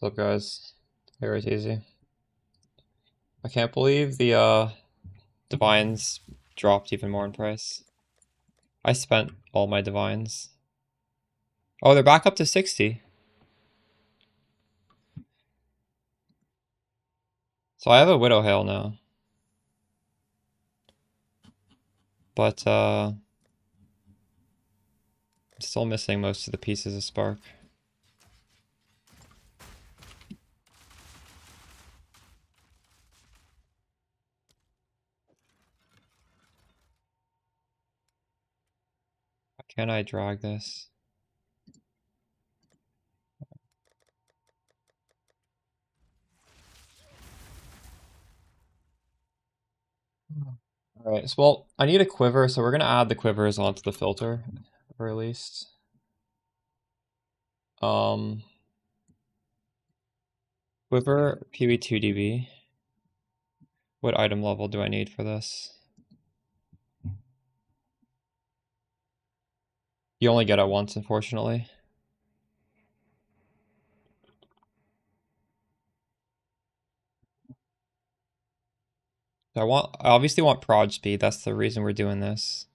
What's up, guys? Here it's easy. I can't believe the divines dropped even more in price. I spent all my divines. Oh, they're back up to 60. So I have a Widow Hail now. But I'm still missing most of the pieces of Spark. How can I drag this? Alright, so well, I need a quiver, so we're gonna add the quivers onto the filter, or at least. Quiver PoE 2 dB. What item level do I need for this? You only get it once, unfortunately. I obviously want prod speed, that's the reason we're doing this.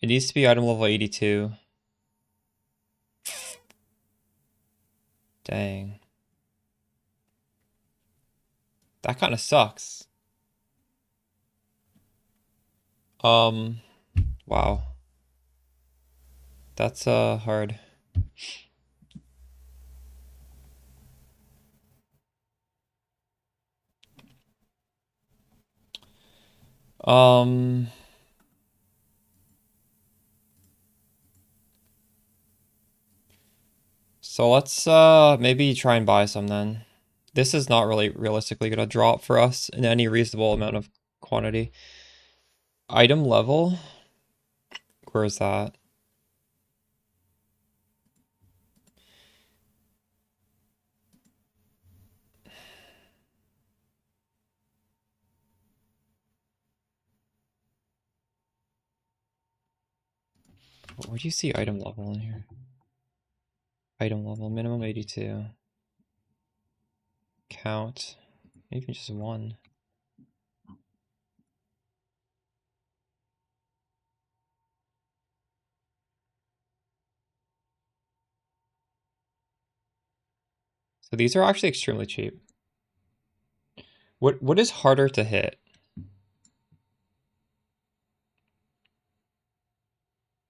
It needs to be item level 82. Dang. That kind of sucks. Wow. That's hard. So let's maybe try and buy some then. This is not really realistically gonna drop for us in any reasonable amount of quantity. Item level? Where is that? Where do you see item level in here? Item level, minimum 82. Count, even just one. So these are actually extremely cheap. What is harder to hit?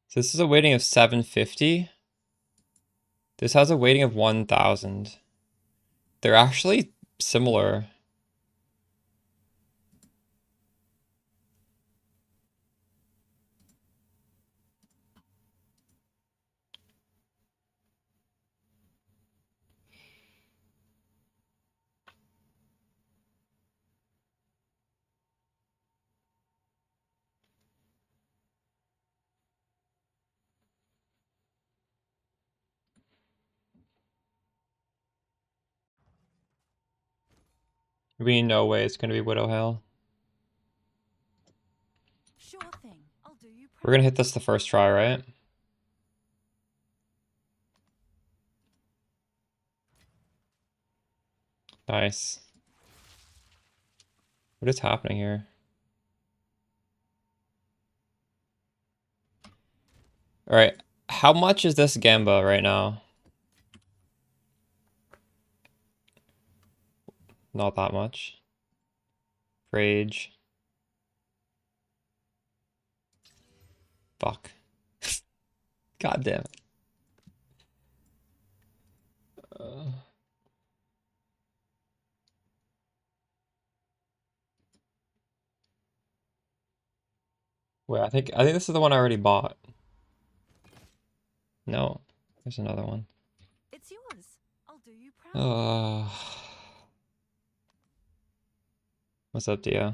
So this is a weighting of 750. This has a weighting of 1000. They're actually similar. We no way it's gonna be Widow Hail. Sure thing. I'll do you We're gonna hit this the first try, right? Nice. What is happening here? Alright, how much is this Gamba right now? Not that much. Rage. Fuck. God damn it. Wait, I think this is the one I already bought. No, there's another one. It's yours. I'll do you proud. What's up, Dio?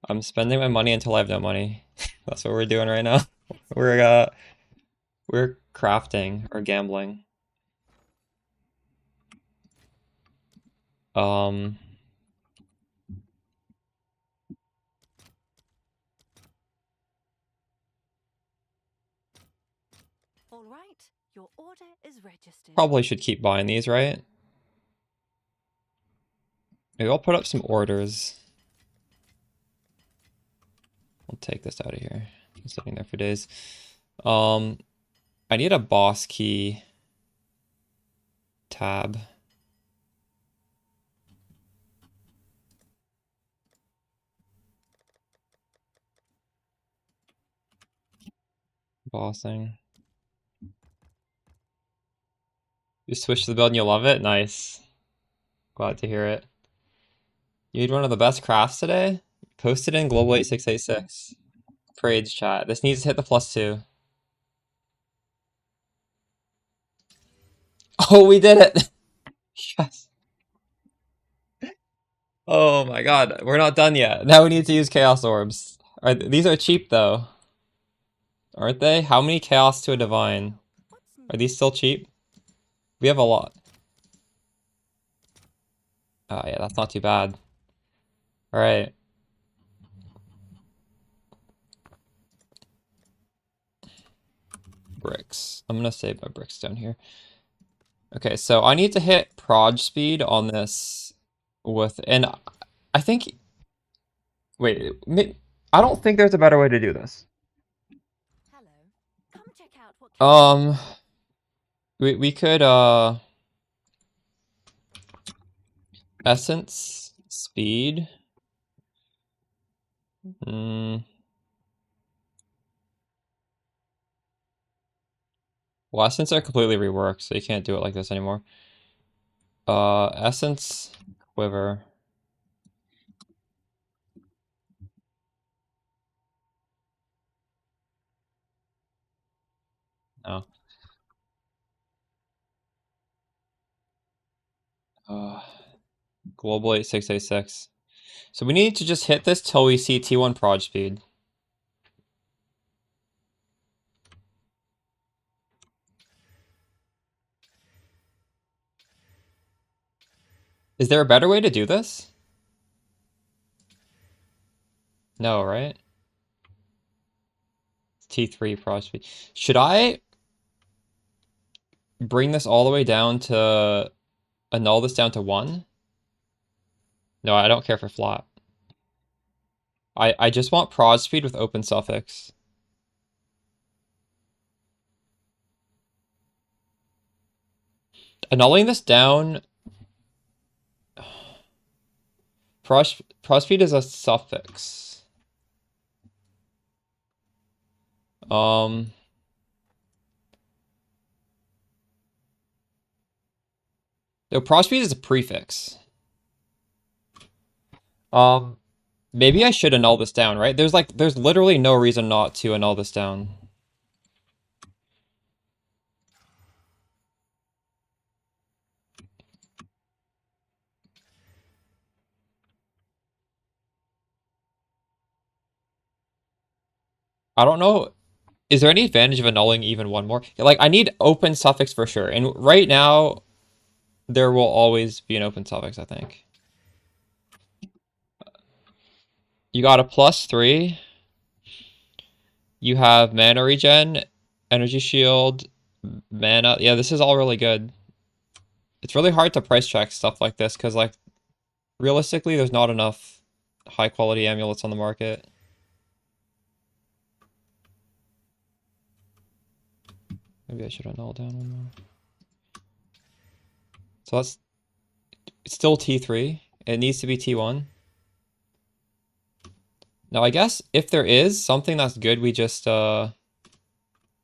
I'm spending my money until I have no money. That's what we're doing right now. We're crafting or gambling. Um, All right. Your order is registered. Probably should keep buying these, right? Maybe I'll put up some orders. I'll take this out of here. It's sitting there for days. I need a boss key tab. Bossing. You switch to the build and you love it? Nice. Glad to hear it. You need one of the best crafts today? Post it in Global 8686. Parades chat. This needs to hit the +2. Oh, we did it! Yes. Oh my god, we're not done yet. Now we need to use Chaos Orbs. These are cheap though. Aren't they? How many Chaos to a Divine? Are these still cheap? We have a lot. Oh yeah, that's not too bad. Alright. Bricks. I'm gonna save my bricks down here. Okay, so I need to hit proj speed on this with, and I think, wait, I don't think there's a better way to do this. Hello. Come check out what We could, essence, speed. Well, essence are completely reworked, so you can't do it like this anymore. Essence, quiver. No. Global 8686. So we need to just hit this till we see T1 proj speed. Is there a better way to do this? No, right? T3 proj speed. Should I bring this all the way down to annul this down to 1? No, I don't care for flat. I just want proj speed with open suffix. Annulling this down. Proj speed is a suffix. No, proj speed is a prefix. Maybe I should annul this down, right? There's literally no reason not to annul this down. I don't know. Is there any advantage of annulling even one more? Like, I need open suffix for sure. And right now, there will always be an open suffix, I think. You got a +3. You have mana regen, energy shield, mana. Yeah, this is all really good. It's really hard to price check stuff like this because, like, realistically, there's not enough high quality amulets on the market. Maybe I should annul down one more. So that's still T3. It needs to be T1. Now, I guess if there is something that's good, we just, do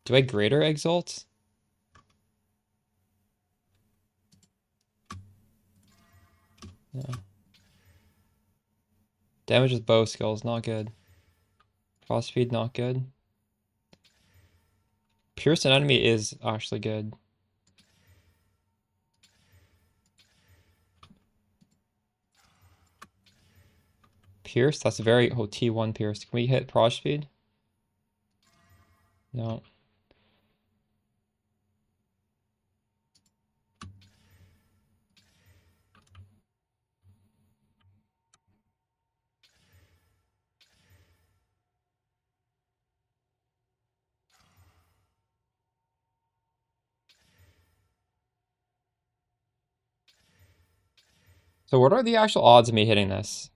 I greater exalt? No. Damage with bow skills, not good. Cross speed, not good. Pierce an enemy is actually good. Pierce, that's very, oh, T1 pierce. Can we hit proj speed? No. So what are the actual odds of me hitting this?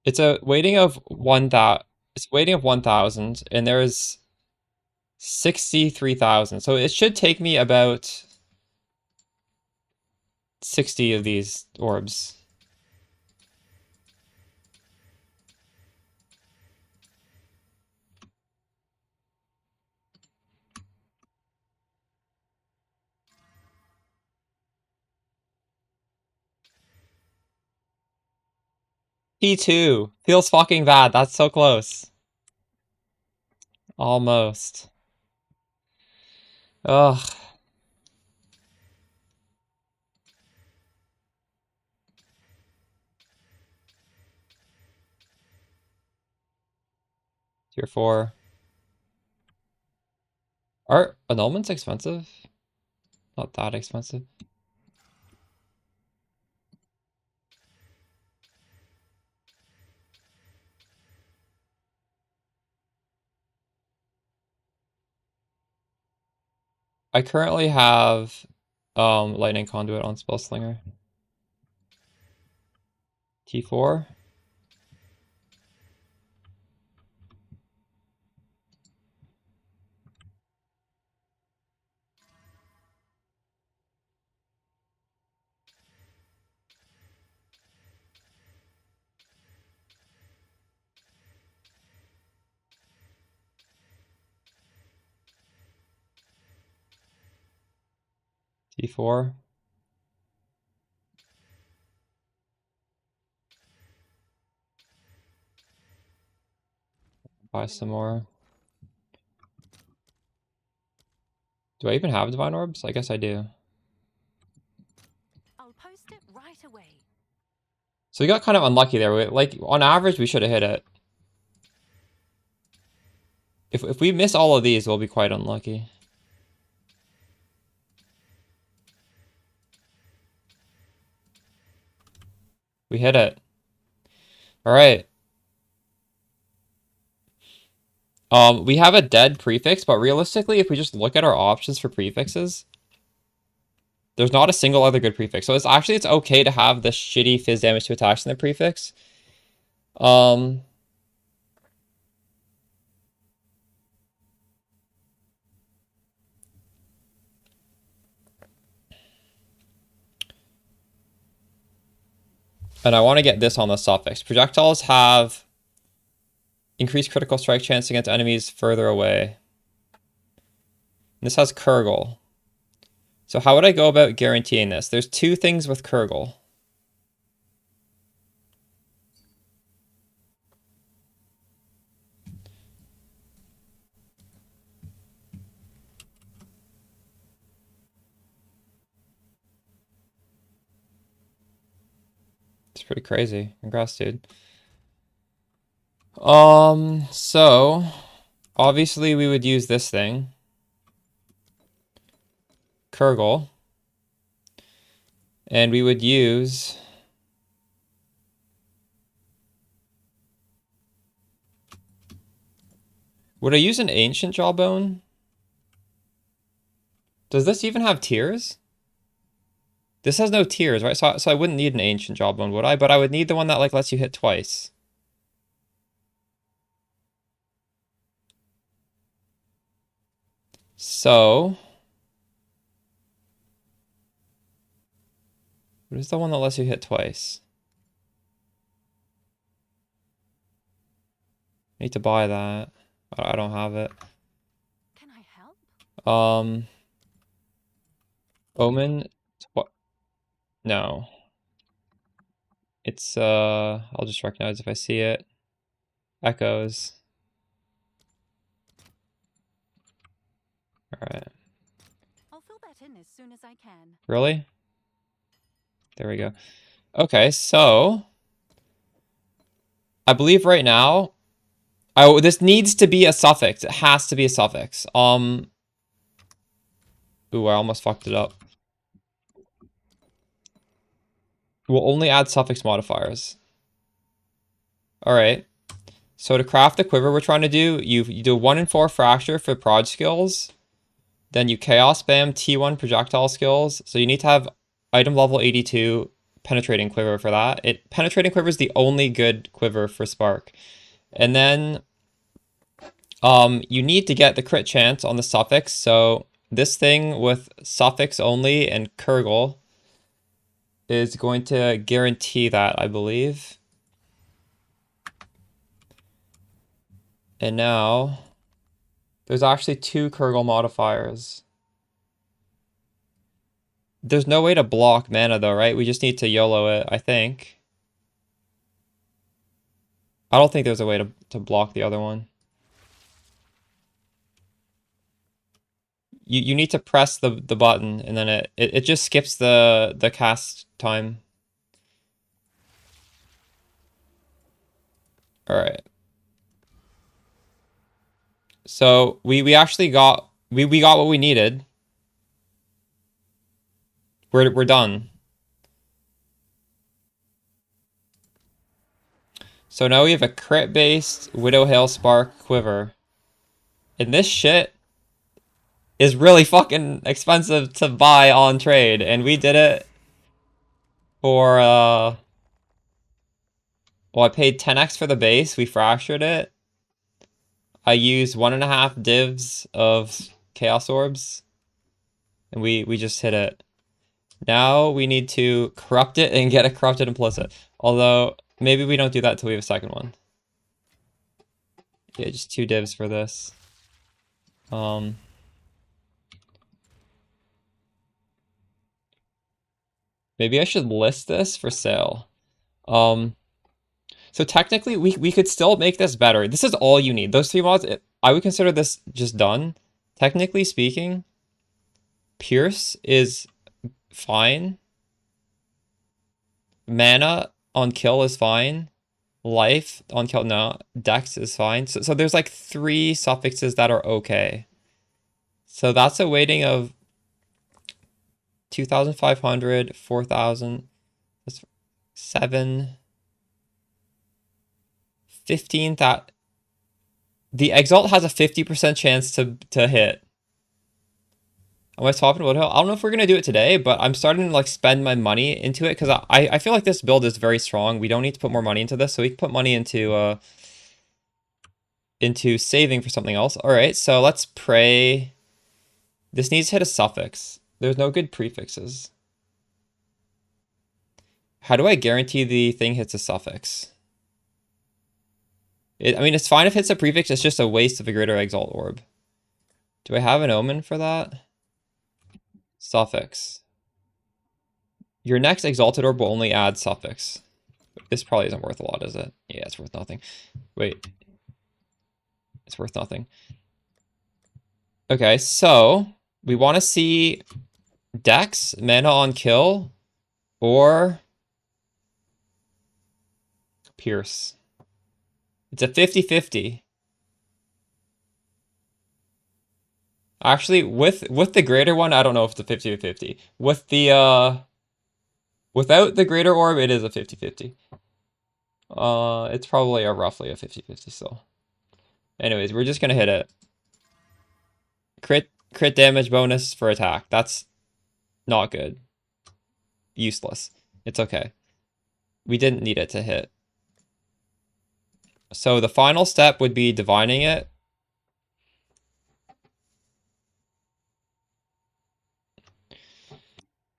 It's a weighting of 1,000. It's weighting of 1,000, and there's 63,000. So it should take me about 60 of these orbs. P2 feels fucking bad. That's so close. Almost. Ugh. Tier 4. Are annulments expensive? Not that expensive. I currently have lightning conduit on spell slinger. T4. T4. Buy some more. Do I even have divine orbs? I guess I do. I'll post it right away. So we got kind of unlucky there. Like on average, we should have hit it. If we miss all of these, we'll be quite unlucky. We hit it. All right. We have a dead prefix, but realistically, if we just look at our options for prefixes, there's not a single other good prefix. So it's okay to have the shitty fizz damage to attacks in the prefix. And I want to get this on the suffix. Projectiles have increased critical strike chance against enemies further away. And this has Kurgle. So how would I go about guaranteeing this? There's two things with Kurgle. It's pretty crazy. Congrats, dude. So obviously we would use this thing. Kurgle. And we would use would I use an ancient jawbone? Does this even have tears? This has no tears, right? So I wouldn't need an ancient jawbone, would I? But I would need the one that like lets you hit twice. So what is the one that lets you hit twice? I need to buy that. I don't have it. Can I help? Omen. No. It's I'll just recognize if I see it. Echoes. All right. I'll fill that in as soon as I can. Really? There we go. Okay, so I believe right now, this needs to be a suffix. It has to be a suffix. Ooh, I almost fucked it up. We'll only add suffix modifiers. All right. So to craft the quiver we're trying to do, you do 1 in 4 fracture for prod skills. Then you chaos spam T1 projectile skills. So you need to have item level 82 penetrating quiver for that. Penetrating quiver is the only good quiver for Spark. And then you need to get the crit chance on the suffix. So this thing with suffix only and Kurgle is going to guarantee that, I believe. And now there's actually 2 Kurgle modifiers. There's no way to block mana though, right? We just need to YOLO it, I think. I don't think there's a way to block the other one. You need to press the button and then it just skips the cast time. Alright. So we actually got we got what we needed. We're done. So now we have a crit-based Widow Hail Spark Quiver. And this shit is really fucking expensive to buy on trade. And we did it for, well, I paid 10x for the base. We fractured it. I used 1.5 divs of Chaos Orbs. And we just hit it. Now we need to corrupt it and get a corrupted implicit. Although, maybe we don't do that until we have a second one. Yeah, just 2 divs for this. Maybe I should list this for sale. So technically, we could still make this better. This is all you need. Those 3 mods, I would consider this just done. Technically speaking, Pierce is fine. Mana on kill is fine. Life on kill, no. Dex is fine. So there's like 3 suffixes that are okay. So that's a weighting of 2,500, 4,000, that's 7, 15. The Exalt has a 50% chance to hit. Am I swapping Woodhill? I don't know if we're gonna do it today, but I'm starting to like spend my money into it because I feel like this build is very strong. We don't need to put more money into this, so we can put money into saving for something else. All right, so let's pray. This needs to hit a suffix. There's no good prefixes. How do I guarantee the thing hits a suffix? I mean, it's fine if it hits a prefix. It's just a waste of a greater Exalt Orb. Do I have an omen for that? Suffix. Your next Exalted Orb will only add suffix. This probably isn't worth a lot, is it? Yeah, it's worth nothing. Wait. It's worth nothing. Okay, so we want to see Dex, mana on kill, or Pierce. It's a 50-50. Actually, with the greater one, I don't know if it's a 50-50. With the without the greater orb, it is a 50-50. It's probably roughly a 50-50 still. Anyways, we're just gonna hit it. Crit damage bonus for attack. That's not good. Useless. It's okay. We didn't need it to hit. So the final step would be divining it.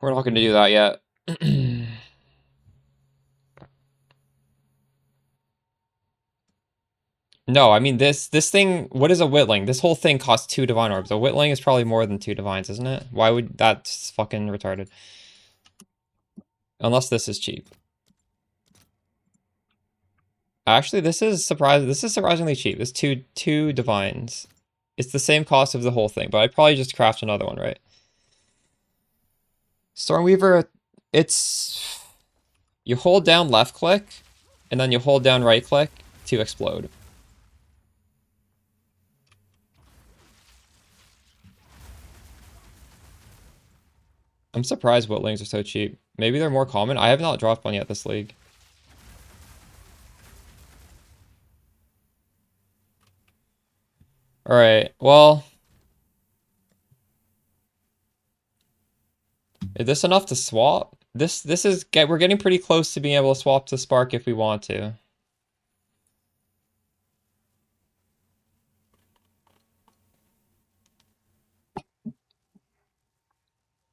We're not going to do that yet. No, I mean this thing, what is a Whitling? This whole thing costs 2 Divine Orbs. A Whitling is probably more than 2 Divines, isn't it? Why would that's fucking retarded? Unless this is cheap. Actually, this is surprisingly cheap. It's two Divines. It's the same cost of the whole thing, but I'd probably just craft another one, right? Stormweaver, it's you hold down left click and then you hold down right click to explode. I'm surprised Whitlings are so cheap. Maybe they're more common. I have not dropped one yet this league. Alright, well. Is this enough to swap? This is we're getting pretty close to being able to swap to Spark if we want to.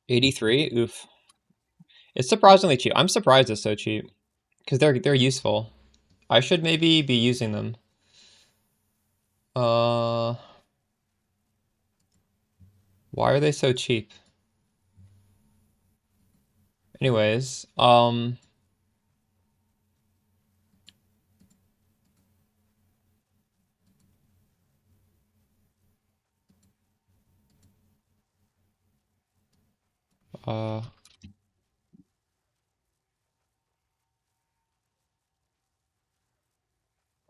83? Oof. It's surprisingly cheap. I'm surprised it's so cheap. Because they're useful. I should maybe be using them. Why are they so cheap? Anyways, I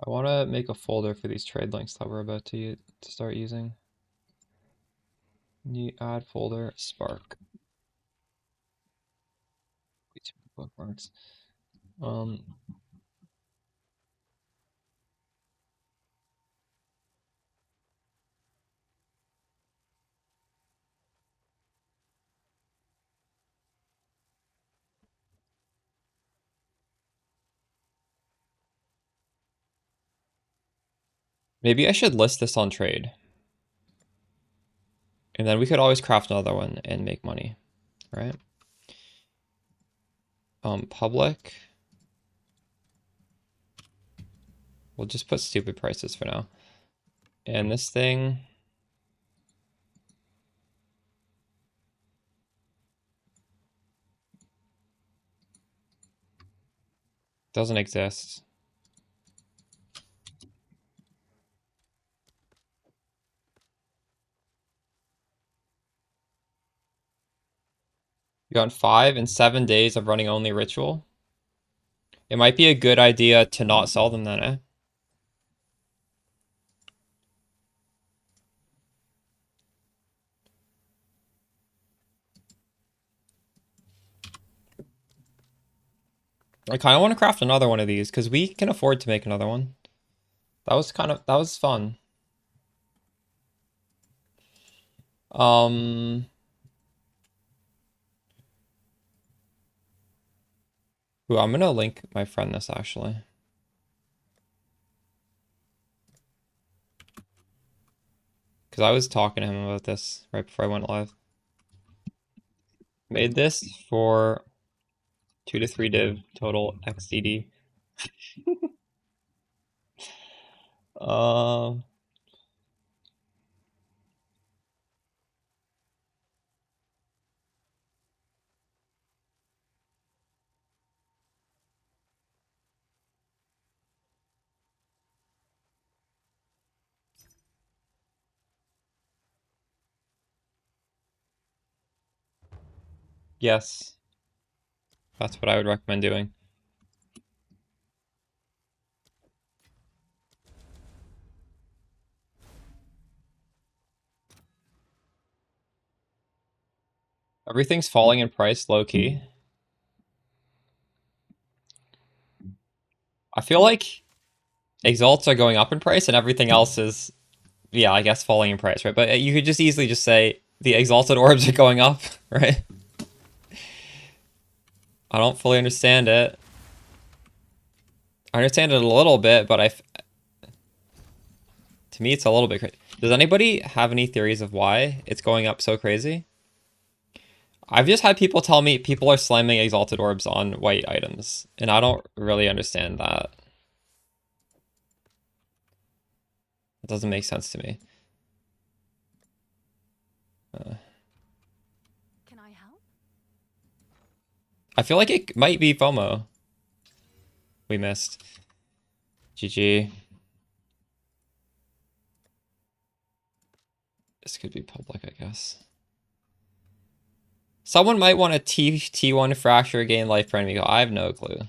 want to make a folder for these trade links that we're about to start using. New add folder, Spark. Bookmarks. Maybe I should list this on trade. And then we could always craft another one and make money, right? Public. We'll just put stupid prices for now. And this thing doesn't exist. You got 5 and 7 days of running only ritual. It might be a good idea to not sell them then, eh? I kind of want to craft another one of these because we can afford to make another one. That was fun. Ooh, I'm gonna link my friend this actually. Because I was talking to him about this right before I went live. Made this for 2 to 3 div total XDD. Yes, that's what I would recommend doing. Everything's falling in price low key. I feel like exalts are going up in price and everything else is, yeah, I guess falling in price, right? But you could just easily just say the exalted orbs are going up, right? I don't fully understand it. I understand it a little bit, but to me it's a little bit crazy. Does anybody have any theories of why it's going up so crazy? I've just had people tell me people are slamming exalted orbs on white items, and I don't really understand that. It doesn't make sense to me. Can I help? I feel like it might be FOMO. We missed. GG. This could be public, I guess. Someone might want a T1 fracture gain life per enemy. I have no clue.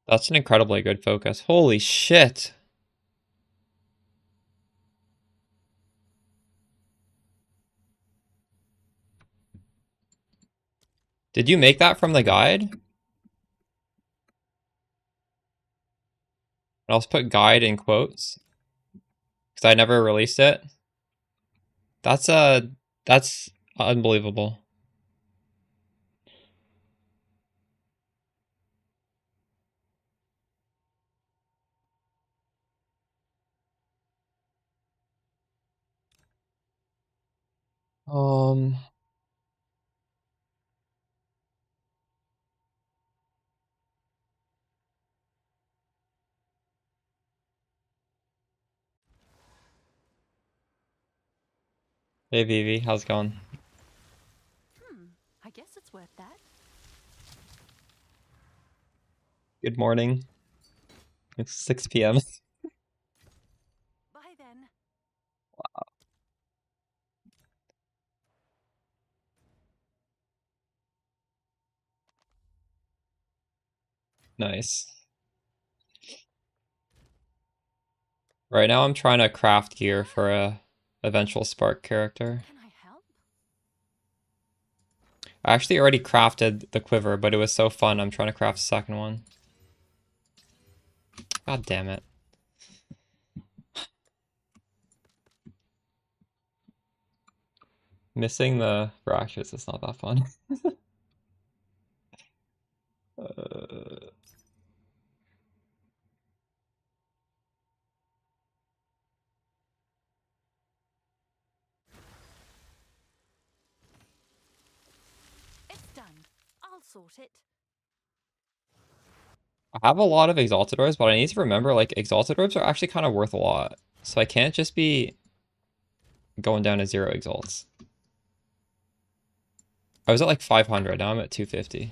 That's an incredibly good focus. Holy shit. Did you make that from the guide? I'll just put guide in quotes because I never released it. That's unbelievable. Um, Hey Vivi, how's it going? I guess it's worth that. Good morning. It's 6 p.m. Bye then. Nice. Right now I'm trying to craft gear for a eventual Spark character. Can I help? I actually already crafted the quiver, but it was so fun. I'm trying to craft a second one. God damn it. Missing the brushes is not that fun. uh, It's done. I'll sort it. I have a lot of exalted orbs, but I need to remember like exalted orbs are actually kind of worth a lot. So I can't just be going down to 0 exalts. I was at like 500, now I'm at 250.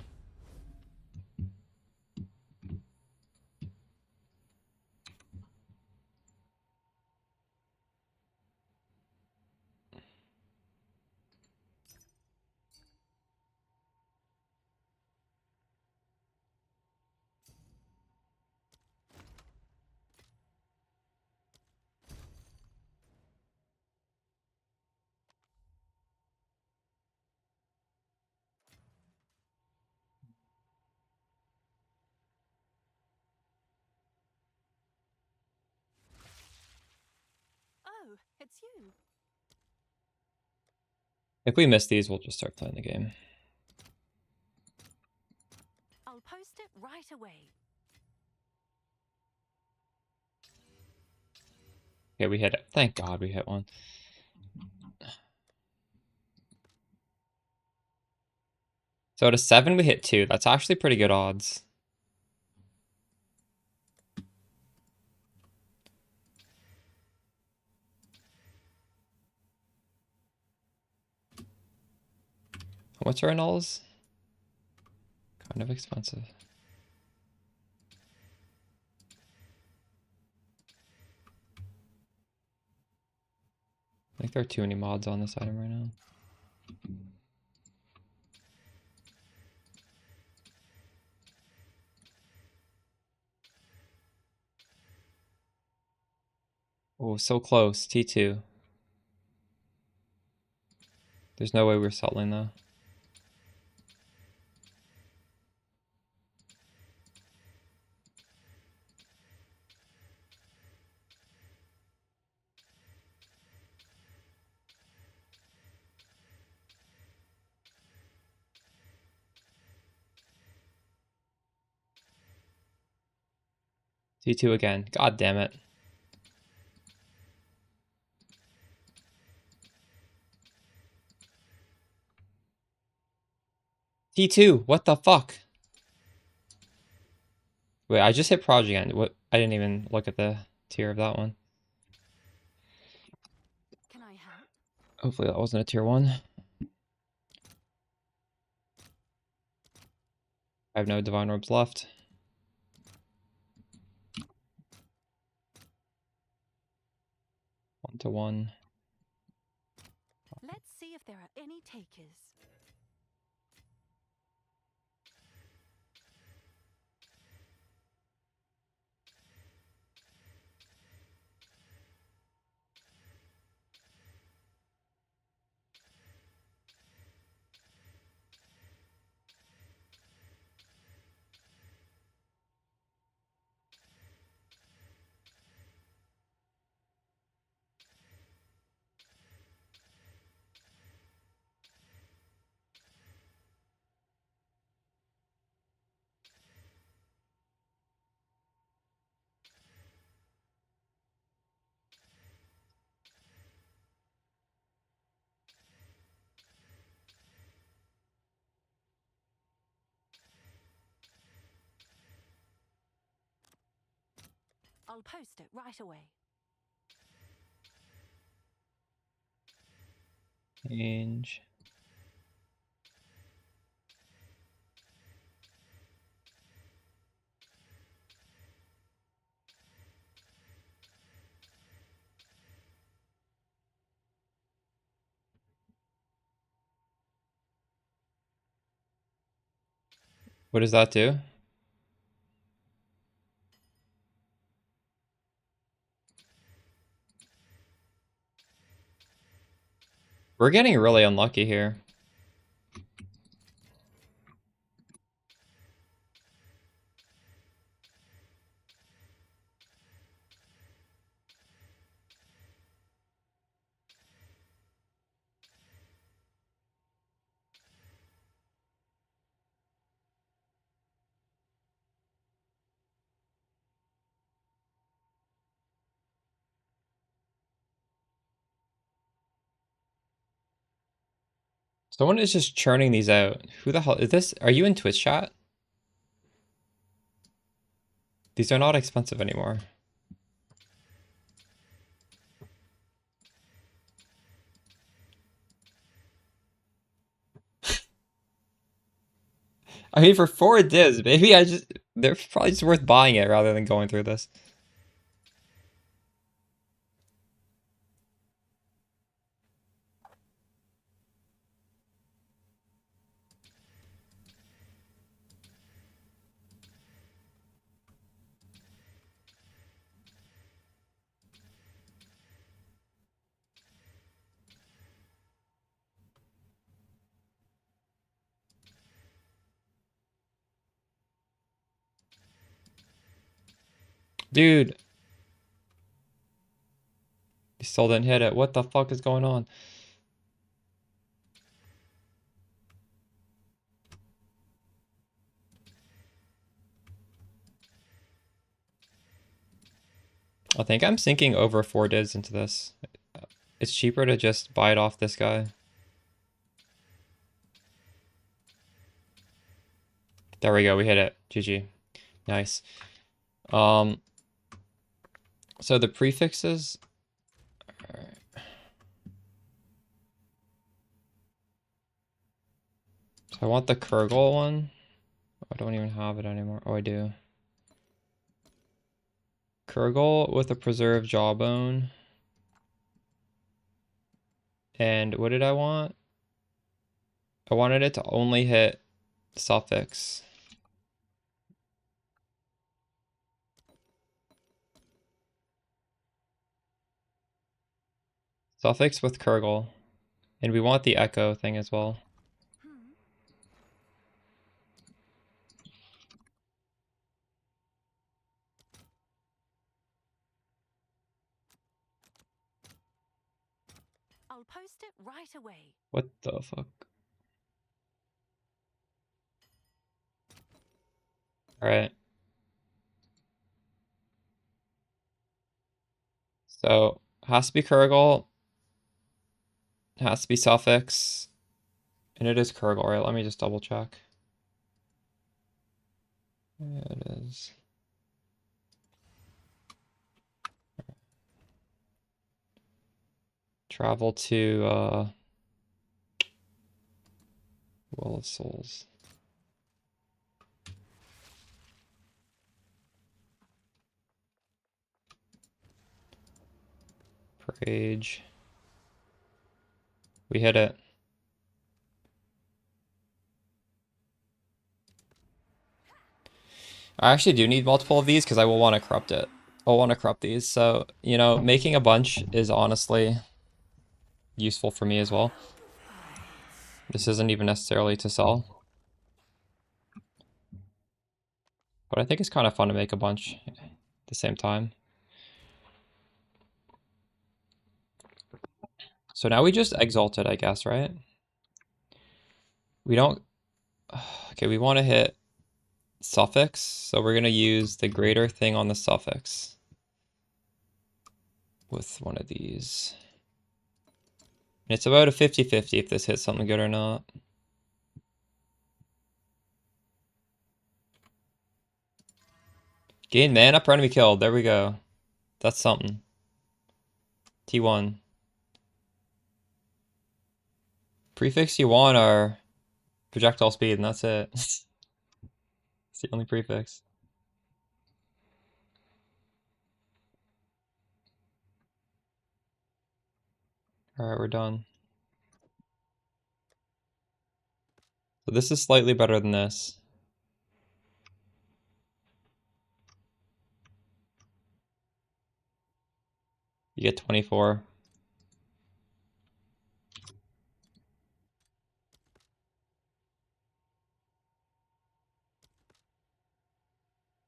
Oh, it's you. If we miss these, we'll just start playing the game. I'll post it right away. Okay, we hit it. Thank God we hit one. So at a 7, we hit 2. That's actually pretty good odds. What's our nulls? Kind of expensive. I think there are too many mods on this item right now. Oh, so close. T2. There's no way we're settling though. T2 again. God damn it. T2. What the fuck? Wait, I just hit Proj again. What? I didn't even look at the tier of that one. Can I help? Hopefully that wasn't a tier 1. I have no divine orbs left. 1-1. Let's see if there are any takers. I'll post it right away. Change. What does that do? We're getting really unlucky here. Someone is just churning these out. Who the hell is this? Are you in Twitch chat? These are not expensive anymore. I mean, for 4 divs, maybe they're probably just worth buying it rather than going through this. Dude. You still didn't hit it. What the fuck is going on? I think I'm sinking over 4 divs into this. It's cheaper to just buy it off this guy. There we go. We hit it. GG. Nice. So the prefixes. Alright. So I want the Kurgle one. I don't even have it anymore. Oh, I do. Kurgle with a preserved jawbone. And what did I want? I wanted it to only hit suffix. Suffix with Kurgle. And we want the echo thing as well. I'll post it right away. What the fuck? Alright. So, has to be Kurgle. Has to be suffix. And it is Kurgle, right? Let me just double check. Yeah, it is. Travel to Well of Souls. Page. We hit it. I actually do need multiple of these because I will want to corrupt it. I'll want to corrupt these. So, you know, making a bunch is honestly useful for me as well. This isn't even necessarily to sell. But I think it's kind of fun to make a bunch at the same time. So now we just exalt it, I guess, right? We don't... Okay, we want to hit suffix, so we're going to use the greater thing on the suffix with one of these. And it's about a 50-50 if this hits something good or not. Gain mana per enemy killed. There we go. That's something. T1. Prefix you want are projectile speed, and that's it. It's the only prefix. Alright, we're done. So this is slightly better than this. You get 24.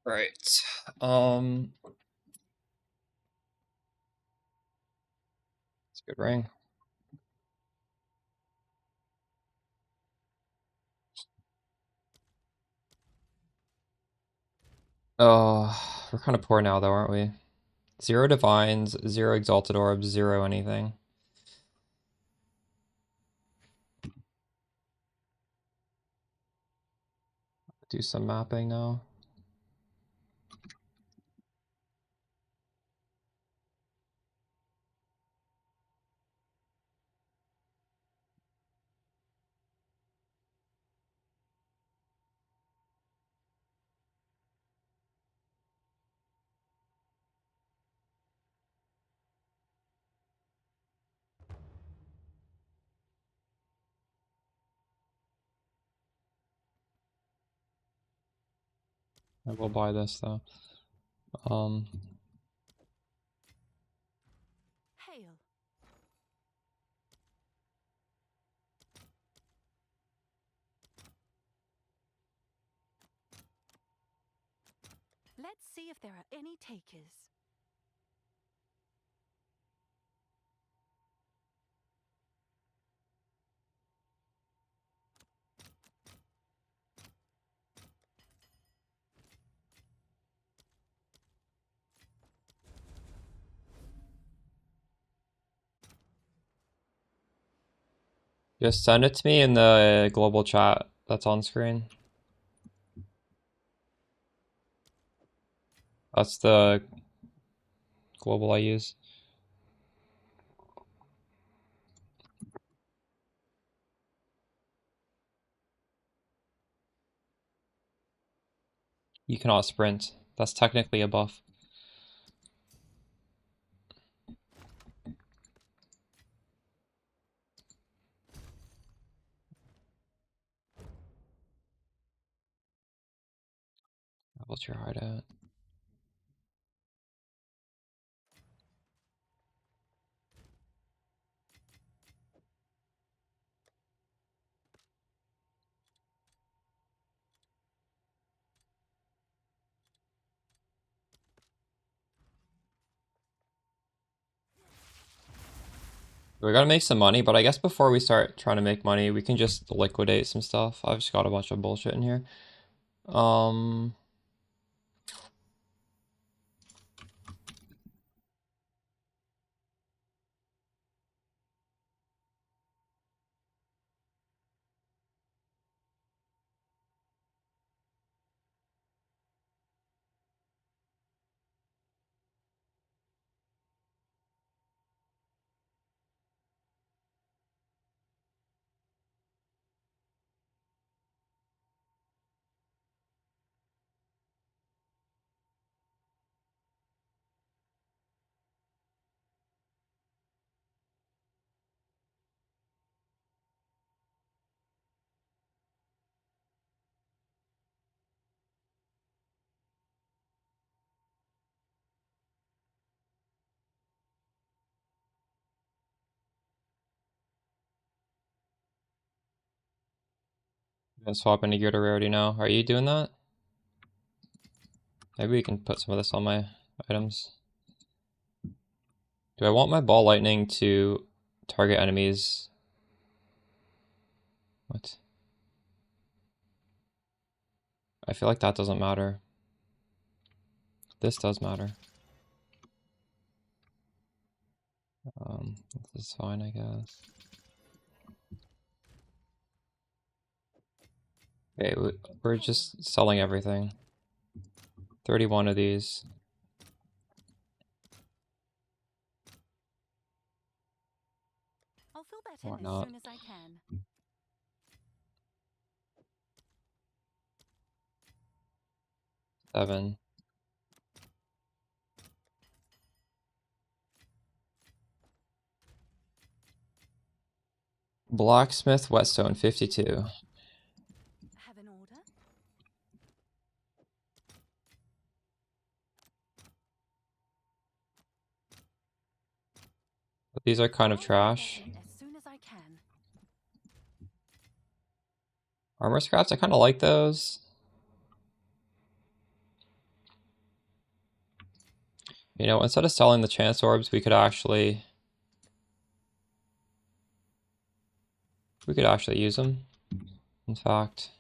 Right. It's a good ring. Oh, we're kind of poor now though, aren't we? 0 divines, 0 exalted orbs, 0 anything. Do some mapping now. I will buy this though. Hail. Let's see if there are any takers. Just send it to me in the global chat that's on screen. That's the global I use. You cannot sprint. That's technically a buff. What's your hard at? We gotta make some money, but I guess before we start trying to make money, we can just liquidate some stuff. I've just got a bunch of bullshit in here. And swap into gear to rarity now. Are you doing that? Maybe we can put some of this on my items. Do I want my ball lightning to target enemies? What? I feel like that doesn't matter. This does matter. This is fine, I guess. Okay, we're just selling everything. 31 of these. I'll fill that Or in not. as soon as I can. Seven. Blacksmith whetstone 52. Have an order? But these are kind of I'll fill trash. that in as soon as I can. Armor scraps, I kind of like those. You know, instead of selling the chance orbs, we could actually use them. In fact,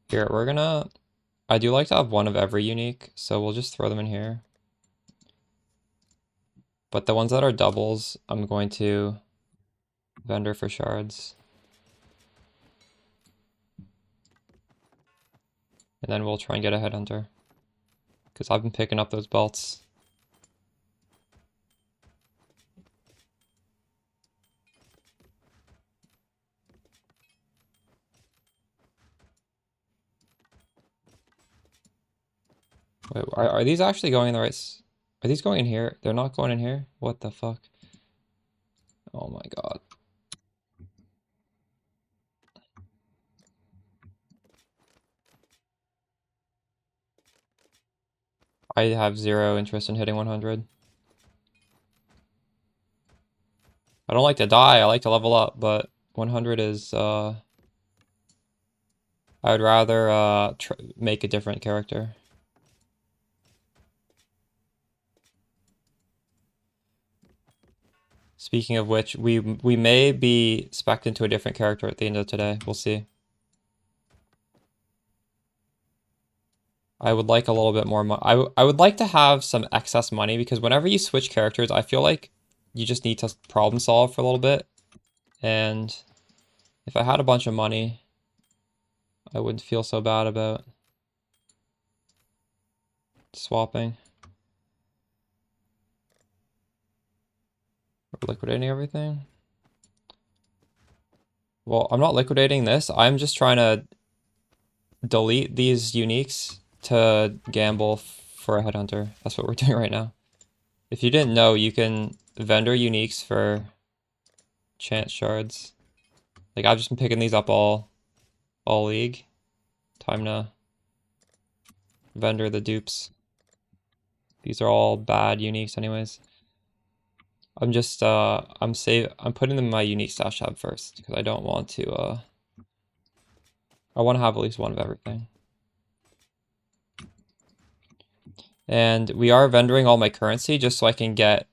here, I do like to have one of every unique, so we'll just throw them in here. But the ones that are doubles, I'm going to vendor for shards. And then we'll try and get a headhunter. Because I've been picking up those belts. Wait, are these actually going in the right... Are these going in here? They're not going in here? What the fuck? Oh my god. I have zero interest in hitting 100. I don't like to die, I like to level up, but 100 is, I would rather make a different character. Speaking of which, we may be spec'd into a different character at the end of today. We'll see. I would like a little bit more money. I would like to have some excess money because whenever you switch characters, I feel like you just need to problem solve for a little bit. And if I had a bunch of money, I wouldn't feel so bad about swapping. Or liquidating everything. Well, I'm not liquidating this. I'm just trying to delete these uniques to gamble for a headhunter. That's what we're doing right now. If you didn't know, you can vendor uniques for chance shards. Like, I've just been picking these up all league. Time to vendor the dupes. These are all bad uniques anyways. I'm just, I'm putting them in my unique stash tab first, because I don't want to, I want to have at least one of everything. And we are vendoring all my currency just so I can get,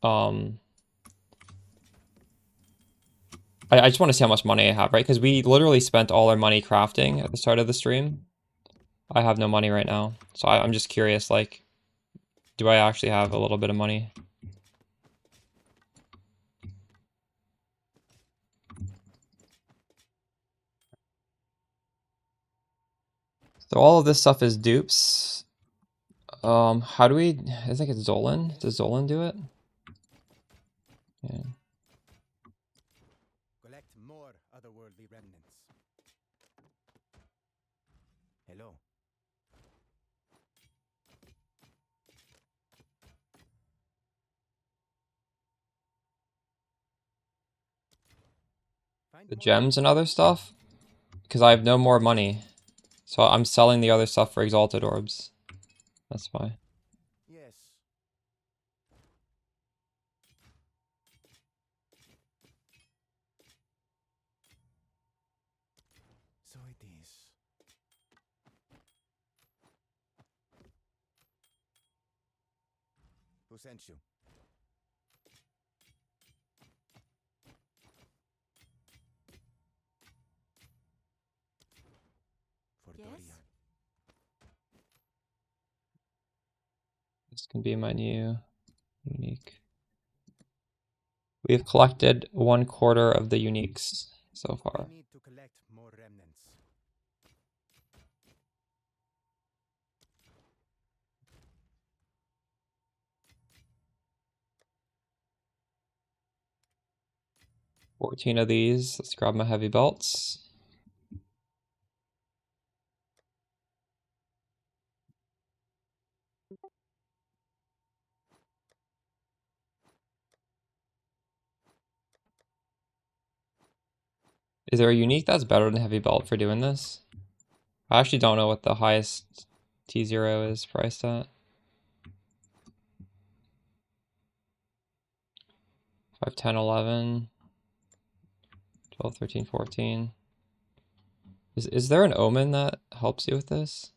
I just want to see how much money I have, right? Because we literally spent all our money crafting at the start of the stream. I have no money right now. So I'm just curious, like, do I actually have a little bit of money? So all of this stuff is dupes. How do we, I think it's Zolan. Does Zolan do it? Yeah. Collect more otherworldly remnants. Hello. The gems and other stuff? Because I have no more money. So I'm selling the other stuff for exalted orbs. That's why. Yes. So it is. Who sent you? For Yes? Dorian. This can be my new unique. We have collected 1/4 of the uniques so far. I need to collect more remnants. 14 of these. Let's grab my heavy belts. Is there a unique that's better than heavy belt for doing this? I actually don't know what the highest T0 is priced at. 5, 10, 11, 12, 13, 14. Is there an omen that helps you with this?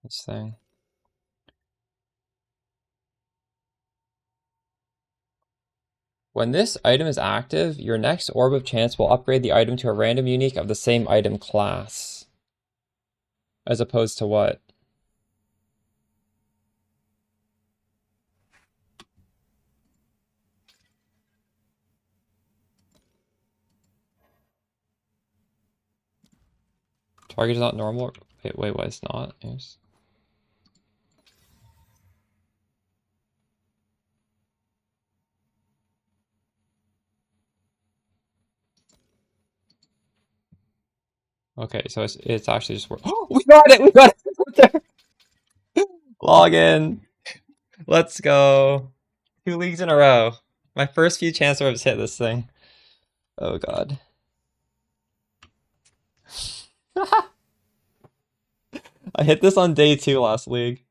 This thing. When this item is active, your next Orb of Chance will upgrade the item to a random unique of the same item class. As opposed to what? Target is not normal. Wait, what? It's not? Yes. Okay, so it's actually just work. Oh, we got it! We got it! Log in. Let's go. 2 leagues in a row. My first few chance orbs hit this thing. Oh god. I hit this on day 2 last league.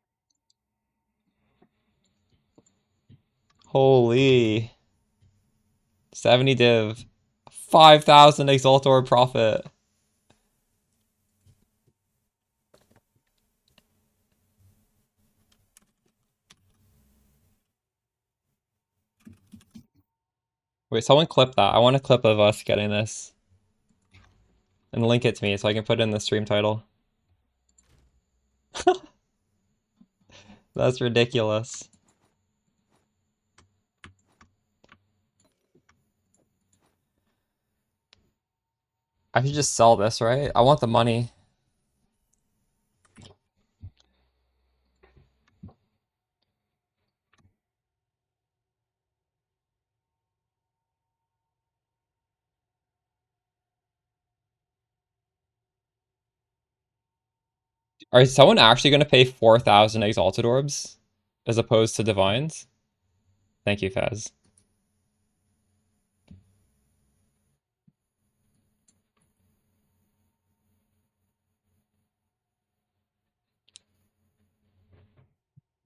Holy. 70 div. 5,000 Exaltor profit. Wait, someone clip that. I want a clip of us getting this. And link it to me so I can put it in the stream title. That's ridiculous. I should just sell this, right? I want the money. Is someone actually going to pay 4,000 Exalted Orbs as opposed to Divines? Thank you, Faz.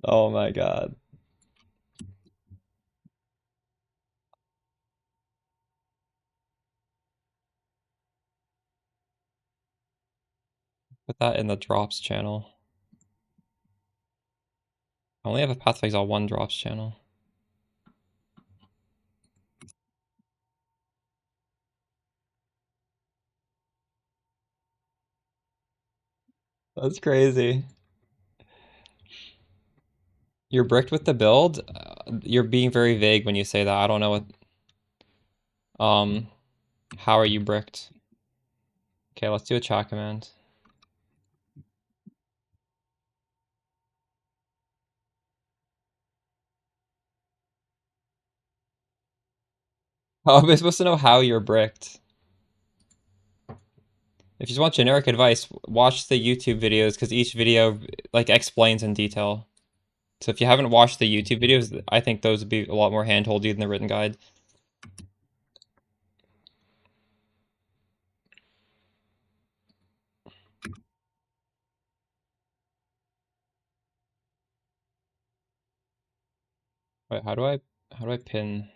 Oh my god. Put that in the drops channel. I only have a Path of Exile 1 drops channel. That's crazy. You're bricked with the build? You're being very vague when you say that. I don't know what... How are you bricked? Okay, let's do a chat command. How am I supposed to know how you're bricked? If you just want generic advice, watch the YouTube videos because each video like explains in detail. So if you haven't watched the YouTube videos, I think those would be a lot more hand-holdy than the written guide. Wait, how do I pin?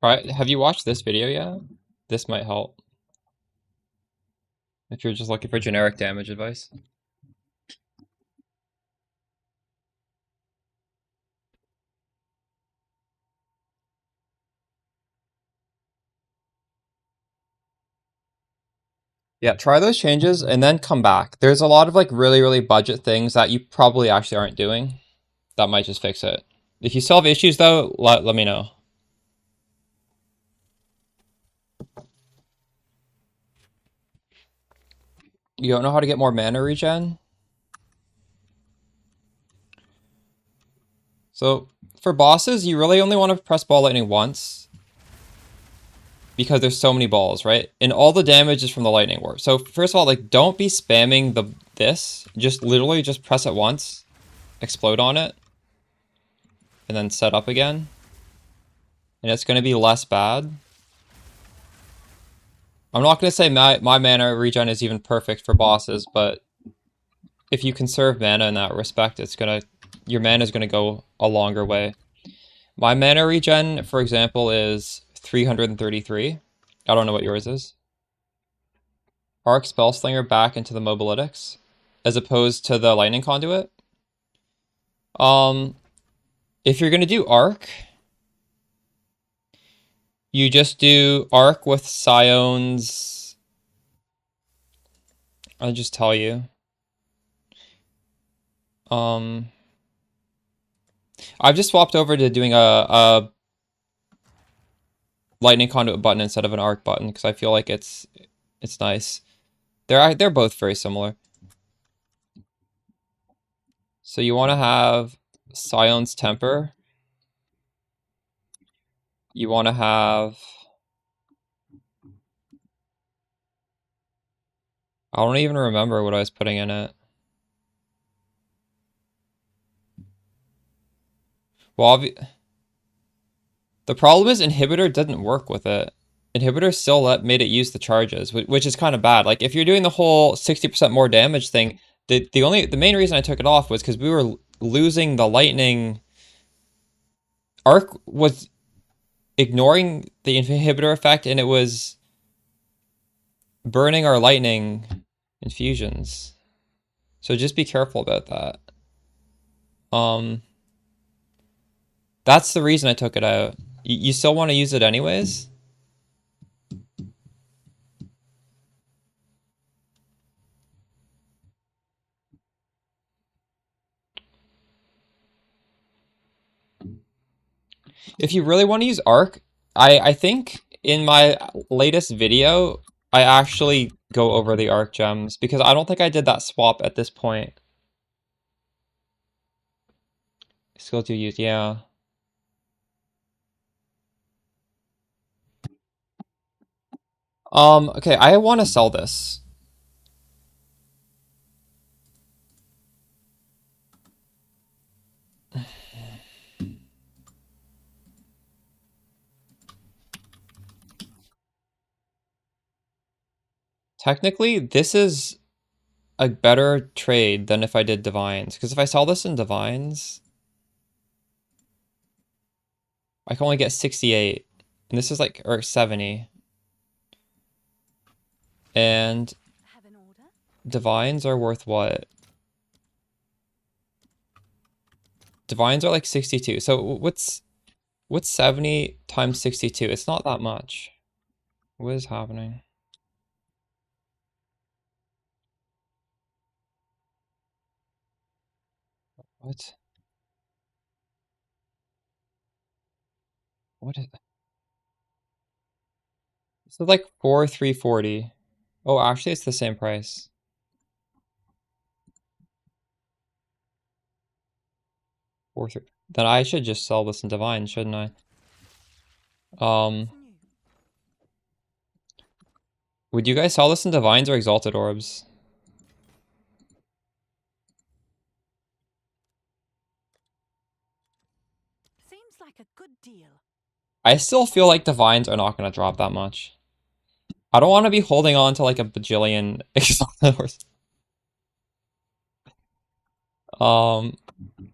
Alright, have you watched this video yet? This might help. If you're just looking for generic damage advice. Yeah, try those changes and then come back. There's a lot of like really budget things that you probably actually aren't doing. That might just fix it. If you still have issues though, let me know. You don't know how to get more mana regen? So for bosses, you really only want to press ball lightning once because there's so many balls, right? And all the damage is from the lightning warp. So first of all, like don't be spamming this. Just literally just press it once, explode on it, and then set up again. And it's going to be less bad. I'm not going to say my mana regen is even perfect for bosses, but if you conserve mana in that respect, your mana is going to go a longer way. My mana regen, for example, is 333. I don't know what yours is. Arc Spellslinger back into the Mobilytics, as opposed to the Lightning Conduit. If you're going to do Arc, you just do Arc with Scions. I'll just tell you. I've just swapped over to doing a Lightning Conduit button instead of an Arc button because I feel like it's nice. They're both very similar. So you want to have Scion's Temper. You want to have... I don't even remember what I was putting in it. Well, the problem is Inhibitor didn't work with it. Inhibitor still made it use the charges, which is kind of bad. Like, if you're doing the whole 60% more damage thing, the main reason I took it off was because we were losing the lightning. Arc was ignoring the inhibitor effect, and it was burning our lightning infusions. So just be careful about that. That's the reason I took it out. You still want to use it anyways? If you really want to use Arc, I think in my latest video, I actually go over the Arc gems, because I don't think I did that swap at this point. Skills you use, yeah. Okay, I want to sell this. Technically, this is a better trade than if I did Divines, because if I sell this in Divines, I can only get 68, and this is like, or 70. And Have an order? Divines are worth what? Divines are like 62. So what's 70 times 62? It's not that much. What is happening? What? What is that? This is like 340. Oh, actually it's the same price. 3. Then I should just sell this in Divine, shouldn't I? New. Would you guys sell this in Divines or Exalted Orbs? Seems like a good deal. I still feel like Divines are not going to drop that much. I don't want to be holding on to like a bajillion Exalted Orbs.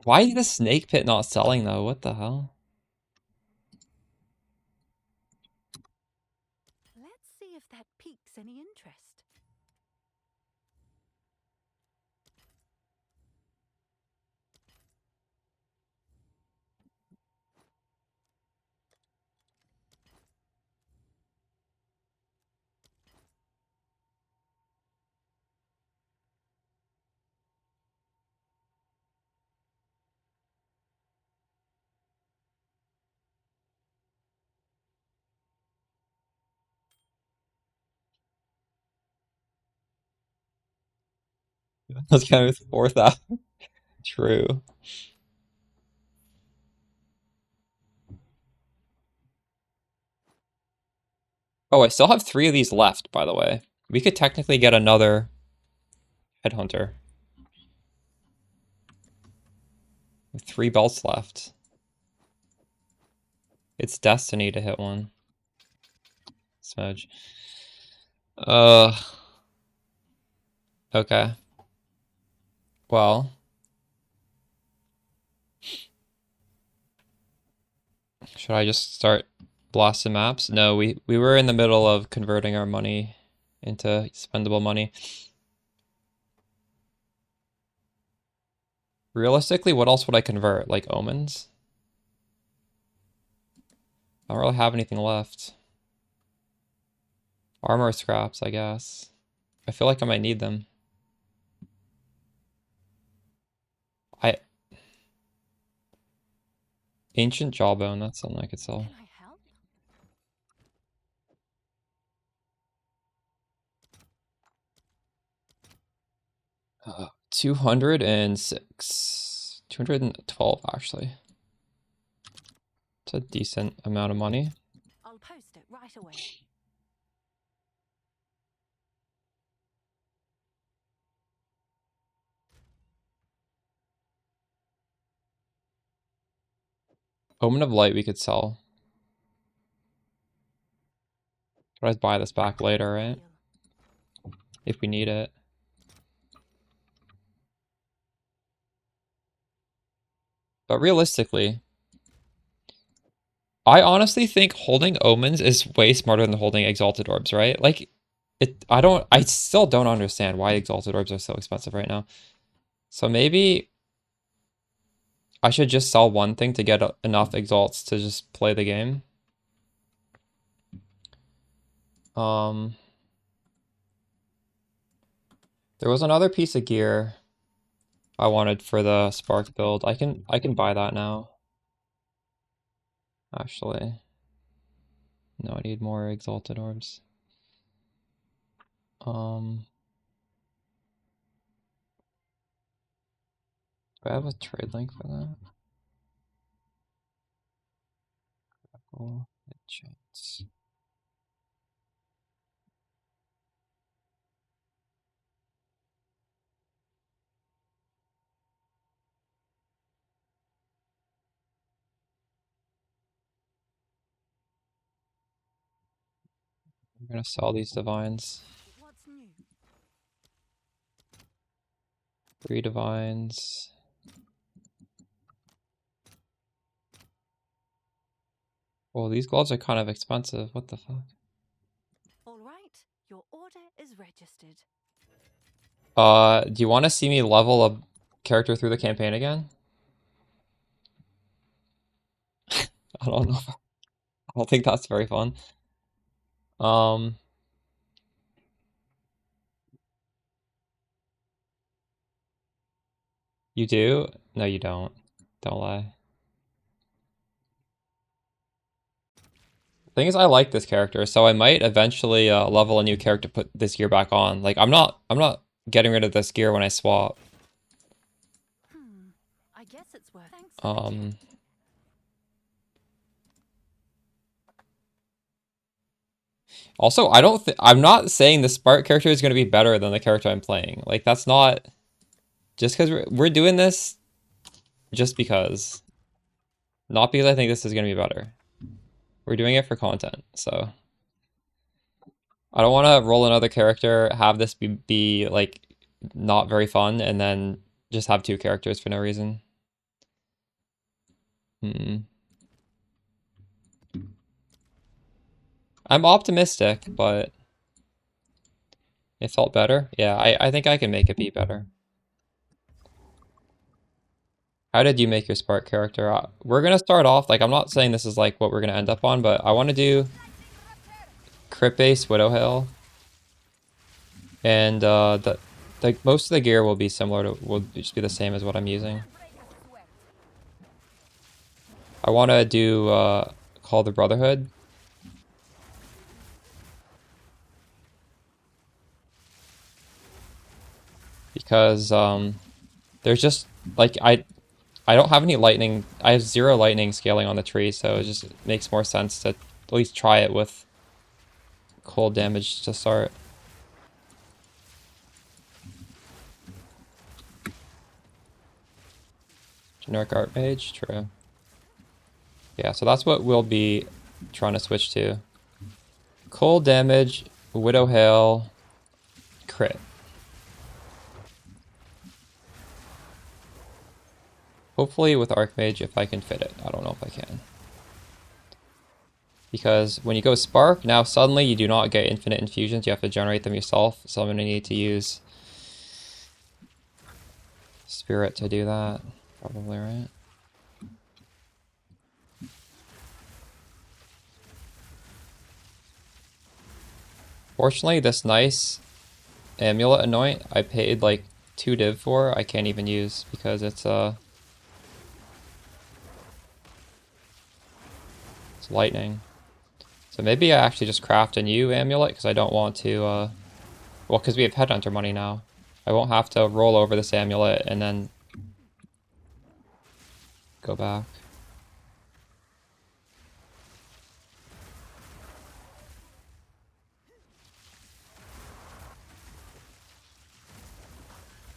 Why is the Snake Pit not selling though? What the hell? Let's count with 4,000. True. Oh, I still have 3 of these left, by the way. We could technically get another headhunter. With 3 belts left. It's destiny to hit one. Smudge. Okay. Well. Should I just start blasting maps? No, we were in the middle of converting our money into spendable money. Realistically, what else would I convert? Like omens? I don't really have anything left. Armor scraps, I guess. I feel like I might need them. Ancient jawbone, that's something I could sell. Can I help? 206. 212 actually. It's a decent amount of money. I'll post it right away. Omen of Light we could sell. But I'd buy this back later, right? If we need it. But realistically, I honestly think holding omens is way smarter than holding exalted orbs, right? Like, I still don't understand why exalted orbs are so expensive right now. So maybe I should just sell one thing to get enough exalts to just play the game. There was another piece of gear I wanted for the spark build. I can buy that now. Actually. No, I need more exalted orbs. Do I have a trade link for that? Oh, chance. I'm gonna sell these divines. What's new? 3 divines. Well, these gloves are kind of expensive. What the fuck? All right, your order is registered. Do you want to see me level a character through the campaign again? I don't know. I don't think that's very fun. You do? No, you don't. Don't lie. Thing is, I like this character, so I might eventually level a new character, put this gear back on. Like, I'm not getting rid of this gear when I swap. I guess it's worth. Thanks. Also, I'm not saying the Spark character is going to be better than the character I'm playing. Like, that's not just because we're doing this just because. Not because I think this is going to be better. We're doing it for content, so I don't want to roll another character, have this be like not very fun, and then just have 2 characters for no reason. I'm optimistic, but it felt better. Yeah, I think I can make it be better. How did you make your Spark character? We're gonna start off, like, I'm not saying this is like what we're gonna end up on, but I want to do crit base Widow Hail. And like most of the gear will be similar to, will just be the same as what I'm using. I want to do Call the Brotherhood. because there's just like I don't have any lightning. I have 0 lightning scaling on the tree, so it just makes more sense to at least try it with cold damage to start. Generic art mage, true. Yeah, so that's what we'll be trying to switch to. Cold damage, Widow Hail, crit. Hopefully with Archmage if I can fit it. I don't know if I can. Because when you go Spark, now suddenly you do not get infinite infusions. You have to generate them yourself. So I'm going to need to use Spirit to do that. Probably, right? Fortunately, this nice Amulet Anoint I paid like 2 div for, I can't even use because it's lightning. So maybe I actually just craft a new amulet because I don't want to, well, because we have Headhunter money now. I won't have to roll over this amulet and then go back.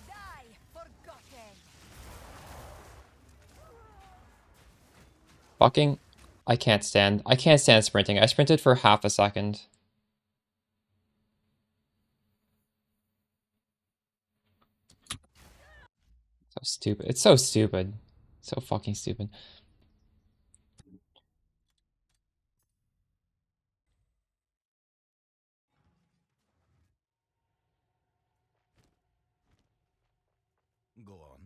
Die, forgotten. Fucking, I can't stand sprinting. I sprinted for half a second. So stupid. It's so stupid. So fucking stupid. Go on.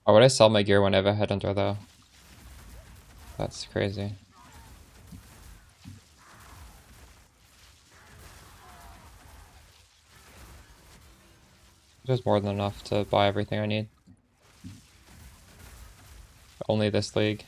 Why would I sell my gear when I have a Headhunter though? That's crazy. There's more than enough to buy everything I need. Only this league.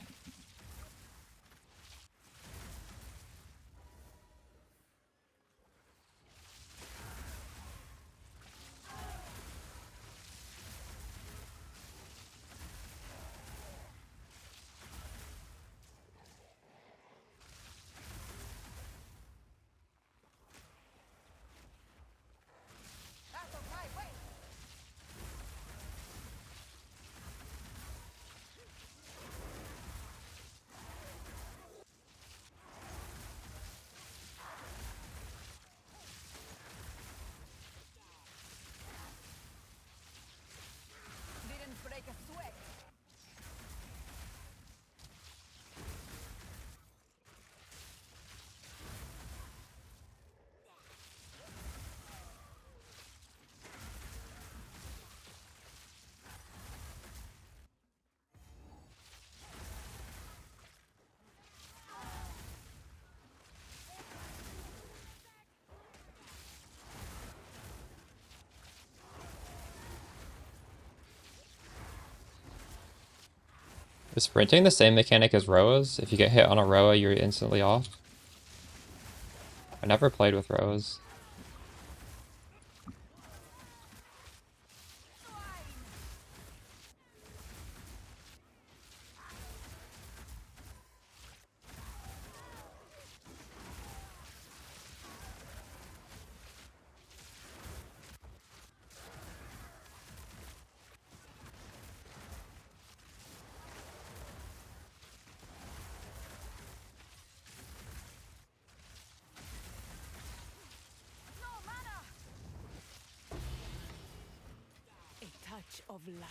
Out of my way. Didn't break a sweat. Is sprinting the same mechanic as Roas? If you get hit on a Roa, you're instantly off? I never played with Roas. No mana. A touch of luck.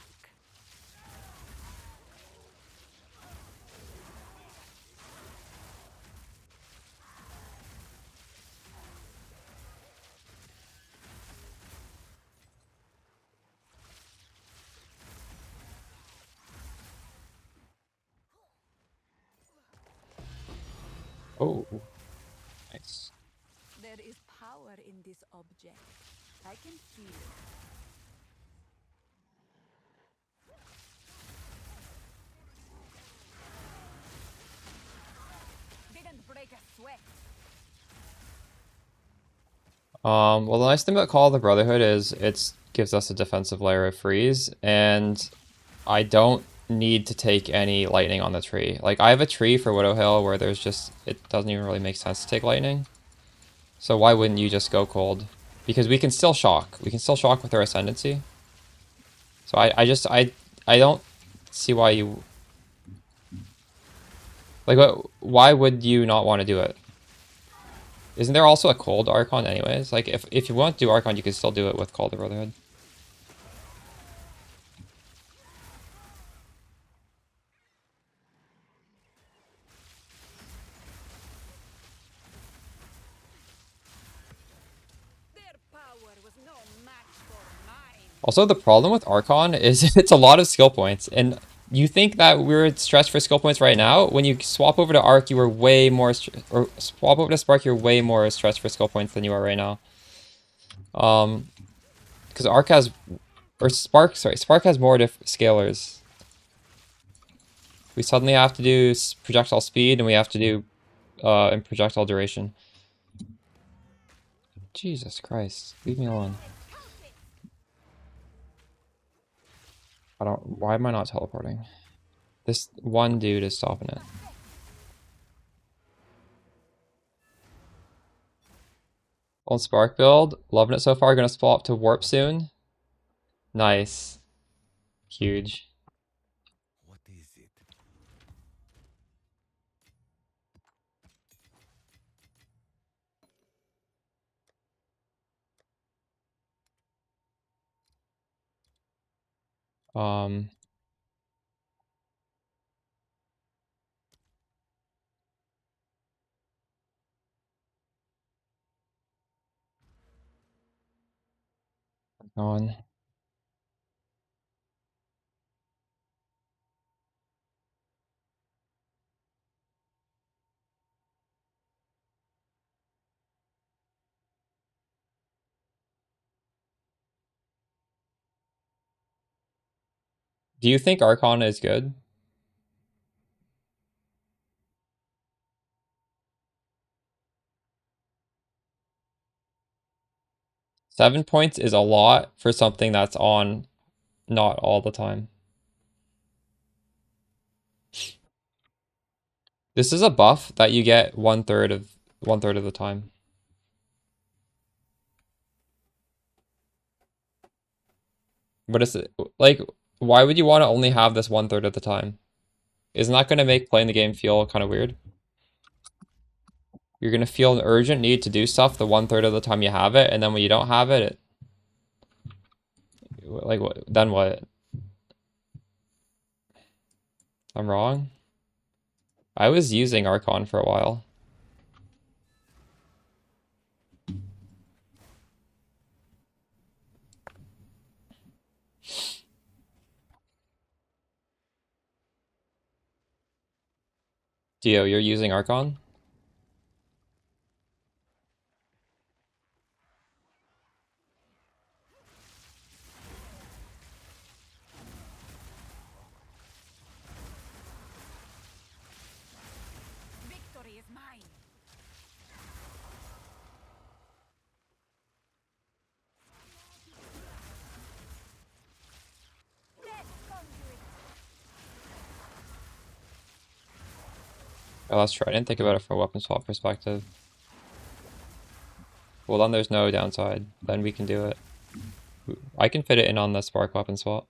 Oh, nice. There is power in this object. I can feel it. Didn't break a sweat. Well, the nice thing about Call of the Brotherhood is it gives us a defensive layer of freeze, and I don't need to take any lightning on the tree. Like, I have a tree for Widow Hill where there's just, it doesn't even really make sense to take lightning. So why wouldn't you just go cold? Because we can still shock. We can still shock with our ascendancy. So I don't see why you... Like, why would you not want to do it? Isn't there also a cold Archon anyways? Like, if you want to do Archon, you can still do it with Call of the Brotherhood. Their power was no match for mine. Also, the problem with Archon is it's a lot of skill points, and you think that we're stressed for skill points right now. When you swap over to Arc, you are way more, or swap over to Spark, you're way more stressed for skill points than you are right now. Because Arc has, or Spark, sorry, Spark has more scalers. We suddenly have to do projectile speed, and we have to do in projectile duration. Jesus Christ, leave me alone. Why am I not teleporting? This one dude is stopping it. On Spark build, loving it so far. Gonna swap to Warp soon. Nice. Huge. What is it? Um, on. Do you think Archon is good? Seven points is a lot for something that's on not all the time. This is a buff that you get one third of the time. What is it like? Why would you want to only have this one third of the time? Isn't that going to make playing the game feel kind of weird? You're going to feel an urgent need to do stuff the one third of the time you have it, and then when you don't have it, like what? Then what? I'm wrong. I was using Archon for a while. Dio, you're using Archon? Victory is mine. Death conduit. Oh, let's try. I didn't think about it from a weapon swap perspective. Well, then there's no downside. Then we can do it. I can fit it in on the spark weapon swap.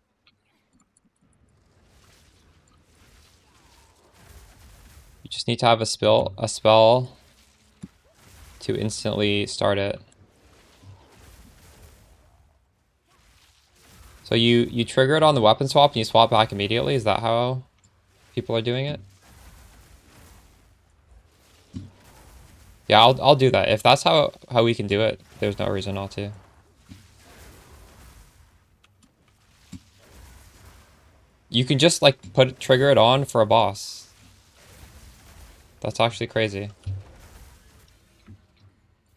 You just need to have a spell to instantly start it. So you trigger it on the weapon swap and you swap back immediately? Is that how people are doing it? Yeah, I'll do that. If that's how we can do it, there's no reason not to. You can just like trigger it on for a boss. That's actually crazy.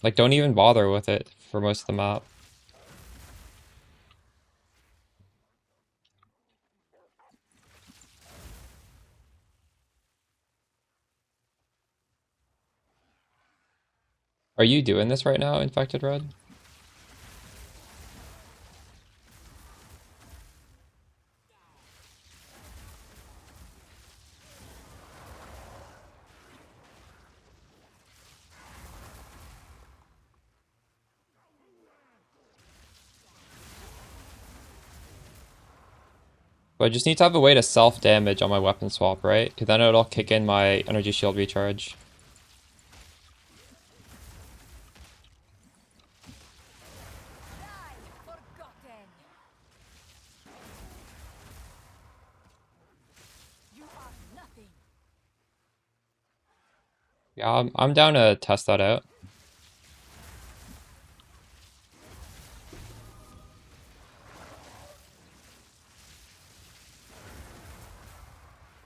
Like, don't even bother with it for most of the map. Are you doing this right now, Infected Red? But I just need to have a way to self-damage on my weapon swap, right? Because then it'll kick in my energy shield recharge. Forgotten. You are nothing. Yeah, I'm down to test that out.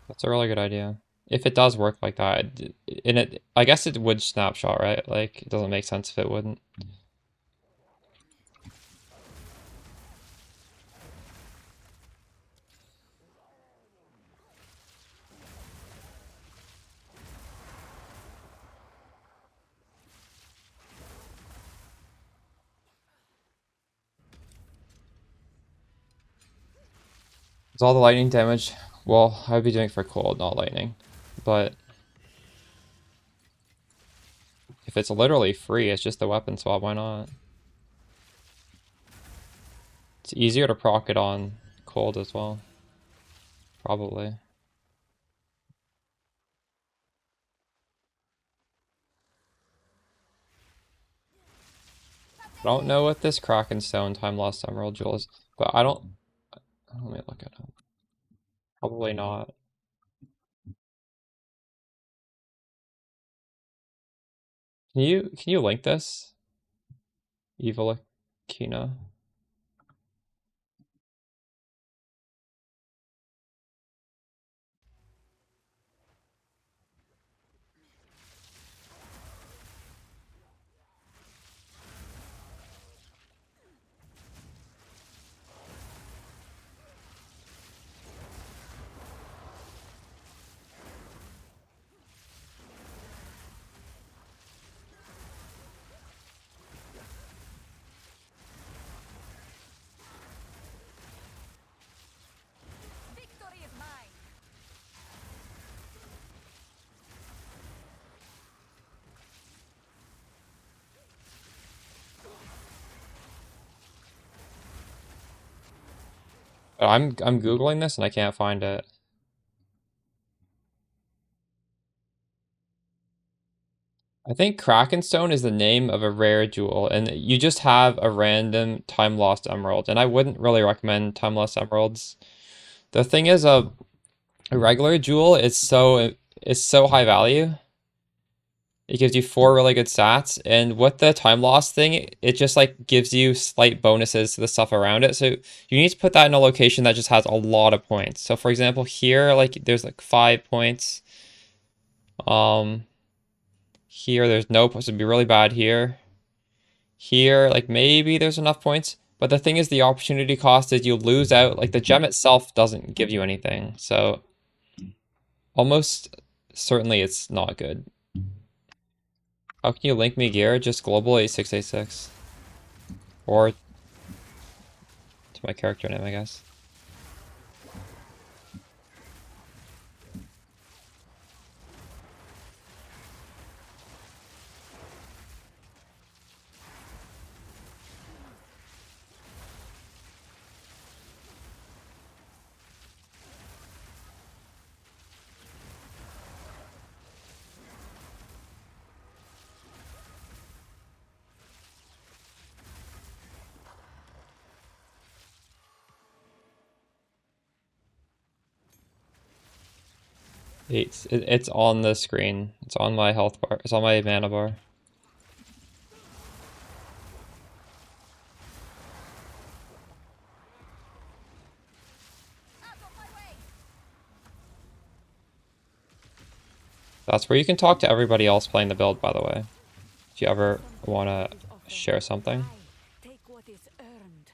That's a really good idea. If it does work like that, I guess it would snapshot, right? Like, it doesn't make sense if it wouldn't. It's all the lightning damage. Well, I'd be doing it for cold, not lightning. But if it's literally free, it's just a weapon swap, why not? It's easier to proc it on cold as well. Probably. I don't know what this Krakenstone Time Lost Emerald Jewel is, but I don't... Let me look it up. Probably not. Can you link this? Evil Akina. Victory is mine. I'm Googling this and I can't find it. I think Krakenstone is the name of a rare jewel, and you just have a random Time Lost Emerald, and I wouldn't really recommend Time Lost Emeralds. The thing is, a regular jewel is so high value. It gives you 4 really good stats, and with the time loss thing, it just like gives you slight bonuses to the stuff around it. So you need to put that in a location that just has a lot of points. So for example, here like there's like 5 points. Here there's no points. It'd be really bad here. Here, like maybe there's enough points. But the thing is, the opportunity cost is you lose out. Like the gem itself doesn't give you anything. So almost certainly it's not good. How can you link me gear? Just global 8686. Or to my character name, I guess. It's on the screen. It's on my health bar. It's on my mana bar. Out of my way. That's where you can talk to everybody else playing the build, by the way. If you ever want to share something. Take what is earned.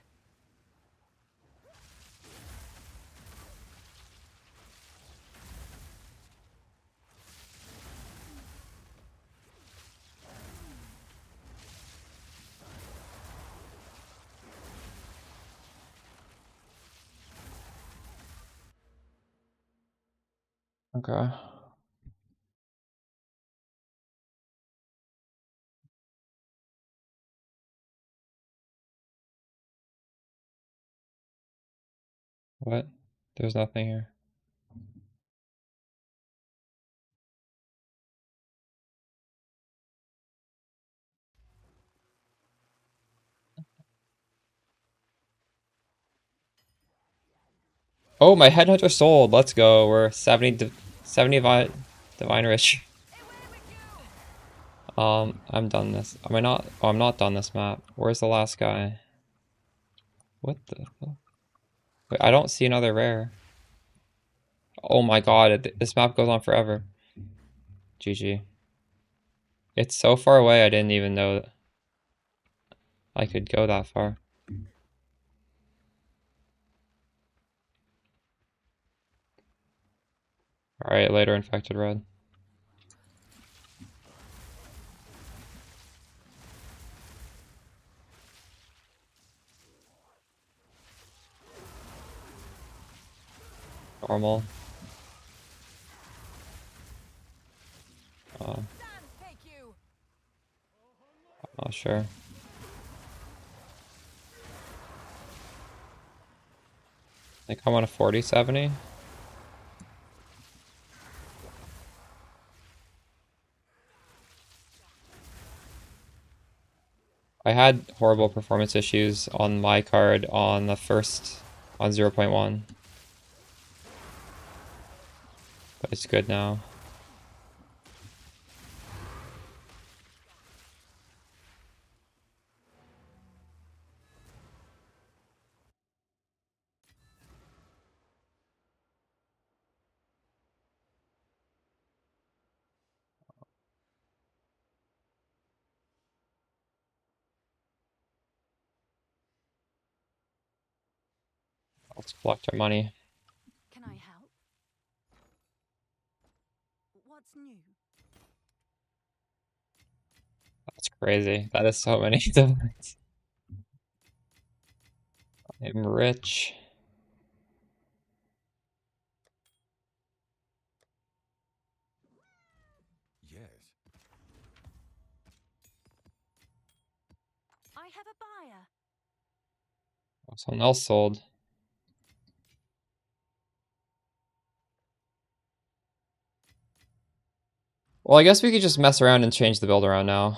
Okay. What? There's nothing here. Oh, my headhunter sold. Let's go. We're 70 divine rich. I'm done this. Am I not? Oh, I'm not done this map. Where's the last guy? What the fuck? Wait, I don't see another rare. Oh my god, this map goes on forever. GG. It's so far away, I didn't even know that I could go that far. Alright, later infected red. Normal. I'm not sure. I think I'm on a 40-70. I had horrible performance issues on my card on the first, on 0.1. But it's good now. Let's collect our money. Can I help? What's new? That's crazy. That is so many divines. I'm rich. Yes. I have a buyer. Oh, someone else sold. Well, I guess we could just mess around and change the build around now.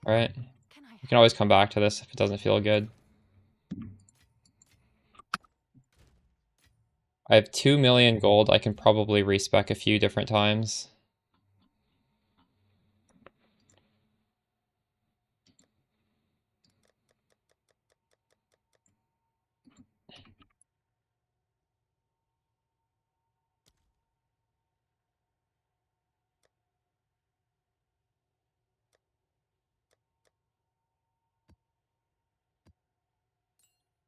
Right? Can I We can always come back to this if it doesn't feel good. I have 2 million gold. I can probably respec a few different times.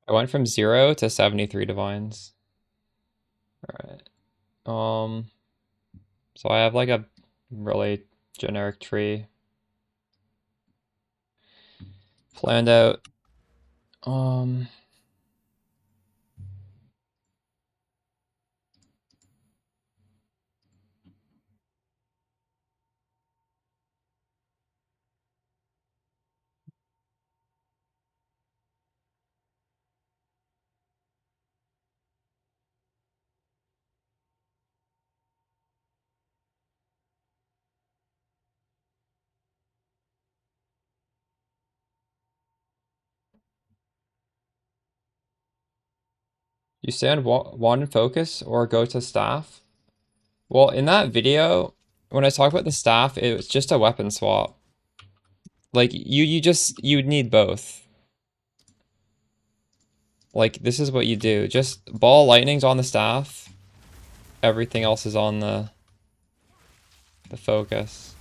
I went from 0 to 73 divines. Alright. So I have like a really generic tree planned out. You stay on wand and focus or go to staff? Well, in that video, when I talk about the staff, it was just a weapon swap. Like you need both. Like this is what you do. Just ball lightning's on the staff. Everything else is on the the focus.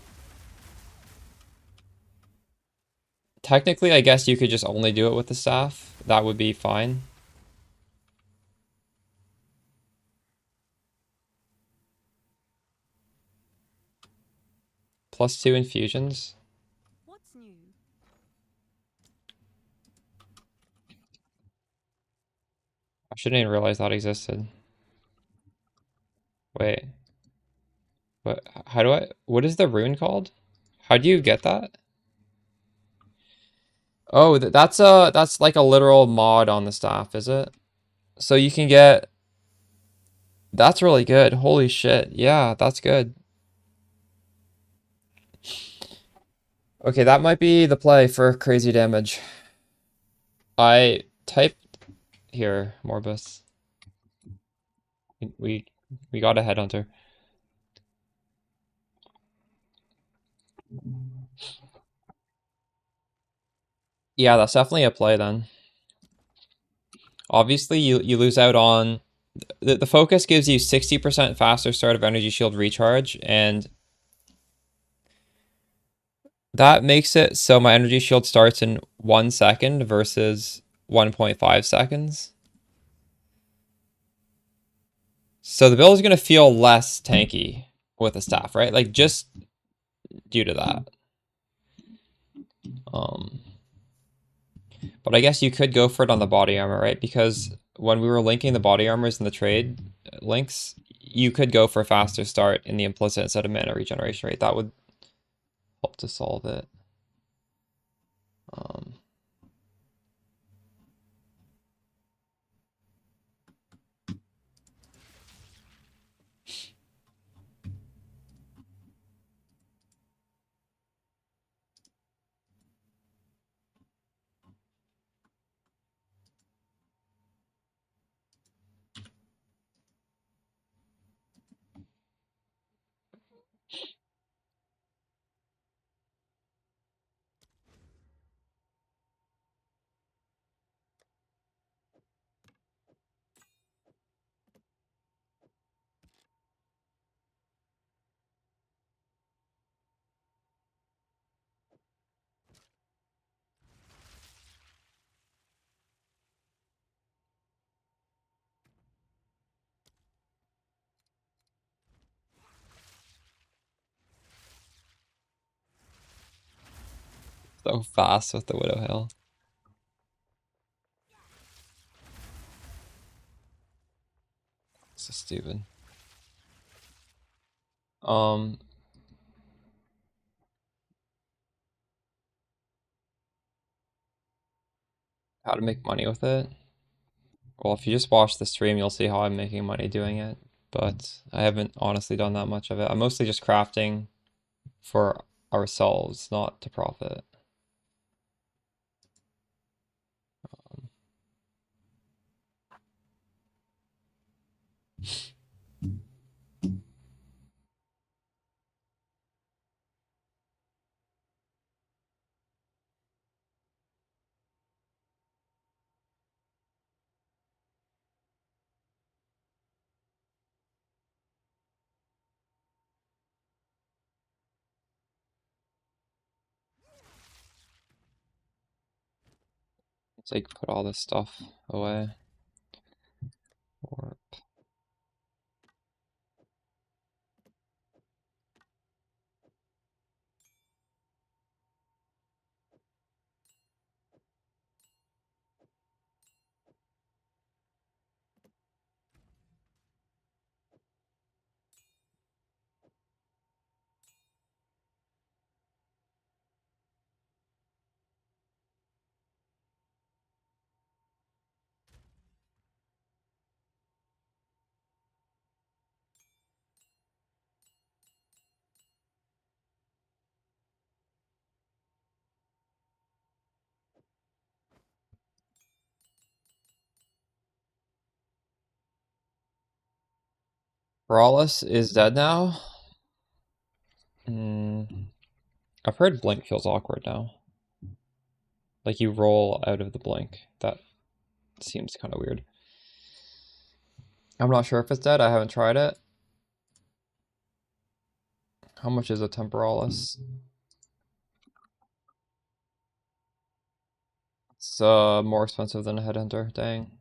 Technically, I guess you could just only do it with the staff. That would be fine. +2 infusions. What's new? I shouldn't even realize that existed. Wait. What? How do I... What is the rune called? How do you get that? Oh, that's like a literal mod on the staff, is it? So you can get... That's really good. Holy shit. Yeah, that's good. Okay, that might be the play for crazy damage. I typed here, Morbus. We got a headhunter. Yeah, that's definitely a play then. Obviously, you lose out on... The focus gives you 60% faster start of energy shield recharge, and that makes it so my energy shield starts in 1 second versus 1.5 seconds. So the build is going to feel less tanky with the staff, right? Like, just due to that. But I guess you could go for it on the body armor, right? Because when we were linking the body armors in the trade links, you could go for a faster start in the implicit instead of mana regeneration rate. That would help to solve it. So fast with the Widow Hill. So stupid. How to make money with it? Well, if you just watch the stream, you'll see how I'm making money doing it. But I haven't honestly done that much of it. I'm mostly just crafting for ourselves, not to profit. It's like put all this stuff away. Or Brawless is dead now. I've heard Blink feels awkward now. Like you roll out of the Blink. That seems kind of weird. I'm not sure if it's dead. I haven't tried it. How much is a Temporalis? It's more expensive than a Headhunter, dang.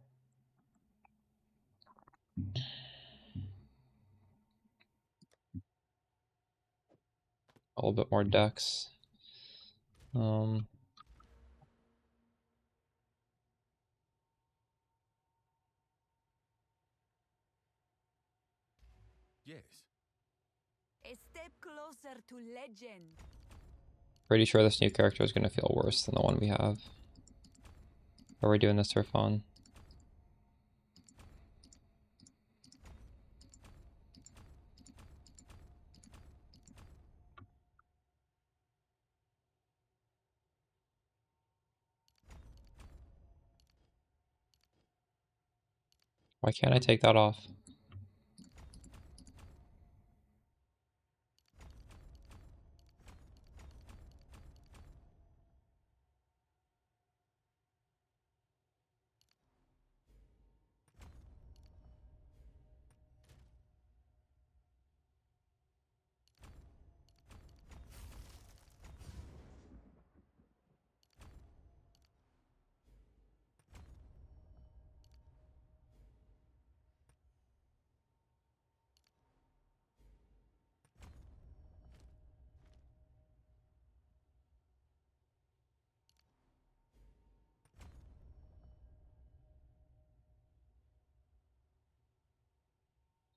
A little bit more dex. Yes. A step closer to legend. Pretty sure this new character is gonna feel worse than the one we have. Or are we doing this for fun? Why can't I take that off?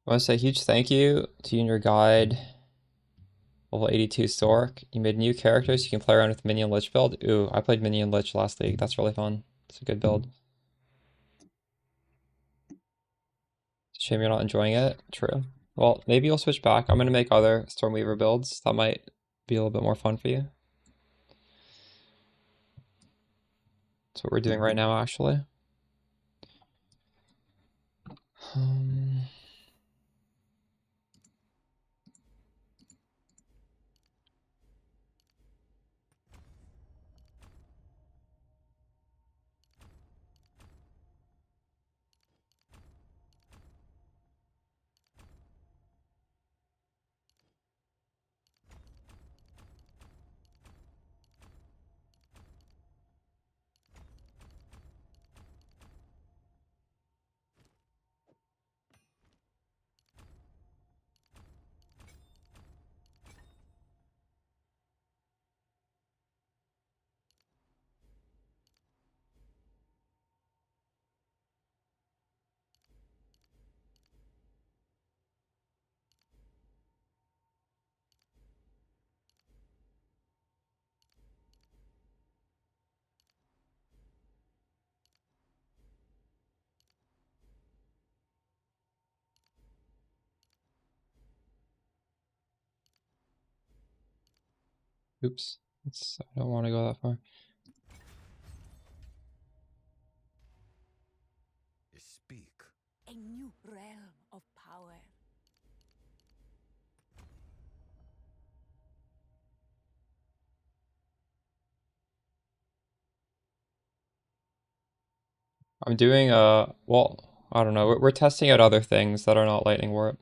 I want to say a huge thank you to you and your guide, level 82 Sorc. You made new characters you can play around with Minion Lich build. Ooh, I played Minion Lich last league. That's really fun. It's a good build. Shame you're not enjoying it. True. Well, maybe you'll switch back. I'm going to make other Stormweaver builds. That might be a little bit more fun for you. That's what we're doing right now, actually. Um, oops. I don't want to go that far. Speak. A new realm of power. I'm doing, well, I don't know. We're testing out other things that are not Lightning Warp.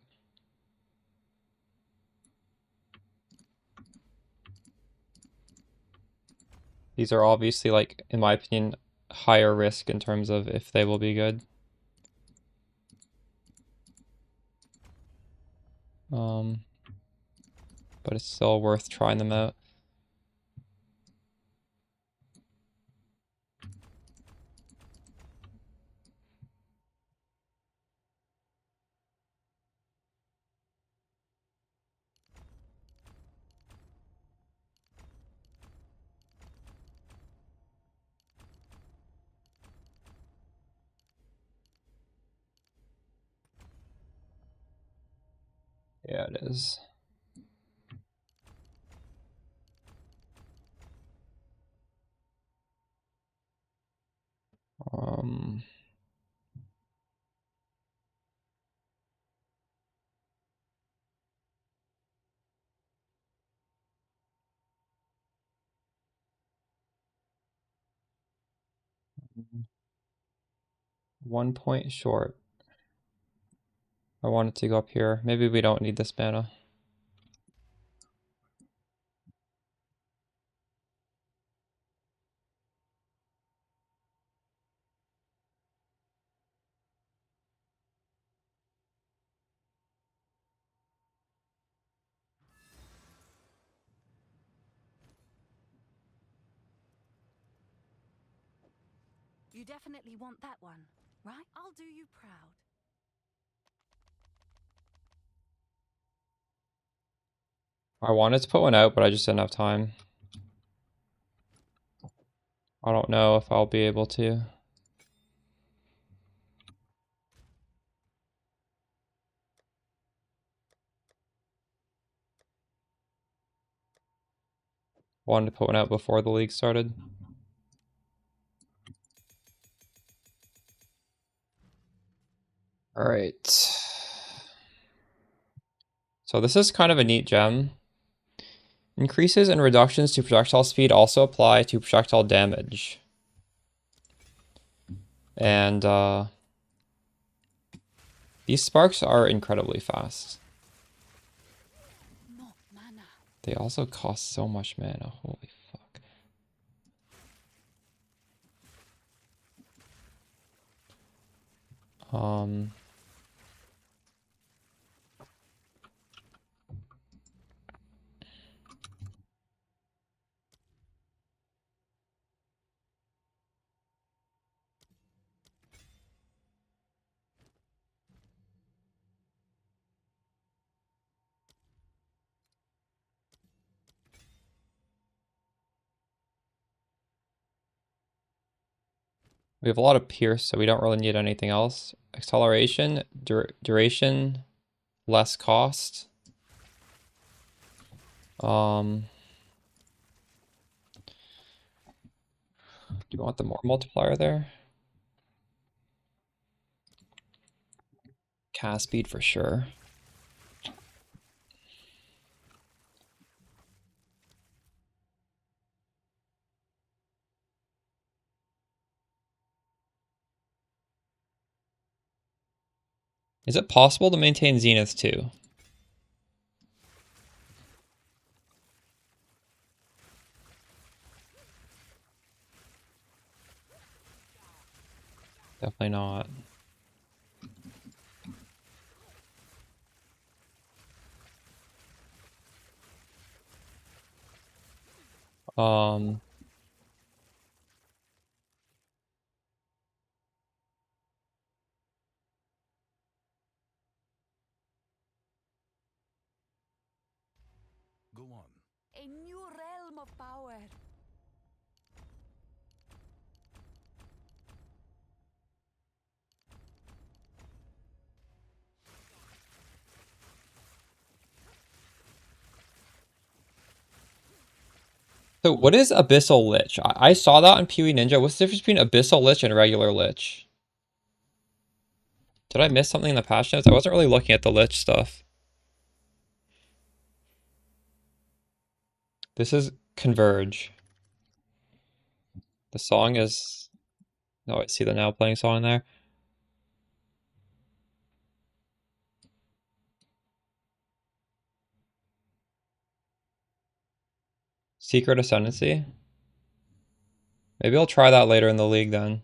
These are obviously, like, in my opinion, higher risk in terms of if they will be good. But it's still worth trying them out. Yeah, it is. Um, 1 point short. I wanted to go up here. Maybe we don't need this mana. You definitely want that one, right? I'll do you proud. I wanted to put one out, but I just didn't have time. I don't know if I'll be able to. Wanted to put one out before the league started. All right. So this is kind of a neat gem. Increases and reductions to projectile speed also apply to projectile damage. And these sparks are incredibly fast. No mana. They also cost so much mana. Holy fuck. We have a lot of pierce, so we don't really need anything else. Acceleration, duration, less cost. Do you want the more multiplier there? Cast speed for sure. Is it possible to maintain Zenith too? Definitely not. Um, Go on. A new realm of power. so what is Abyssal Lich? I saw that on PoE Ninja. What's the difference between Abyssal Lich and regular Lich? Did I miss something in the patch notes? I wasn't really looking at the Lich stuff. This is Converge. The song is... Oh, I see the now playing song there. Secret Ascendancy? Maybe I'll try that later in the league then.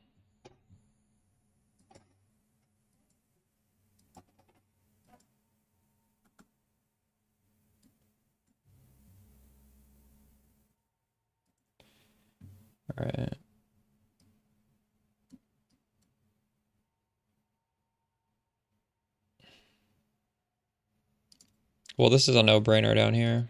Alright. Well, this is a no-brainer down here.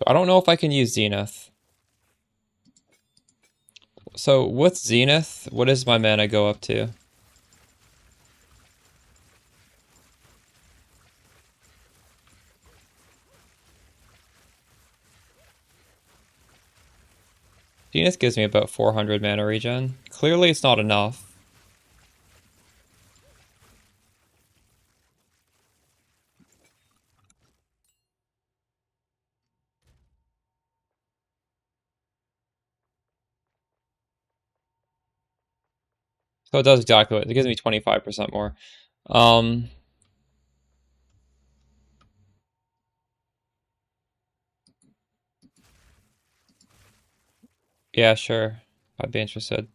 I don't know if I can use Zenith. So with Zenith, what does my mana go up to? Zenith gives me about 400 mana regen. Clearly it's not enough. So it does exactly what it gives me 25% more. Um, yeah, sure. I'd be interested.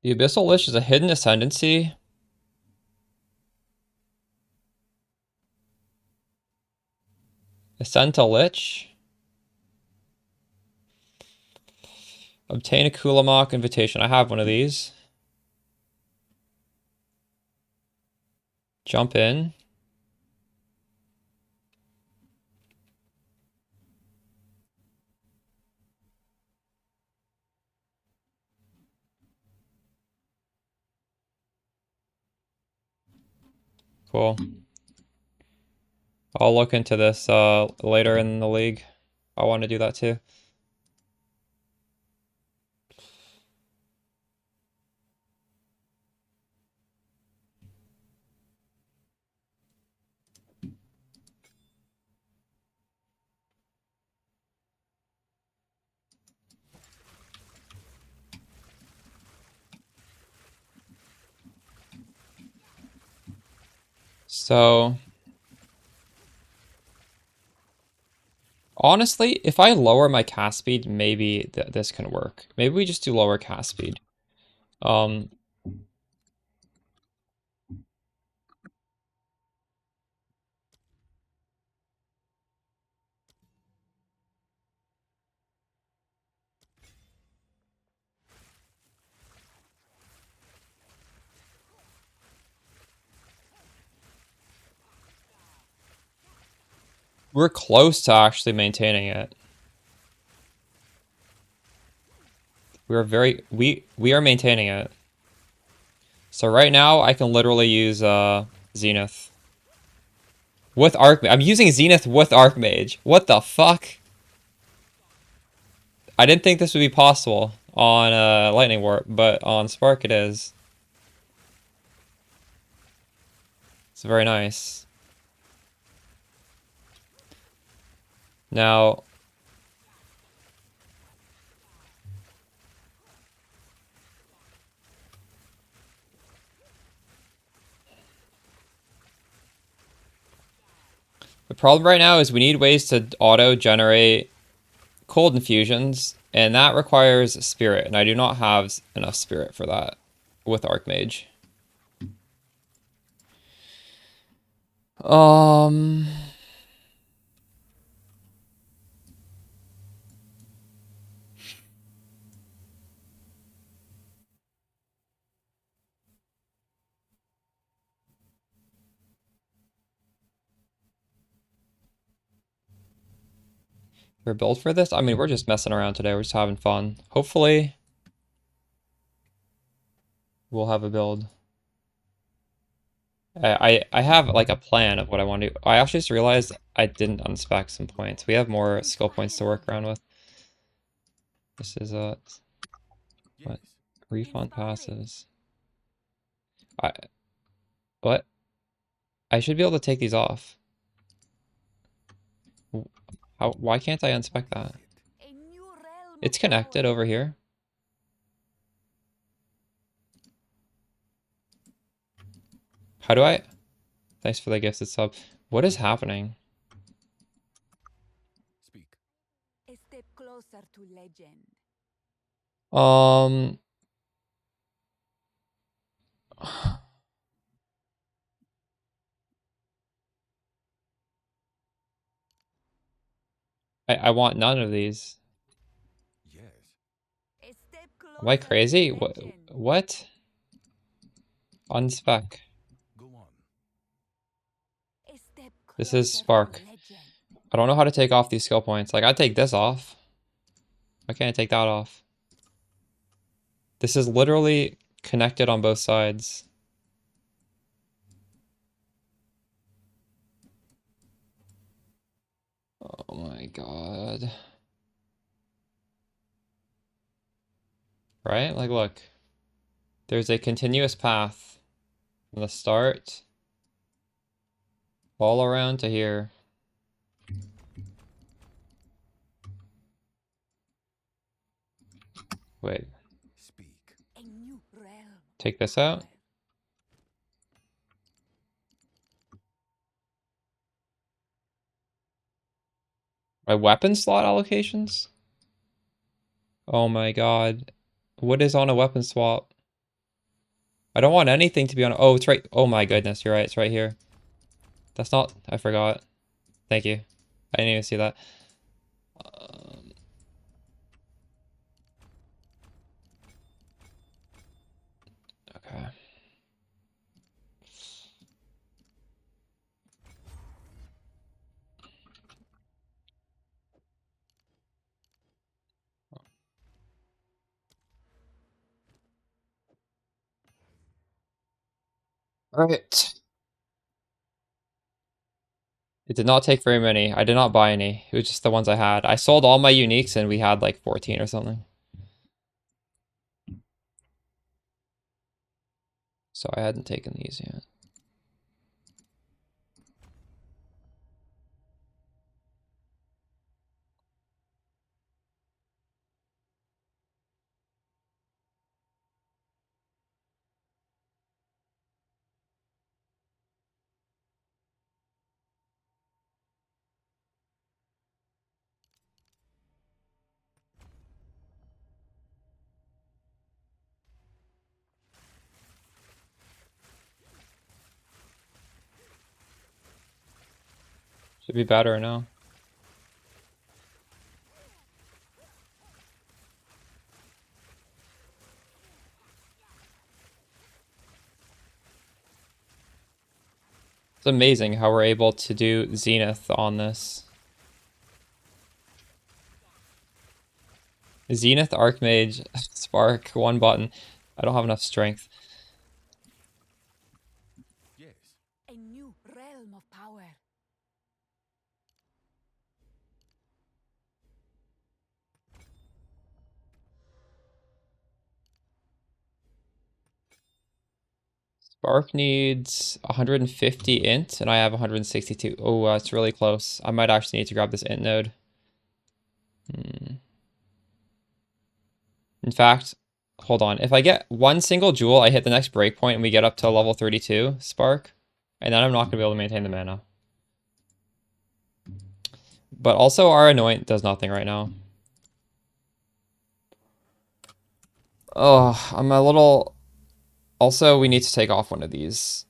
The Abyssal Lich is a hidden ascendancy. Ascend to Lich. Obtain a Kulamok invitation. I have one of these. Jump in. Cool. I'll look into this later in the league. I want to do that too. So, honestly, if I lower my cast speed, maybe this can work. Maybe we just do lower cast speed. Um, we're close to actually maintaining it. We are maintaining it. So right now I can literally use Zenith with Archmage. I'm using Zenith with Archmage. What the fuck? I didn't think this would be possible on Lightning Warp, but on Spark it is. It's very nice. Now, the problem right now is we need ways to auto-generate cold infusions, and that requires spirit, and I do not have enough spirit for that with Archmage. Um, we're built for this? I mean, we're just messing around today. We're just having fun. Hopefully, we'll have a build. I have like a plan of what I want to do. I actually just realized I didn't unspec some points. We have more skill points to work around with. This is what? Yes. Refund passes. I what? I should be able to take these off. How? Why can't I unspec that? A new realm It's of connected power. over here. How do I? Thanks for the gifted sub. What is happening? Speak. A step closer to legend. Um, I want none of these. Yes. A step Am I closer crazy? to What? legend. What? Unspec. Go on. A step This is closer Spark. to legend. I don't know how to take off these skill points. Like, I take this off. Why can't I take that off? This is literally connected on both sides. Oh my god. Right? Like, look. There's a continuous path from the start all around to here. Wait. Speak. A new realm. Take this out. My weapon slot allocations? Oh my god. What is on a weapon swap? I don't want anything to be on. Oh, it's right. Oh my goodness, you're right. It's right here. That's not. I forgot. Thank you. I didn't even see that. Okay. All right. It did not take very many. I did not buy any. It was just the ones I had. I sold all my uniques and we had like 14 or something. So I hadn't taken these yet. Should be better now. It's amazing how we're able to do Zenith on this. Zenith, Archmage, Spark, one button. I don't have enough strength. Yes. A new realm of power. Spark needs 150 int, and I have 162. Oh, it's really close. I might actually need to grab this int node. In fact, hold on. If I get one single jewel, I hit the next breakpoint and we get up to level 32 Spark. And then I'm not going to be able to maintain the mana. But also our Anoint does nothing right now. Oh, I'm a little... Also, we need to take off one of these.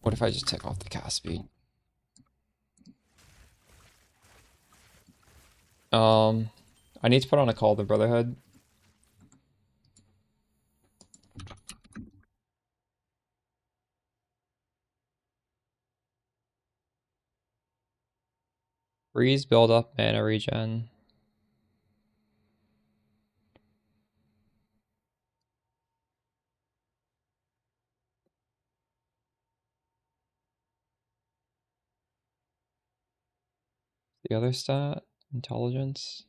What if I just take off the cast speed? I need to put on a Call of the Brotherhood. Freeze, build up, mana regen. The other stat, intelligence.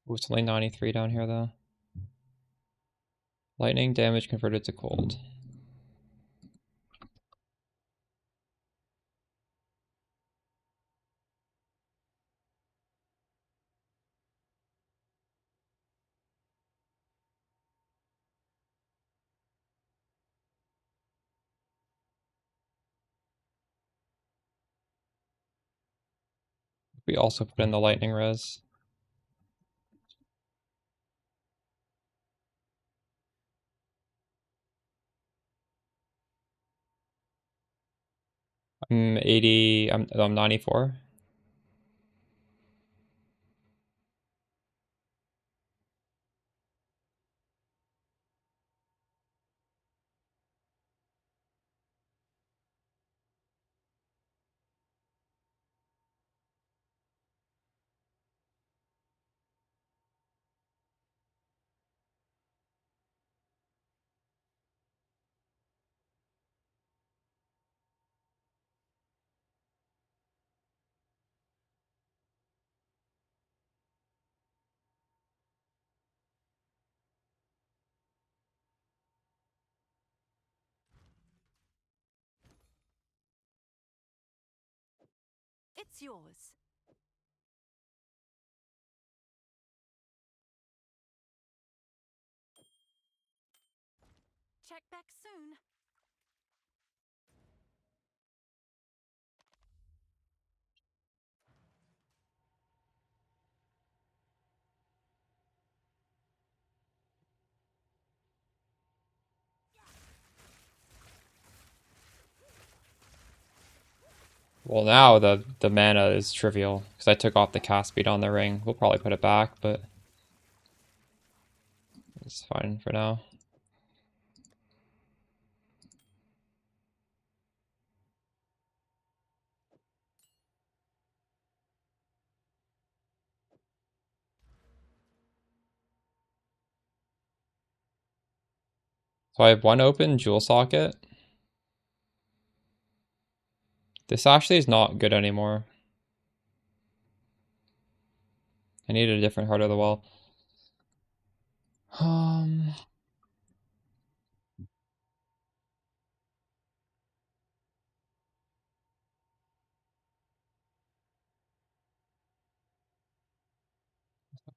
Oh, it's only 93 down here though. Lightning damage converted to cold. We also put in the lightning res. I'm 80, I'm 94. It's yours. Check back soon. Well, now the mana is trivial because I took off the cast speed on the ring. We'll probably put it back, but it's fine for now. So I have one open jewel socket. This actually is not good anymore. I need a different Heart of the Well.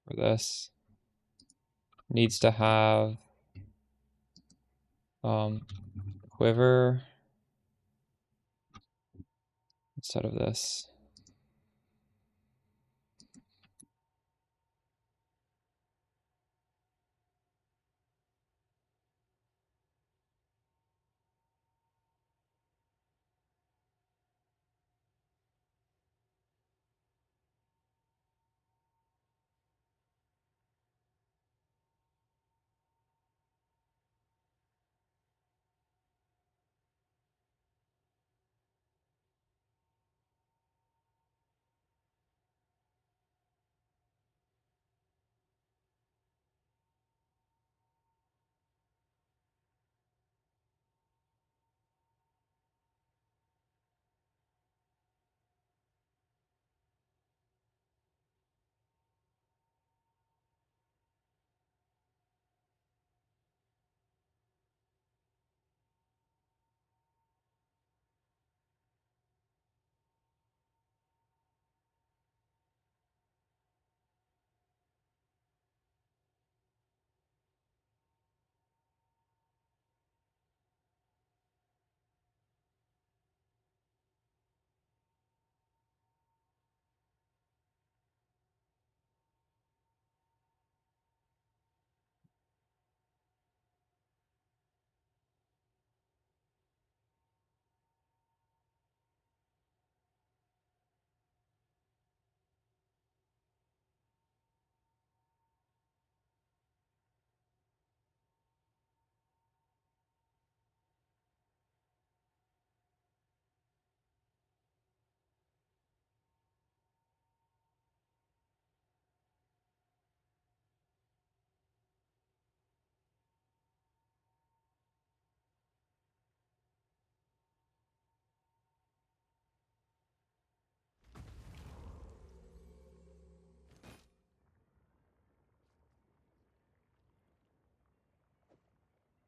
For this needs to have quiver instead of this.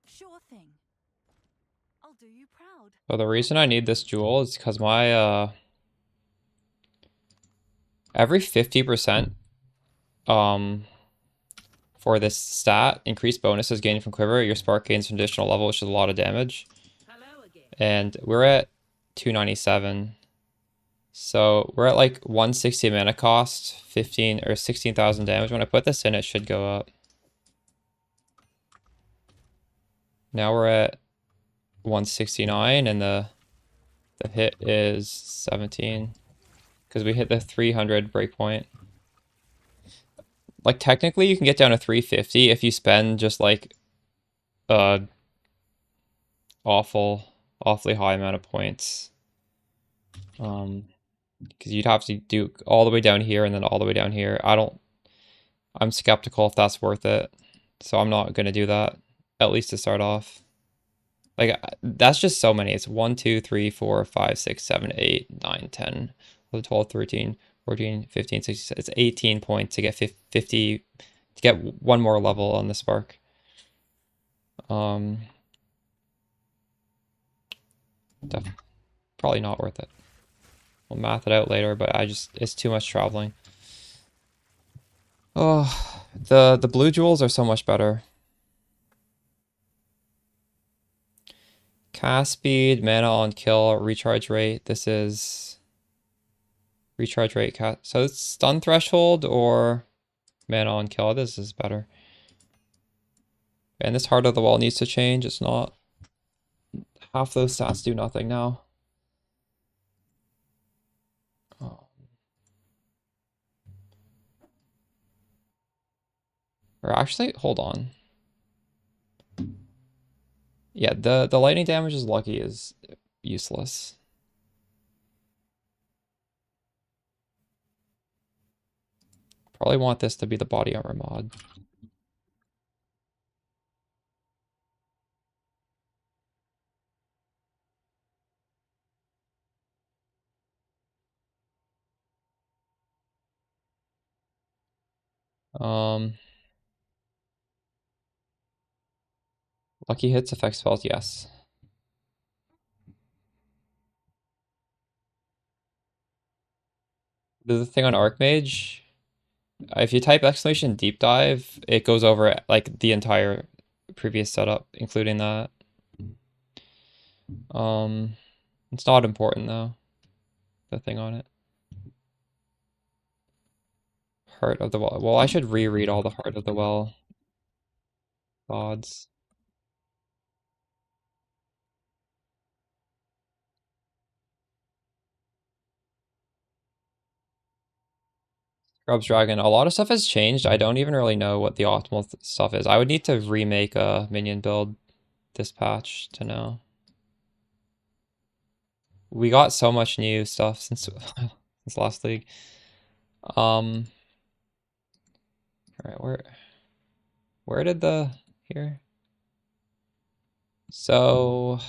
Sure thing. I'll do you proud. So the reason I need this jewel is because my every 50% for this stat, increased bonuses gained from quiver, your spark gains an additional level, which is a lot of damage. Hello again. And we're at 297. So we're at like 160 mana cost, 15 or 16,000 damage. When I put this in, it should go up. Now we're at 169 and the hit is 17 because we hit the 300 breakpoint. Like technically you can get down to 350 if you spend just like awfully high amount of points. Because you'd have to do all the way down here and then all the way down here. I'm skeptical if that's worth it. So I'm not gonna do that, at least to start off. Like, that's just so many. It's 1, 2, 3, 4, 5, 6, 7, 8, 9, 10, 11, 12, 13, 14, 15, 16. It's 18 points to get 50, to get one more level on the spark. Probably not worth it. We'll math it out later, but it's too much traveling. Oh, the blue jewels are so much better. Cast speed, mana on kill, recharge rate. This is recharge rate, cast. So it's stun threshold or mana on kill. This is better. And this Heart of the Wall needs to change. It's not. Half those stats do nothing now. Oh. Or actually, hold on. Yeah, the lightning damage is lucky is useless. Probably want this to be the body armor mod. Lucky hits, effect spells, yes. There's a thing on Archmage. If you type exclamation deep dive, it goes over like the entire previous setup, including that. It's not important though. The thing on it. Heart of the Well. Well, I should reread all the Heart of the Well VODs. Scrubs Dragon. A lot of stuff has changed. I don't even really know what the optimal stuff is. I would need to remake a minion build this patch to know. We got so much new stuff since since last league. All right, where did the here? So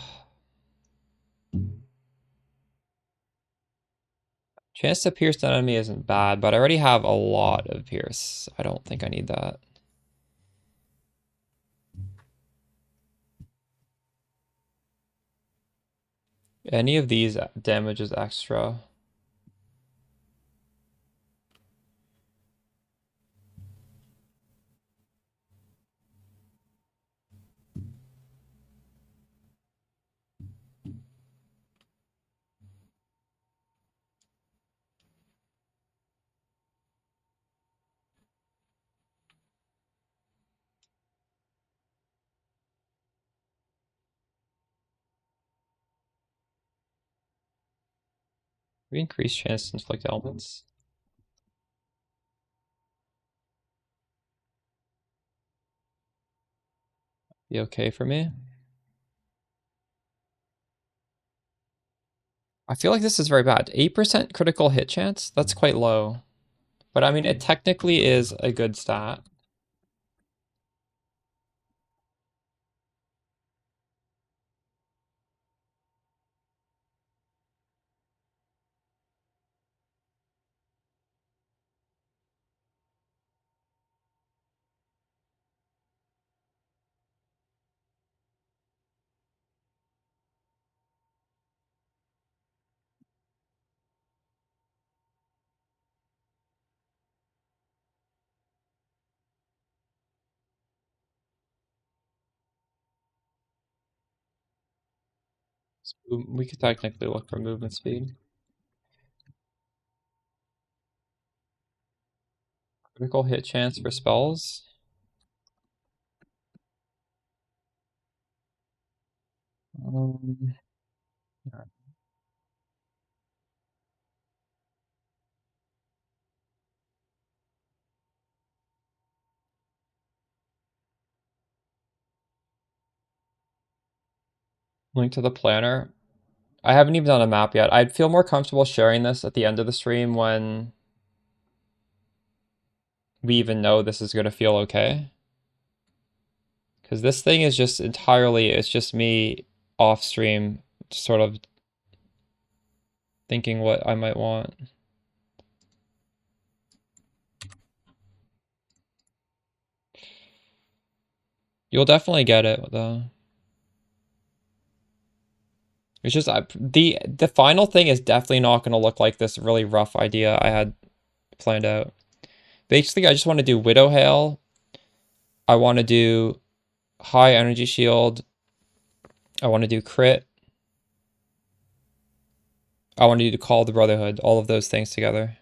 chance to pierce an enemy isn't bad, but I already have a lot of pierce. I don't think I need that. Any of these damage is extra. We increase chance to inflict elements. Be okay for me. I feel like this is very bad. 8% critical hit chance? That's quite low. But I mean, it technically is a good stat. We could technically look for movement speed. Critical hit chance for spells. Um, Link to the planner. I haven't even done a map yet. I'd feel more comfortable sharing this at the end of the stream when we even know this is going to feel okay. Because this thing is just entirely, it's just me off stream, sort of thinking what I might want. You'll definitely get it though. It's just the final thing is definitely not going to look like this really rough idea I had planned out. Basically, I just want to do Widow Hail. I want to do High Energy Shield. I want to do Crit. I want to do Call of the Brotherhood. All of those things together.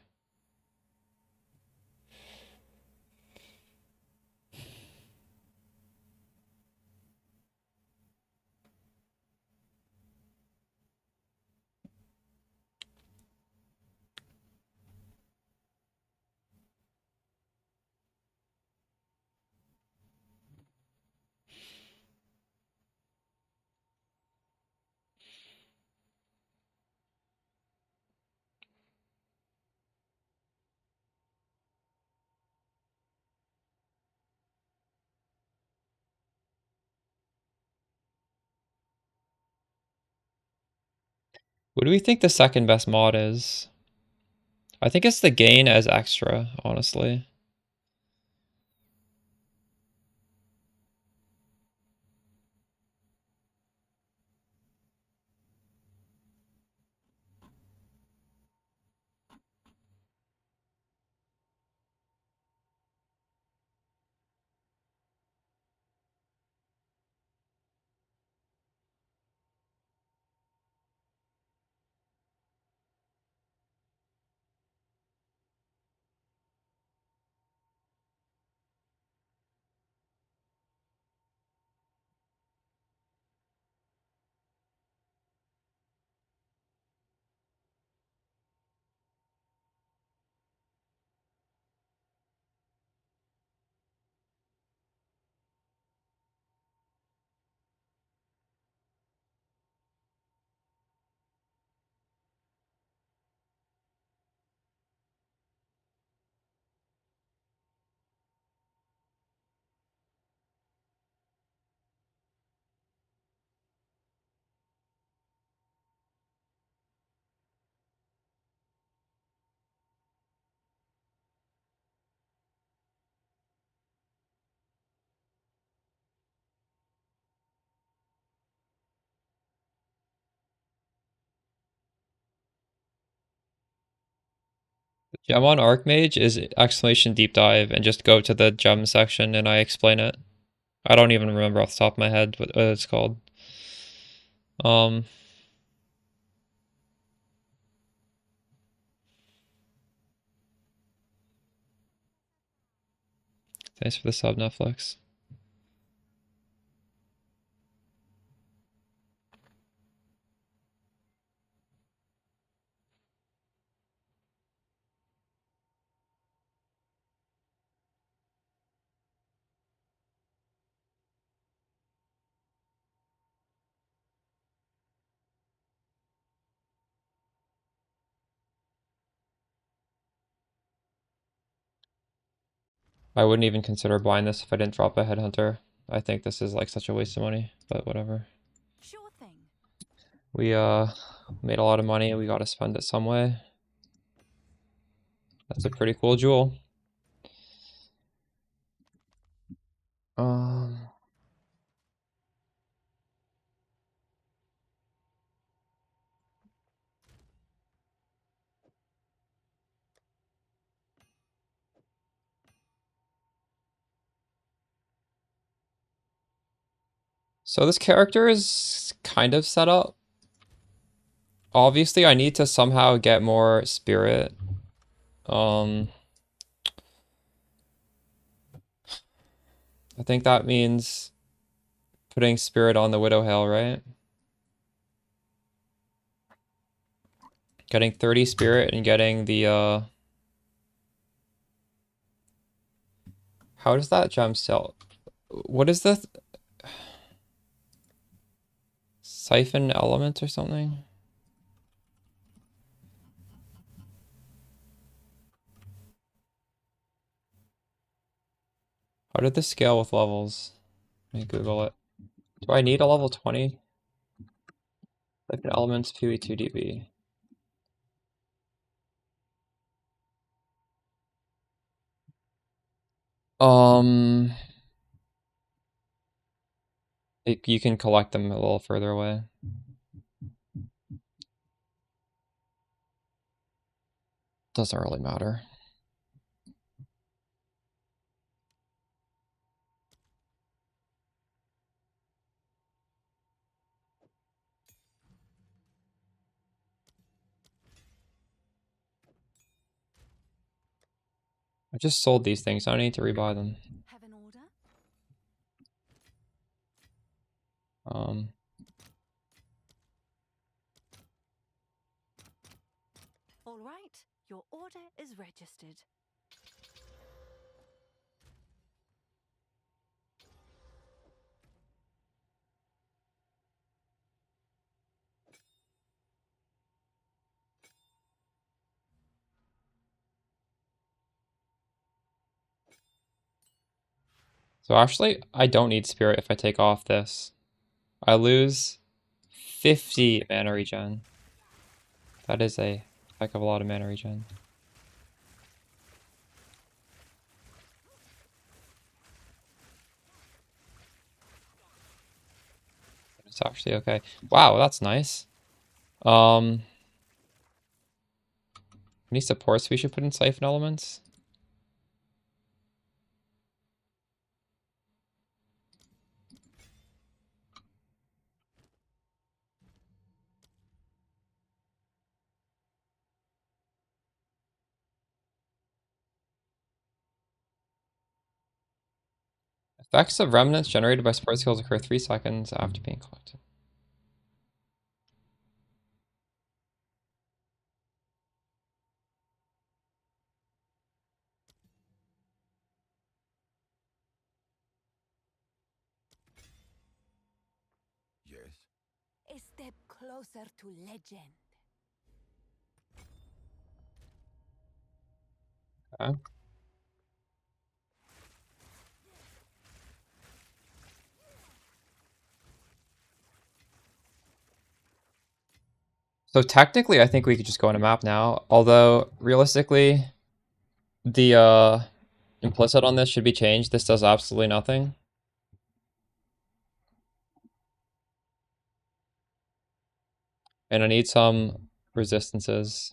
What do we think the second best mod is? I think it's the gain as extra, honestly. Gem on Archmage is exclamation deep dive, and just go to the gem section and I explain it. I don't even remember off the top of my head what it's called. Thanks for the sub, Netflix. I wouldn't even consider buying this if I didn't drop a Headhunter. I think this is like such a waste of money, but whatever. Sure thing. We made a lot of money, we gotta spend it some way. That's a pretty cool jewel. Um So this character is kind of set up. Obviously, I need to somehow get more spirit. I think that means putting spirit on the Widow Hail, right? Getting 30 spirit and getting the how does that gem sell? What is the siphon element or something? How did this scale with levels? Let me Google it. Do I need a level 20? Siphon elements PoE 2 dB. You can collect them a little further away. Doesn't really matter. I just sold these things. I don't need to rebuy them. Have an order? All right, your order is registered. So actually, I don't need Spirit if I take off this. I lose 50 mana regen. That is a heck of a lot of mana regen. It's actually okay. Wow, that's nice. Any supports we should put in Siphon Elements? Effects of remnants generated by support skills occur 3 seconds after being collected. Yes. A step closer to legend. Okay. So technically, I think we could just go on a map now. Although, realistically, the implicit on this should be changed. This does absolutely nothing. And I need some resistances.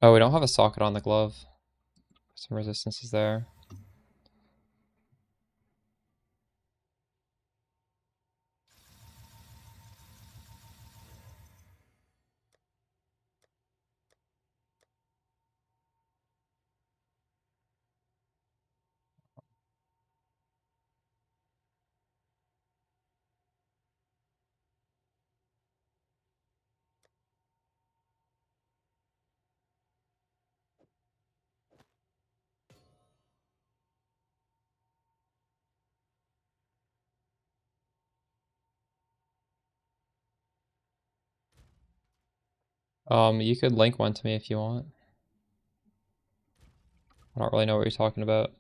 Oh, we don't have a socket on the glove. Some resistances there. You could link one to me if you want. I don't really know what you're talking about.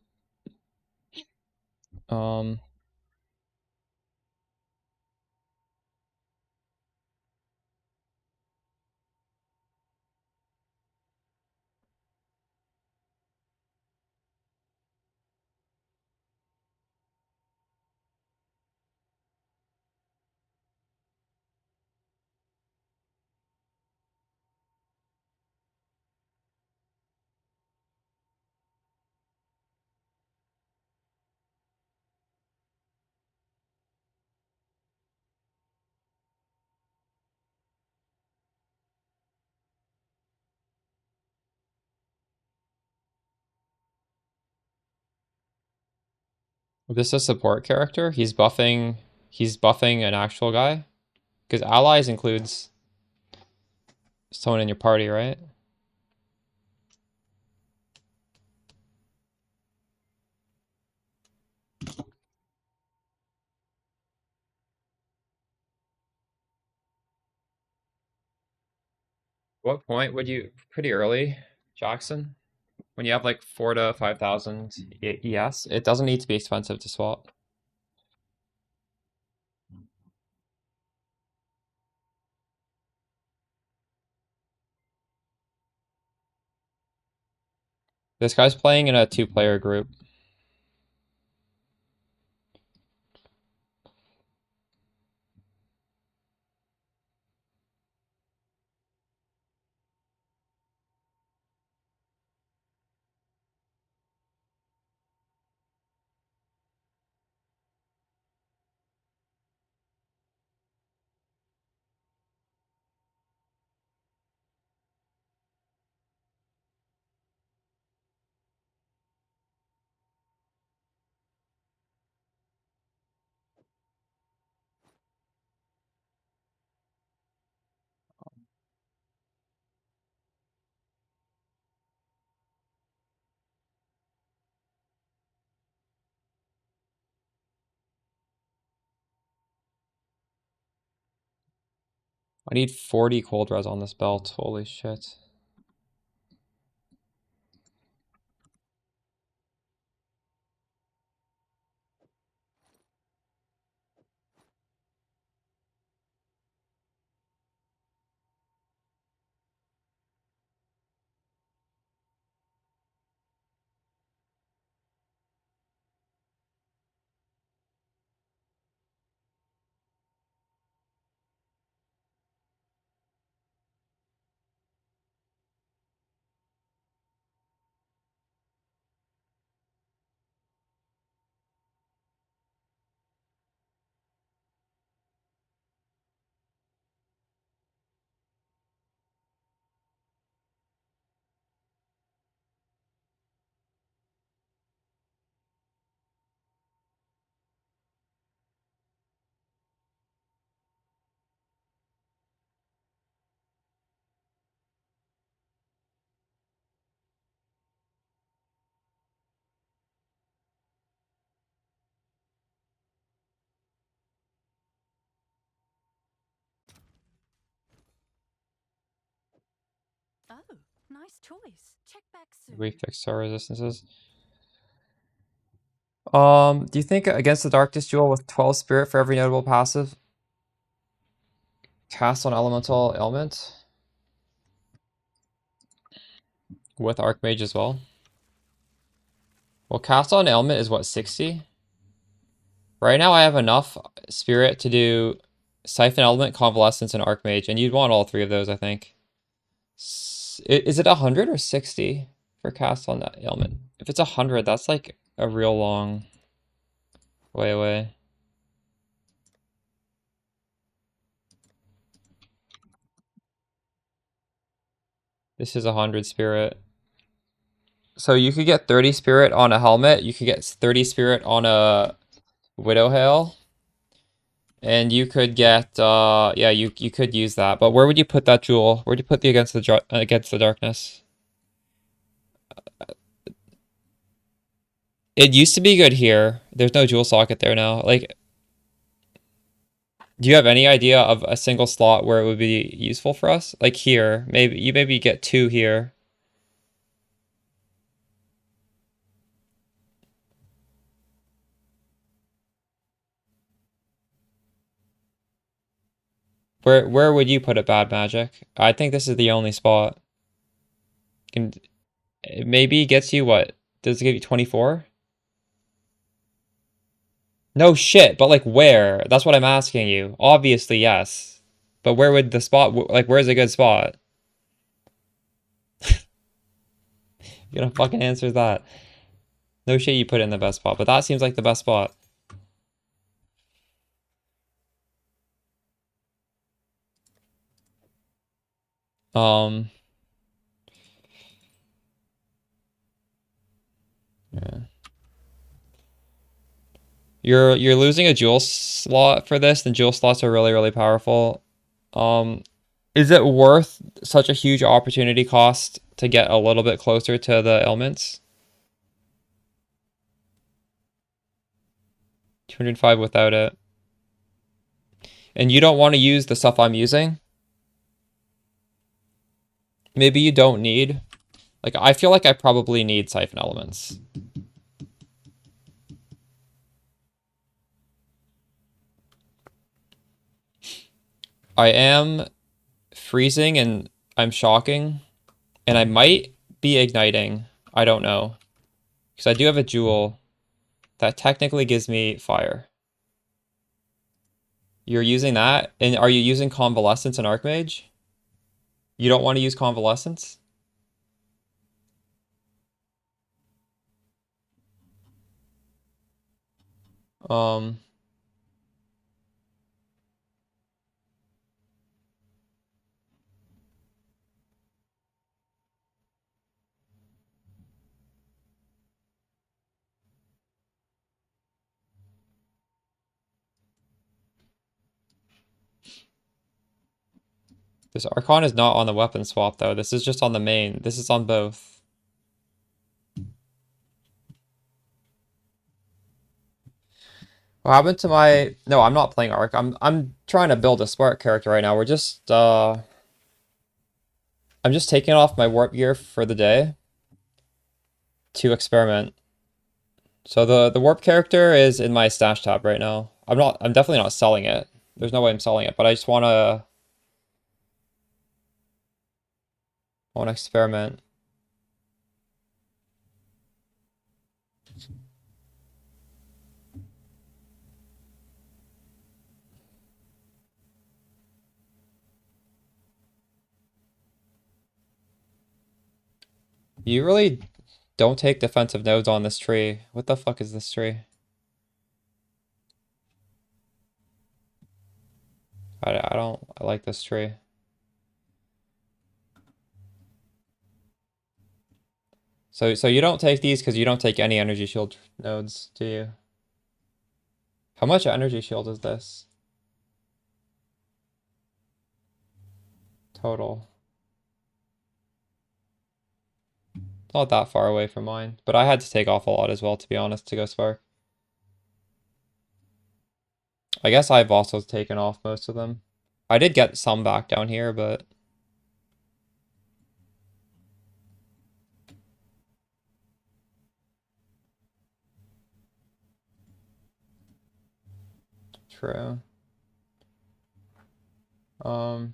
This is a support character. He's buffing an actual guy. Because allies includes someone in your party, right? What point would you pretty early, Jackson? When you have like 4 to 5,000 ES, it doesn't need to be expensive to swap. This guy's playing in a 2-player group. I need 40 cold res on this belt. Holy shit. Oh, nice choice. Check back soon. We fixed our resistances. Do you think against the Darkness Jewel with 12 Spirit for every notable passive? Cast on Elemental Ailment? With Archmage as well? Well, cast on Ailment is what, 60? Right now I have enough Spirit to do Siphon Element, Convalescence, and Archmage, and you'd want all three of those, I think. Is it 100 or 60 for cast on that ailment? If it's 100, that's like a real long way away. This is 100 spirit. So you could get 30 spirit on a helmet, you could get 30 spirit on a Widow Hail, and you could get yeah, you could use that. But where would you put that jewel? Where'd you put the against the darkness? It used to be good here. There's no jewel socket there now. Like, do you have any idea of a single slot where it would be useful for us? Like here, maybe get 2 here. Where would you put it, Bad Magic? I think this is the only spot. Can it maybe gets you what? Does it give you 24? No shit, but like where? That's what I'm asking you. Obviously, yes. But where would the spot, like where's a good spot? You gonna fucking answer that. No shit you put it in the best spot, but that seems like the best spot. Um, yeah. You're losing a jewel slot for this, and jewel slots are really, really powerful. Is it worth such a huge opportunity cost to get a little bit closer to the ailments? 205 without it. And you don't want to use the stuff I'm using? Maybe you don't need. Like, I feel like I probably need Siphon Elements. I am freezing and I'm shocking. And I might be igniting. I don't know. Because I do have a jewel that technically gives me fire. You're using that? And are you using Convalescence and Archmage? You don't want to use Convalescence? Um... This Archon is not on the weapon swap, though. This is just on the main. This is on both. What happened to my... No, I'm not playing Arc. I'm trying to build a Spark character right now. We're just, I'm just taking off my warp gear for the day to experiment. So the warp character is in my stash tab right now. I'm definitely not selling it. There's no way I'm selling it, but I just wanna experiment. You really don't take defensive nodes on this tree. What the fuck is this tree? I don't I like this tree. So you don't take these because you don't take any energy shield nodes, do you? How much energy shield is this? Total. Not that far away from mine, but I had to take off a lot as well, to be honest, to go Spark. I guess I've also taken off most of them. I did get some back down here, but... True. Um...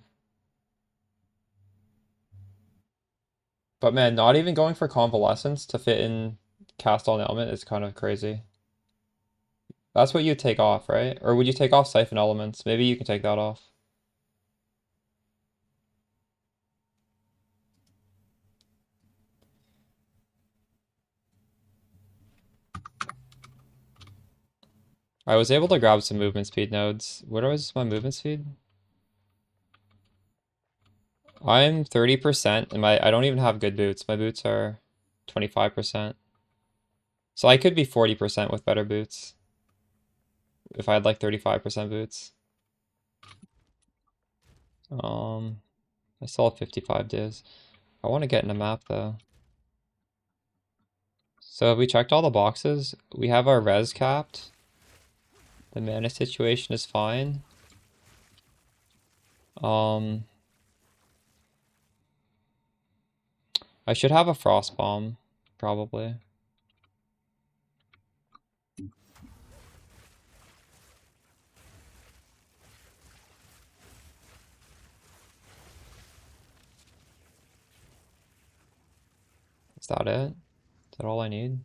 But man, not even going for Convalescence to fit in Cast on Element is kind of crazy. That's what you take off, right? Or would you take off Siphon Elements? Maybe you can take that off. I was able to grab some movement speed nodes. What was my movement speed? I'm 30% and I don't even have good boots. My boots are 25%. So I could be 40% with better boots. If I had like 35% boots. I still have 55 days. I want to get in a map though. So have we checked all the boxes? We have our res capped. The mana situation is fine. I should have a frost bomb, probably. Is that it? Is that all I need?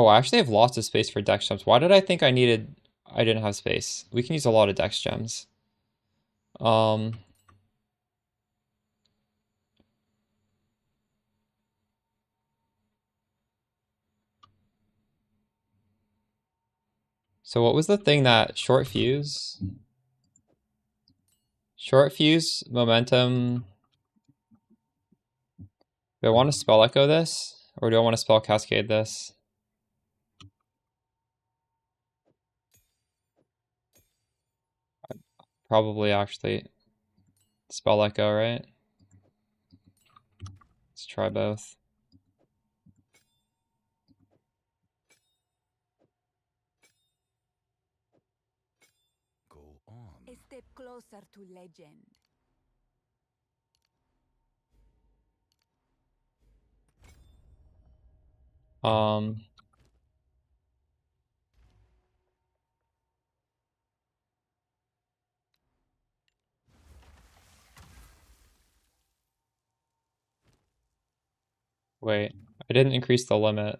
Oh, I actually have lots of space for dex gems. Why did I think I didn't have space? We can use a lot of dex gems. Um, so what was the thing that short fuse? Short fuse, momentum. Do I want to spell echo this? Or do I want to spell cascade this? Probably actually spell echo, right? Let's try both. Go on. A step closer to legend. Um, Wait, I didn't increase the limit.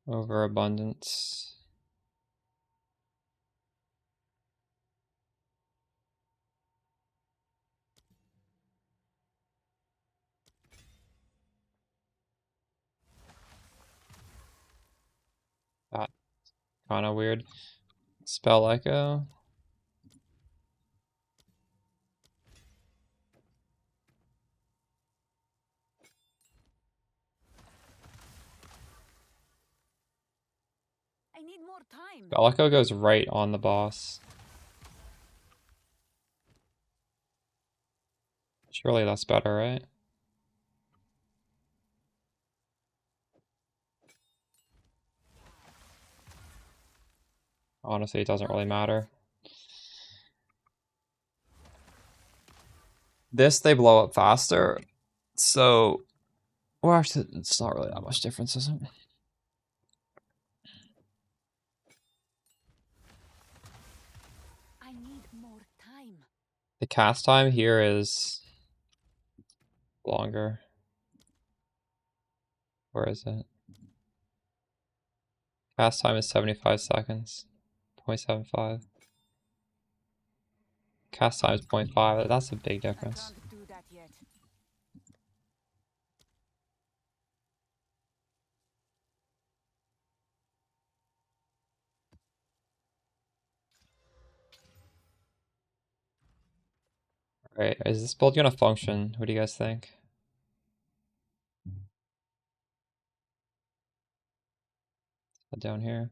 Overabundance. Kind of weird. Spell Echo. I need more time. Spell Echo goes right on the boss. Surely that's better, right? Honestly, it doesn't really matter. This, they blow up faster. So, well, actually, it's not really that much difference, is it? I need more time. The cast time here is longer. Where is it? Cast time is 75 seconds. 0.75. Cast time is 0.5. That's a big difference. I can't do that yet. Alright, is this build gonna function? What do you guys think? Down here.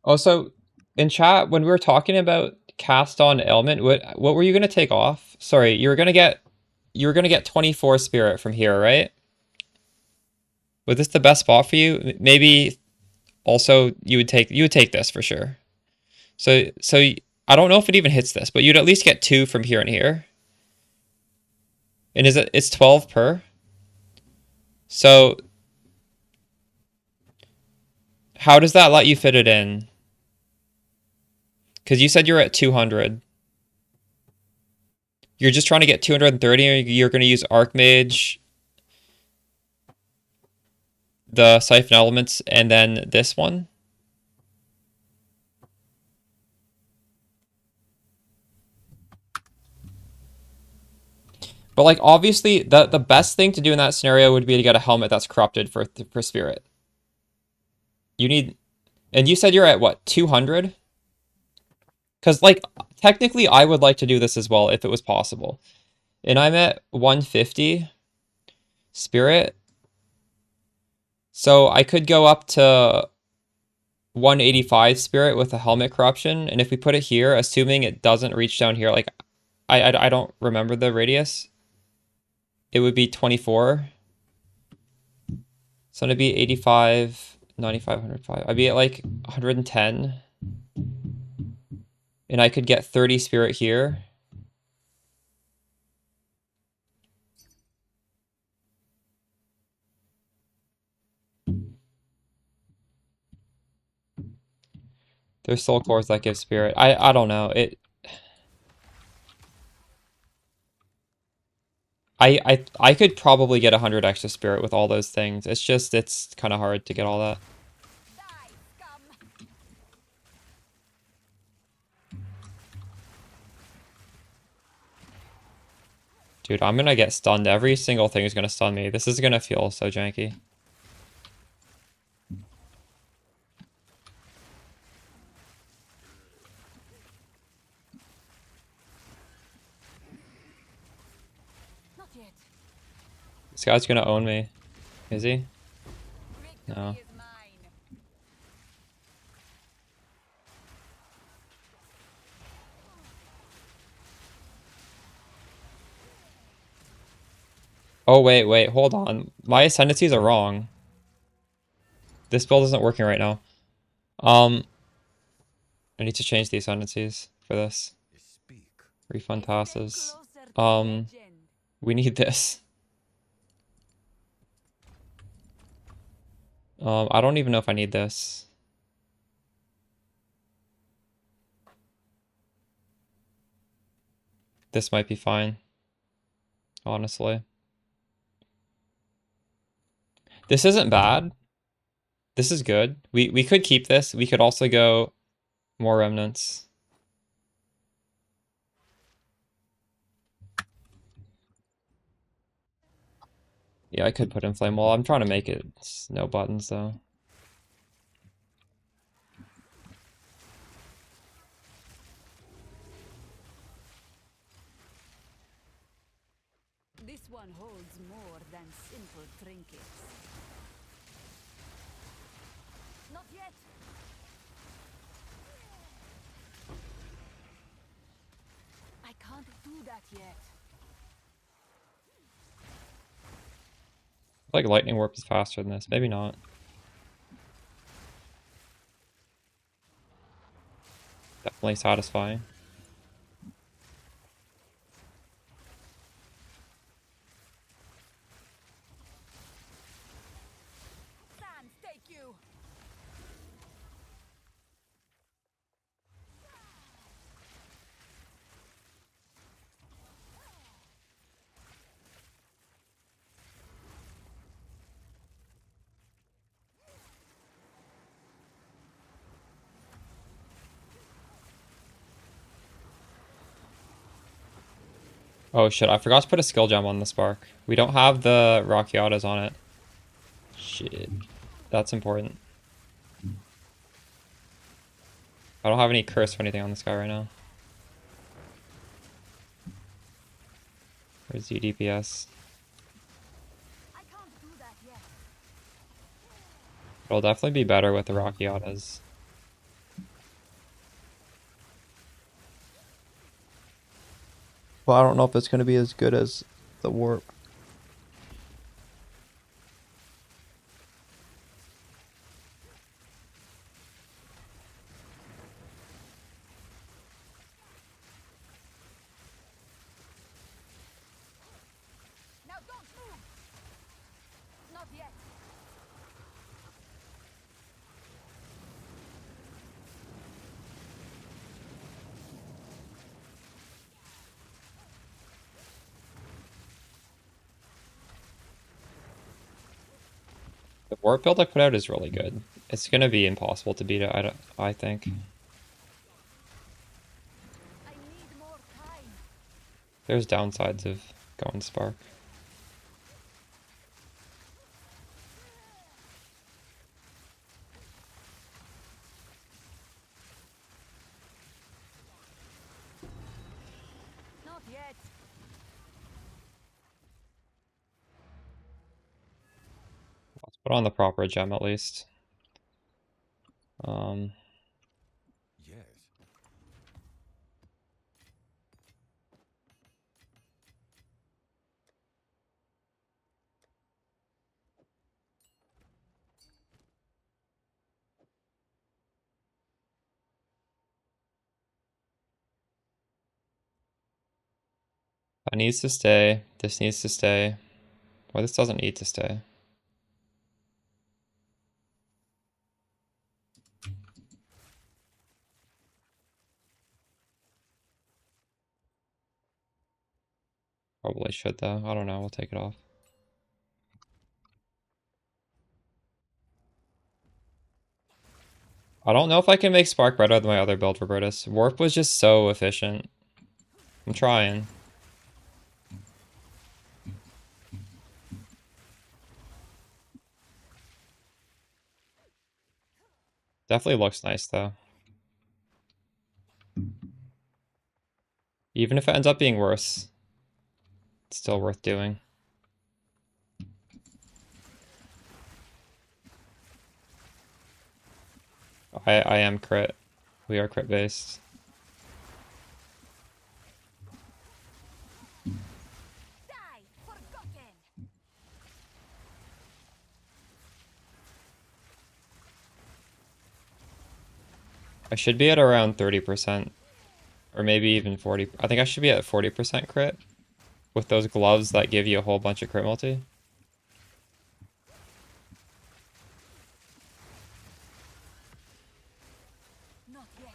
Also, in chat, when we were talking about cast on ailment, what were you gonna take off? Sorry, you were gonna get 24 spirit from here, right? Was this the best spot for you? Maybe also you would take this for sure. So I don't know if it even hits this, but you'd at least get 2 from here and here. And it's 12 per. So how does that let you fit it in? Because you said you're at 200. You're just trying to get 230, or you're going to use Archmage, the Siphon Elements, and then this one? But like obviously the best thing to do in that scenario would be to get a helmet that's corrupted for spirit. You need, and you said you're at what, 200? Because like technically I would like to do this as well if it was possible. And I'm at 150 spirit. So I could go up to 185 spirit with a helmet corruption, and if we put it here, assuming it doesn't reach down here, like I don't remember the radius, it would be 24. So it'd be 85, 95, 105. I'd be at like 110. And I could get 30 spirit here. There's soul cores that give spirit. I don't know. I could probably get 100 extra spirit with all those things. It's just, it's kind of hard to get all that. Die, scum. Dude, I'm gonna get stunned. Every single thing is gonna stun me. This is gonna feel so janky. Not yet. This guy's gonna own me. Is he? Victory No. is mine. Oh, wait, hold on. My ascendancies are wrong. This build isn't working right now. I need to change the ascendancies for this. Speak. Refund A step passes. closer to legend. We need this. I don't even know if I need this. This might be fine. Honestly. This isn't bad. This is good. We could keep this. We could also go More remnants. Yeah, I could put in flame wall. I'm trying to make it no buttons though. This one holds more than simple trinkets. Not yet. I can't do that yet. I feel like lightning warp is faster than this. Maybe not. Definitely satisfying. Sands, take you. Oh shit, I forgot to put a skill gem on the spark. We don't have the Rockiatas on it. Shit. That's important. I don't have any curse or anything on this guy right now. Where's the DPS? I can't do that yet. It'll definitely be better with the Rockiatas. Well, I don't know if it's going to be as good as the warp. Now don't move. Not yet. The warp build I put out is really good. It's going to be impossible to beat it, I think. I need more time. There's downsides of going spark. Not yet. Let's put on the proper gem at least. Um, Yes. that needs to stay. This needs to stay. Or this doesn't need to stay. Probably should though. I don't know. We'll take it off. I don't know if I can make Spark better than my other build, Robertus. Warp was just so efficient. I'm trying. Definitely looks nice though. Even if it ends up being worse, it's still worth doing. I am crit. We are crit based. Die, forgotten. I should be at around 30%. Or maybe even 40. I think I should be at 40% crit. With those gloves that give you a whole bunch of crit multi. Not yet.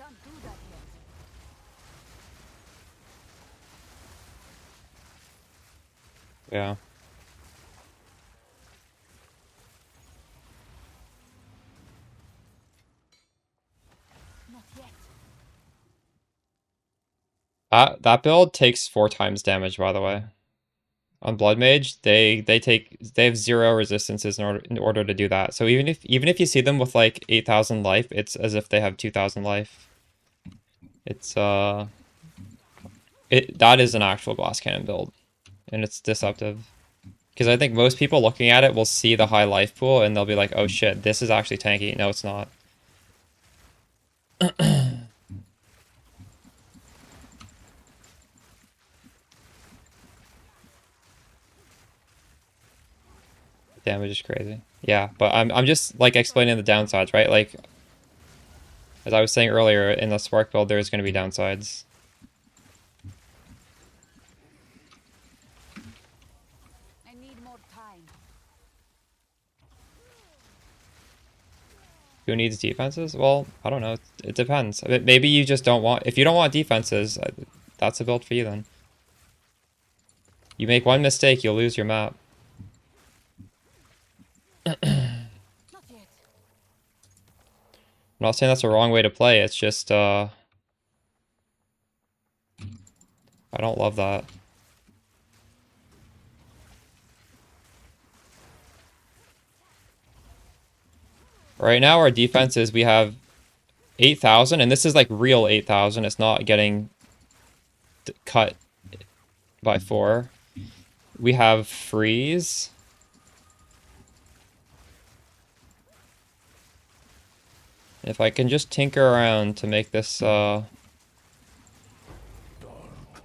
can't do that yet. Yeah. Not yet. That build takes 4 times damage, by the way. On Blood Mage, they have 0 resistances in order to do that. So even if you see them with like 8,000 life, it's as if they have 2,000 life. It's that is an actual glass cannon build, and it's deceptive. Because I think most people looking at it will see the high life pool and they'll be like, "Oh shit, this is actually tanky." No, it's not. Damage is crazy. Yeah, but I'm just like explaining the downsides, right? Like as I was saying earlier, in the Spark build, there's going to be downsides. I need more time. Who needs defenses? Well, I don't know. It depends. Maybe you just don't want... If you don't want defenses, that's a build for you then. You make one mistake, you'll lose your map. Not yet. I'm not saying that's a wrong way to play, it's just, I don't love that. Right now, our defense is we have 8,000, and this is like real 8,000. It's not getting cut by 4. We have freeze. If I can just tinker around to make this I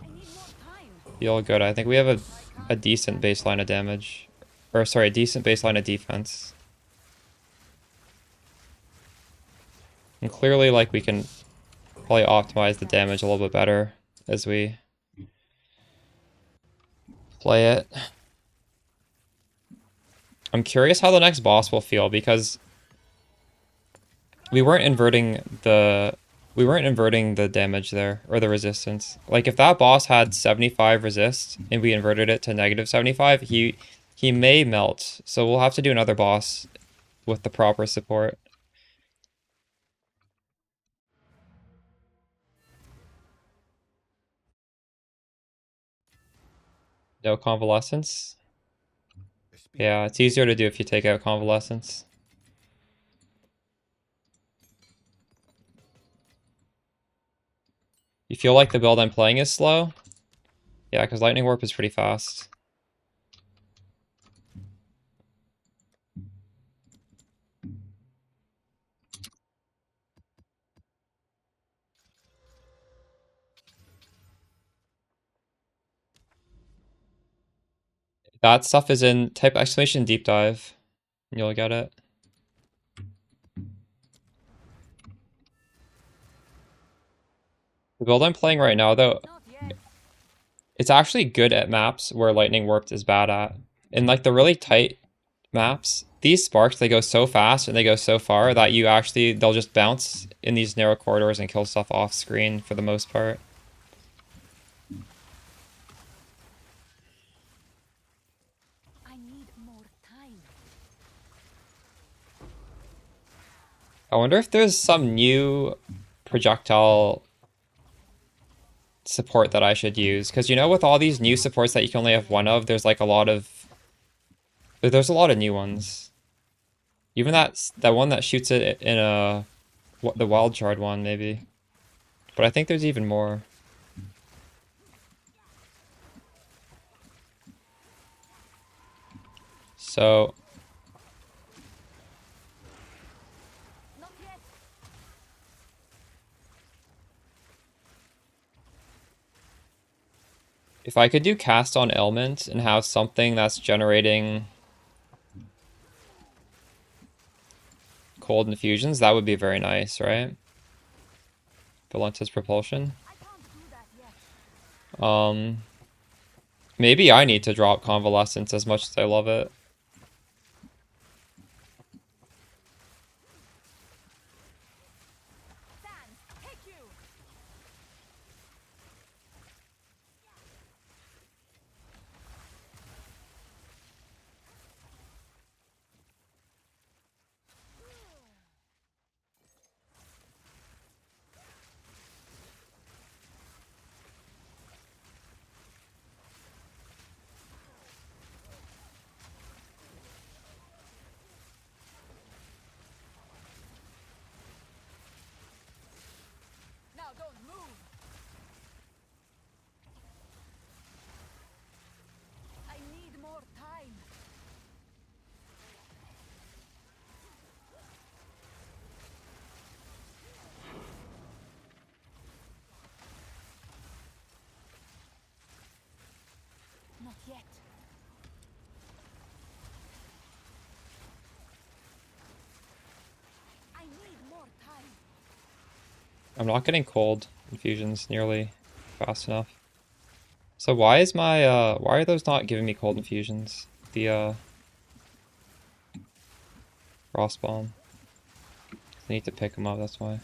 need more time. feel good, I think we have a decent baseline of damage. Or sorry, a decent baseline of defense. And clearly, like, we can probably optimize the damage a little bit better as we play it. I'm curious how the next boss will feel, because we weren't inverting the damage there, or the resistance. Like, if that boss had 75 resist and we inverted it to -75, he may melt. So we'll have to do another boss with the proper support. No convalescence? Yeah, it's easier to do if you take out convalescence. You feel like the build I'm playing is slow? Yeah, because Lightning Warp is pretty fast. That stuff is in type exclamation deep dive. And you'll get it. The build I'm playing right now, though, Not yet. it's actually good at maps where Lightning Warped is bad at. In like the really tight maps, these sparks, they go so fast and they go so far that they'll just bounce in these narrow corridors and kill stuff off screen for the most part. I need more time. I wonder if there's some new projectile support that I should use, because you know, with all these new supports that you can only have one of, there's like a lot of new ones. Even that one that shoots it in the wild shard one, maybe. But I think there's even more. So Not yet. if I could do cast on ailment and have something that's generating cold infusions, that would be very nice, right? Valentis propulsion. I can't do that yet. Maybe I need to drop convalescence as much as I love it. Sans, take you. Not yet. I need more time. I'm not getting cold infusions nearly fast enough. So why is my why are those not giving me cold infusions? The frost bomb. I need to pick them up, that's why.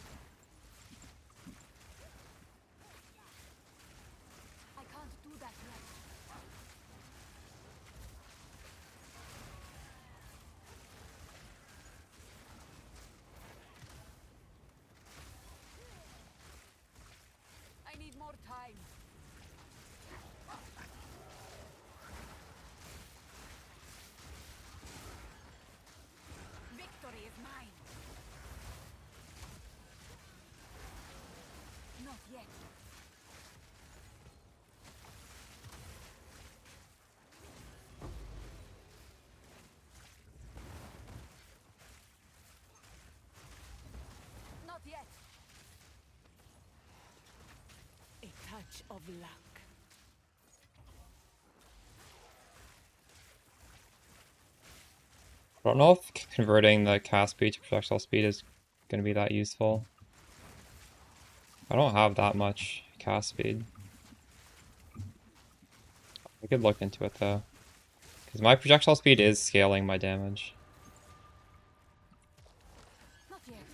I can't do that yet. I need more time. Victory is mine. Not yet. Not yet. A touch of luck. I don't know if converting the cast speed to projectile speed is going to be that useful. I don't have that much cast speed. I could look into it though. Because my projectile speed is scaling my damage. Not yet.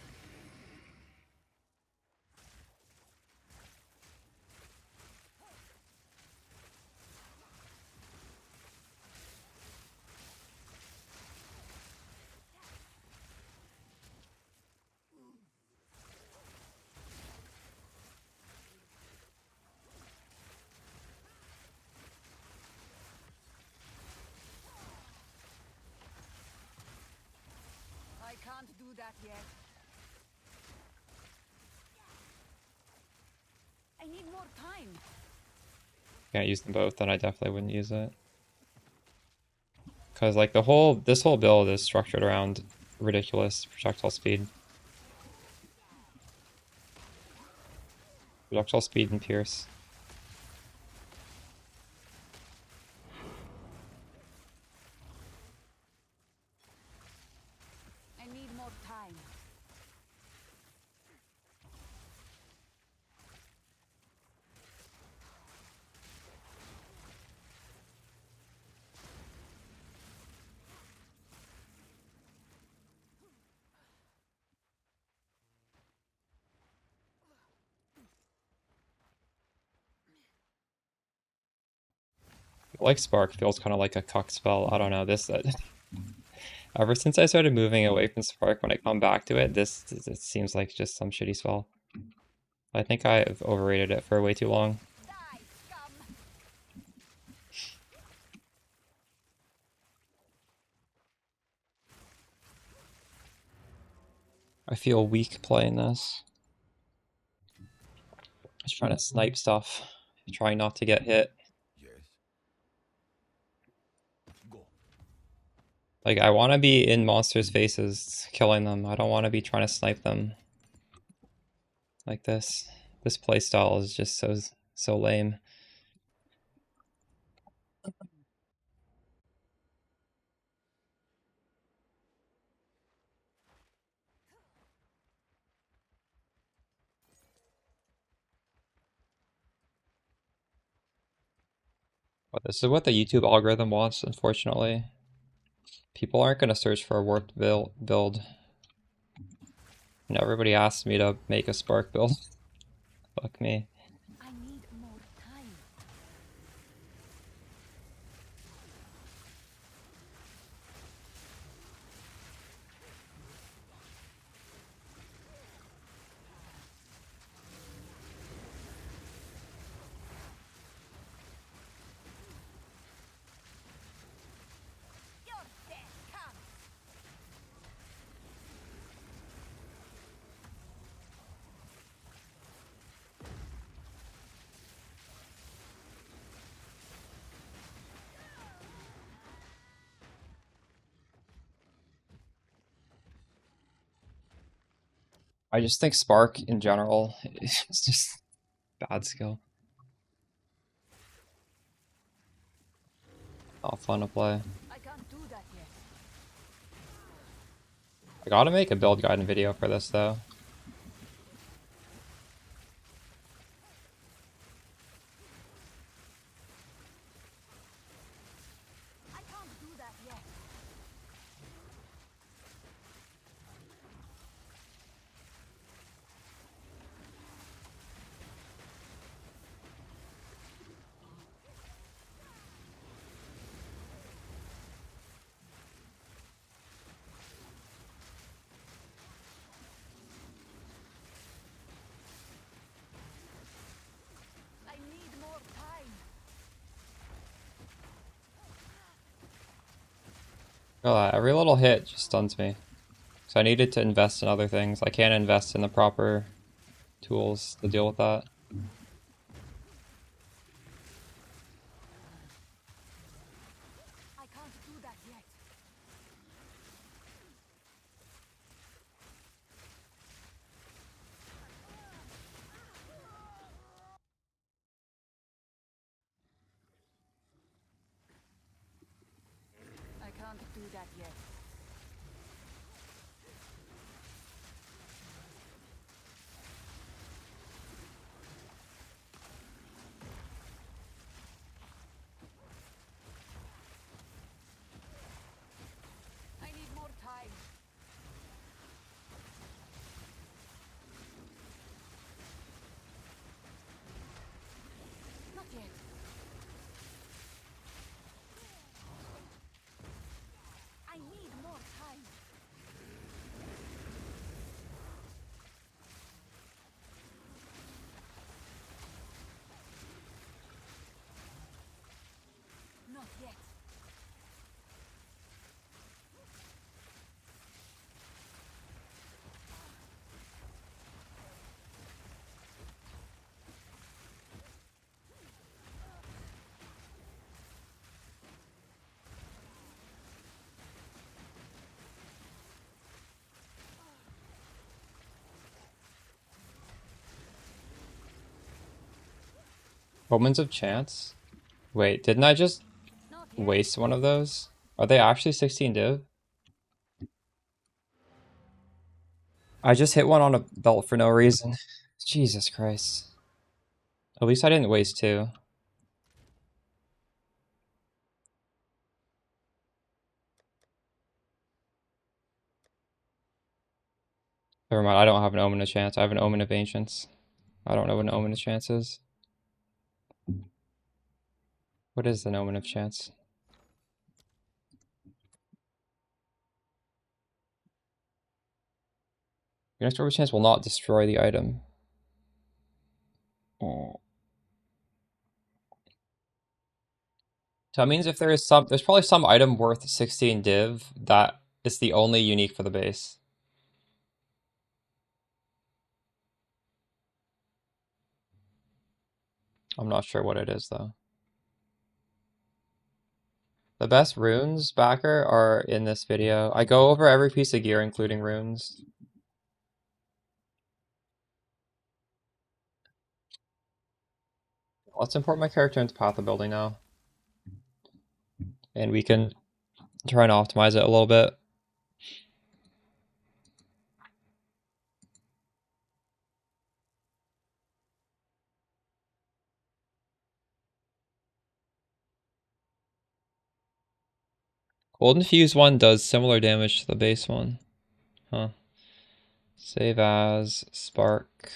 I can't do that yet. I need more time. Can't use them both, then I definitely wouldn't use it. Because like this whole build is structured around ridiculous projectile speed. Projectile speed and pierce. I need more time. Like Spark feels kind of like a cuck spell. I don't know, this ever since I started moving away from Spark, when I come back to it, it seems like just some shitty spell. I think I've overrated it for way too long. Die, scum! I feel weak playing this. Just trying to snipe stuff, trying not to get hit. Yes. Go. Like, I want to be in monsters' faces, killing them. I don't want to be trying to snipe them like this. This playstyle is just so lame. But this is what the YouTube algorithm wants, unfortunately. People aren't going to search for a warped build. And everybody asks me to make a Spark build. Fuck me. I need more time. Your death comes. I just think Spark in general is just bad skill. Not fun to play. I can't do that yet. I gotta make a build guide and video for this though. I can't do that yet. I need more time. Oh, every little hit just stuns me. So I needed to invest in other things. I can't invest in the proper tools to deal with that. I can't do that yet. I can't do that yet. I need more time. Not yet. I need more time. Not yet. Omens of Chance? Wait, didn't I just Not yet. waste one of those? Are they actually 16 div? I just hit one on a belt for no reason. Jesus Christ. At least I didn't waste two. Never mind, I don't have an Omen of Chance. I have an Omen of Ancients. I don't know what an Omen of Chance is. What is an Omen of Chance? Your next Omen of Chance will not destroy the item. Oh. So that means if there's probably some item worth 16 div that is the only unique for the base. I'm not sure what it is though. The best runes backer are in this video. I go over every piece of gear including runes. Let's import my character into Path of Building now. And we can try and optimize it a little bit. Golden Fuse one does similar damage to the base one. Huh. Save as Spark.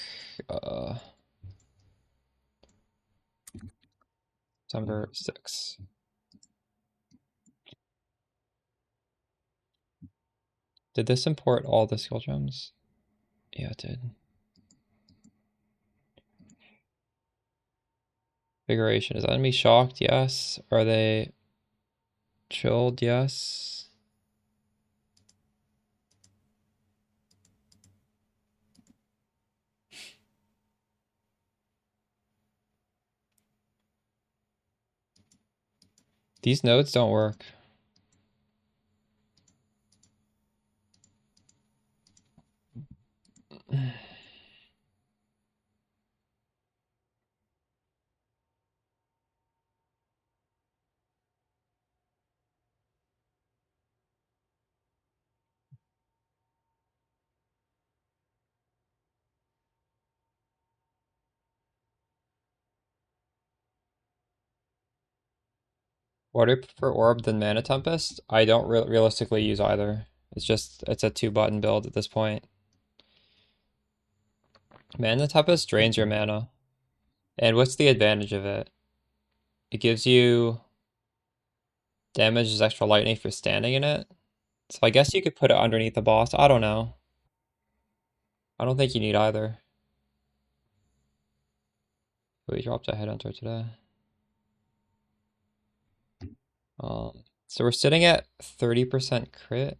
September 6. Did this import all the skill gems? Yeah, it did. Configuration. Is enemy shocked? Yes. Are they chilled? Yes. These nodes don't work. Why do I prefer Orb than Mana Tempest? I don't realistically use either. It's a 2-button build at this point. Mana Tempest drains your mana. And what's the advantage of it? It gives you damage as extra lightning for standing in it. So I guess you could put it underneath the boss. I don't know. I don't think you need either. We dropped a headhunter today. So we're sitting at 30% crit.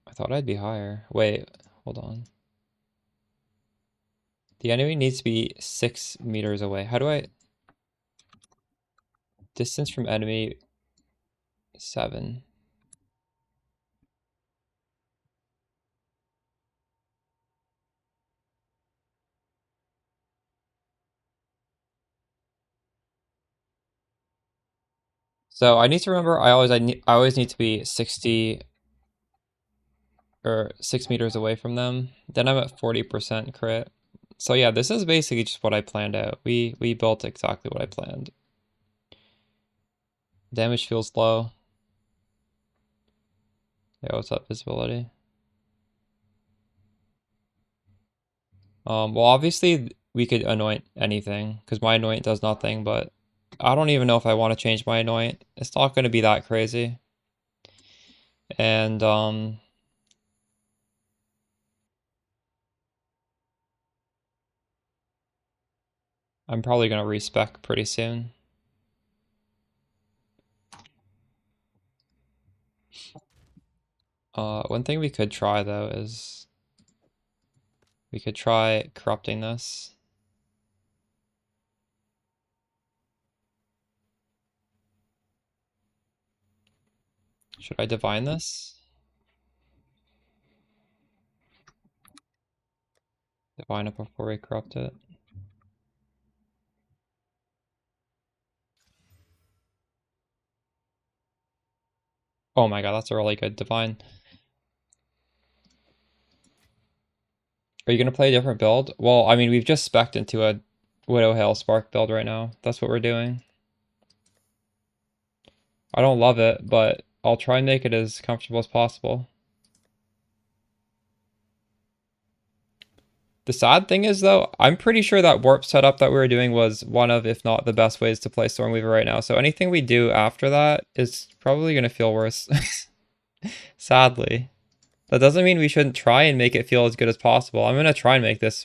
I thought I'd be higher. Wait, hold on. The enemy needs to be 6 meters away. How do I... Distance from enemy 7. So I need to remember I always need to be 60 or 6 meters away from them. Then I'm at 40% crit. So yeah, this is basically just what I planned out. We built exactly what I planned. Damage feels low. Yeah, what's up, visibility? Well, obviously we could anoint anything because my anoint does nothing, but I don't even know if I want to change my anoint. It's not going to be that crazy. And I'm probably going to respec pretty soon. One thing we could try though is we could try corrupting this. Should I divine this? Divine it before we corrupt it. Oh my god, that's a really good divine. Are you going to play a different build? Well, I mean, we've just spec'd into a Widow Hail Spark build right now. That's what we're doing. I don't love it, but I'll try and make it as comfortable as possible. The sad thing is, though, I'm pretty sure that warp setup that we were doing was one of, if not the best ways to play Stormweaver right now. So anything we do after that is probably going to feel worse. Sadly. That doesn't mean we shouldn't try and make it feel as good as possible. I'm going to try and make this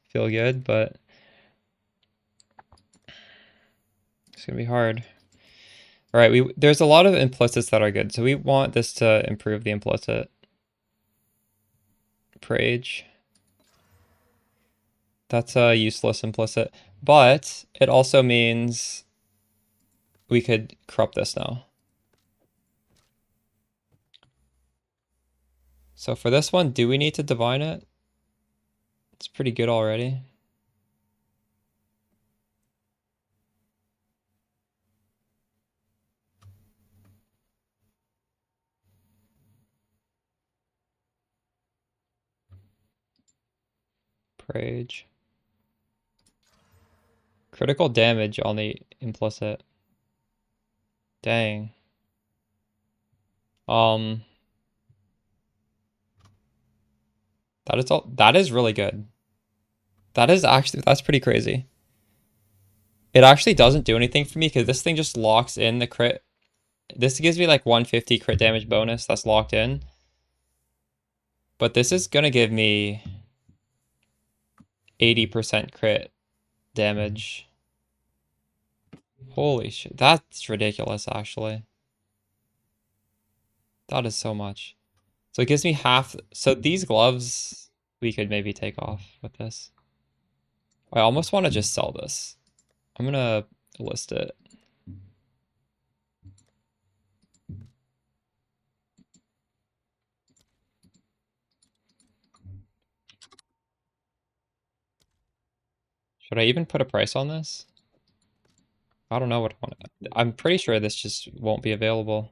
feel good, but it's going to be hard. All right, there's a lot of implicits that are good, so we want this to improve the implicit. Prage. That's a useless implicit, but it also means we could corrupt this now. So for this one, do we need to divine it? It's pretty good already. Prage. Critical damage on the implicit. Dang. That is really good. That's pretty crazy. It actually doesn't do anything for me because this thing just locks in the crit. This gives me like 150 crit damage bonus that's locked in. But this is gonna give me 80% crit damage. Holy shit, that's ridiculous actually. That is so much. So it gives me half. So these gloves we could maybe take off with this. I almost want to just sell this. I'm gonna list it. Should I even put a price on this? I don't know what I want. I'm pretty sure this just won't be available.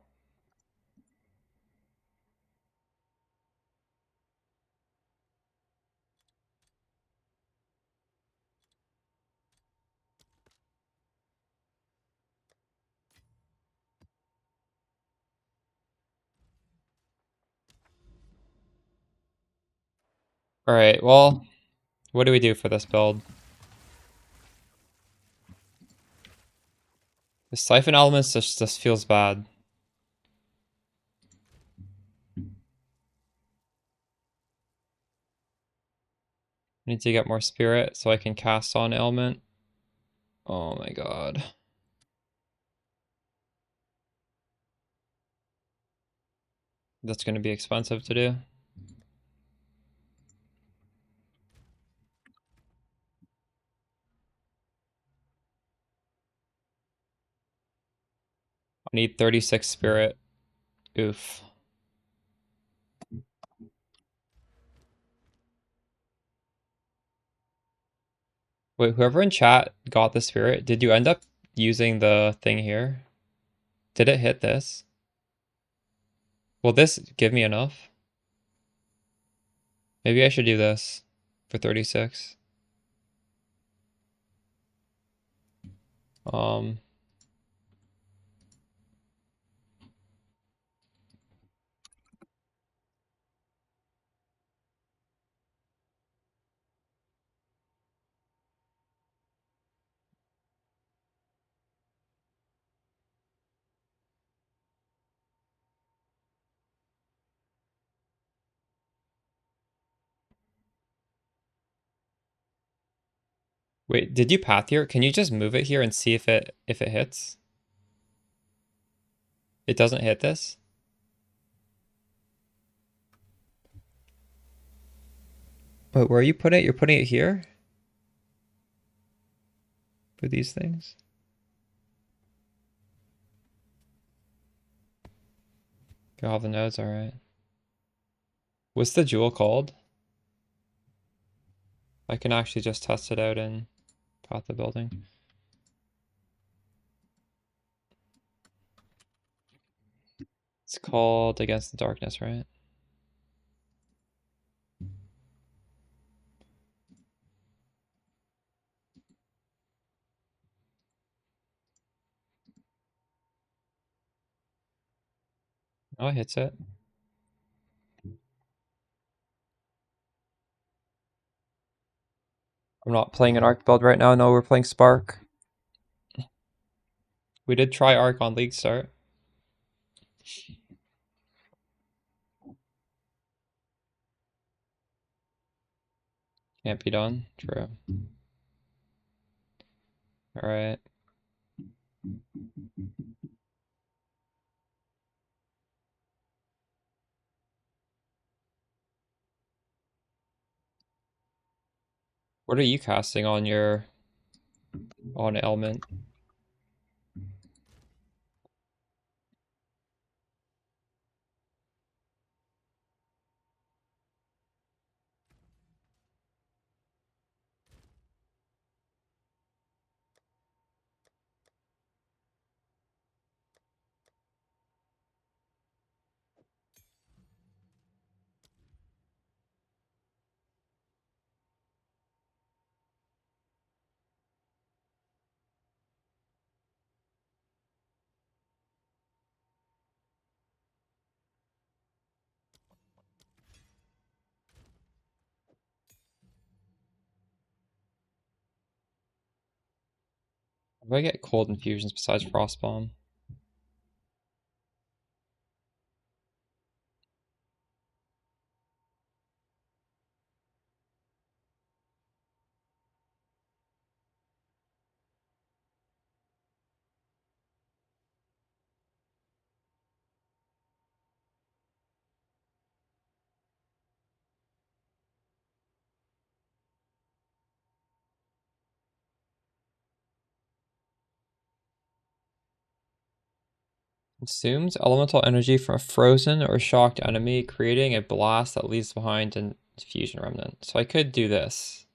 Alright, well, what do we do for this build? The Siphon Elements just feels bad. I need to get more spirit so I can cast on Element. Oh my god. That's gonna be expensive to do. I need 36 spirit. Oof. Wait, whoever in chat got the spirit, did you end up using the thing here? Did it hit this? Will this give me enough? Maybe I should do this for 36. Um, Wait, did you path here? Can you just move it here and see if it hits? It doesn't hit this? Wait, where are you putting it? You're putting it here? For these things? Got all the nodes, alright. What's the jewel called? I can actually just test it out in Path of Building. It's called Against the Darkness, right? Oh, it hits it. I'm not playing an Arc build right now. No, we're playing Spark. We did try Arc on League start. Can't be done. True. Alright. What are you casting on your element? How do I get cold infusions besides Frostbomb? Consumes elemental energy from a frozen or shocked enemy, creating a blast that leaves behind an infusion remnant. So I could do this.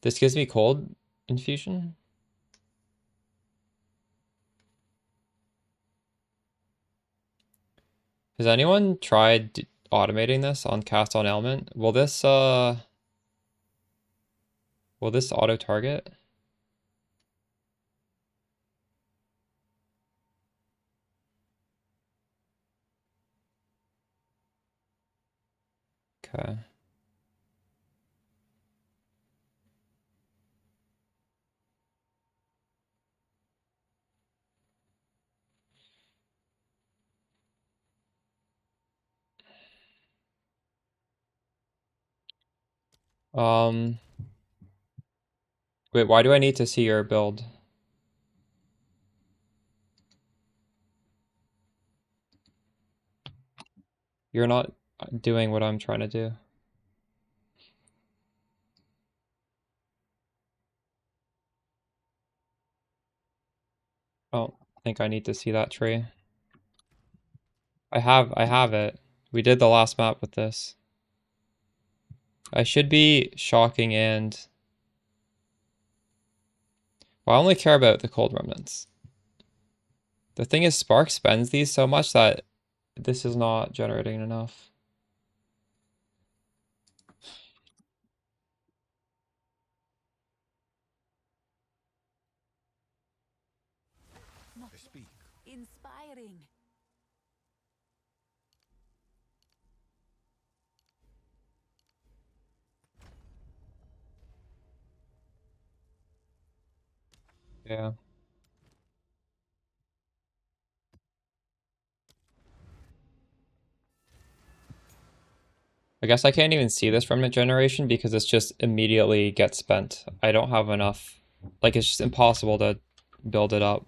This gives me cold infusion? Has anyone tried automating this on cast on element? Will this auto target? Okay. Wait, why do I need to see your build? You're not doing what I'm trying to do. I don't think I need to see that tree. I have it. We did the last map with this. I should be shocking and... Well, I only care about the cold remnants. The thing is, Spark spends these so much that this is not generating enough. Not yet. Speak. Inspiring. Yeah. I guess I can't even see this remnant generation because it's just immediately gets spent. I don't have enough. Like, it's just impossible to build it up.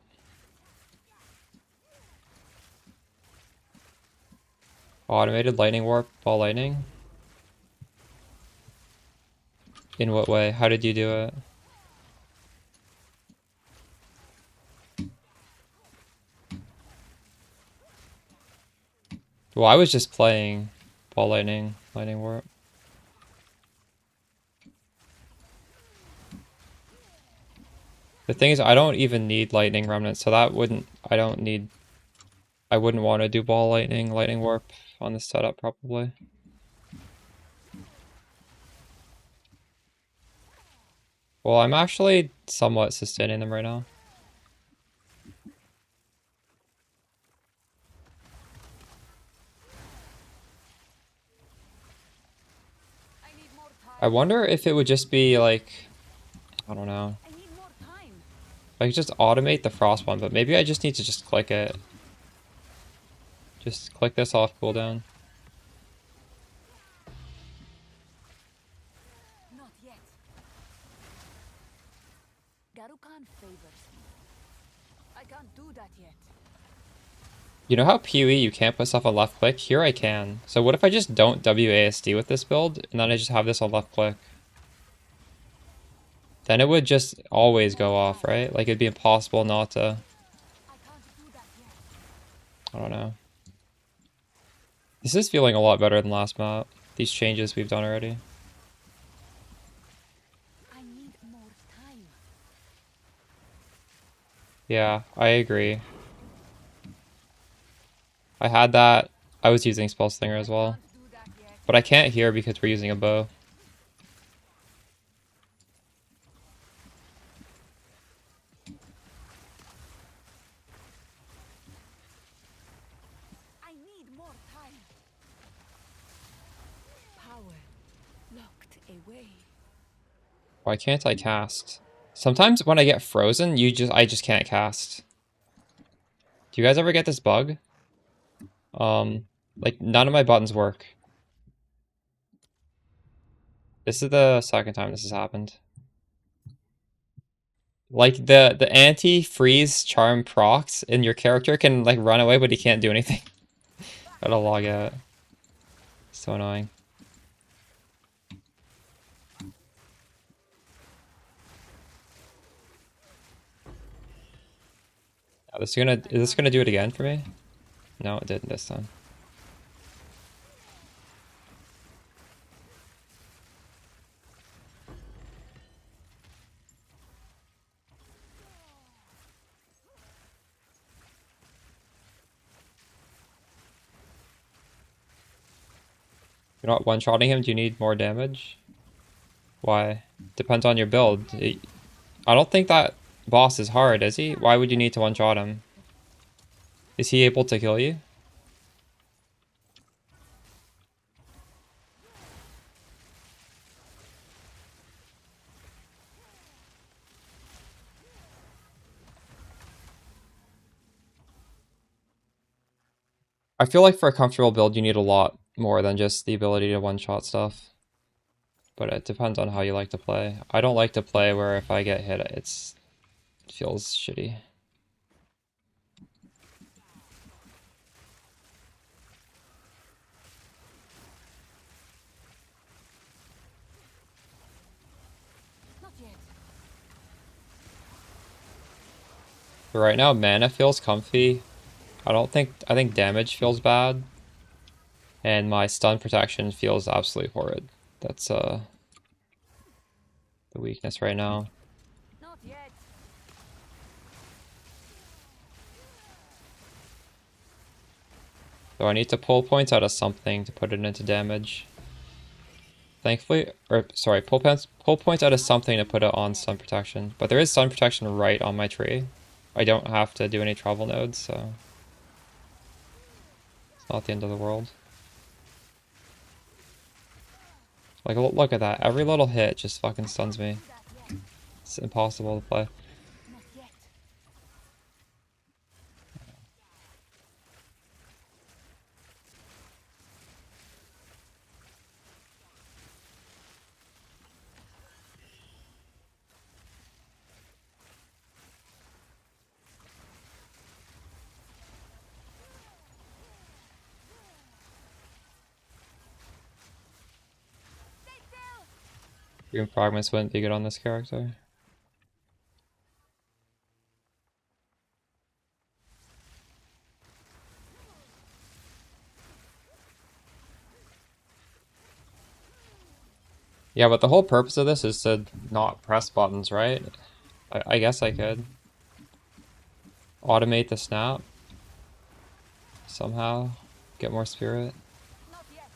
Automated lightning warp ball lightning? In what way? How did you do it? Well, I was just playing ball lightning warp. The thing is, I don't even need lightning remnants, so that wouldn't, I wouldn't want to do ball lightning warp on this setup probably. Well, I'm actually somewhat sustaining them right now. I need more time. I wonder if it would just be like, I don't know. I need more time. I could just automate the frost one, but maybe I just need to just click it. Just click this off cooldown. Not yet. Garukan favors me. I can't do that yet. You know how PoE you can't put stuff on left click? Here I can. So what if I just don't WASD with this build, and then I just have this on left click? Then it would just always go off, right? Like, it'd be impossible not to... I can't do that yet. I don't know. This is feeling a lot better than last map. These changes we've done already. I need more time. Yeah, I agree. I had that. I was using Spell Slinger as well. Can't do that yet. But I can't here because we're using a bow. I need more time. Power locked away. Why can't I cast? Sometimes when I get frozen, I just can't cast. Do you guys ever get this bug? Like none of my buttons work. This is the second time this has happened. Like the anti-freeze charm procs and your character can like run away, but he can't do anything. Gotta log out. So annoying. Is this gonna do it again for me? No, it didn't this time. You're not one-shotting him? Do you need more damage? Why? Depends on your build. I don't think that boss is hard, is he? Why would you need to one-shot him? Is he able to kill you? I feel like for a comfortable build, you need a lot more than just the ability to one-shot stuff. But it depends on how you like to play. I don't like to play where if I get hit, it feels shitty. Not yet. But right now, mana feels comfy. I think damage feels bad. And my stun protection feels absolutely horrid. That's the weakness right now. Not yet. So I need to pull points out of something to put it into damage. Thankfully, or sorry, pull points out of something to put it on stun protection. But there is stun protection right on my tree. I don't have to do any travel nodes, so it's not the end of the world. Like, look at that. Every little hit just fucking stuns me. It's impossible to play. Not yet. Green fragments wouldn't be good on this character. Yeah, but the whole purpose of this is to not press buttons, right? I guess I could automate the snap somehow, get more spirit. Not yet.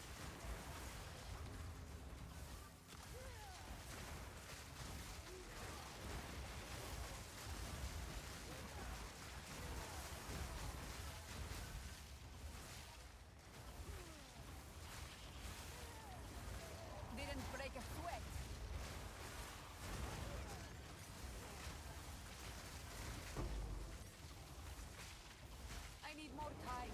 Didn't break a sweat. I need more time.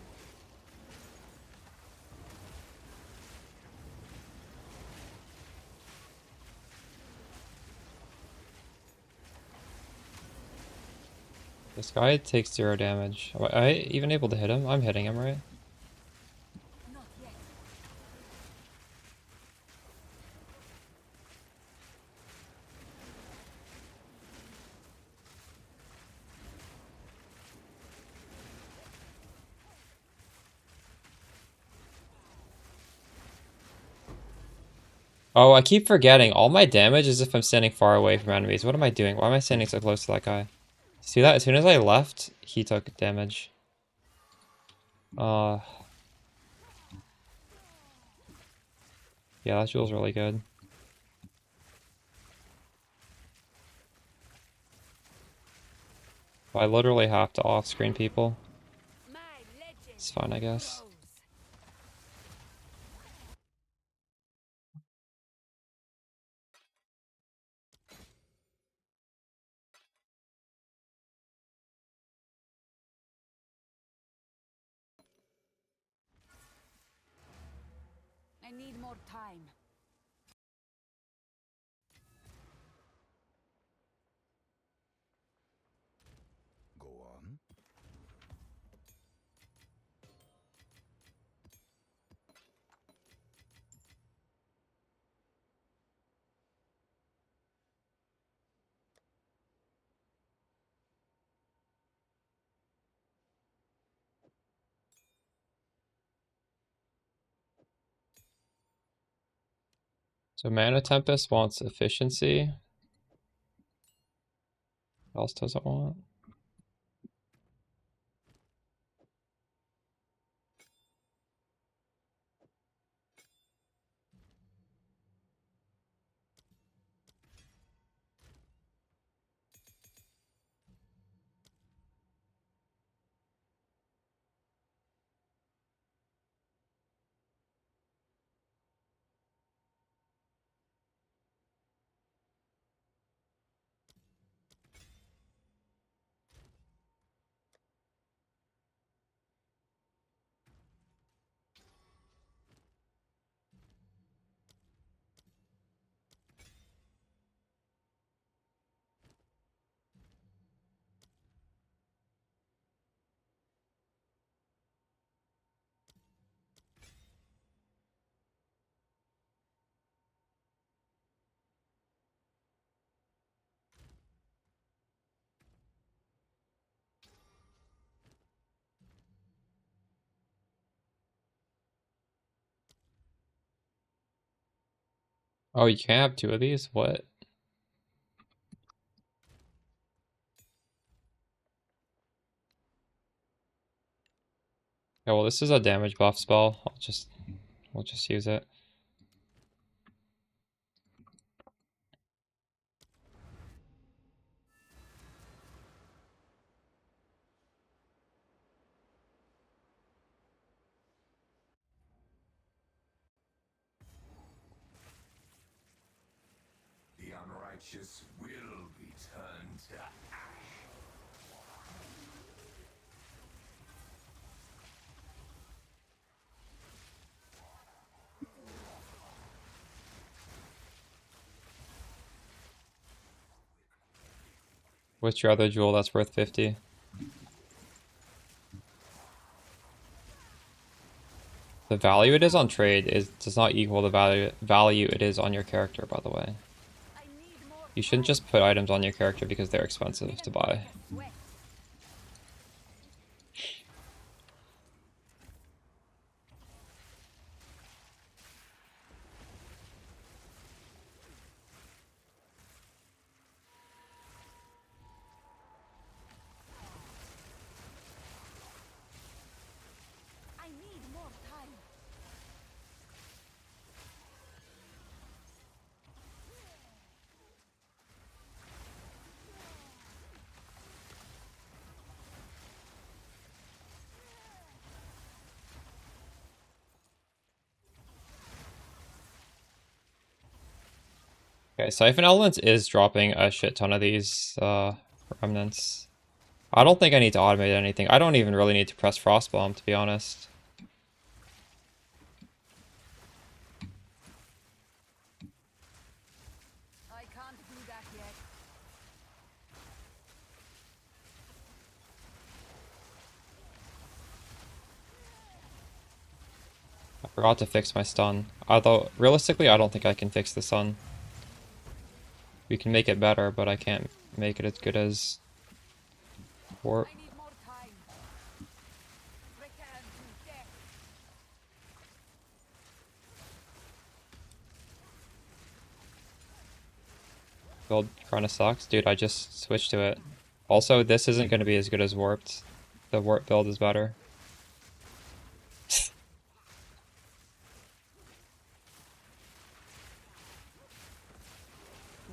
This guy takes 0 damage. Am I even able to hit him? I'm hitting him, right? Not yet. Oh, I keep forgetting. All my damage is if I'm standing far away from enemies. What am I doing? Why am I standing so close to that guy? See that? As soon as I left, he took damage. Uh, yeah, that feels really good. I literally have to off-screen people. My legend It's fine, I guess. grows. I need more time. Go on. So Mana Tempest wants efficiency. What else does it want? Oh, you can't have two of these? What? Yeah, well, this is a damage buff spell. We'll just use it. The unrighteous will be turned to ash. What's your other jewel that's worth 50? The value it is on trade does not equal the value it is on your character, by the way. I need more You shouldn't just put items on your character because they're expensive to buy. sweat. I need more time. Okay, Siphon Elements is dropping a shit ton of these remnants. I don't think I need to automate anything. I don't even really need to press Frostbomb, to be honest. I can't do that yet. I forgot to fix my stun. Although, realistically, I don't think I can fix the sun. We can make it better, but I can't make it as good as Warp. I need more time. Return to death. Build kinda sucks. Dude, I just switched to it. Also, this isn't going to be as good as Warped. The Warp build is better.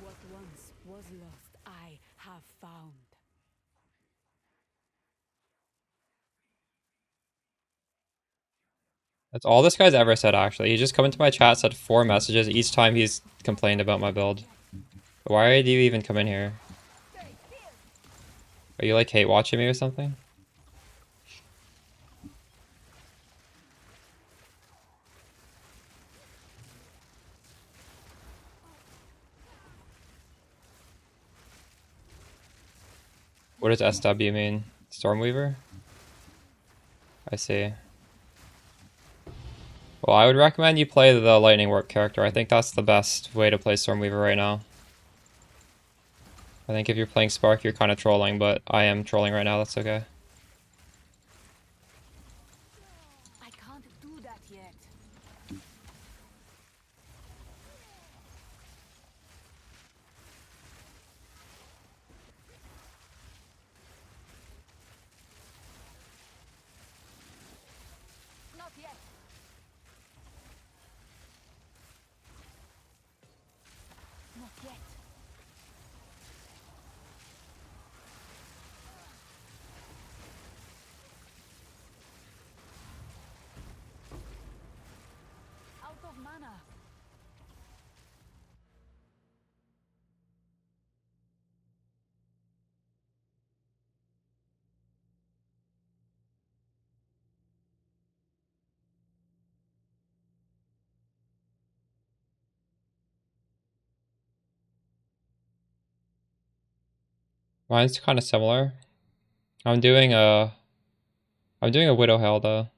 What once was lost, I have found. That's all this guy's ever said, actually. He just come into my chat, said 4 messages each time he's complained about my build. Why do you even come in here? Are you like hate watching me or something? What does SW mean? Stormweaver? I see. Well, I would recommend you play the Lightning Warp character. I think that's the best way to play Stormweaver right now. I think if you're playing Spark, you're kind of trolling, but I am trolling right now, that's okay. I can't do that yet. Not yet. Not yet. Out of mana. Mine's kind of similar. I'm doing a Widow Hell though.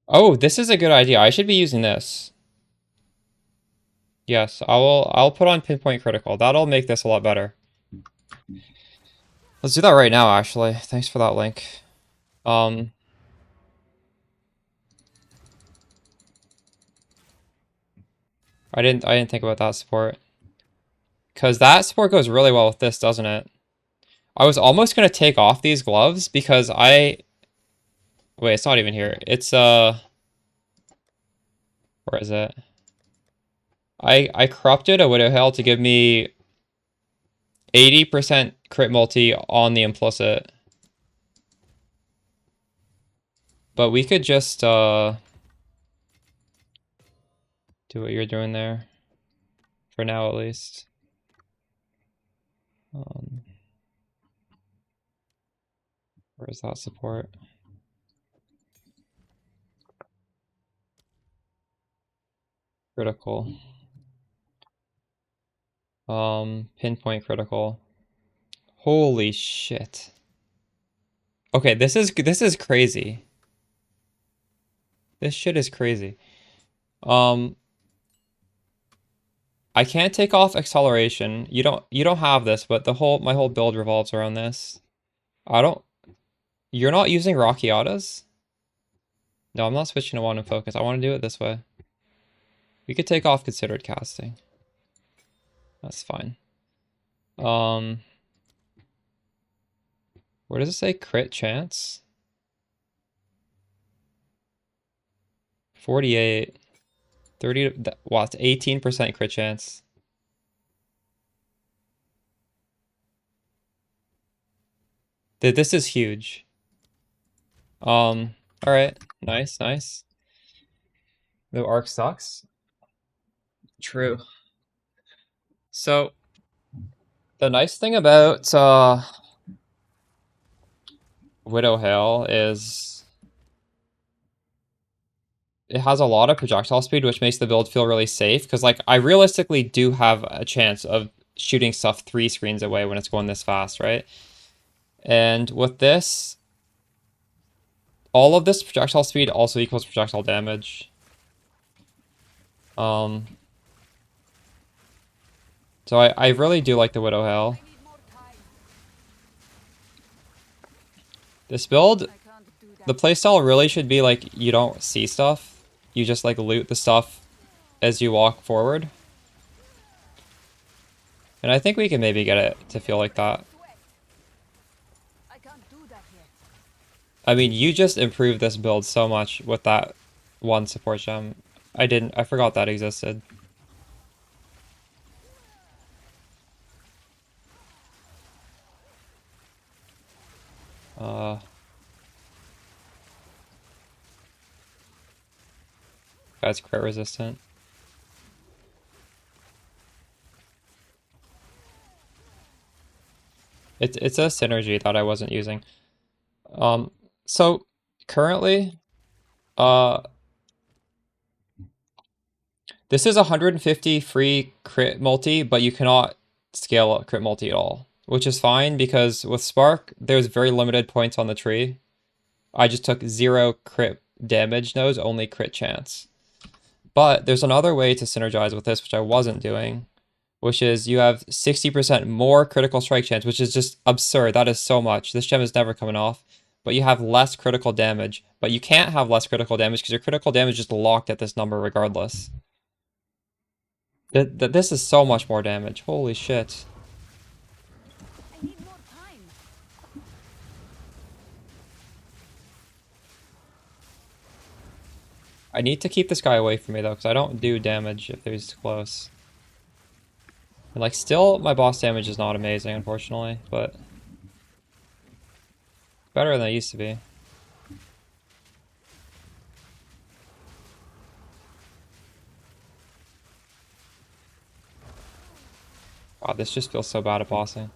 Oh, this is a good idea. I should be using this. Yes, I'll put on pinpoint critical. That'll make this a lot better. Let's do that right now, actually. Thanks for that link. I didn't think about that support. Because that support goes really well with this, doesn't it? I was almost gonna take off these gloves because wait, it's not even here. It's where is it? I corrupted a Widow Hail to give me 80% crit multi on the implicit. But we could just do what you're doing there. For now at least. Where is that support? Critical. Pinpoint critical. Holy shit. Okay, this is crazy. This shit is crazy. I can't take off acceleration. You don't have this, but my whole build revolves around this. You're not using Rockiatas? No, I'm not switching to one and focus. I want to do it this way. We could take off considered casting. That's fine. Where does it say crit chance? 48. 30, wow, it's 18% crit chance. This is huge. Alright. Nice, nice. The arc sucks. True. So, the nice thing about Widow Hail is it has a lot of projectile speed, which makes the build feel really safe. Because, like, I realistically do have a chance of shooting stuff 3 screens away when it's going this fast, right? And with this, all of this projectile speed also equals projectile damage. So I really do like the Widow Hail. This build, the playstyle really should be like you don't see stuff. You just like loot the stuff as you walk forward. And I think we can maybe get it to feel like that. I mean, you just improved this build so much with that one support gem. I forgot that existed. Guy's crit resistant. It's a synergy that I wasn't using. So currently, this is 150 free crit multi, but you cannot scale up crit multi at all, which is fine because with Spark, there's very limited points on the tree. I just took 0 crit damage nodes, only crit chance. But there's another way to synergize with this, which I wasn't doing, which is you have 60% more critical strike chance, which is just absurd. That is so much. This gem is never coming off. But you have less critical damage. But you can't have less critical damage because your critical damage is locked at this number regardless. This is so much more damage. Holy shit. I need more time. I need to keep this guy away from me though, because I don't do damage if he's close. And like still, my boss damage is not amazing, unfortunately, but better than it used to be. God, this just feels so bad at bossing.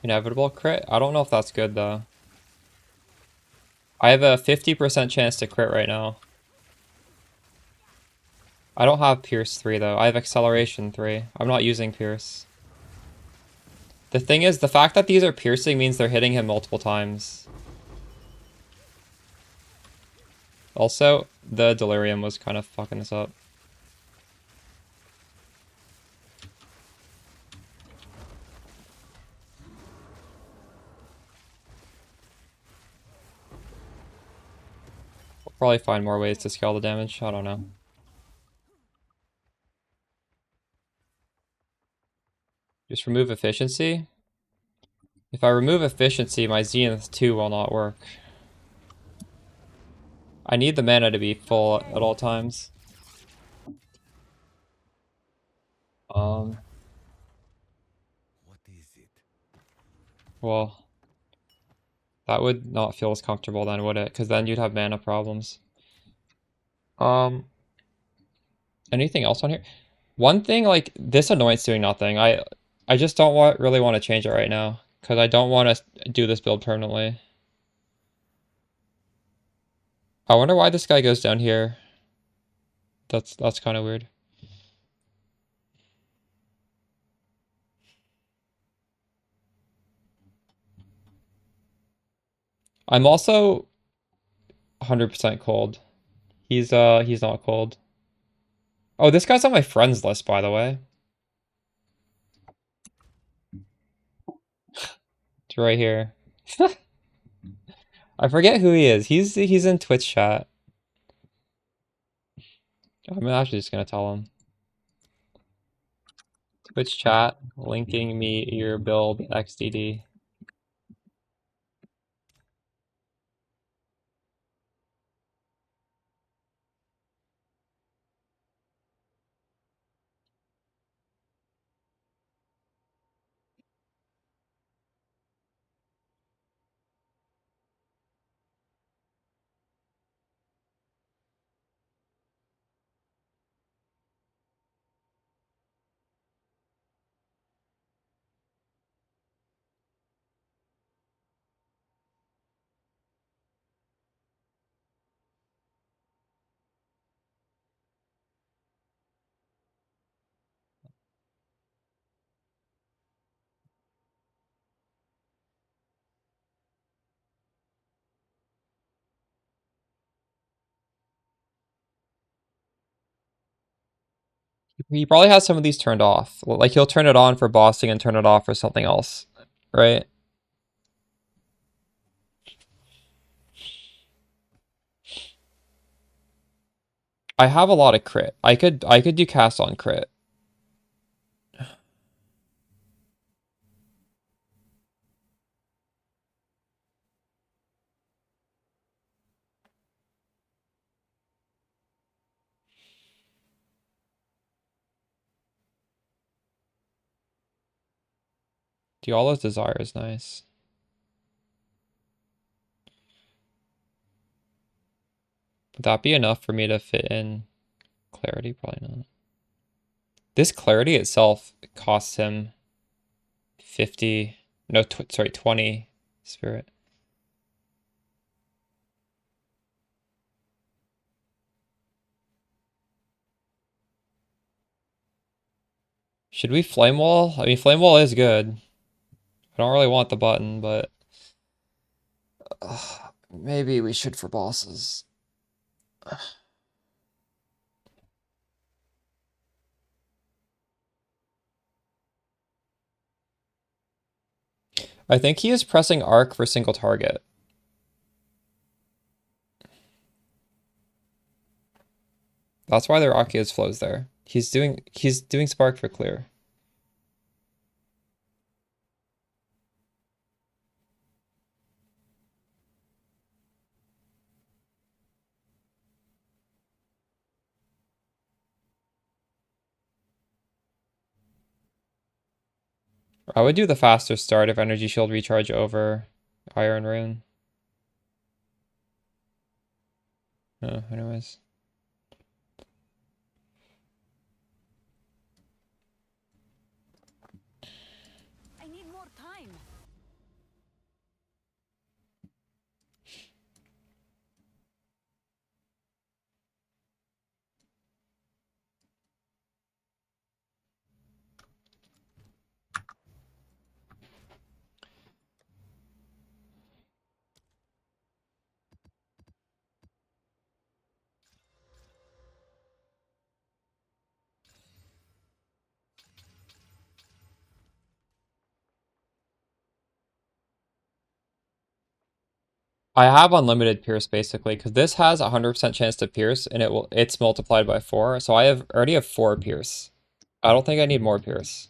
Inevitable crit? I don't know if that's good though. I have a 50% chance to crit right now. I don't have Pierce 3 though. I have Acceleration 3. I'm not using Pierce. The thing is, the fact that these are piercing means they're hitting him multiple times. Also, the Delirium was kind of fucking us up. We'll probably find more ways to scale the damage. I don't know. Just remove efficiency. If I remove efficiency, my Zenith 2 will not work. I need the mana to be full at all times. What is it? Well, that would not feel as comfortable then, would it? Because then you'd have mana problems. Anything else on here? One thing, like, this annoyance doing nothing. I just don't really want to change it right now. Because I don't want to do this build permanently. I wonder why this guy goes down here. That's kind of weird. I'm also 100% cold. He's not cold. Oh, this guy's on my friends list, by the way. It's right here. I forget who he is. He's in Twitch chat. I'm actually just gonna tell him. Twitch chat, linking me your build XDD. He probably has some of these turned off. Like he'll turn it on for bossing and turn it off for something else, right? I have a lot of crit. I could do cast on crit. Diala's Desire is nice. Would that be enough for me to fit in Clarity? Probably not. This Clarity itself costs him 50, no, sorry, 20 spirit. Should we Flame Wall? I mean, Flame Wall is good. I don't really want the button, but maybe we should for bosses. I think he is pressing arc for single target. That's why their Akia's flows there. He's doing spark for clear. I would do the faster start of Energy Shield recharge over Iron Rune. Oh, anyways. I need more time. I have unlimited pierce basically, because this has a 100% chance to pierce, and it's multiplied by 4, so I already have 4 pierce. I don't think I need more pierce.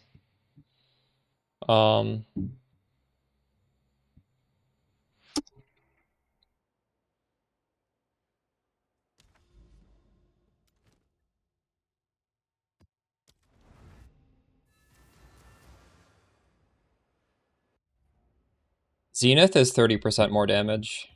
Zenith is 30% more damage.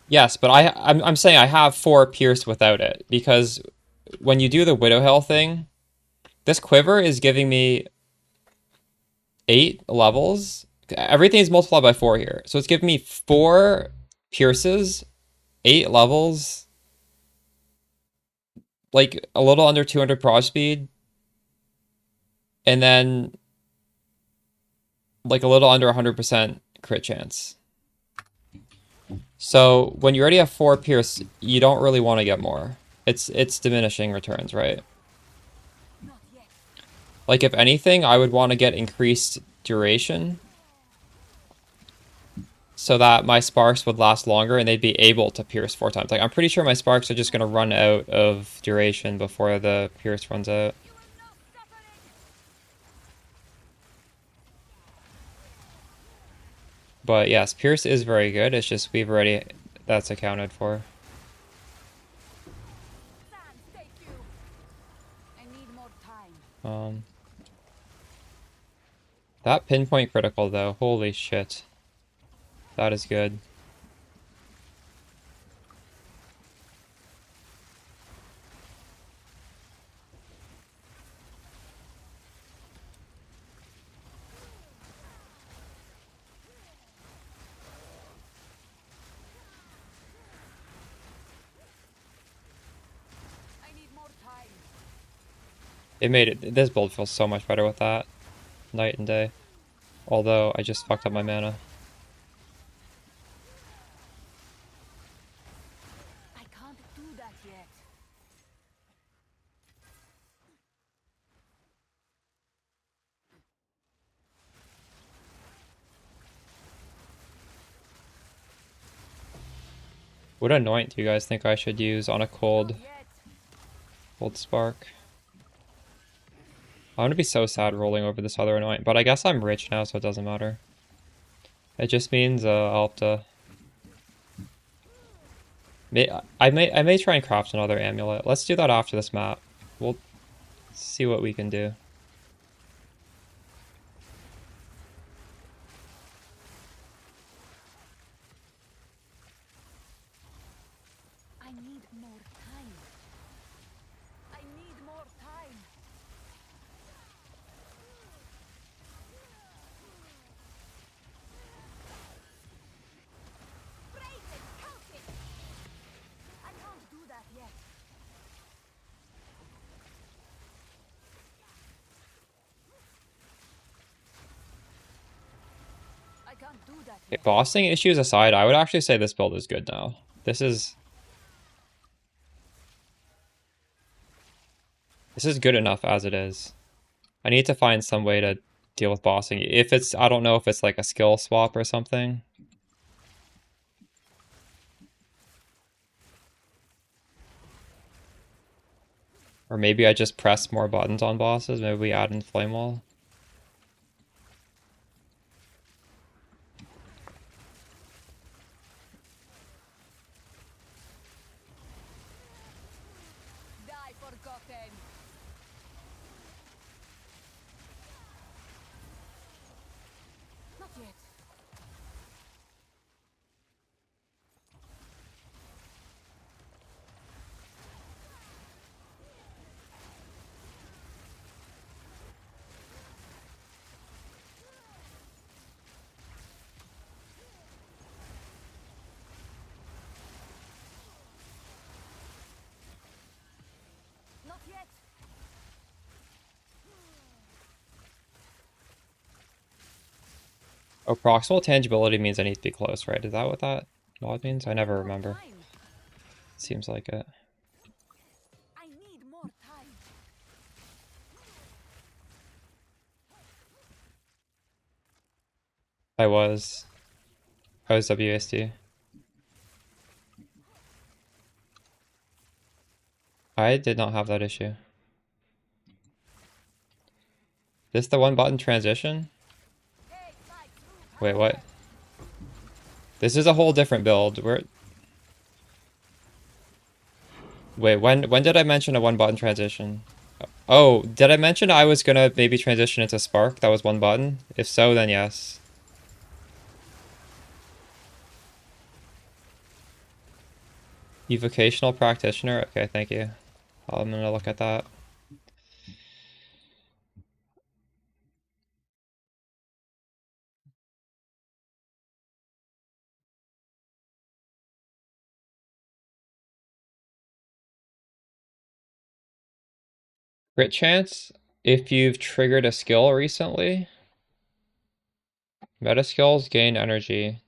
Yes, but I'm saying I have 4 pierce without it, because when you do the Widow Hell thing, this quiver is giving me 8 levels. Everything is multiplied by 4 here. So it's giving me 4 pierces, 8 levels, like a little under 200 prog speed, and then like a little under 100% crit chance. So when you already have 4 pierce, you don't really want to get more. It's diminishing returns, right? Like if anything, I would want to get increased duration so that my sparks would last longer and they'd be able to pierce 4 times. Like I'm pretty sure my sparks are just going to run out of duration before the pierce runs out. But yes, pierce is very good. It's just we've already, that's accounted for. That pinpoint critical though, holy shit. That is good. It made it, this build feels so much better with that. Night and day. Although I just fucked up my mana. I can't do that yet. What anoint do you guys think I should use on a cold spark? I'm gonna be so sad rolling over this other anoint, but I guess I'm rich now, so it doesn't matter. It just means I'll have to. I may try and craft another amulet. Let's do that after this map. We'll see what we can do. I need more time. I need more time. Break it, count it. I can't do that yet. I can't do that Okay, yet. bossing issues aside, I would actually say this build is good now. This is good enough as it is. I need to find some way to deal with bossing. If it's, I don't know if it's like a skill swap or something. Or maybe I just press more buttons on bosses. Maybe we add in Flame Wall. Die forgotten. Not yet. Oh, proximal tangibility means I need to be close, right? Is that what that mod means? I never remember. Seems like it. I need more time. I was WASD. I did not have that issue. This the one button transition? Wait, what? This is a whole different build. Wait, when did I mention a one button transition? Oh, did I mention I was gonna maybe transition into Spark? That was one button? If so, then yes. Evocational practitioner? Okay, thank you. I'm gonna look at that. Crit chance? If you've triggered a skill recently. Meta skills gain energy.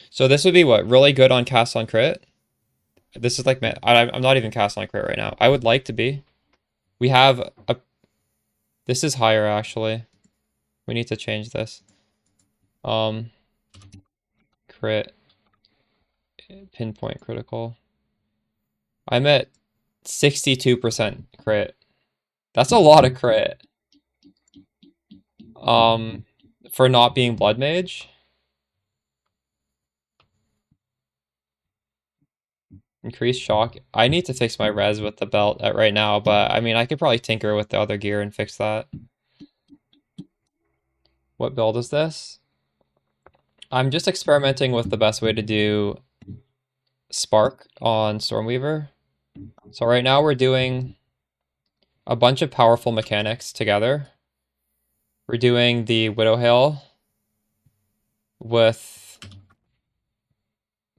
So this would be what? Really good on cast on crit? This is like, I'm not even cast on crit right now. I would like to be. We have a... This is higher, actually. We need to change this. Crit. Pinpoint critical. I'm at 62% crit. That's a lot of crit. For not being Blood Mage. Increased shock. I need to fix my res with the belt right now, but I mean, I could probably tinker with the other gear and fix that. What build is this? I'm just experimenting with the best way to do Spark on Stormweaver. So right now we're doing a bunch of powerful mechanics together. We're doing the Widow Hail with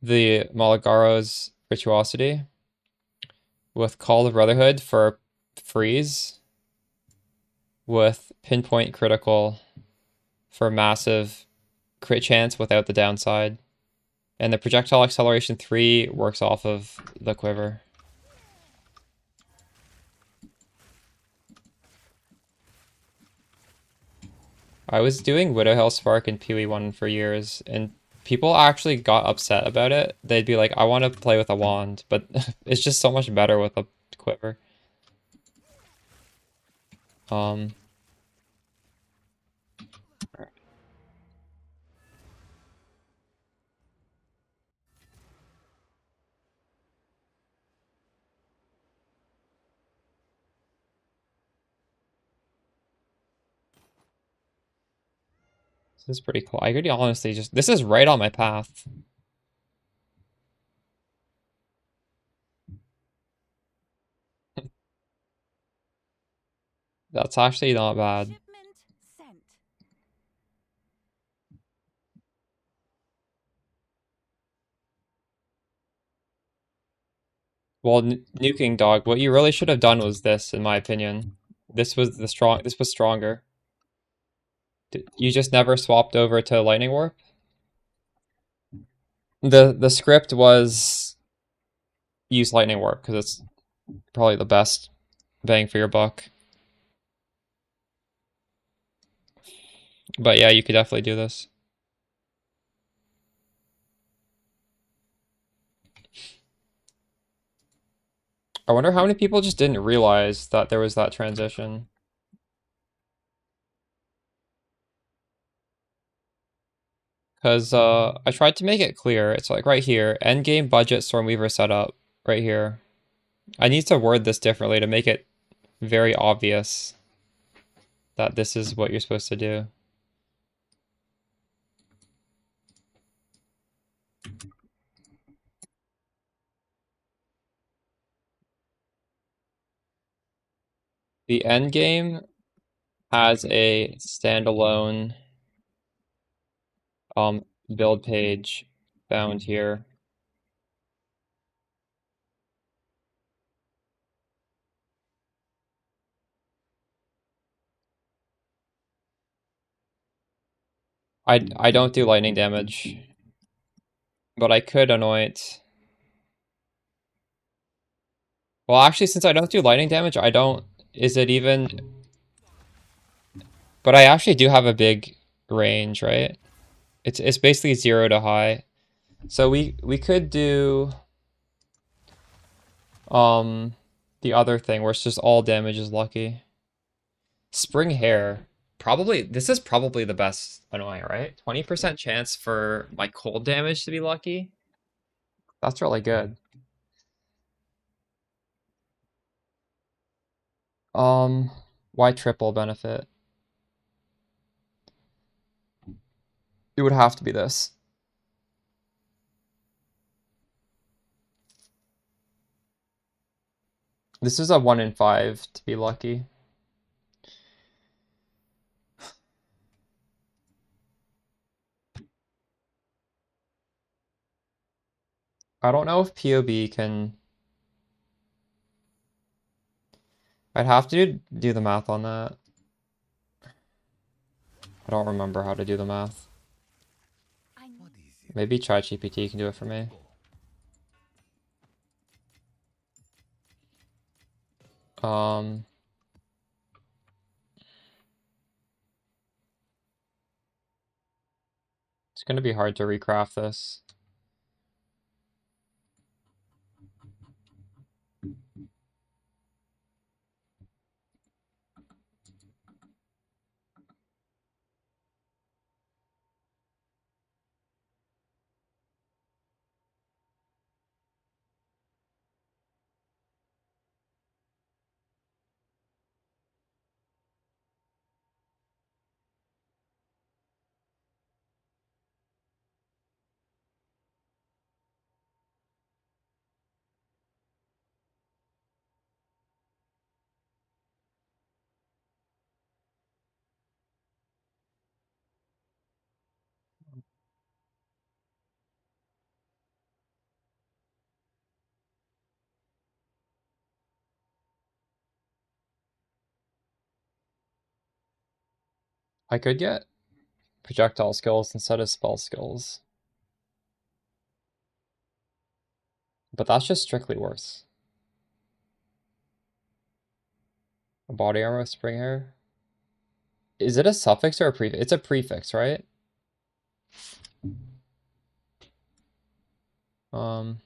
the Malagaro's Virtuosity, with Call of Brotherhood for freeze, with Pinpoint Critical for massive crit chance without the downside. And the Projectile Acceleration 3 works off of the Quiver. I was doing Widowhill Spark and PoE 1 for years, and people actually got upset about it. They'd be like, I want to play with a wand, but it's just so much better with a quiver. This is pretty cool. I could honestly just... This is right on my path. That's actually not bad. Shipment sent. Well, nuking dog, what you really should have done was this, in my opinion. This was stronger. You just never swapped over to Lightning Warp? The script was use Lightning Warp because it's probably the best bang for your buck. But yeah, you could definitely do this. I wonder how many people just didn't realize that there was that transition. Because I tried to make it clear. It's like right here, endgame budget Stormweaver setup, right here. I need to word this differently to make it very obvious that this is what you're supposed to do. The endgame has a standalone build page found here. I don't do lightning damage, but I could anoint. Well, actually, since I don't do lightning damage, I don't. Is it even? But I actually do have a big range, right? It's basically 0 to high. So we could do the other thing where it's just all damage is lucky. Spring hair. Probably this is probably the best annoying, right? 20% chance for my cold damage to be lucky. That's really good. Why triple benefit? It would have to be this. This is a 1 in 5 to be lucky. I don't know if POB can. I'd have to do the math on that. I don't remember how to do the math. Maybe ChatGPT can do it for me. It's gonna be hard to recraft this. I could get projectile skills instead of spell skills. But that's just strictly worse. A body armor with spring hair. Is it a suffix or a prefix? It's a prefix, right? Um,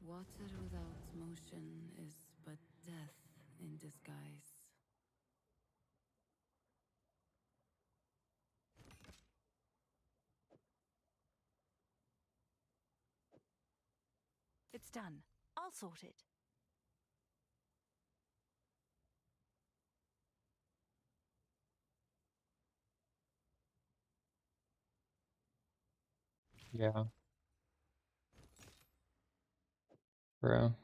Water without motion is but death in disguise. It's done. I'll sort it. yeah. Bro.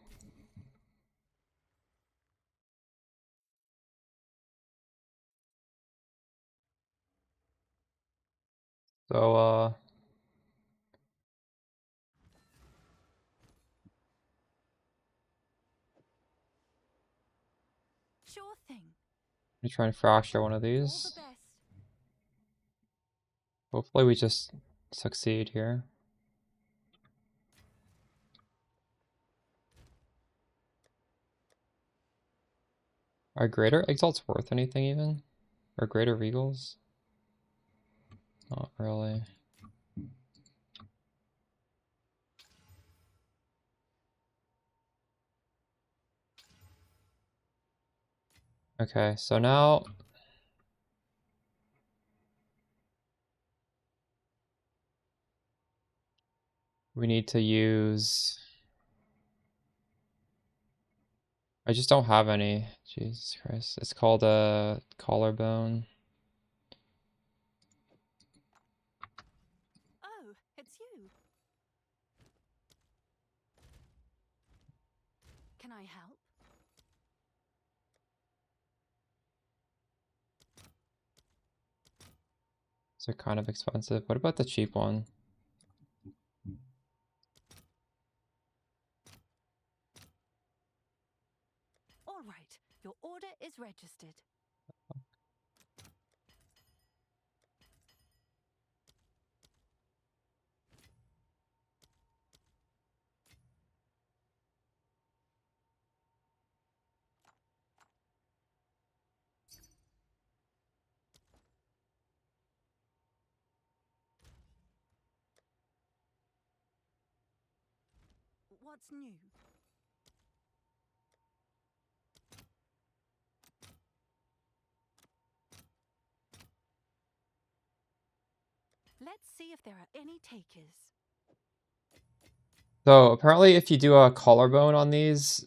So, Sure thing. let me try and fracture one of All the these. best. Hopefully we just succeed here. Are greater exalts worth anything even? Or Greater Regals? Not really. Okay, so now we need to use... I just don't have any. Jesus Christ. It's called a collarbone. Oh, it's you. Can I help? These are kind of expensive. What about the cheap one? All right, your order is registered. What's new? Let's see if there are any takers. So apparently if you do a collarbone on these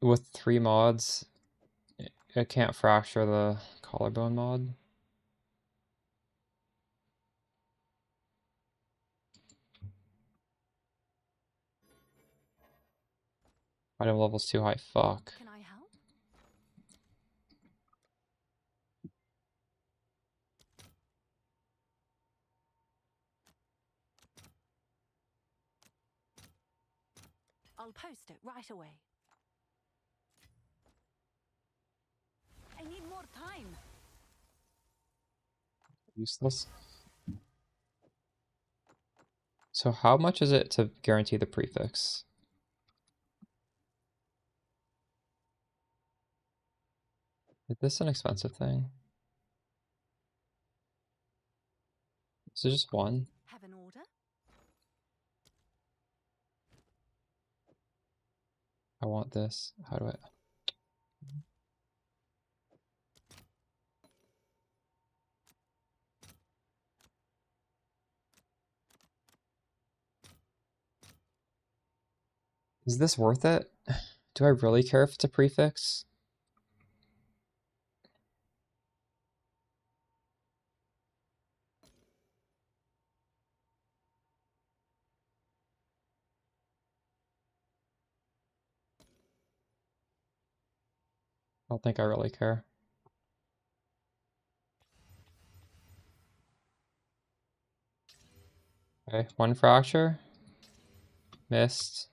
with 3 mods, it can't fracture the collarbone mod. Item level's too high, fuck. Can I help? I'll post it right away. I need more time. Useless. So how much is it to guarantee the prefix? Is this an expensive thing? Is it just one? Have an order? I want this. How do I... Is this worth it? Do I really care if it's a prefix? I don't think I really care. Okay, 1 fracture. Missed.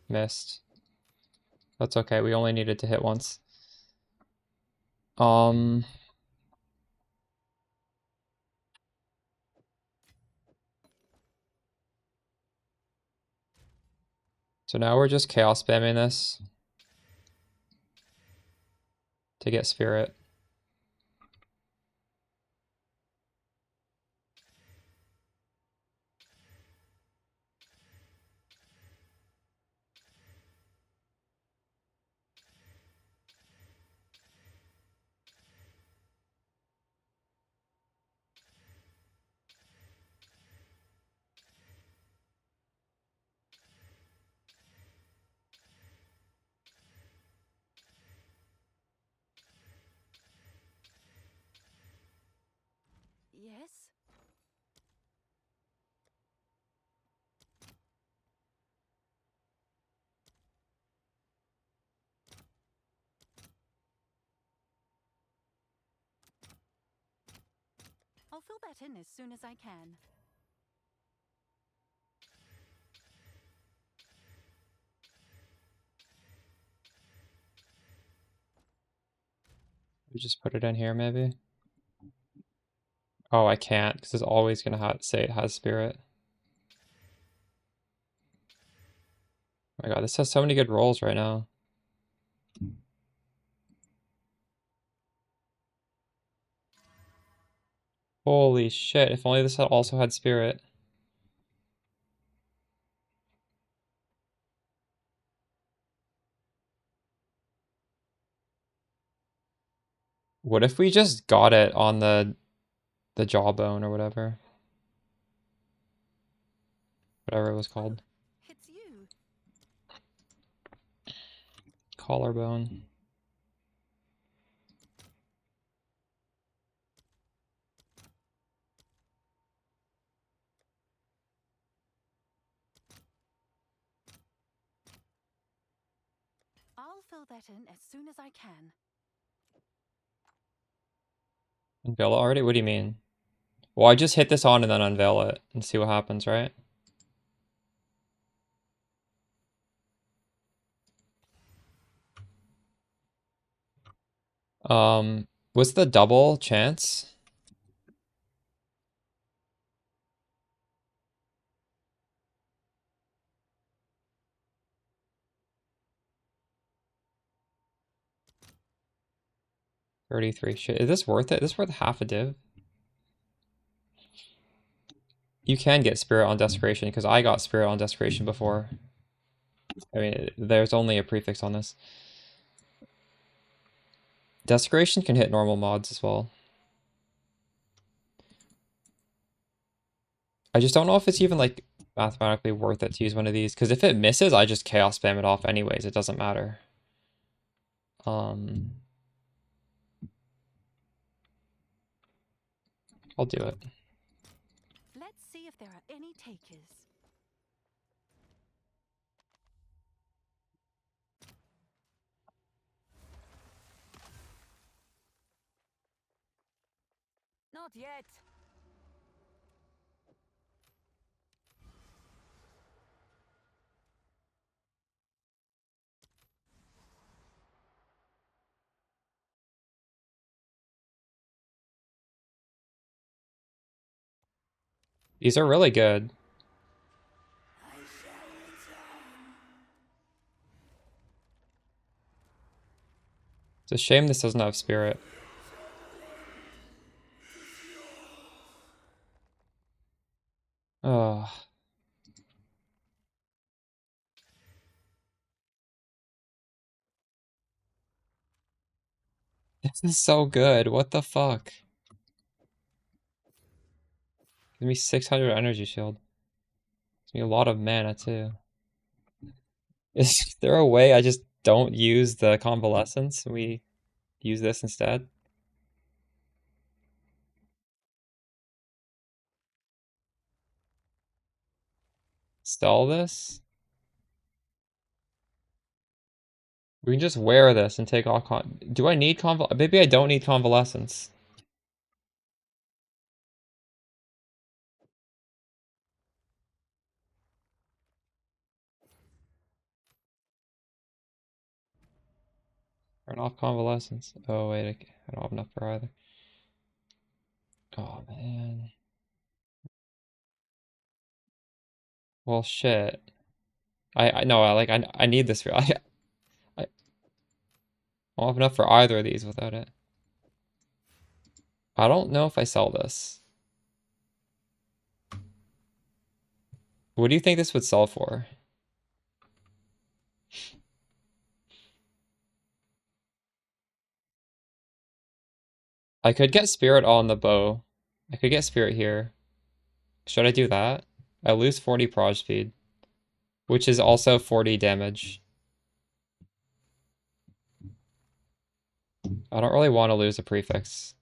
Missed. That's okay, we only needed to hit once. So now we're just chaos spamming this to get spirit. Yes. I'll fill that in as soon as I can. We just put it in here maybe. Oh, I can't because it's always gonna say it has spirit. Oh my god, this has so many good rolls right now. Holy shit, if only this had also had spirit. What if we just got it on the jawbone or whatever? Whatever it was called. It's you. Collarbone. I'll fill that in as soon as I can. Unveil it already? What do you mean? Well, I just hit this on and then unveil it and see what happens, right? What's the double chance? $33. Shit, is this worth it? Is this worth half a div? You can get Spirit on Desecration, because I got Spirit on Desecration before. I mean, there's only a prefix on this. Desecration can hit normal mods as well. I just don't know if it's even, like, mathematically worth it to use one of these, because if it misses, I just Chaos Spam it off anyways. It doesn't matter. I'll do it. Let's see if there are any takers. Not yet. These are really good. It's a shame this doesn't have Spirit. Oh. This is so good. What the fuck? Give me 600 energy shield. Gives me a lot of mana too. Is there a way I just don't use the convalescence? We use this instead? Sell this? We can just wear this and take all do I need maybe I don't need convalescence. Turn off convalescence. Oh wait, I don't have enough for either. Oh man. Well shit. I know I need this for I don't have enough for either of these without it. I don't know if I sell this. What do you think this would sell for? I could get Spirit on the bow. I could get Spirit here. Should I do that? I lose 40 proj speed, which is also 40 damage. I don't really want to lose a prefix.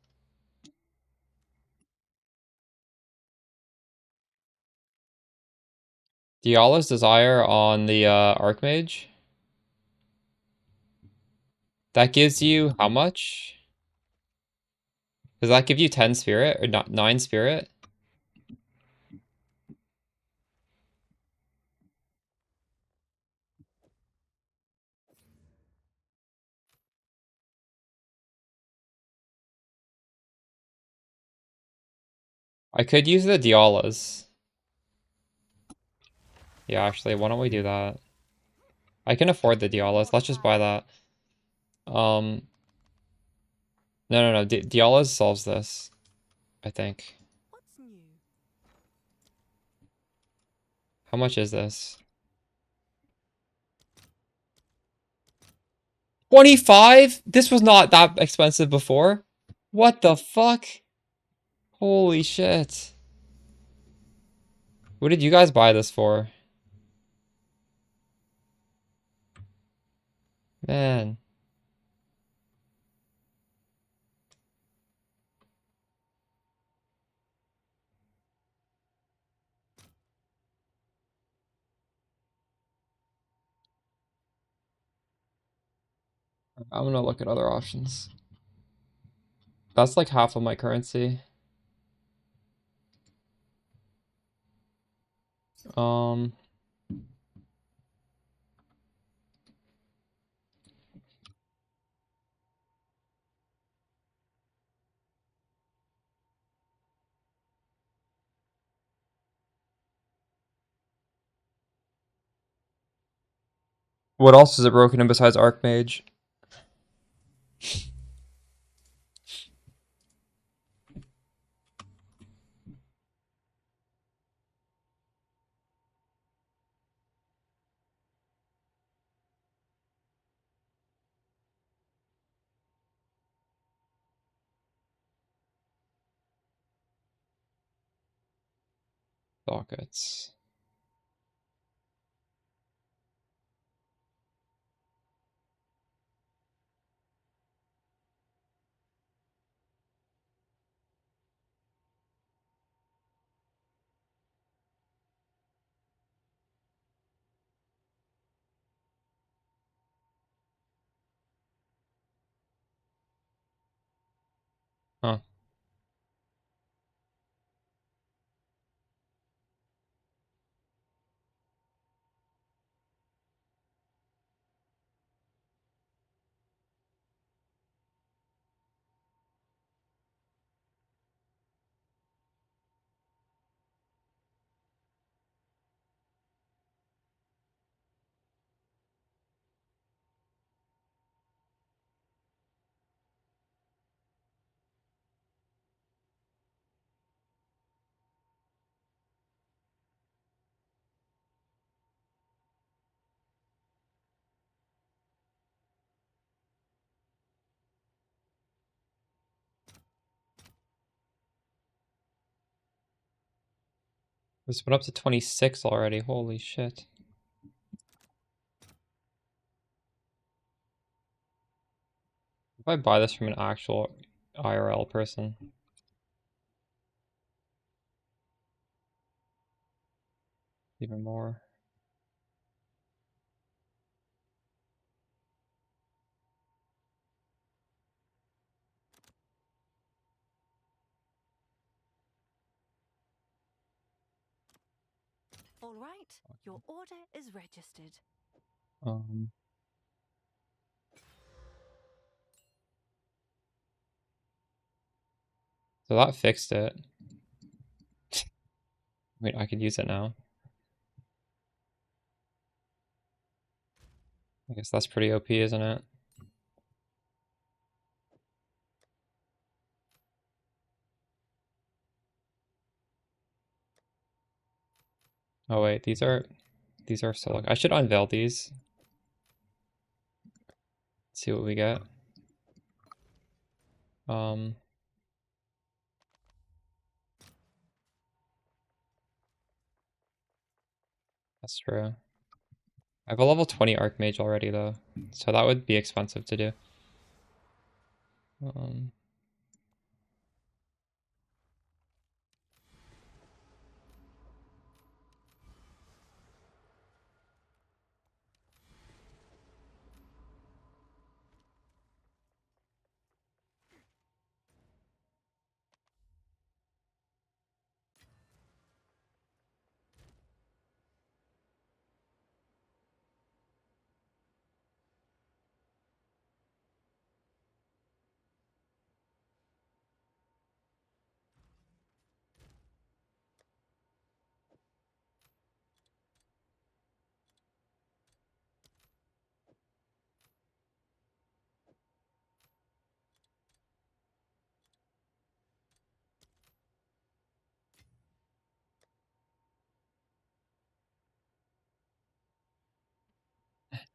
Diala's Desire on the Archmage. That gives you how much? Does that give you 10 spirit or not 9 spirit? I could use the Dialas. Yeah, actually, why don't we do that? I can afford the Dialas. Let's just buy that. No, Dialas solves this. I think. What's new? How much is this? 25? This was not that expensive before. What the fuck? Holy shit. What did you guys buy this for? Man. I'm gonna look at other options. That's like half of my currency. Um, what else is it broken in besides Archmage? Sockets. Huh. This went up to 26 already. Holy shit. If I buy this from an actual IRL person. Even more. All right, your order is registered. Um, so that fixed it. Wait, I could use it now. I guess that's pretty OP, isn't it? Oh wait, these are still. I should unveil these. See what we get. Um, that's true. I have a level 20 Archmage already though, so that would be expensive to do. Um,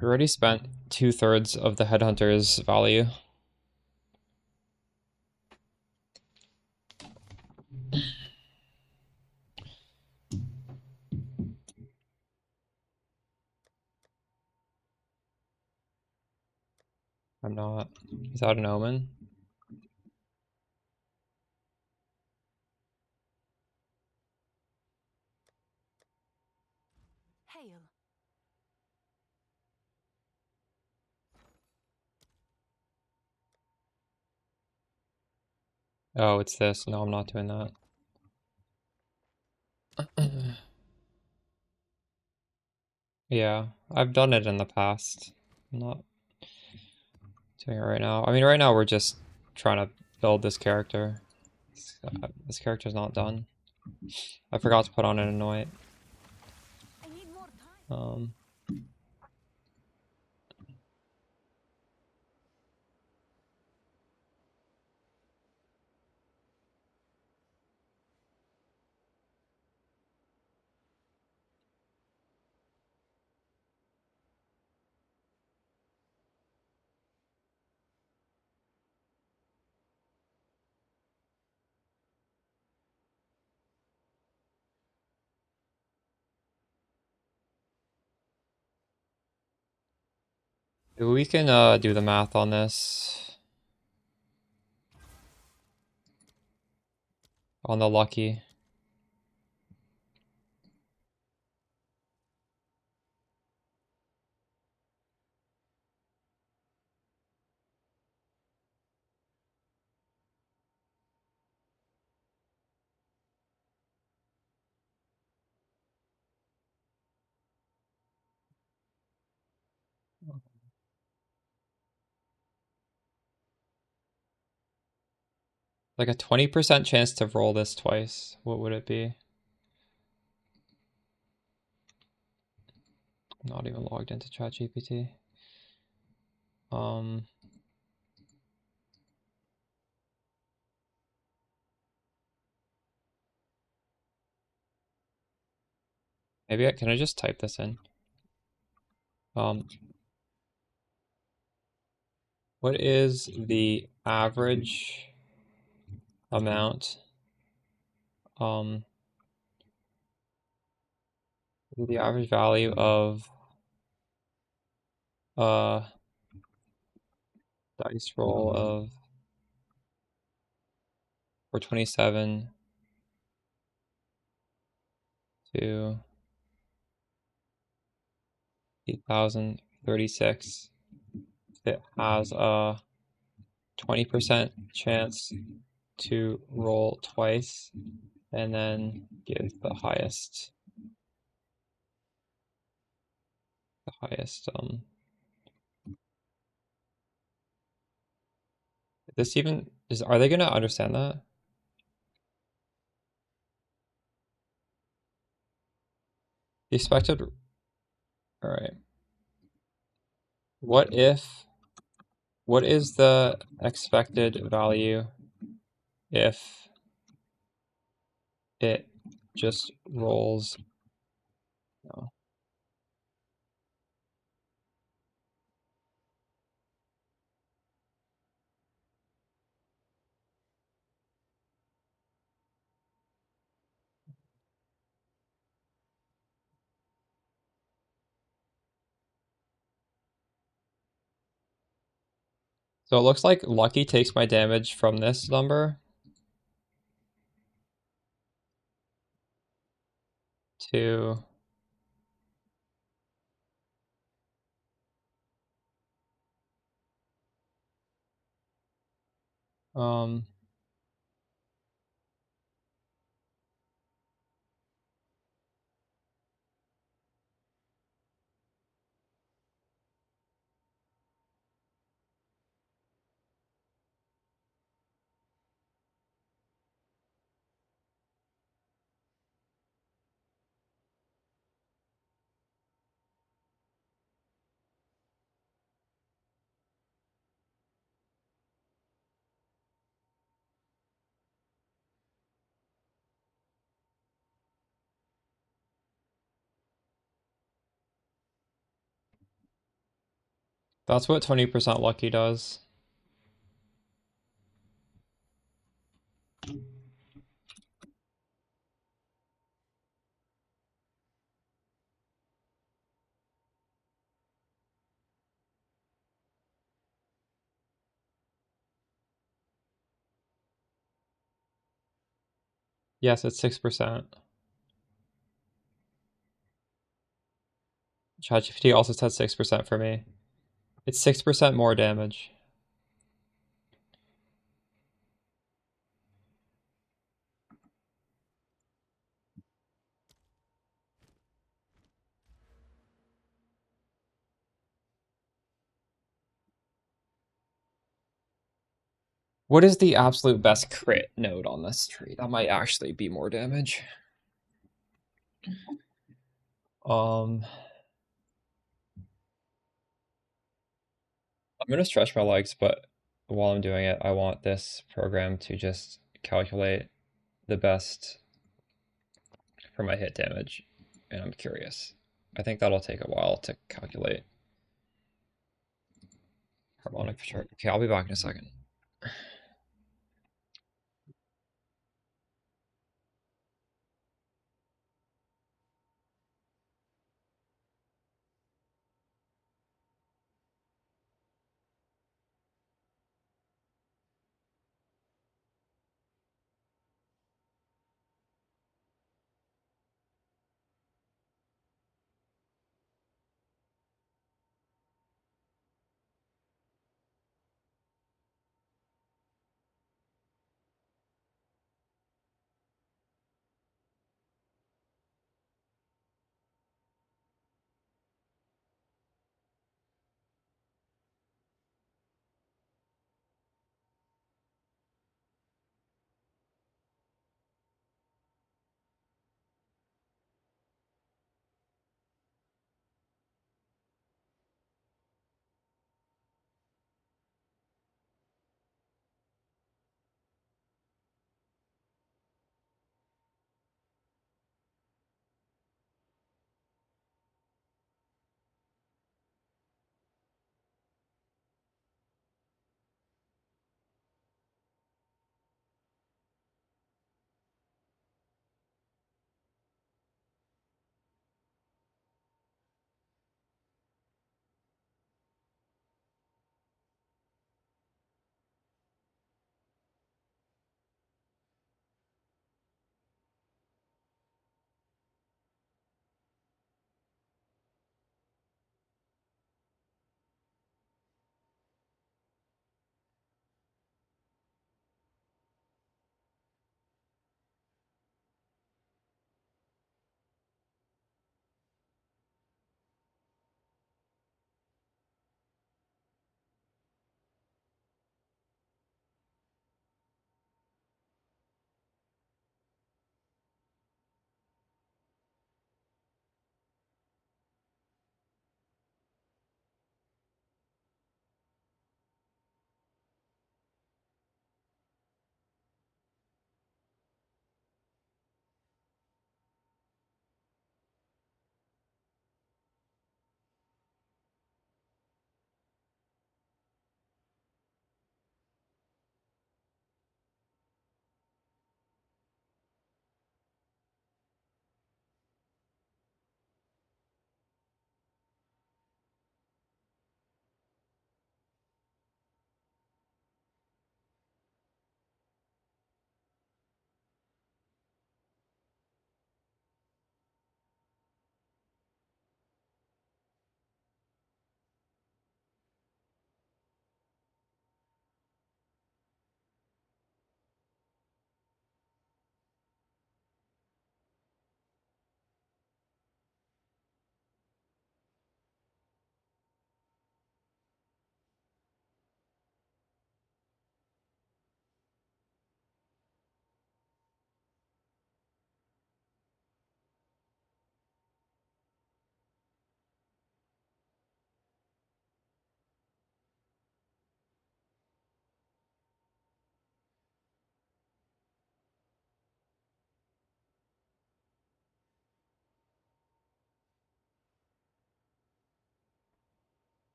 We already spent 2/3 of the headhunter's value. I'm not. Is that an omen? Hail. Oh, it's this. No, I'm not doing that. Yeah, I've done it in the past. I'm not doing it right now. I mean, right now we're just trying to build this character. This character's not done. I forgot to put on an anoint. I need more time. We can do the math on this. On the lucky. Like a 20% chance to roll this twice. What would it be? I'm not even logged into ChatGPT. Maybe can I just type this in? What is the average amount? The average value of dice roll of 427 to 8,036. It has a 20% chance to roll twice and then give the highest this even is, are they gonna understand that? The expected, all right. What is the expected value if it just rolls? No. So it looks like Lucky takes my damage from this number to um That's what 20% lucky does. Yes, it's 6%. ChatGPT also said 6% for me. It's 6% more damage. What is the absolute best crit node on this tree? That might actually be more damage. I'm gonna stretch my legs, but while I'm doing it, I want this program to just calculate the best for my hit damage, and I'm curious. I think that'll take a while to calculate. Harmonic chart. Okay, I'll be back in a second.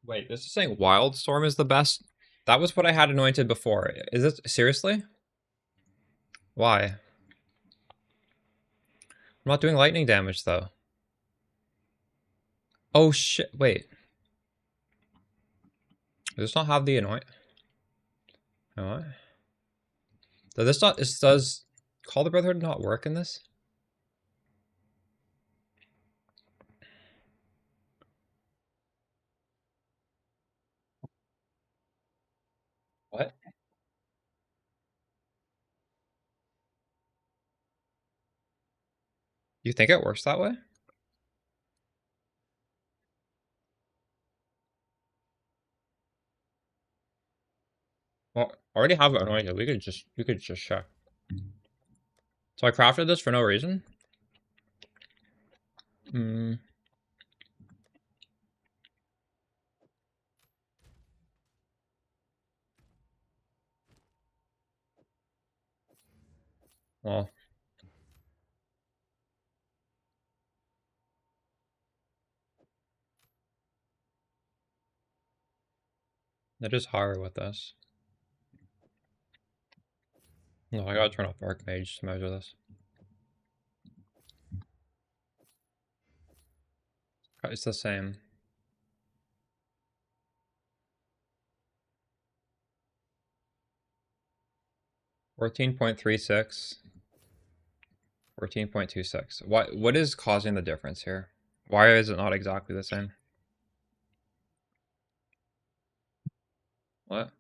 Wait, this is saying Wildstorm is the best? That was what I had anointed before. Is it seriously? Why? I'm not doing lightning damage though. Oh shit, wait. Does this not have the anoint? You know what? Does Call the Brotherhood not work in this? What? You think it works that way? Well, I already have it anointed. We could just check. So I crafted this for no reason? Hmm. Well. It is higher with this. No, I gotta turn off Archmage to measure this. It's the same. $14.36. 14.26. What is causing the difference here? Why is it not exactly the same? What?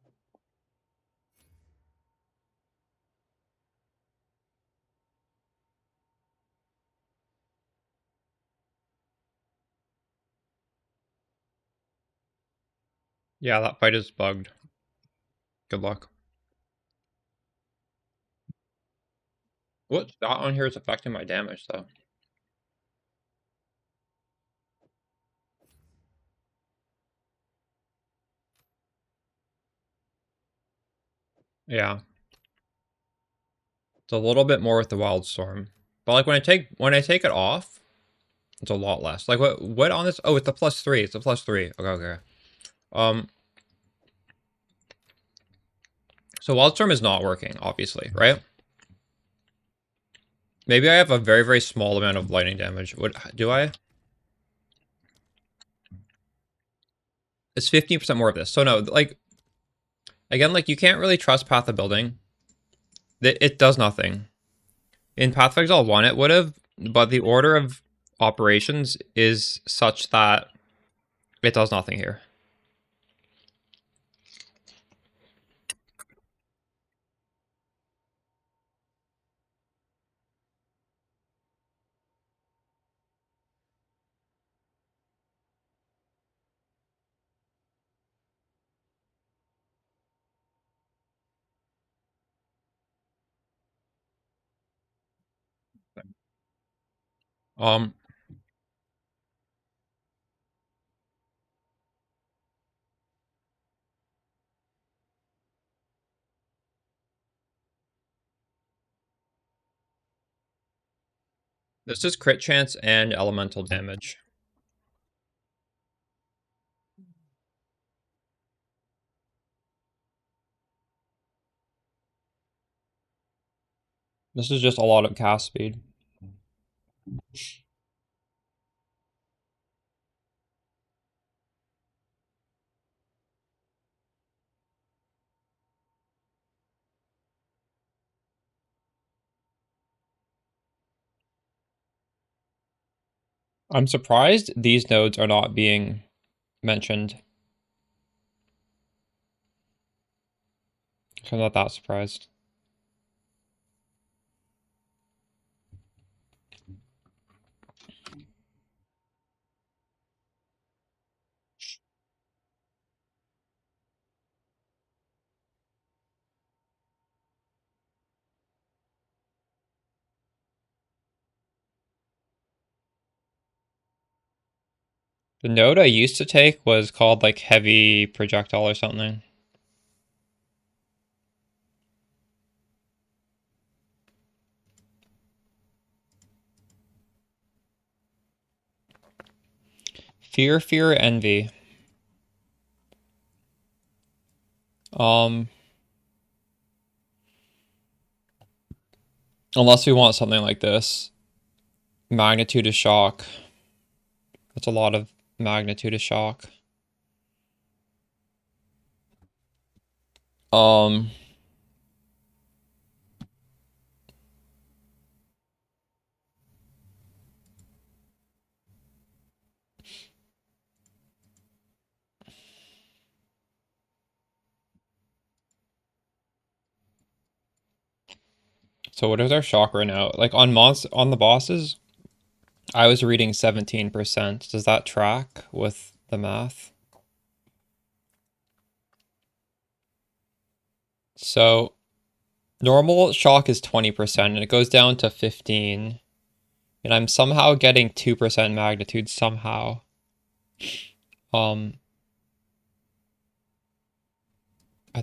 Yeah, that fight is bugged. Good luck. What stat on here is affecting my damage though? Yeah. It's a little bit more with the Wildstorm. But like when I take it off, it's a lot less. Like what on this? Oh, it's a +3. It's a +3. Okay. Um so Wildstorm is not working, obviously, right? Maybe I have a very, very small amount of lightning damage. What do I? It's 15% more of this. So no, like again, like you can't really trust Path of Building. It does nothing. In Path of Exile 1 it would have, but the order of operations is such that it does nothing here. Um this is crit chance and elemental damage. This is just a lot of cast speed. I'm surprised these nodes are not being mentioned. I'm not that surprised. The node I used to take was called like heavy projectile or something. Fear, envy. Unless we want something like this. Magnitude of shock. That's a lot of magnitude of shock. So what is our shock right now? Like on the bosses, I was reading 17%. Does that track with the math? So normal shock is 20% and it goes down to 15. And I'm somehow getting 2% magnitude somehow. I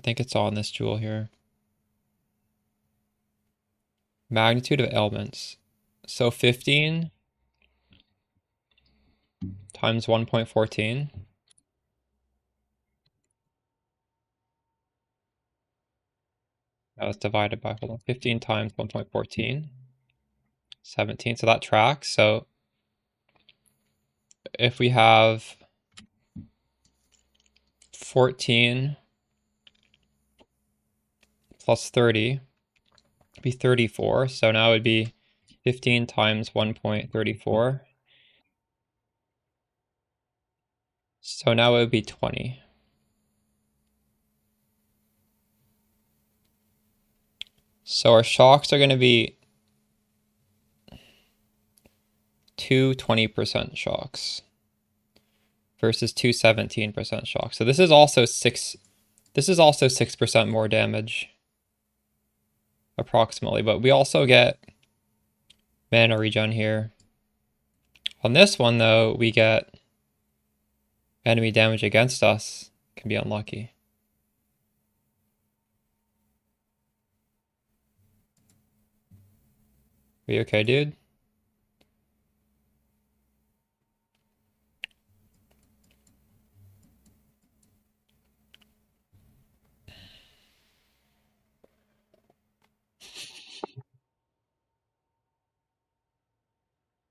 think it's on this jewel here. Magnitude of ailments. So 15 times 1.14. That was divided by, hold on, 15 times 1.14. 17, so that tracks. So if we have 14 plus 30, it'd be 34. So now it would be 15 times 1.34. So now it would be 20. So our shocks are going to be two 20% shocks versus two 17% shocks. So this is also 6% more damage approximately, but we also get mana regen here. On this one though, we get enemy damage against us. Can be unlucky. Are you okay, dude?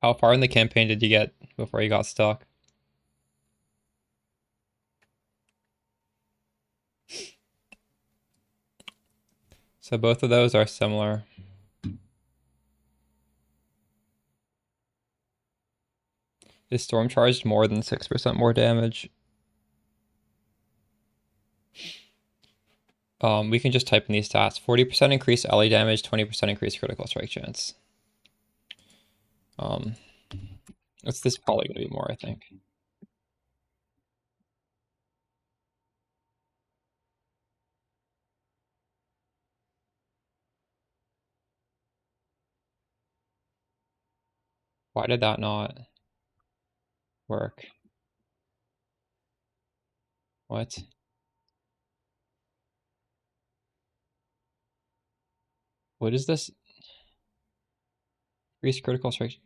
How far in the campaign did you get before you got stuck? So both of those are similar. Is Storm charged more than 6% more damage? We can just type in these stats. 40% increase LA damage, 20% increase critical strike chance. This is probably gonna be more, I think. Why did that not work? What? What is this? Increase critical strike.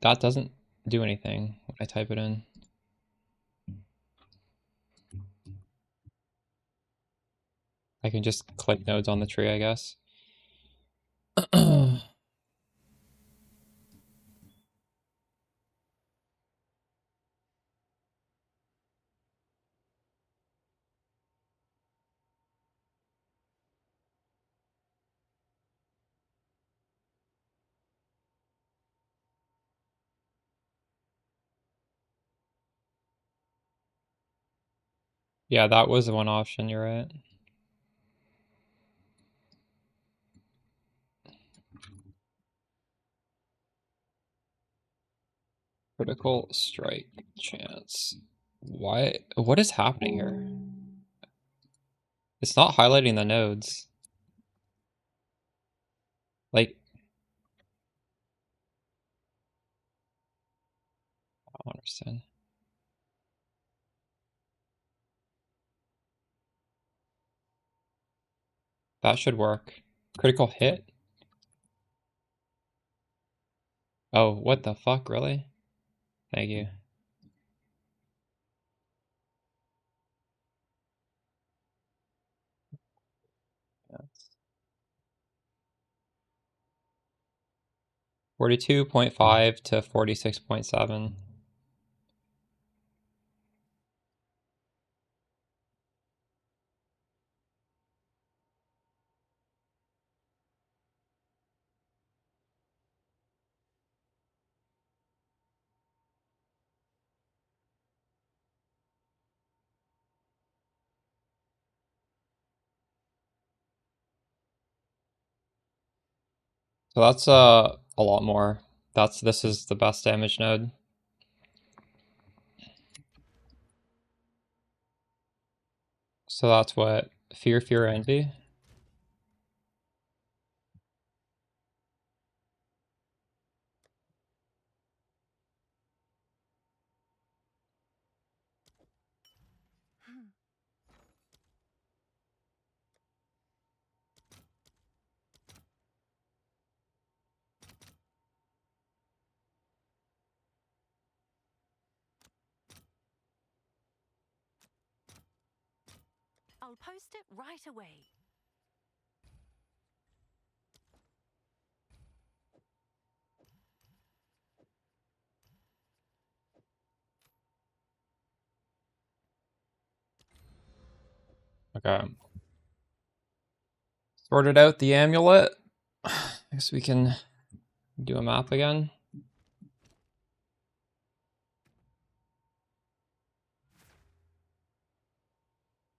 That doesn't do anything when I type it in. I can just click nodes on the tree, I guess. Yeah, that was one option, you're right. Critical strike chance. Why? What is happening here? It's not highlighting the nodes. Like, I don't understand. That should work. Critical hit? Oh, what the fuck, really? Thank you. 42.5 to 46.7. So that's a lot more. This is the best damage node. So that's what? Fear, Fear, Envy? I'll post it right away. Okay. Sorted out the amulet. I guess we can do a map again.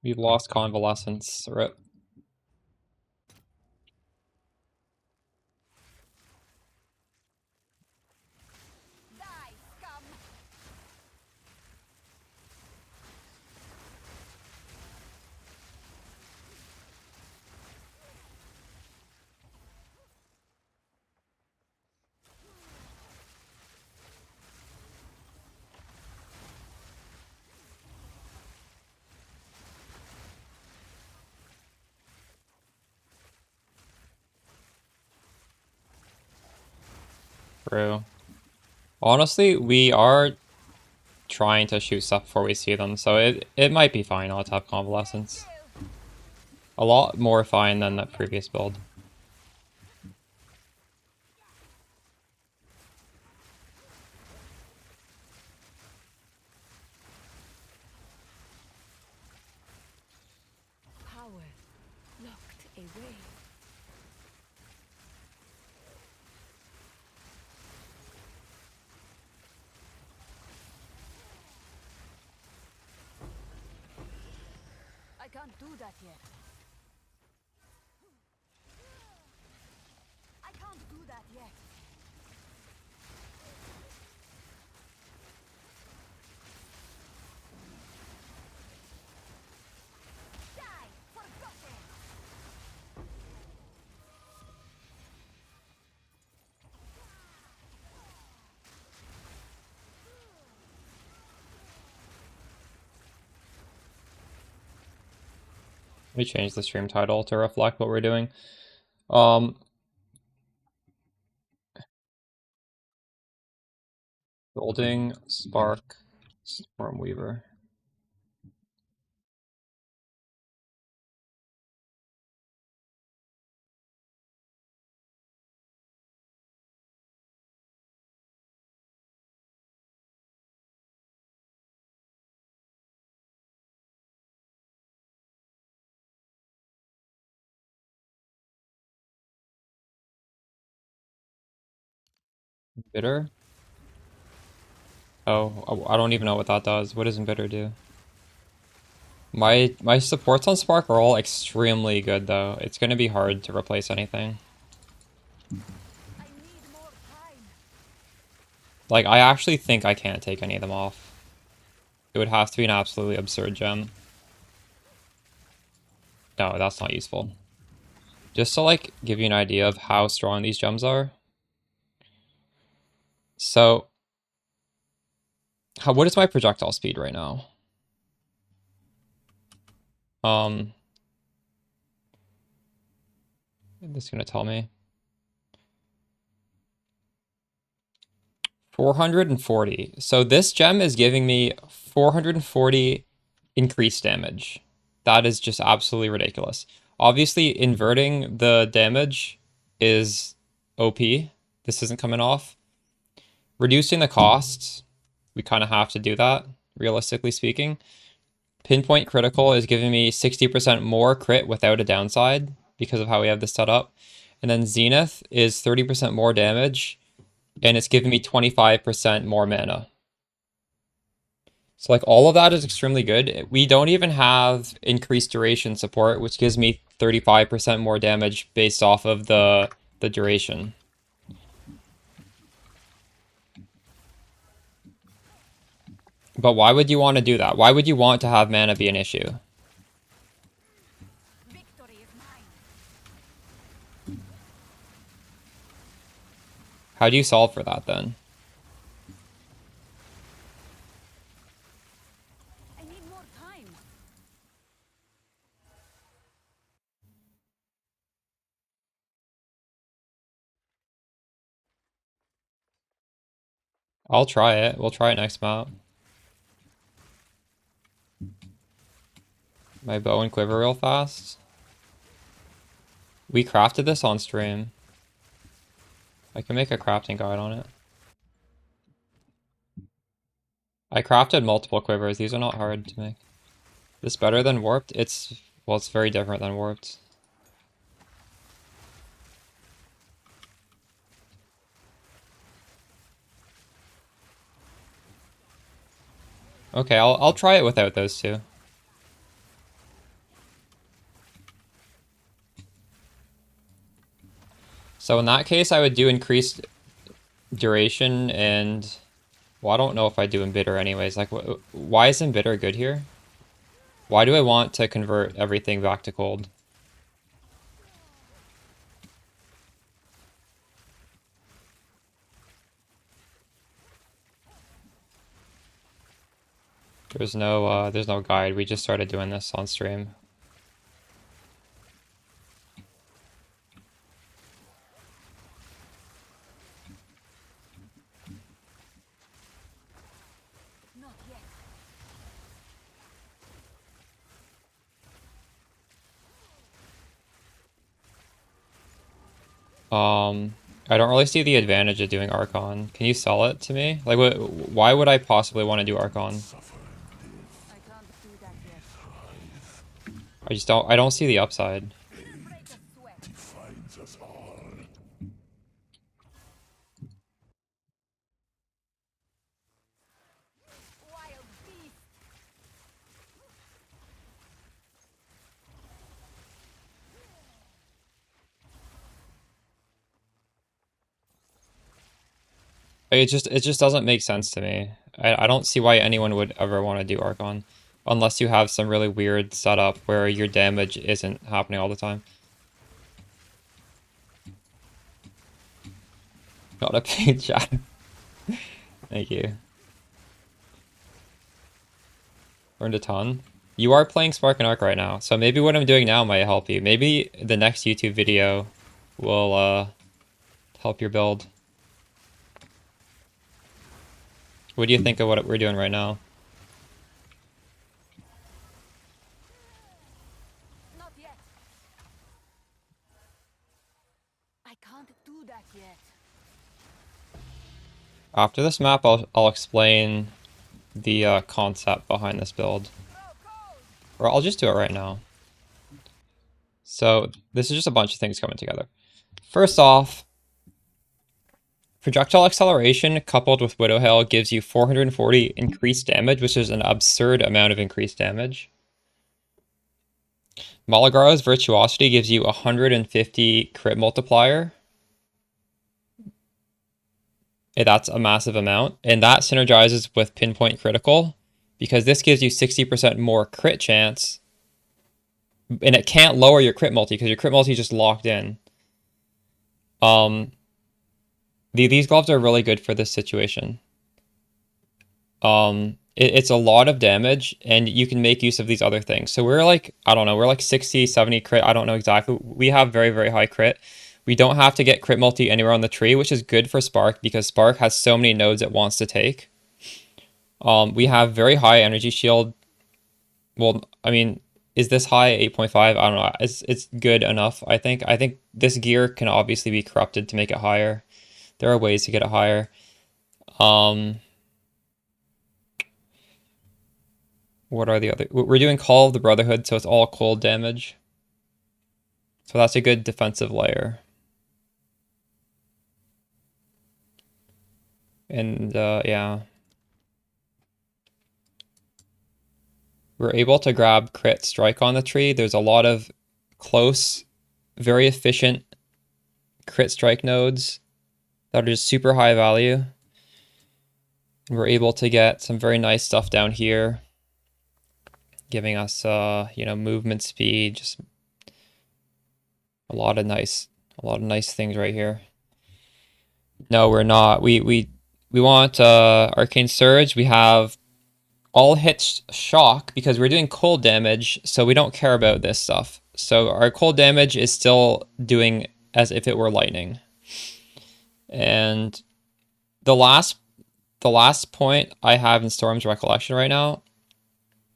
We've lost convalescence. Rip. Die, scum! True. Honestly, we are trying to shoot stuff before we see them, so it might be fine not to have convalescence. A lot more fine than the previous build. Power locked away. I can't do that yet. I can't do that yet. Die, forgotten! Let me change the stream title to reflect what we're doing. Building Spark Stormweaver. Bitter? Oh, I don't even know what that does. What does Embitter do? My supports on Spark are all extremely good though. It's gonna be hard to replace anything. I need more time. Like, I actually think I can't take any of them off. It would have to be an absolutely absurd gem. No, that's not useful. Just to, like, give you an idea of how strong these gems are. So, what is my projectile speed right now? This is gonna tell me. 440. So this gem is giving me 440 increased damage. That is just absolutely ridiculous. Obviously, inverting the damage is OP. The this isn't coming off. Reducing the costs, we kind of have to do that, realistically speaking. Pinpoint critical is giving me 60% more crit without a downside because of how we have this set up. And then Zenith is 30% more damage, and it's giving me 25% more mana. So like all of that is extremely good. We don't even have increased duration support, which gives me 35% more damage based off of the duration. But why would you want to do that? Why would you want to have mana be an issue? Victory is mine. How do you solve for that then? I need more time. I'll try it. We'll try it next map. My bow and quiver real fast. We crafted this on stream. I can make a crafting guide on it. I crafted multiple quivers. These are not hard to make. This better than warped? Well, it's very different than warped. Okay, I'll try it without those two. So in that case, I would do increased duration and... Well, I don't know if I do Embitter anyways. Like, why is Embitter good here? Why do I want to convert everything back to cold? There's no guide. We just started doing this on stream. Not yet. I don't really see the advantage of doing Archon. Can you sell it to me? Like, why would I possibly want to do Archon? I can't do that yet. I don't see the upside. Break a sweat. Defines us all. Wild beast. It just doesn't make sense to me. I don't see why anyone would ever want to do Archon. Unless you have some really weird setup where your damage isn't happening all the time. Not a paid chat. Thank you. Learned a ton. You are playing Spark and Arc right now, so maybe what I'm doing now might help you. Maybe the next YouTube video will help your build. What do you think of what we're doing right now? Not yet. I can't do that yet. After this map, I'll explain the concept behind this build. Or I'll just do it right now. So this is just a bunch of things coming together. First off, projectile acceleration coupled with Widow Hail gives you 440 increased damage, which is an absurd amount of increased damage. Malagra's Virtuosity gives you 150 crit multiplier. That's a massive amount, and that synergizes with Pinpoint Critical, because this gives you 60% more crit chance, and it can't lower your crit multi, because your crit multi is just locked in. These gloves are really good for this situation. It's a lot of damage, and you can make use of these other things. So we're like, I don't know, we're like 60, 70 crit, I don't know exactly. We have very, very high crit. We don't have to get crit multi anywhere on the tree, which is good for Spark, because Spark has so many nodes it wants to take. We have very high energy shield. Well, I mean, is this high? 8.5? I don't know. It's good enough, I think. I think this gear can obviously be corrupted to make it higher. There are ways to get it higher. What are the other? We're doing Call of the Brotherhood, so it's all cold damage. So that's a good defensive layer. And yeah. We're able to grab crit strike on the tree. There's a lot of close, very efficient crit strike nodes that are just super high value. We're able to get some very nice stuff down here, giving us you know, movement speed, just a lot of nice things right here. No, we're not. We want Arcane Surge. We have all hits shock because we're doing cold damage, so we don't care about this stuff. So our cold damage is still doing as if it were lightning. And the last point I have in Storm's Recollection right now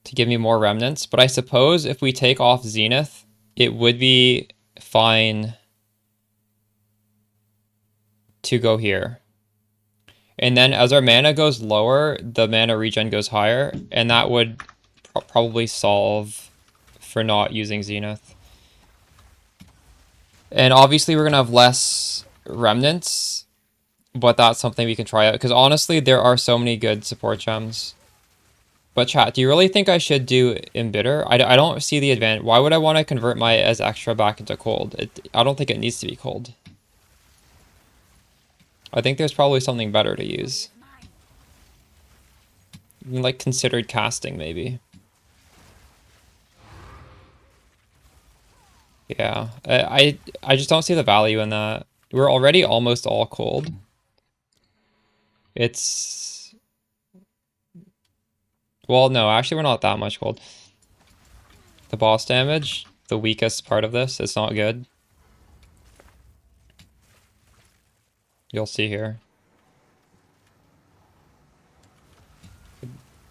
to give me more remnants, but I suppose if we take off Zenith, it would be fine to go here. And then as our mana goes lower, the mana regen goes higher, and that would probably solve for not using Zenith. And obviously we're going to have less remnants, but that's something we can try out, because honestly, there are so many good support gems. But chat, do you really think I should do Embitter? I don't see the advantage. Why would I want to convert my as extra back into cold? I don't think it needs to be cold. I think there's probably something better to use. Like considered casting, maybe. Yeah, I just don't see the value in that. We're already almost all cold. It's... Well, no, actually we're not that much cold. The boss damage, the weakest part of this, it's not good. You'll see here.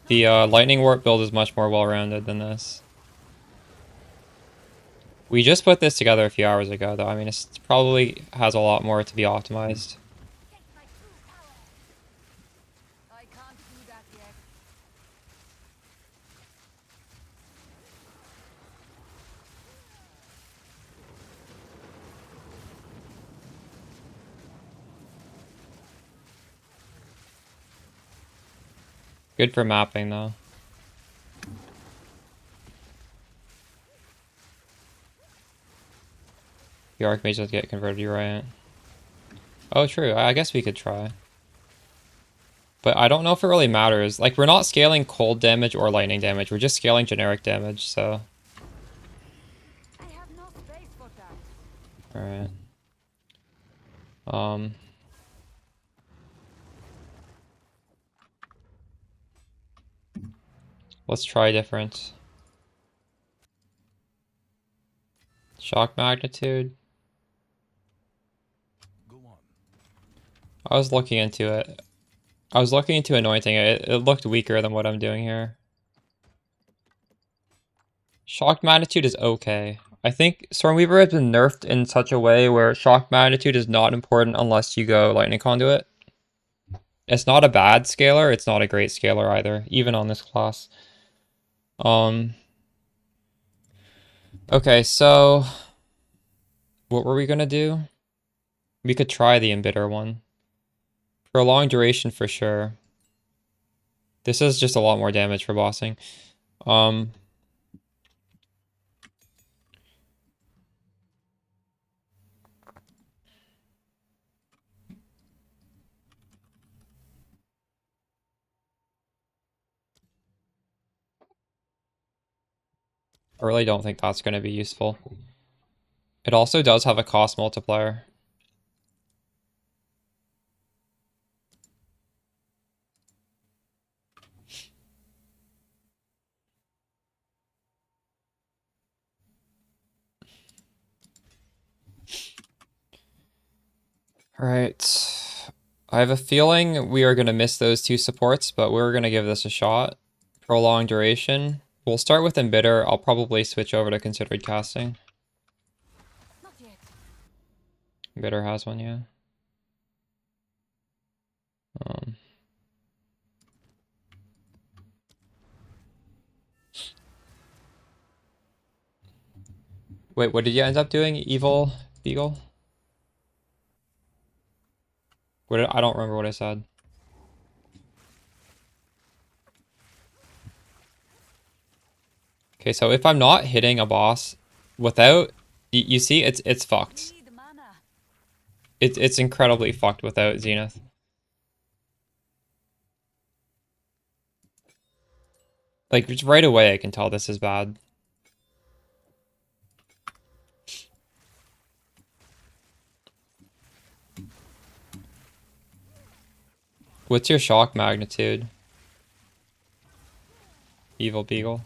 The Lightning Warp build is much more well-rounded than this. We just put this together a few hours ago, though. I mean, it probably has a lot more to be optimized. Good for mapping, though. The Archmage does get converted, you're right. Oh, true. I guess we could try. But I don't know if it really matters. Like, we're not scaling cold damage or lightning damage. We're just scaling generic damage, so... I have no space for that. Alright. Let's try different. Shock magnitude. I was looking into it. I was looking into anointing it. It looked weaker than what I'm doing here. Shock magnitude is okay. I think Stormweaver has been nerfed in such a way where shock magnitude is not important unless you go lightning conduit. It's not a bad scaler, it's not a great scaler either, even on this class. Okay, so what were we gonna do? We could try the Embitter one. For a long duration for sure. This is just a lot more damage for bossing. I really don't think that's going to be useful. It also does have a cost multiplier. Alright. I have a feeling we are going to miss those two supports, but we're going to give this a shot. Prolonged duration. We'll start with Embitter. I'll probably switch over to considered casting. Not yet. Embitter has one, yeah. Wait, what did you end up doing, Evil Beagle? I don't remember what I said. Okay, so if I'm not hitting a boss without, you see, it's fucked. Need mana. It's incredibly fucked without Zenith. Like, just right away I can tell this is bad. What's your shock magnitude, Evil Beagle?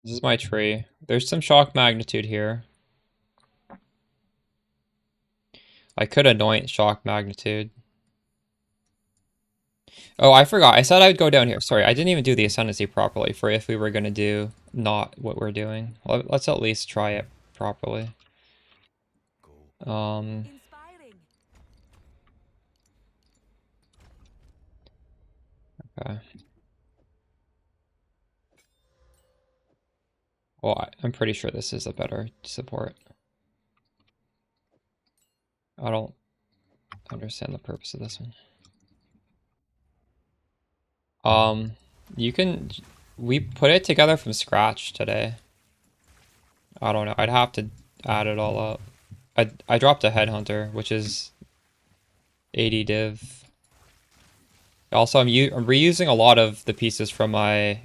This is my tree. There's some shock magnitude here. I could anoint shock magnitude. Oh, I forgot. I said I would go down here. Sorry, I didn't even do the ascendancy properly for if we were going to do not what we're doing. Let's at least try it properly. Inspiring. Okay. Well, I'm pretty sure this is a better support. I don't understand the purpose of this one. We put it together from scratch today. I don't know. I'd have to add it all up. I dropped a headhunter, which is 80 div. Also, I'm reusing a lot of the pieces from my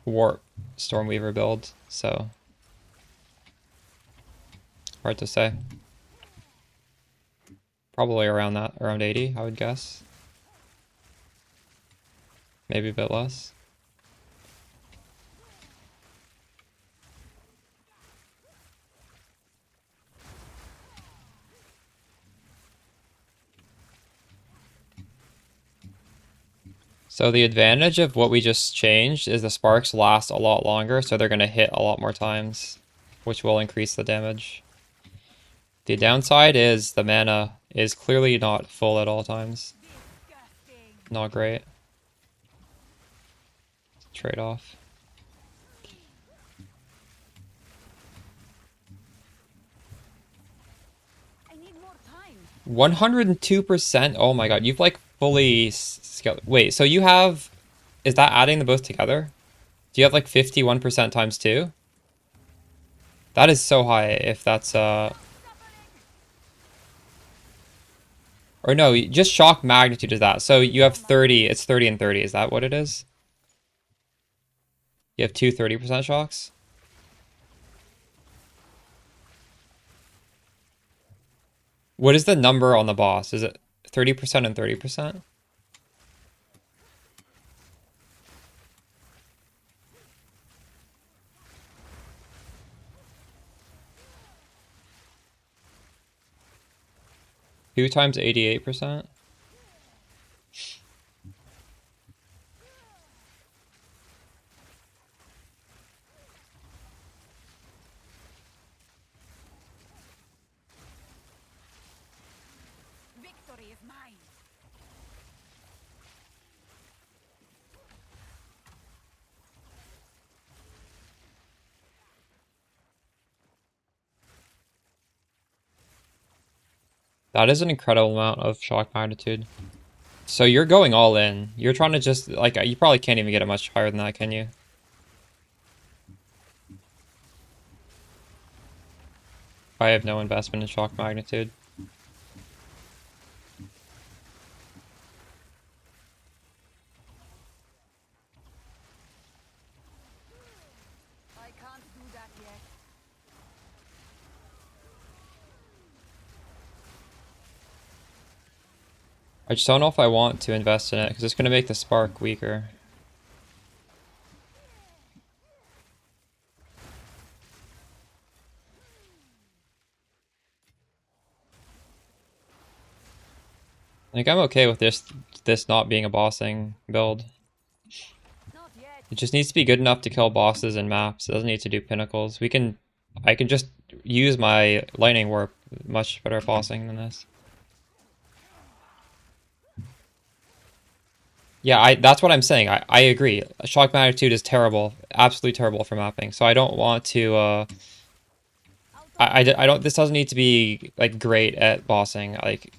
warp Stormweaver build, so hard to say. Probably around 80, I would guess. Maybe a bit less. So the advantage of what we just changed is the sparks last a lot longer, so they're going to hit a lot more times, which will increase the damage. The downside is the mana is clearly not full at all times. Not great. Trade-off. 102%? Oh my god, you've like fully scaled. Wait, so you have... Is that adding them both together? Do you have like 51% times 2? That is so high if that's Or no, just shock magnitude is that. So you have 30, it's 30 and 30. Is that what it is? You have two 30% shocks? What is the number on the boss? Is it 30% and 30%? Two times 88%? Victory is mine. That is an incredible amount of shock magnitude. So you're going all in. You're trying to just, like, you probably can't even get it much higher than that, can you? I have no investment in shock magnitude. I can't do that yet. I just don't know if I want to invest in it, because it's going to make the spark weaker. Like, I'm okay with this not being a bossing build. Not yet. It just needs to be good enough to kill bosses and maps. It doesn't need to do pinnacles. I can just use my lightning warp much better bossing than this. Yeah, that's what I'm saying. I agree. Shock Magnitude is terrible. Absolutely terrible for mapping. So I don't want to, I don't, this doesn't need to be, like, great at bossing. Like,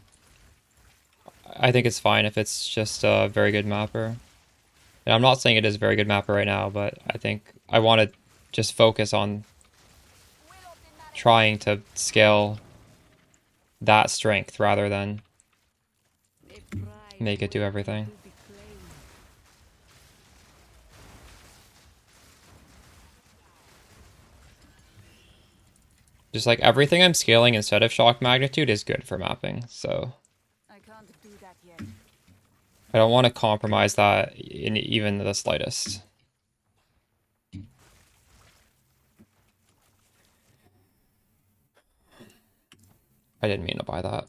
I think it's fine if it's just a very good mapper. And I'm not saying it is a very good mapper right now, but I think I want to just focus on trying to scale that strength rather than make it do everything. Just like everything I'm scaling instead of shock magnitude is good for mapping, so I can't do that yet. I don't want to compromise that in even the slightest. I didn't mean to buy that.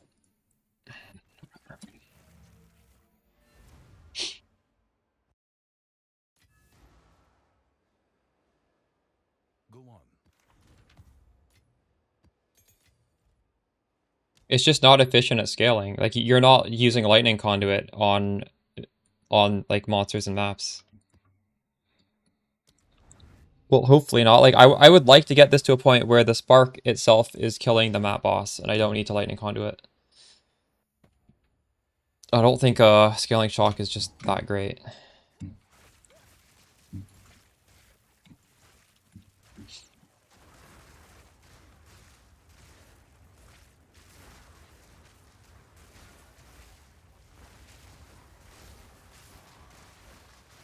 Go on. It's just not efficient at scaling. Like you're not using lightning conduit on like monsters and maps. Well, hopefully not. Like I would like to get this to a point where the spark itself is killing the map boss and I don't need to lightning conduit. I don't think scaling shock is just that great.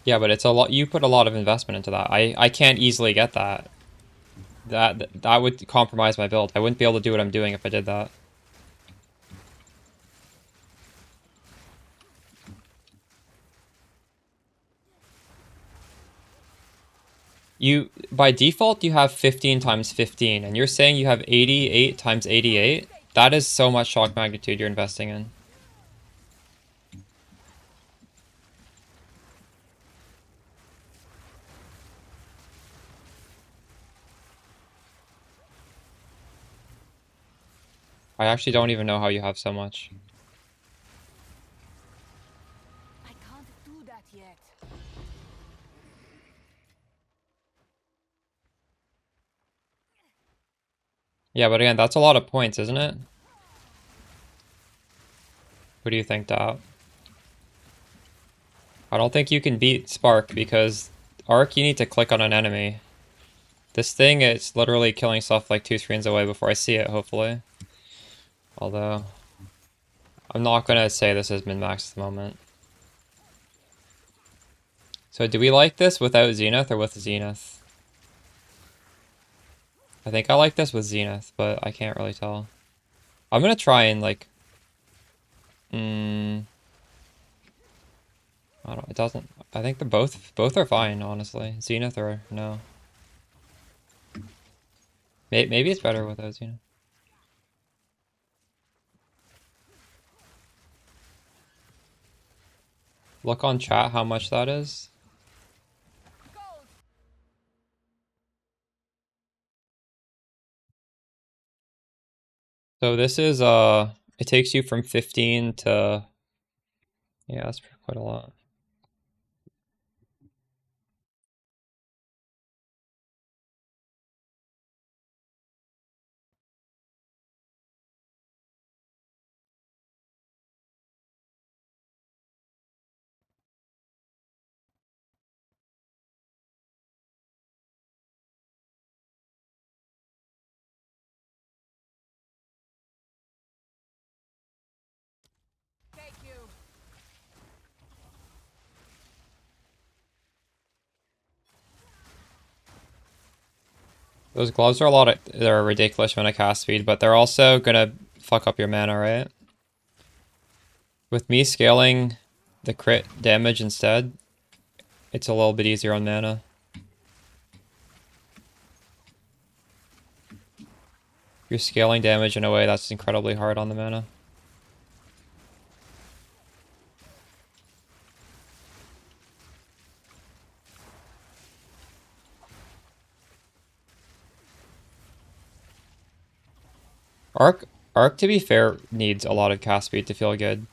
Yeah, but it's a lot. You put a lot of investment into that. I can't easily get that. That would compromise my build. I wouldn't be able to do what I'm doing if I did that. You by default you have 15 times 15, and you're saying you have 88 times 88? That is so much shock magnitude you're investing in. I actually don't even know how you have so much. I can't do that yet. Yeah, but again, that's a lot of points, isn't it? What do you think, Dao? I don't think you can beat Spark because Arc, you need to click on an enemy. This thing, it's literally killing stuff like 2 screens away before I see it, hopefully. Although, I'm not gonna say this is min-max at the moment. So do we like this without Zenith or with Zenith? I think I like this with Zenith, but I can't really tell. I'm gonna try and like... I don't... It doesn't... I think they're both are fine, honestly. Zenith or no. Maybe it's better without Zenith. Look on chat how much that is. So this is it takes you from 15 to, yeah, that's quite a lot. Take you. Those gloves are a lot of, they're a ridiculous amount of cast speed, but they're also gonna fuck up your mana, right? With me scaling the crit damage instead, it's a little bit easier on mana. You're scaling damage in a way that's incredibly hard on the mana. Arc, to be fair, needs a lot of cast speed to feel good.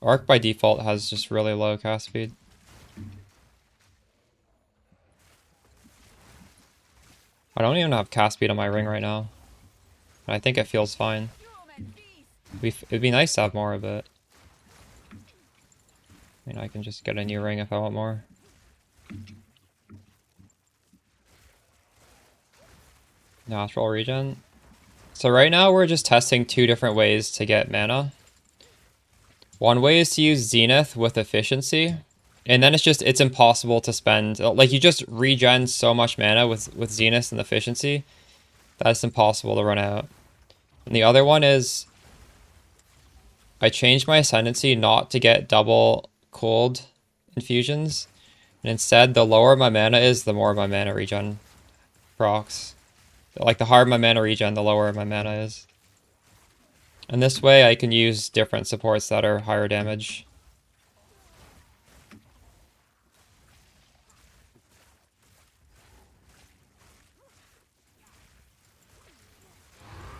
Arc by default has just really low cast speed. I don't even have cast speed on my ring right now. And I think it feels fine. It'd be nice to have more of it. I mean, I can just get a new ring if I want more. Natural regen. So right now we're just testing two different ways to get mana. One way is to use Zenith with efficiency. And then it's impossible to spend, like you just regen so much mana with Zenith and efficiency that it's impossible to run out. And the other one is I changed my ascendancy not to get double cold infusions. And instead, the lower my mana is, the more my mana regen procs. Like the higher my mana regen, the lower my mana is. And this way I can use different supports that are higher damage.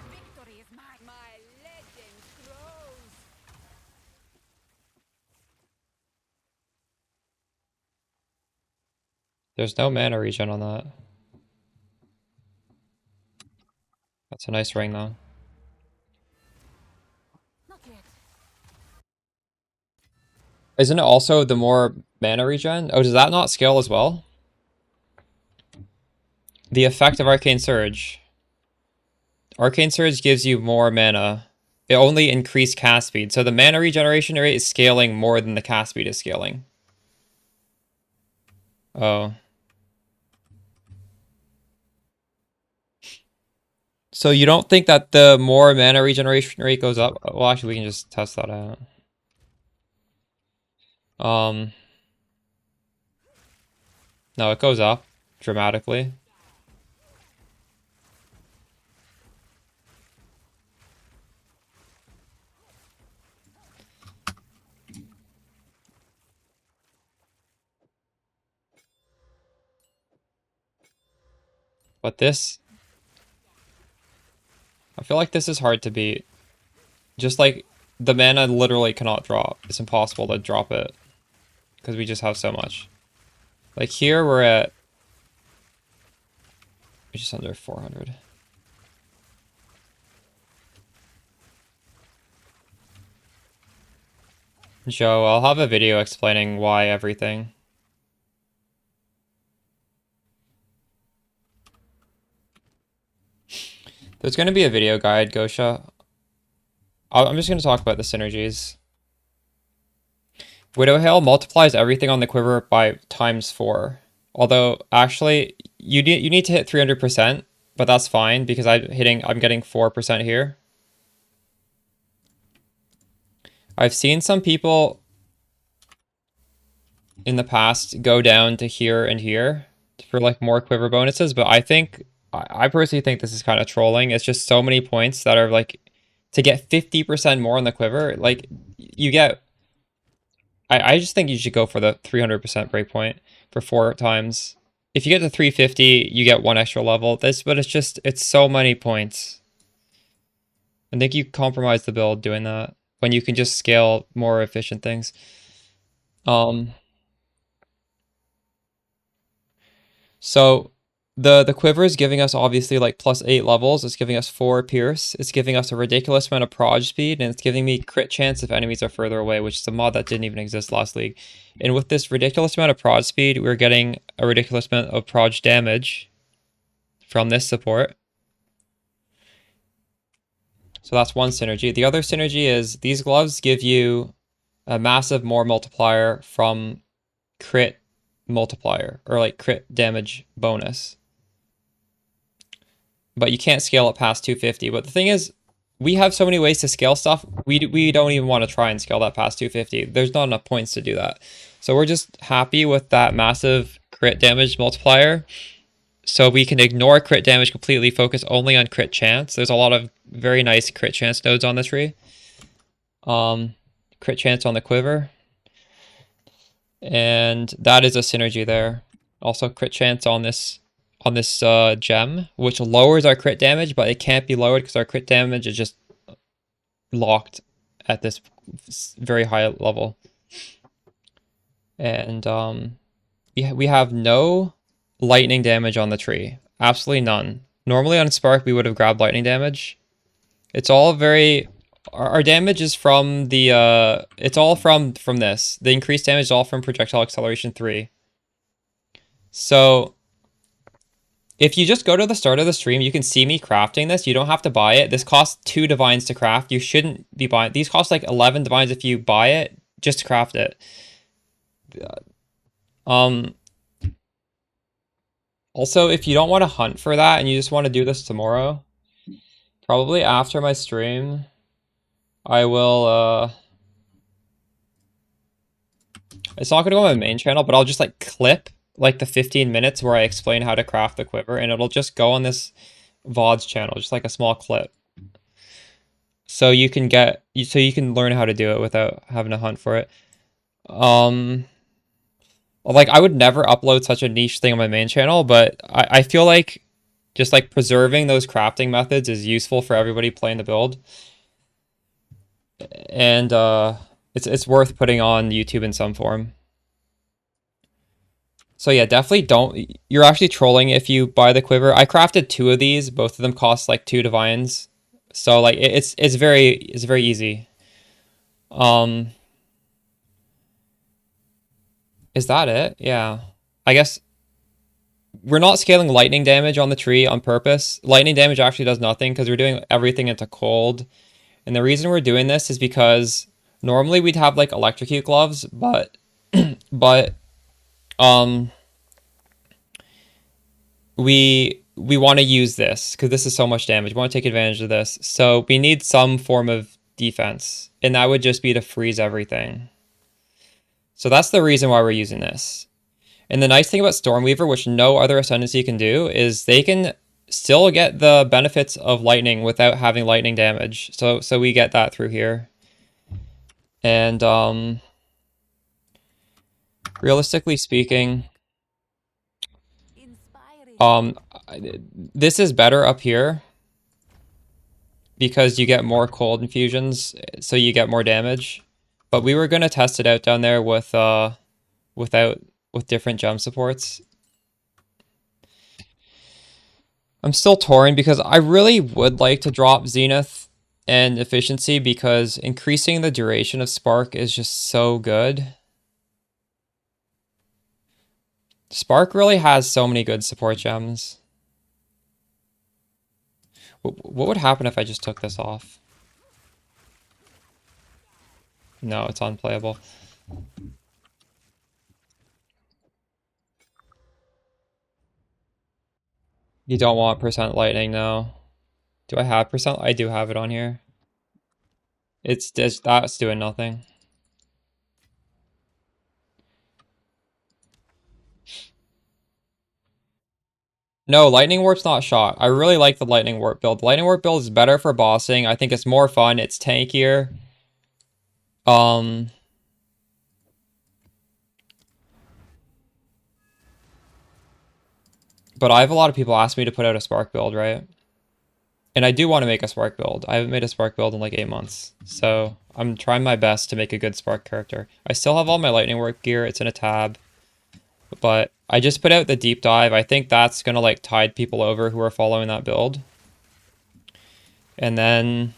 Victory is mine. My legend grows. There's no mana regen on that. That's a nice ring though. Not yet. Isn't it also the more mana regen? Oh, does that not scale as well? The effect of Arcane Surge. Arcane Surge gives you more mana. It only increased cast speed. So the mana regeneration rate is scaling more than the cast speed is scaling. Oh. So you don't think that the more mana regeneration rate goes up? Well, actually, we can just test that out. No, it goes up dramatically. But this, I feel like this is hard to beat. Just like the mana literally cannot drop. It's impossible to drop it because we just have so much. Like here we're just under 400. Joe, I'll have a video explaining why everything. There's going to be a video guide, Gosha. I'm just going to talk about the synergies. Widow Hail multiplies everything on the quiver by ×4. Although, actually, you need to hit 300%, but that's fine because I'm getting 4% here. I've seen some people in the past go down to here and here for like more quiver bonuses, but I personally think this is kind of trolling. It's just so many points that are like to get 50% more on the quiver. Like you get, I just think you should go for the 300% breakpoint for 4 times. If you get to 350, you get 1 extra level. But it's so many points. I think you compromise the build doing that when you can just scale more efficient things. So the quiver is giving us obviously like +8 levels. It's giving us 4 pierce. It's giving us a ridiculous amount of proj speed, and it's giving me crit chance if enemies are further away, which is a mod that didn't even exist last league. And with this ridiculous amount of proj speed, we're getting a ridiculous amount of proj damage from this support. So that's one synergy. The other synergy is these gloves give you a massive more multiplier from crit multiplier, or like crit damage bonus. But you can't scale it past 250. But the thing is, we have so many ways to scale stuff, we don't even want to try and scale that past 250. There's not enough points to do that. So we're just happy with that massive crit damage multiplier. So we can ignore crit damage completely, focus only on crit chance. There's a lot of very nice crit chance nodes on the tree. Crit chance on the quiver. And that is a synergy there. Also crit chance on this gem, which lowers our crit damage, but it can't be lowered because our crit damage is just locked at this very high level. And we have no lightning damage on the tree. Absolutely none. Normally on Spark we would have grabbed lightning damage. It's all very... Our damage is from the... it's all from this. The increased damage is all from Projectile Acceleration 3. So... if you just go to the start of the stream, you can see me crafting this. You don't have to buy it. This costs 2 divines to craft. You shouldn't be buying... These cost like 11 divines if you buy it, just to craft it. Also, if you don't want to hunt for that and you just want to do this tomorrow, probably after my stream, I will, it's not going to go on my main channel, but I'll just like clip like the 15 minutes where I explain how to craft the quiver, and it'll just go on this VODS channel, just like a small clip. So you can learn how to do it without having to hunt for it. Like, I would never upload such a niche thing on my main channel, but I feel like just like preserving those crafting methods is useful for everybody playing the build. And it's worth putting on YouTube in some form. So yeah, definitely don't... You're actually trolling if you buy the quiver. I crafted 2 of these. Both of them cost like 2 divines. So like it's very easy. Is that it? Yeah. I guess we're not scaling lightning damage on the tree on purpose. Lightning damage actually does nothing because we're doing everything into cold. And the reason we're doing this is because normally we'd have like electrocute gloves, but we want to use this because this is so much damage. We want to take advantage of this. So we need some form of defense, and that would just be to freeze everything. So that's the reason why we're using this. And the nice thing about Stormweaver, which no other Ascendancy can do, is they can still get the benefits of lightning without having lightning damage. So we get that through here. And realistically speaking, this is better up here because you get more cold infusions, so you get more damage. But we were gonna test it out down there with different gem supports. I'm still torn because I really would like to drop Zenith and Efficiency because increasing the duration of Spark is just so good. Spark really has so many good support gems. What would happen if I just took this off? No, it's unplayable. You don't want percent lightning, no. Do I have percent? I do have it on here. It's just, that's doing nothing. No, Lightning Warp's not shot. I really like the Lightning Warp build. The Lightning Warp build is better for bossing. I think it's more fun. It's tankier. But I have a lot of people ask me to put out a Spark build, right? And I do want to make a Spark build. I haven't made a Spark build in like 8 months. So I'm trying my best to make a good Spark character. I still have all my Lightning Warp gear. It's in a tab. But I just put out the deep dive. I think that's going to like tide people over who are following that build. And then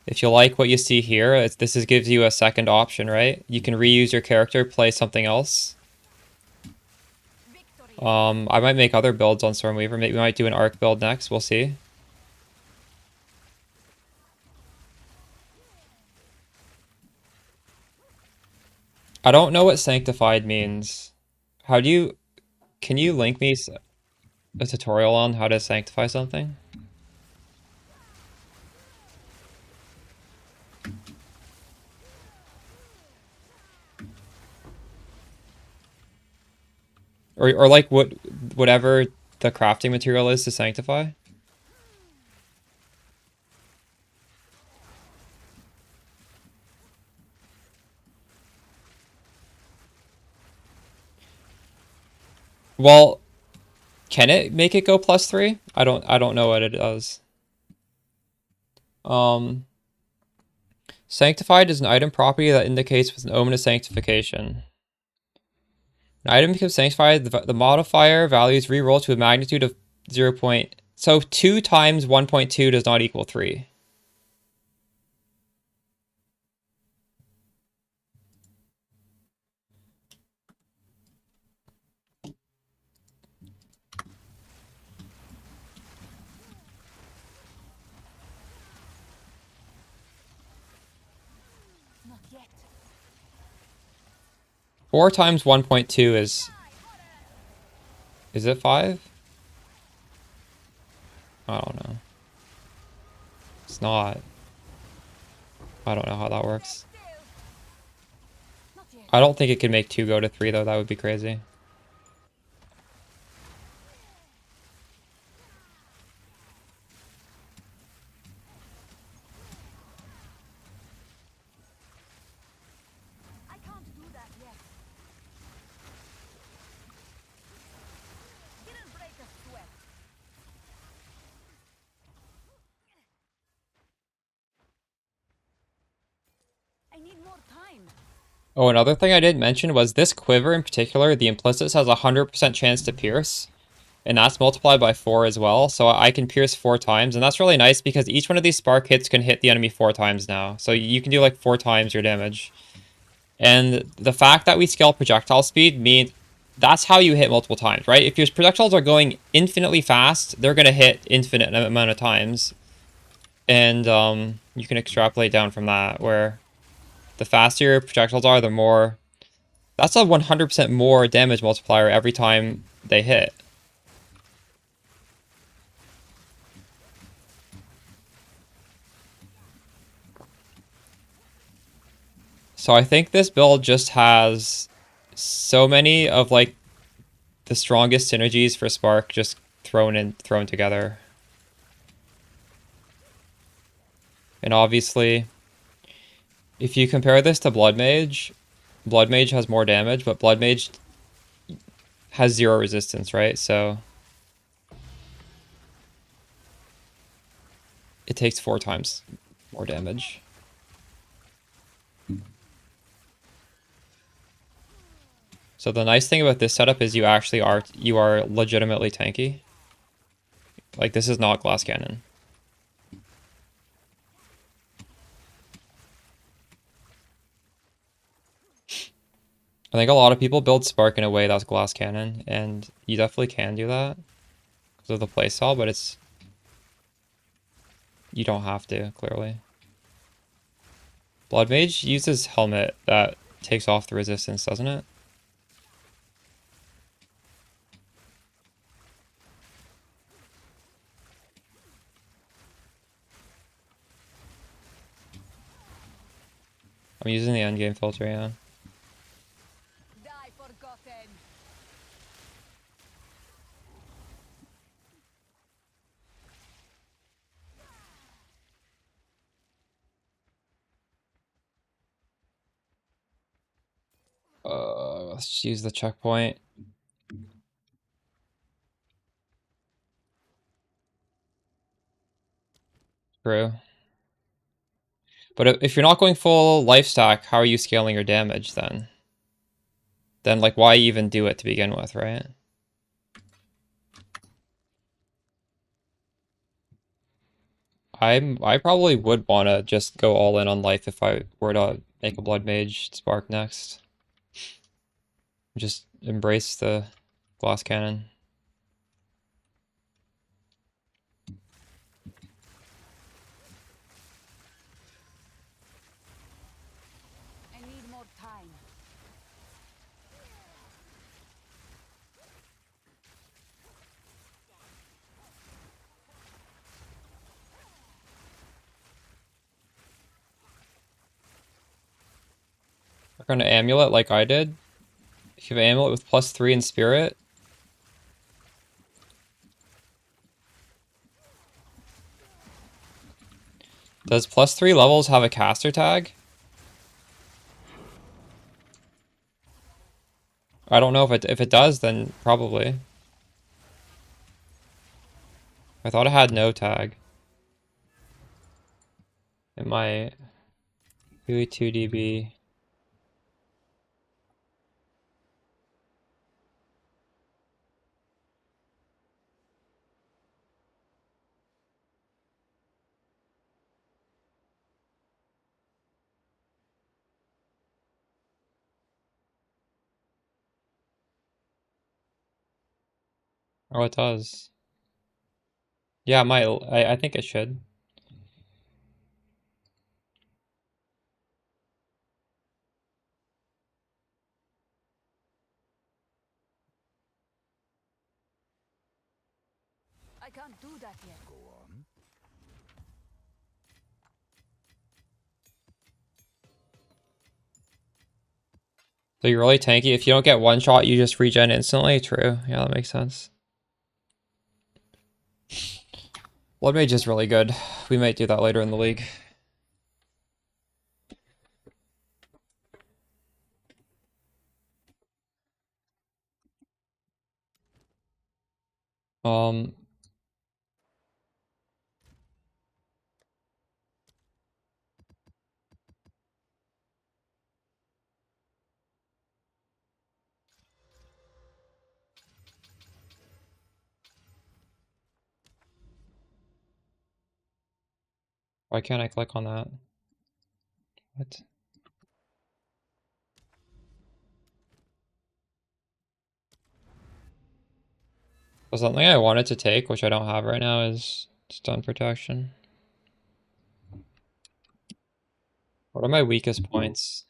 if you like what you see here, this gives you a second option, right? You can reuse your character, play something else. I might make other builds on Stormweaver. Maybe we might do an arc build next. We'll see. I don't know what sanctified means. Can you link me a tutorial on how to sanctify something? Or like whatever the crafting material is to sanctify? Well, Can it make it go +3? I don't know what it does. Sanctified is an item property that indicates with an omen of sanctification. An item becomes sanctified, the modifier values reroll to a magnitude of 0. So 2 times 1.2 does not equal 3. Not yet. 4 times 1.2 is... Is it 5? I don't know. It's not. I don't know how that works. Not yet. I don't think it can make 2 go to 3 though, that would be crazy. I can't do that yet. Didn't break a sweat. I need more time. Oh, another thing I didn't mention was this quiver in particular, the implicits has a 100% chance to pierce. And that's multiplied by 4 as well, so I can pierce 4 times. And that's really nice because each one of these spark hits can hit the enemy 4 times now. So you can do like 4 times your damage. And the fact that we scale projectile speed means that's how you hit multiple times, right? If your projectiles are going infinitely fast, they're going to hit infinite amount of times. And you can extrapolate down from that, where the faster your projectiles are, the more... That's a 100% more damage multiplier every time they hit. So I think this build just has so many of like the strongest synergies for Spark just thrown together. And obviously, if you compare this to Blood Mage has more damage, but Blood Mage has 0 resistance, right? So it takes 4 times more damage. So the nice thing about this setup is you are legitimately tanky. Like, this is not glass cannon. I think a lot of people build Spark in a way that's glass cannon, and you definitely can do that because of the playstyle, but it's... You don't have to, clearly. Blood Mage uses Helmet that takes off the resistance, doesn't it? I'm using the endgame filter, yeah. Die forgotten. Let's just use the checkpoint. True. But if you're not going full life stack, how are you scaling your damage then? Then, like, why even do it to begin with, right? I probably would want to just go all in on life if I were to make a Blood Mage Spark next. Just embrace the glass cannon. I need more time. We're gonna amulet like I did. If you have amulet with +3 in spirit, does +3 levels have a caster tag? I don't know if it does, then probably. I thought I had no tag. It might. PoE 2 dB. Oh, it does. Yeah, it might. I think it should. I can't do that yet. Go on. So you're really tanky. If you don't get one shot, you just regen instantly. True. Yeah, that makes sense. Blood Mage is really good. We might do that later in the league. Um, why can't I click on that? What? Well, something I wanted to take, which I don't have right now, is stun protection. What are my weakest points?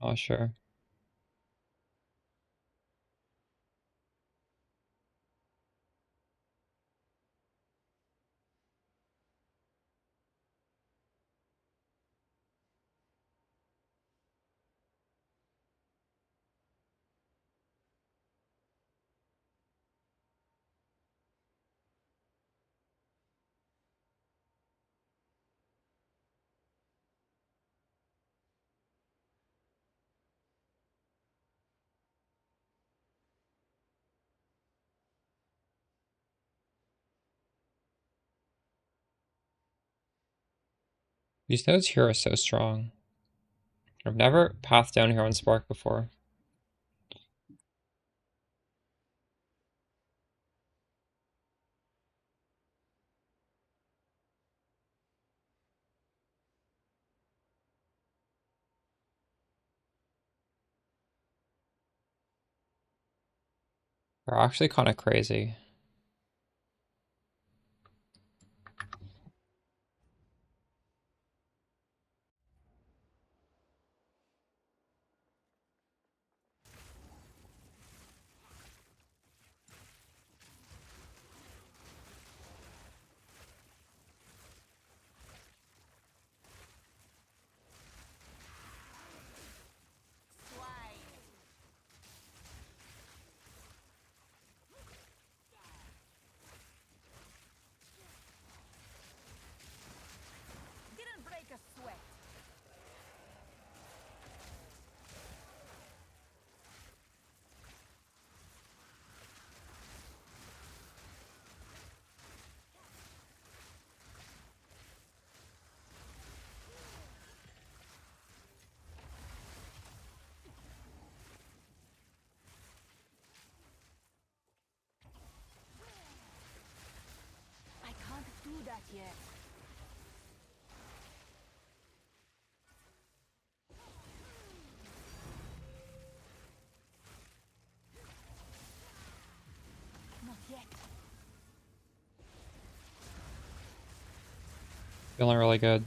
Not sure. These nodes here are so strong. I've never pathed down here on Spark before. They're actually kind of crazy. Didn't break a sweat. I can't do that yet. Not yet. Feeling really good.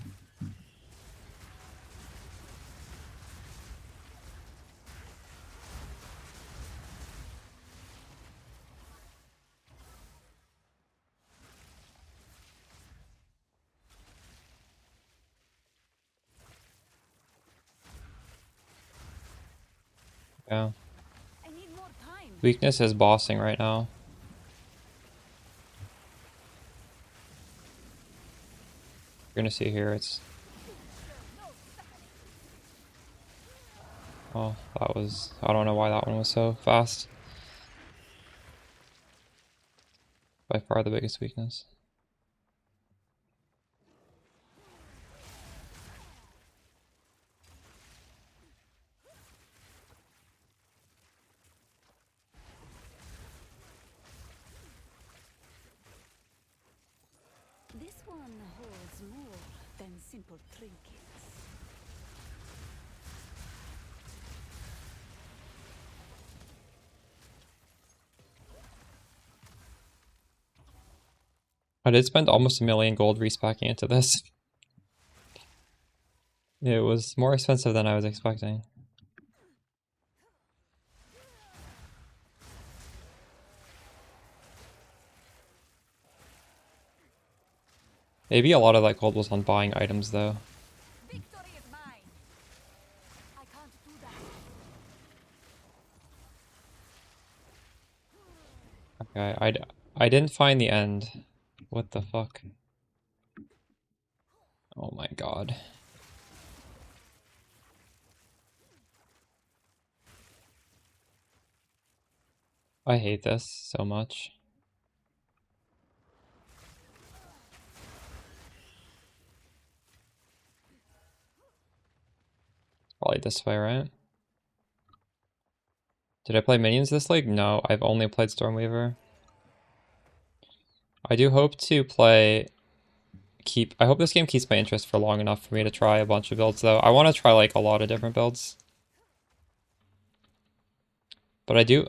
Yeah. I need more time. Weakness is bossing right now. You're gonna see here, it's... Oh, that was... I don't know why that one was so fast. By far the biggest weakness. This one holds more than simple trinkets. I did spend almost 1 million gold respecking into this. It was more expensive than I was expecting. Maybe a lot of that gold was on buying items though. Victory is mine. I can't do that. Okay, I didn't find the end. What the fuck? Oh my god. I hate this so much. Probably this way, right? Did I play minions this league? No, I've only played Stormweaver. I do hope to play... I hope this game keeps my interest for long enough for me to try a bunch of builds though. I want to try like a lot of different builds. But I do...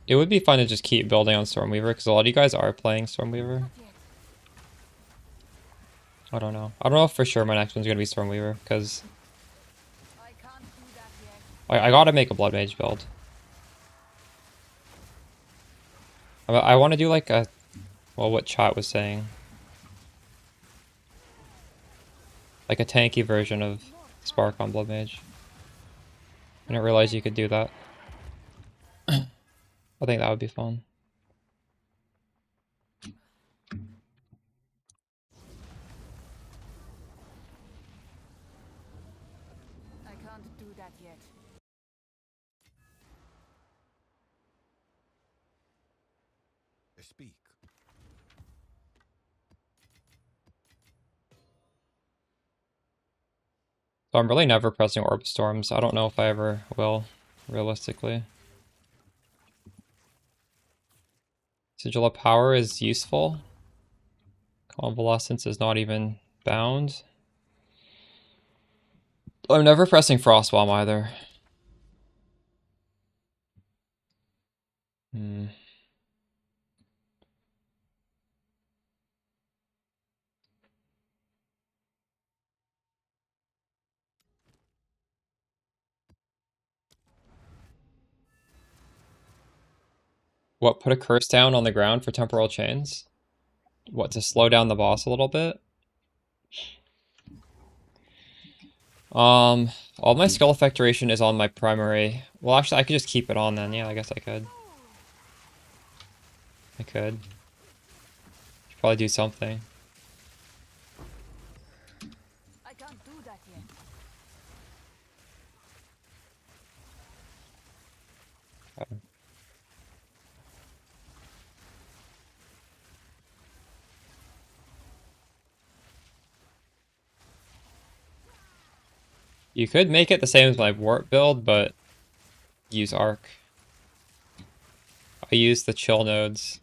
It would be fun to just keep building on Stormweaver because a lot of you guys are playing Stormweaver. I don't know. I don't know if for sure my next one's going to be Stormweaver because... I can't do that yet. I gotta make a Blood Mage build. I want to do like a... Well, what chat was saying. Like a tanky version of Spark on Blood Mage. I didn't realize you could do that. I think that would be fun. I can't do that yet. Speak. So I'm really never pressing Orb Storms. I don't know if I ever will, realistically. Sigil of Power is useful. Convalescence is not even bound. I'm never pressing Frostbomb either. What, put a curse down on the ground for temporal chains? What, to slow down the boss a little bit? All my skill effect duration is on my primary. Well, actually, I could just keep it on then. Yeah, I guess I could. I could. Should probably do something. I can't do that yet. You could make it the same as my warp build, but use arc. I use the chill nodes.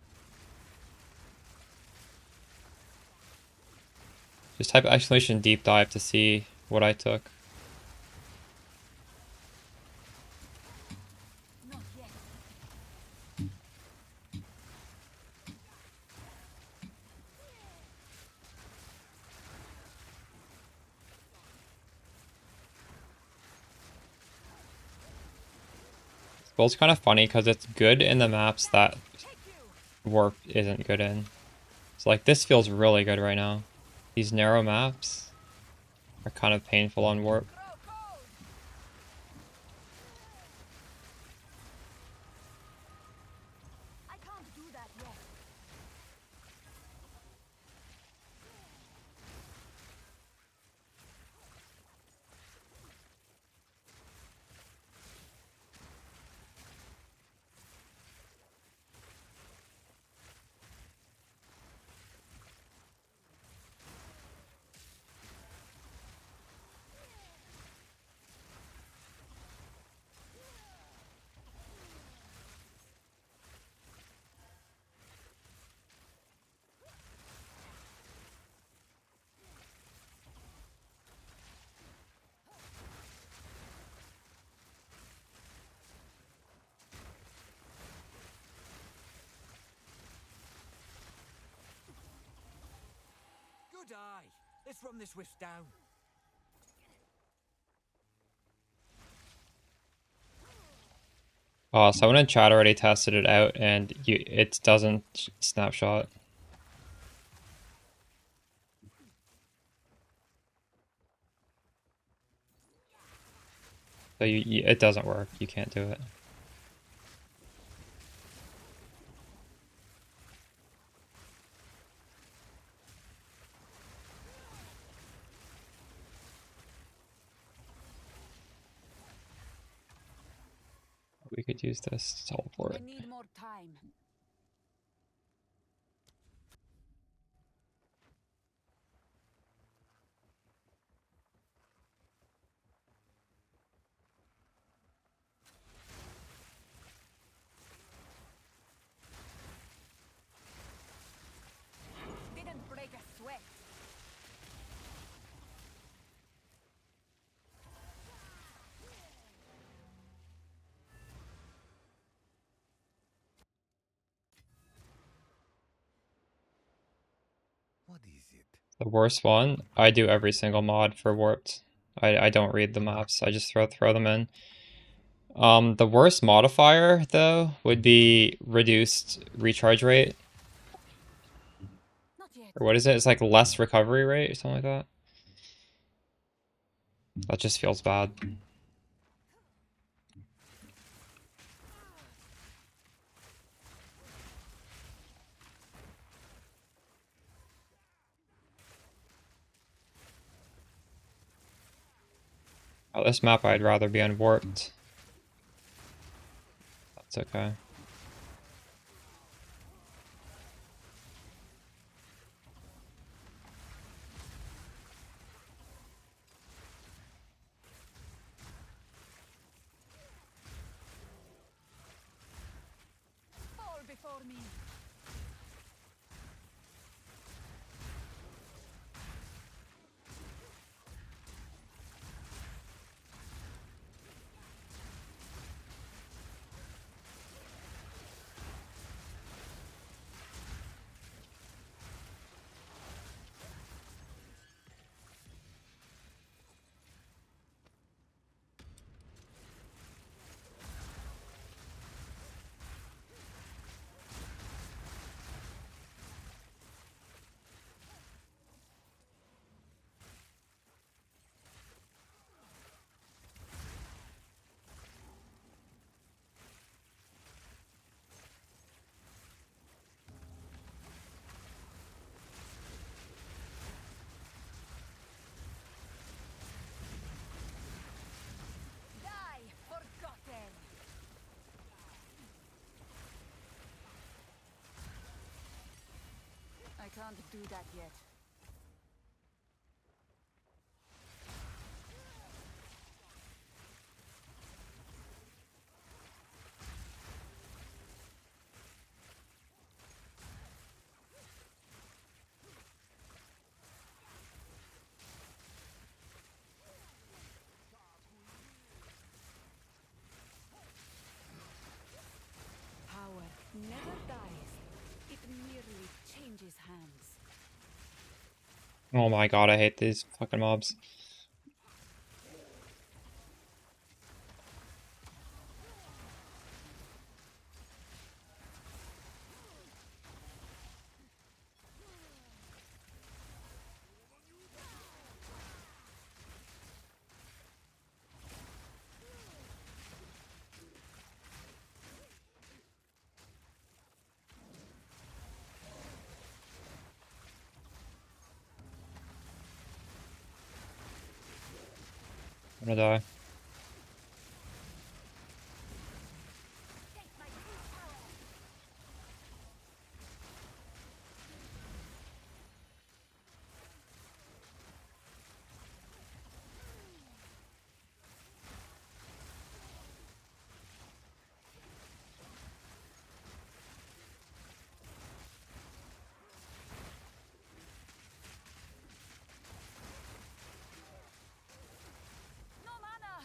Just type exclamation deep dive to see what I took. Not yet. This build's kind of funny because it's good in the maps that Take you. warp isn't good in. So like this feels really good right now. These narrow maps are kind of painful on warp. Grow cold. I can't do that yet. die. Let's run this rift down. Oh, someone in chat already tested it out, and it doesn't snapshot. So it doesn't work. You can't do it. We could use this to teleport. I need more time. Didn't break a sweat. What is it? The worst one, I do every single mod for warped. I don't read the maps. I just throw them in. The worst modifier though would be reduced recharge rate. Not yet. Or what is it? It's like less recovery rate or something like that. That just feels bad. Oh, this map I'd rather be on warped. That's okay. Fall before me. Die, forgotten. I can't do that yet. Power never dies. It merely changes hands. Oh my god, I hate these fucking mobs. I'm gonna die. Take my true power. No mana.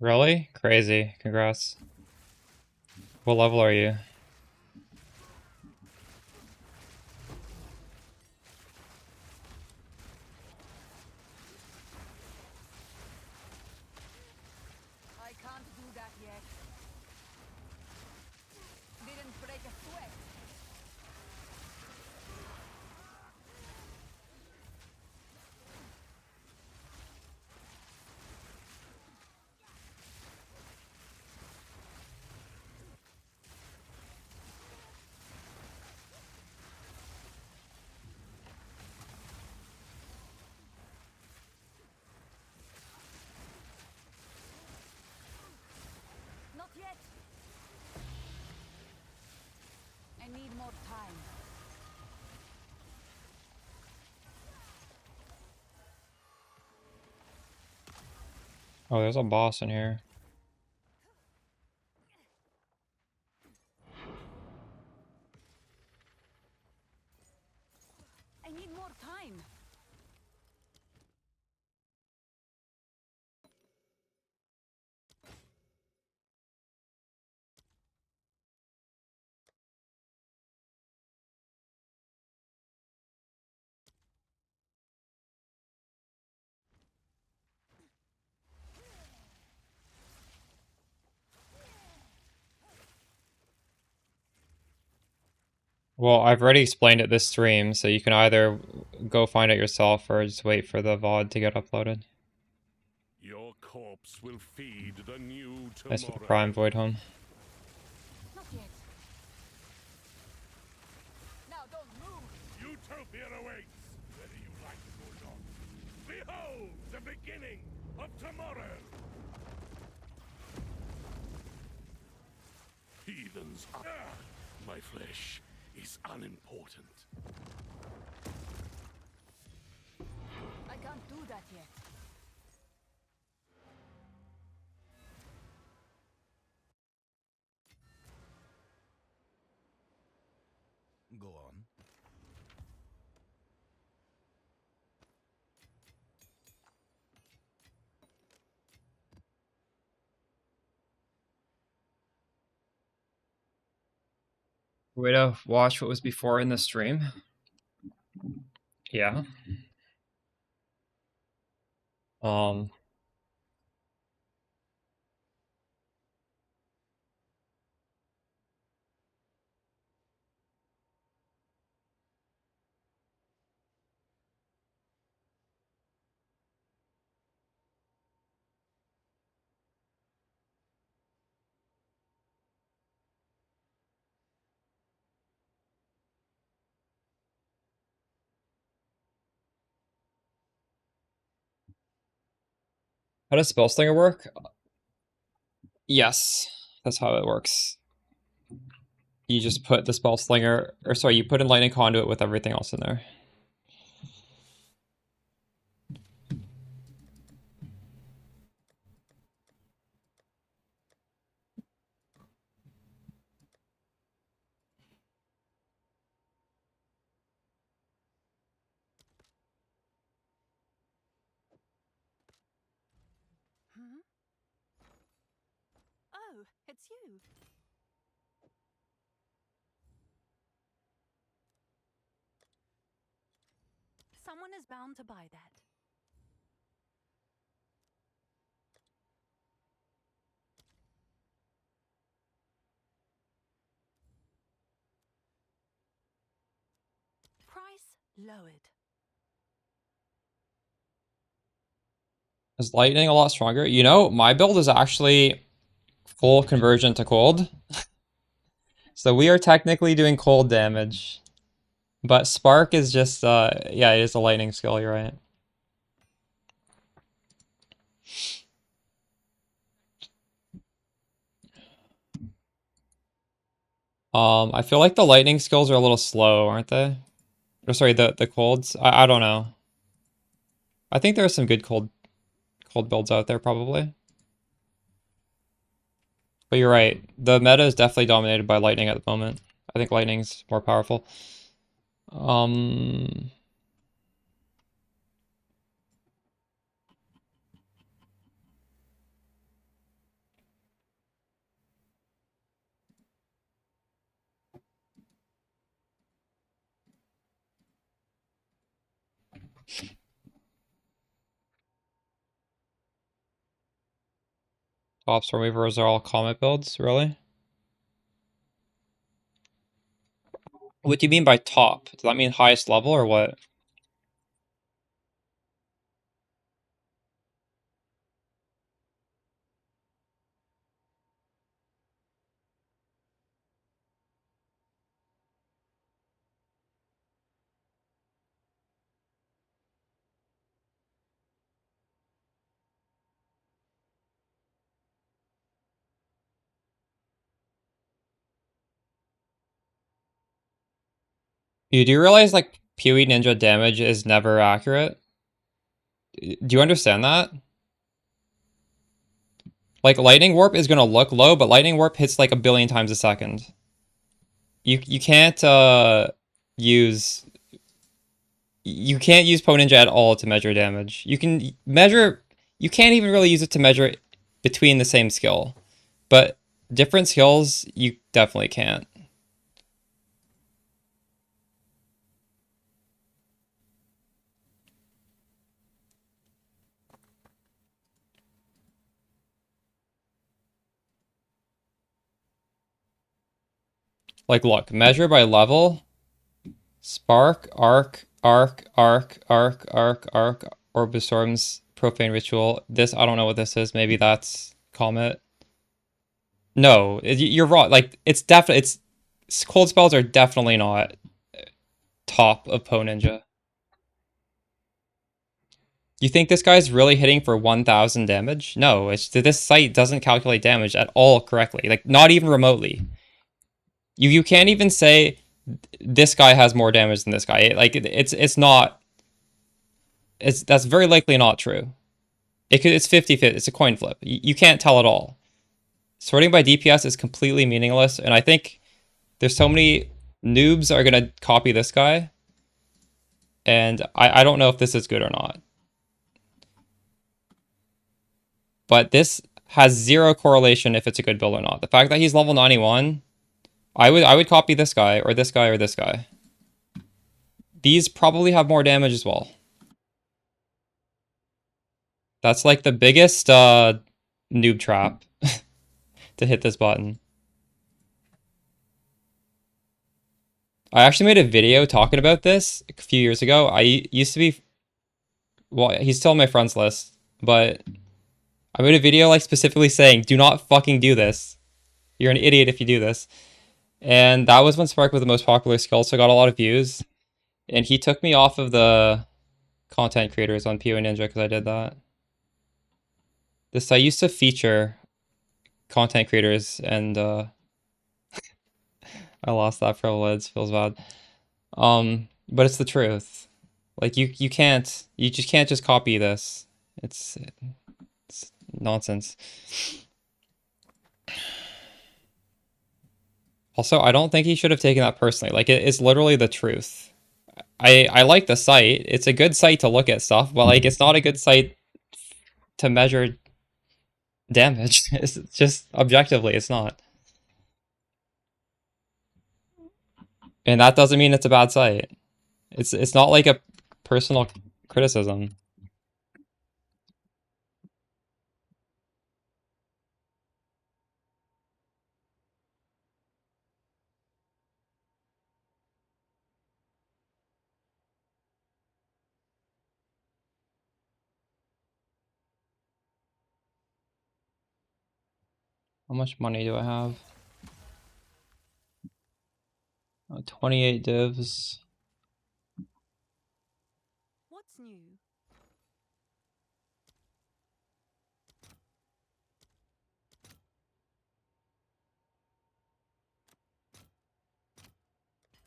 Really? Crazy. Congrats. What level are you? I can't do that yet. Didn't break a sweat. Not yet. I need more time. Oh, there's a boss in here. I need more time. Well, I've already explained it this stream, so you can either go find it yourself or just wait for the VOD to get uploaded. Your corpse will feed the new Nice with the tomorrow. Prime Void home. Not yet. Now don't move. Utopia awaits, whether you like it or not. Behold the beginning of tomorrow. Heathens. My flesh is unimportant. I can't do that yet. Go on. Way to watch what was before in the stream. Yeah. How does Spell Slinger work? Yes, that's how it works. You just put the Spell Slinger, or sorry, you put in Lightning Conduit with everything else in there. Hmm? Oh, it's you. Someone is bound to buy that. Price lowered. Is Lightning a lot stronger? You know, my build is actually full conversion to cold. So we are technically doing cold damage. But Spark is just, yeah, it is a lightning skill, you're right. I feel like the lightning skills are a little slow, aren't they? Or sorry, the colds. I don't know. I think there are some good cold builds out there, probably. But you're right. The meta is definitely dominated by lightning at the moment. I think lightning's more powerful. Top STORMWEAVERs are all comet builds, really? What do you mean by top? Does that mean highest level or what? You do realize like PoE ninja damage is never accurate? Do you understand that? Like lightning warp is gonna look low, but lightning warp hits like a billion times a second. You can't use you can't use PoE ninja at all to measure damage. You can measure you can't even really use it to measure it between the same skill. But different skills you definitely can't. Like look, measure by level, spark, arc, Orbistorm's profane ritual. This I don't know what this is. Maybe that's comet. No, you're wrong. Like it's cold spells are definitely not top of PoE ninja. You think this guy's really hitting for 1,000 damage? No, it's this site doesn't calculate damage at all correctly. Like not even remotely. You can't even say this guy has more damage than this guy. It's not. That's very likely not true. It's 50-50. It's a coin flip. You can't tell at all. Sorting by DPS is completely meaningless, and I think there's so many noobs are gonna copy this guy, and I don't know if this is good or not. But this has zero correlation if it's a good build or not. The fact that he's level 91, I would copy this guy or this guy or this guy. These probably have more damage as well. That's like the biggest noob trap to hit this button. I actually made a video talking about this a few years ago. I used to be, well, he's still on my friends list, but I made a video like specifically saying, do not fucking do this. You're an idiot if you do this. And that was when Spark was the most popular skill, so I got a lot of views. And he took me off of the content creators on PoE Ninja because I did that. This site used to feature content creators, and I lost that privilege. Feels bad. But it's the truth. Like you just can't copy this. It's nonsense. Also, I don't think he should have taken that personally. Like it's literally the truth. I like the site. It's a good site to look at stuff, but like it's not a good site to measure damage. It's just objectively, it's not. And that doesn't mean it's a bad site. It's not like a personal criticism. How much money do I have? 28 divs. What's new?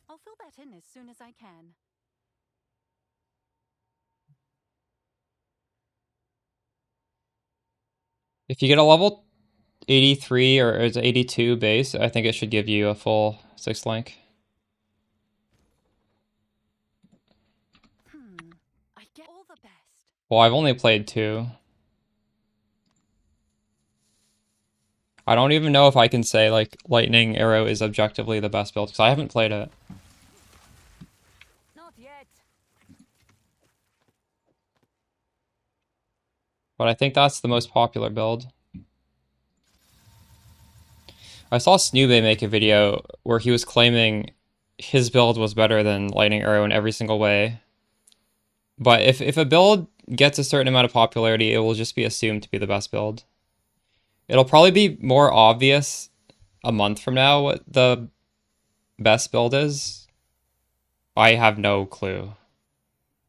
I'll fill that in as soon as I can. If you get a level 83 or is it 82 base, I think it should give you a full 6th link. I get all the best. Well, I've only played 2. I don't even know if I can say like Lightning Arrow is objectively the best build because I haven't played it. Not yet. But I think that's the most popular build. I saw Snoobe make a video where he was claiming his build was better than Lightning Arrow in every single way. But if a build gets a certain amount of popularity, it will just be assumed to be the best build. It'll probably be more obvious a month from now what the best build is. I have no clue.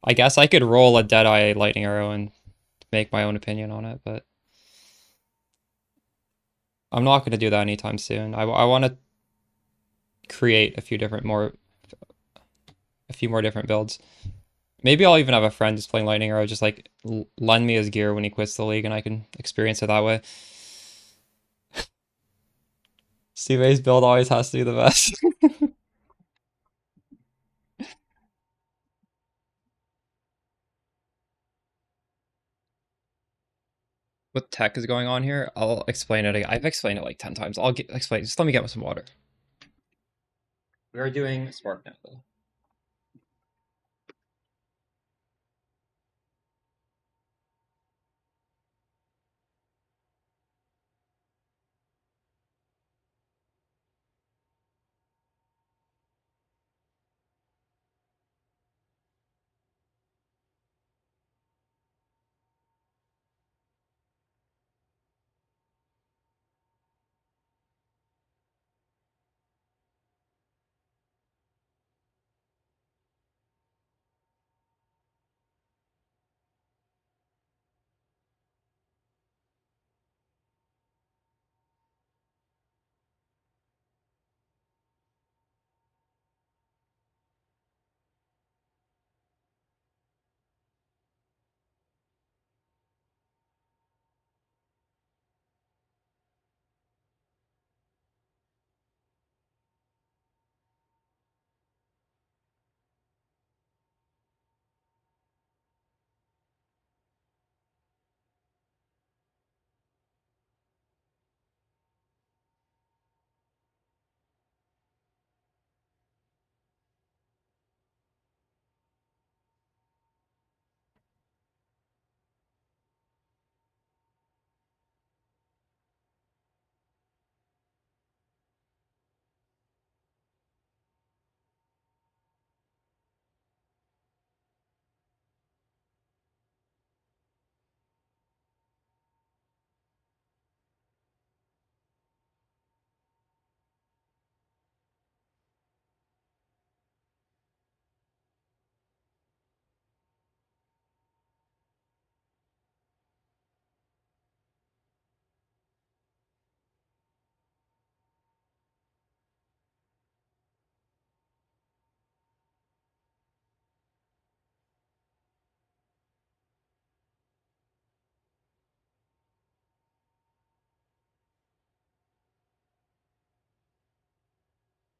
I guess I could roll a Deadeye Lightning Arrow and make my own opinion on it, but I'm not going to do that anytime soon. I want to create a few more different builds. Maybe I'll even have a friend who's playing Lightning Arrow just like lend me his gear when he quits the league and I can experience it that way. Steve A's build always has to be the best. What tech is going on here? I'll explain it. I've explained it like 10 times. I'll explain. Just let me get some water. We are doing Spark now, though.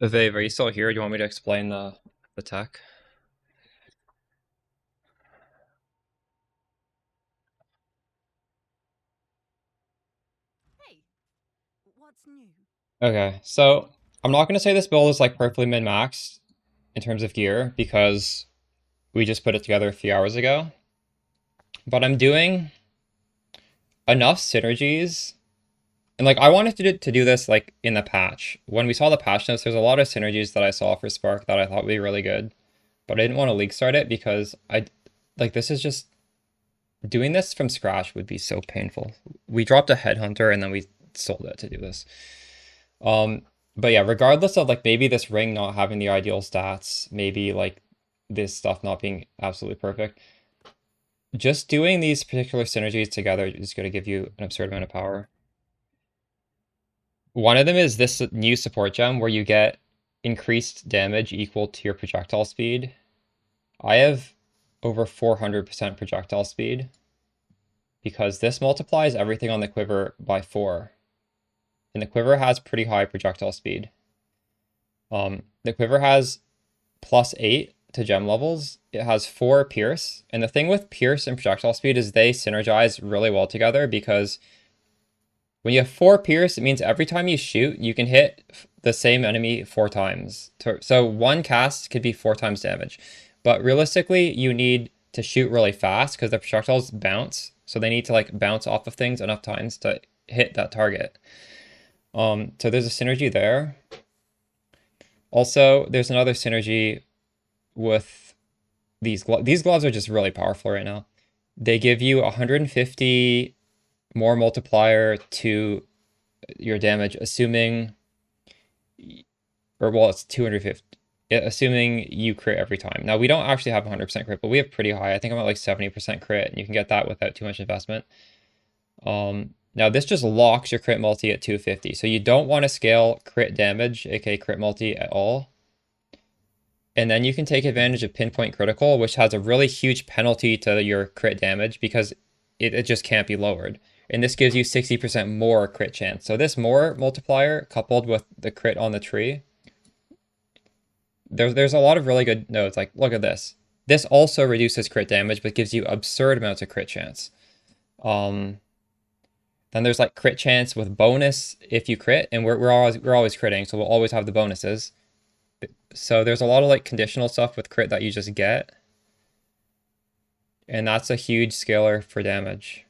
Viv, are you still here? Do you want me to explain the tech? Hey, what's new? Okay, so I'm not going to say this build is like perfectly min-maxed in terms of gear because we just put it together a few hours ago. But I'm doing enough synergies. And like I wanted to do this like in the patch. When we saw the patch notes, there's a lot of synergies that I saw for Spark that I thought would be really good. But I didn't want to league start it because this is just doing this from scratch would be so painful. We dropped a headhunter and then we sold it to do this. But yeah, regardless of like maybe this ring not having the ideal stats, maybe like this stuff not being absolutely perfect, just doing these particular synergies together is going to give you an absurd amount of power. One of them is this new support gem where you get increased damage equal to your projectile speed. I have over 400% projectile speed because this multiplies everything on the quiver by 4. And the quiver has pretty high projectile speed. The quiver has +8 to gem levels. It has 4 pierce. And the thing with pierce and projectile speed is they synergize really well together because when you have 4 pierce, it means every time you shoot, you can hit the same enemy 4 times. So one cast could be 4 times damage. But realistically, you need to shoot really fast because the projectiles bounce. So they need to like bounce off of things enough times to hit that target. So there's a synergy there. Also, there's another synergy with these gloves. These gloves are just really powerful right now. They give you 150 more multiplier to your damage, assuming, or well, it's 250, assuming you crit every time. Now, we don't actually have 100% crit, but we have pretty high. I think I'm at like 70% crit, and you can get that without too much investment. Now, this just locks your crit multi at 250, so you don't want to scale crit damage, aka crit multi, at all. And then you can take advantage of pinpoint critical, which has a really huge penalty to your crit damage because it just can't be lowered. And this gives you 60% more crit chance. So this more multiplier coupled with the crit on the tree, there's a lot of really good nodes. Like, look at this. This also reduces crit damage, but gives you absurd amounts of crit chance. Then there's like crit chance with bonus if you crit, and we're always critting, so we'll always have the bonuses. So there's a lot of like conditional stuff with crit that you just get. And that's a huge scaler for damage.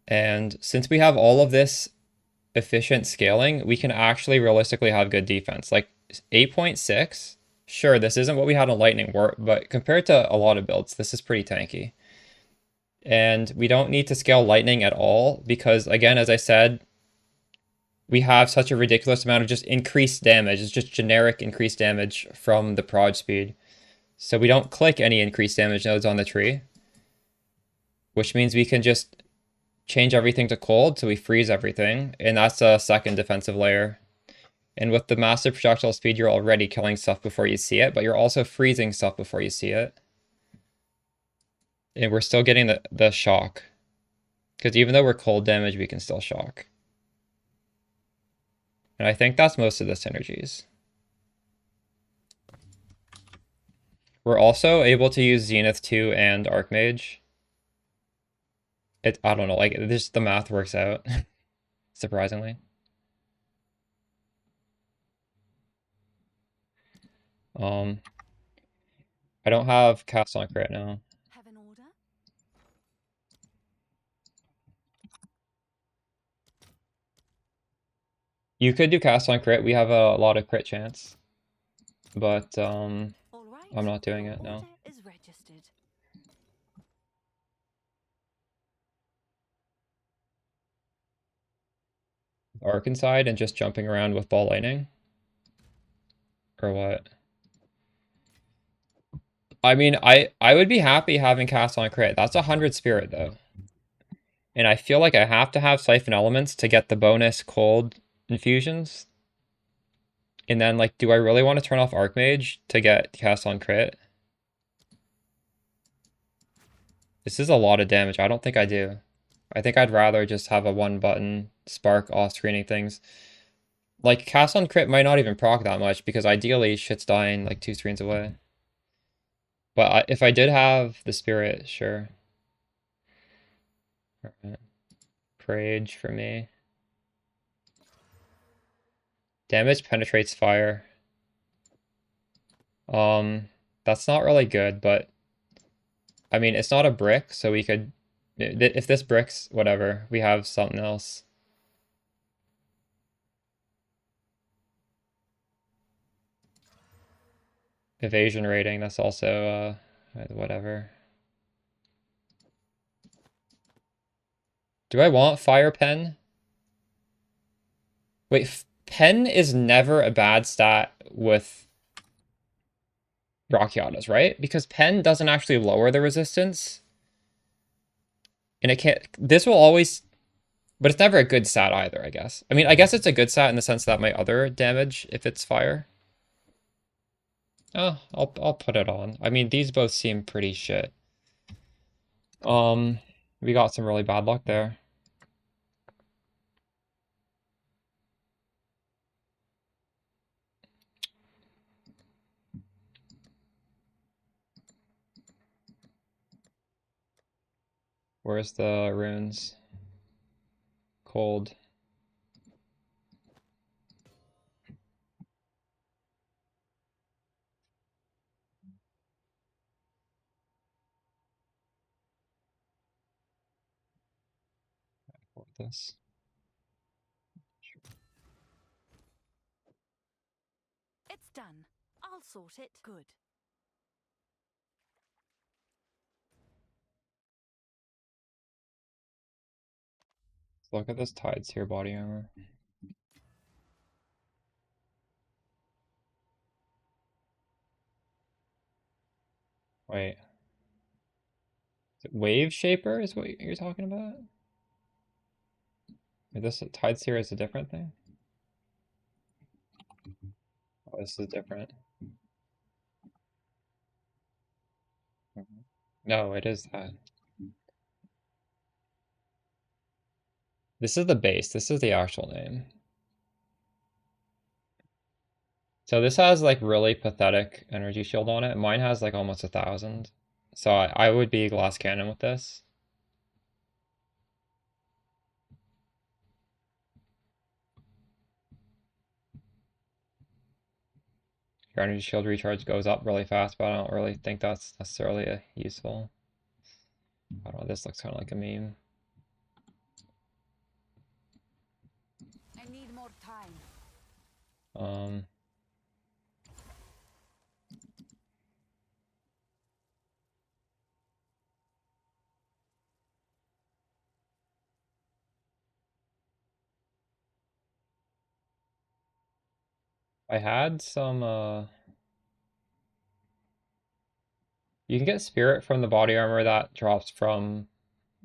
And since we have all of this efficient scaling, we can actually realistically have good defense. Like 8.6, sure, this isn't what we had on Lightning Warp, but compared to a lot of builds, this is pretty tanky. And we don't need to scale Lightning at all because, again, as I said, we have such a ridiculous amount of just increased damage. It's just generic increased damage from the prod speed. So we don't click any increased damage nodes on the tree, which means we can just change everything to cold, so we freeze everything, and that's a second defensive layer. And with the massive projectile speed, you're already killing stuff before you see it, but you're also freezing stuff before you see it. And we're still getting the shock. Because even though we're cold damage, we can still shock. And I think that's most of the synergies. We're also able to use Zenith 2 and Archmage. I don't know, like, just the math works out, surprisingly. I don't have cast on crit now. Have an order? You could do cast on crit. We have a lot of crit chance. But All right. I'm not doing Your it, no. order is registered. Arc inside and just jumping around with ball lightning? Or what? I mean, I would be happy having cast on crit. That's 100 spirit, though. And I feel like I have to have Siphon Elements to get the bonus cold infusions. And then, like, do I really want to turn off Archmage to get cast on crit? This is a lot of damage. I don't think I do. I think I'd rather just have a one-button spark off-screening things. Like, cast on crit might not even proc that much, because ideally shit's dying, like, 2 screens away. But if I did have the spirit, sure. Alright. Prage for me. Damage penetrates fire. That's not really good, but I mean, it's not a brick, so we could, if this bricks, whatever, we have something else. Evasion rating, that's also, whatever. Do I want fire pen? Wait, pen is never a bad stat with Brachiotas, right? Because pen doesn't actually lower the resistance. And it can't, this will always, but it's never a good stat either, I guess. I mean, I guess it's a good stat in the sense that my other damage, if it's fire. Oh, I'll put it on. I mean, these both seem pretty shit. We got some really bad luck there. Where's the runes? Cold. this. It's done. I'll sort it. Good. Look at this Tides here body armor. Wait. Is it Wave Shaper is what you're talking about? Wait, this Tides here is a different thing? Oh, this is different. No, it is that. This is the base. This is the actual name. So this has like really pathetic energy shield on it. Mine has like almost 1,000. So I would be glass cannon with this. Your energy shield recharge goes up really fast, but I don't really think that's necessarily useful. I don't know, this looks kind of like a meme. I need more time. I had some, you can get spirit from the body armor that drops from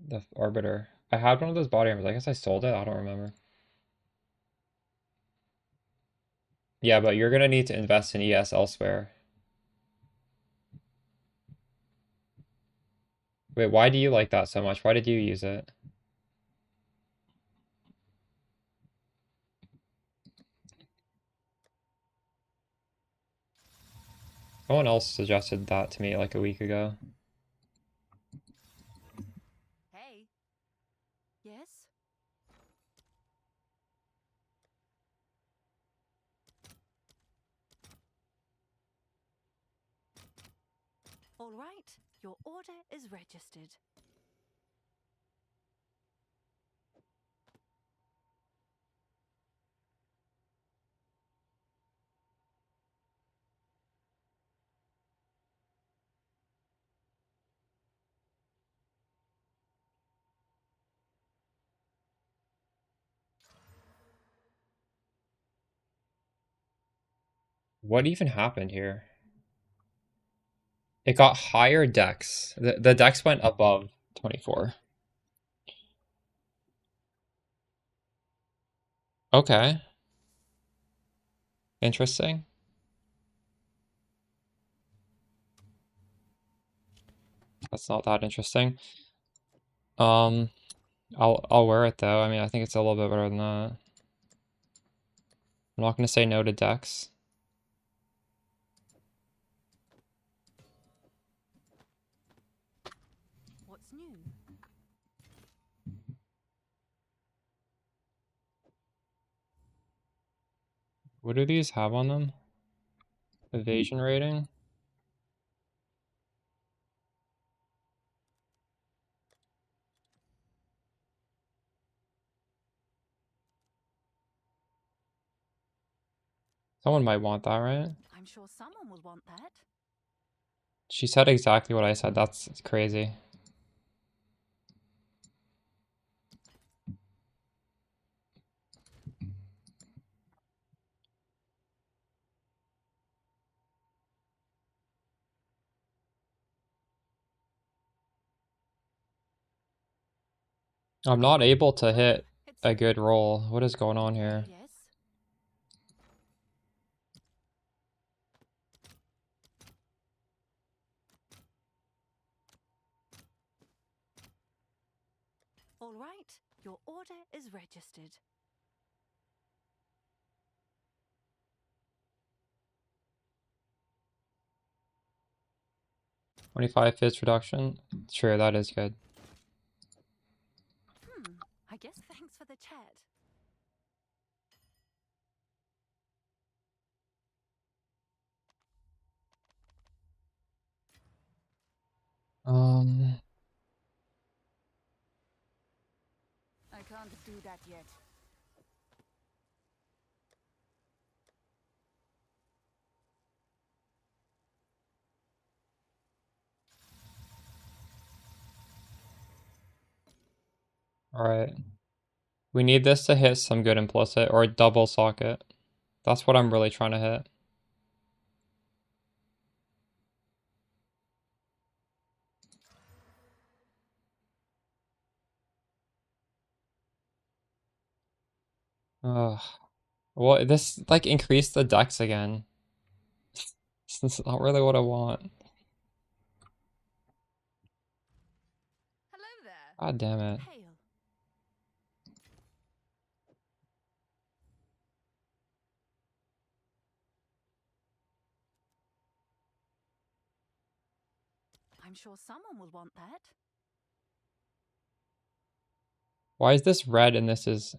the Arbiter. I had one of those body armors. I guess I sold it. I don't remember. Yeah, but you're gonna need to invest in ES elsewhere. Wait, why do you like that so much? Why did you use it? Someone else suggested that to me like a week ago. Hey. Yes? All right. Your order is registered. What even happened here? It got higher dex. The dex went above 24. Okay. Interesting. That's not that interesting. I'll wear it though. I mean, I think it's a little bit better than that. I'm not gonna say no to dex. What's new? What do these have on them? Evasion rating? Someone might want that, right? I'm sure someone will want that. She said exactly what I said. That's crazy. I'm not able to hit It's a good roll. What is going on here? yes. All right. Your order is registered. $25 fizz reduction? Sure, that is good. I guess thanks for the chat. I can't can't do that yet. Alright. We need this to hit some good implicit or a double socket. That's what I'm really trying to hit. Ugh. Well, this like increased the dex again. This is not really what I want. Hello there. God damn it. Hail. I'm sure someone will want that. Why is this red and this is...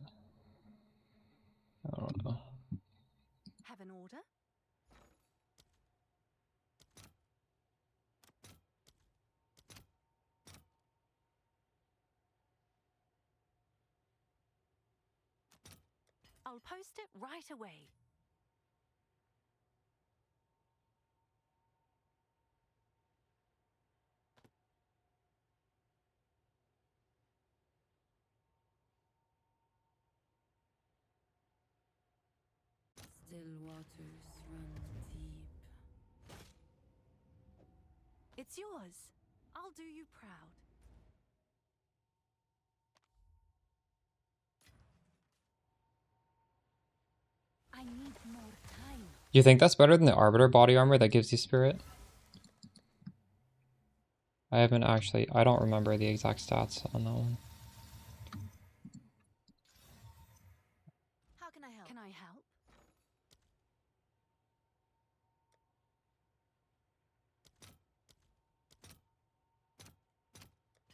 I don't know. Have an order? I'll post it right away. Still waters run deep. It's yours. I'll do you proud. I need more time. You think that's better than the Arbiter body armor that gives you spirit? I haven't actually... I don't remember the exact stats on that one. How can I help? Can I help?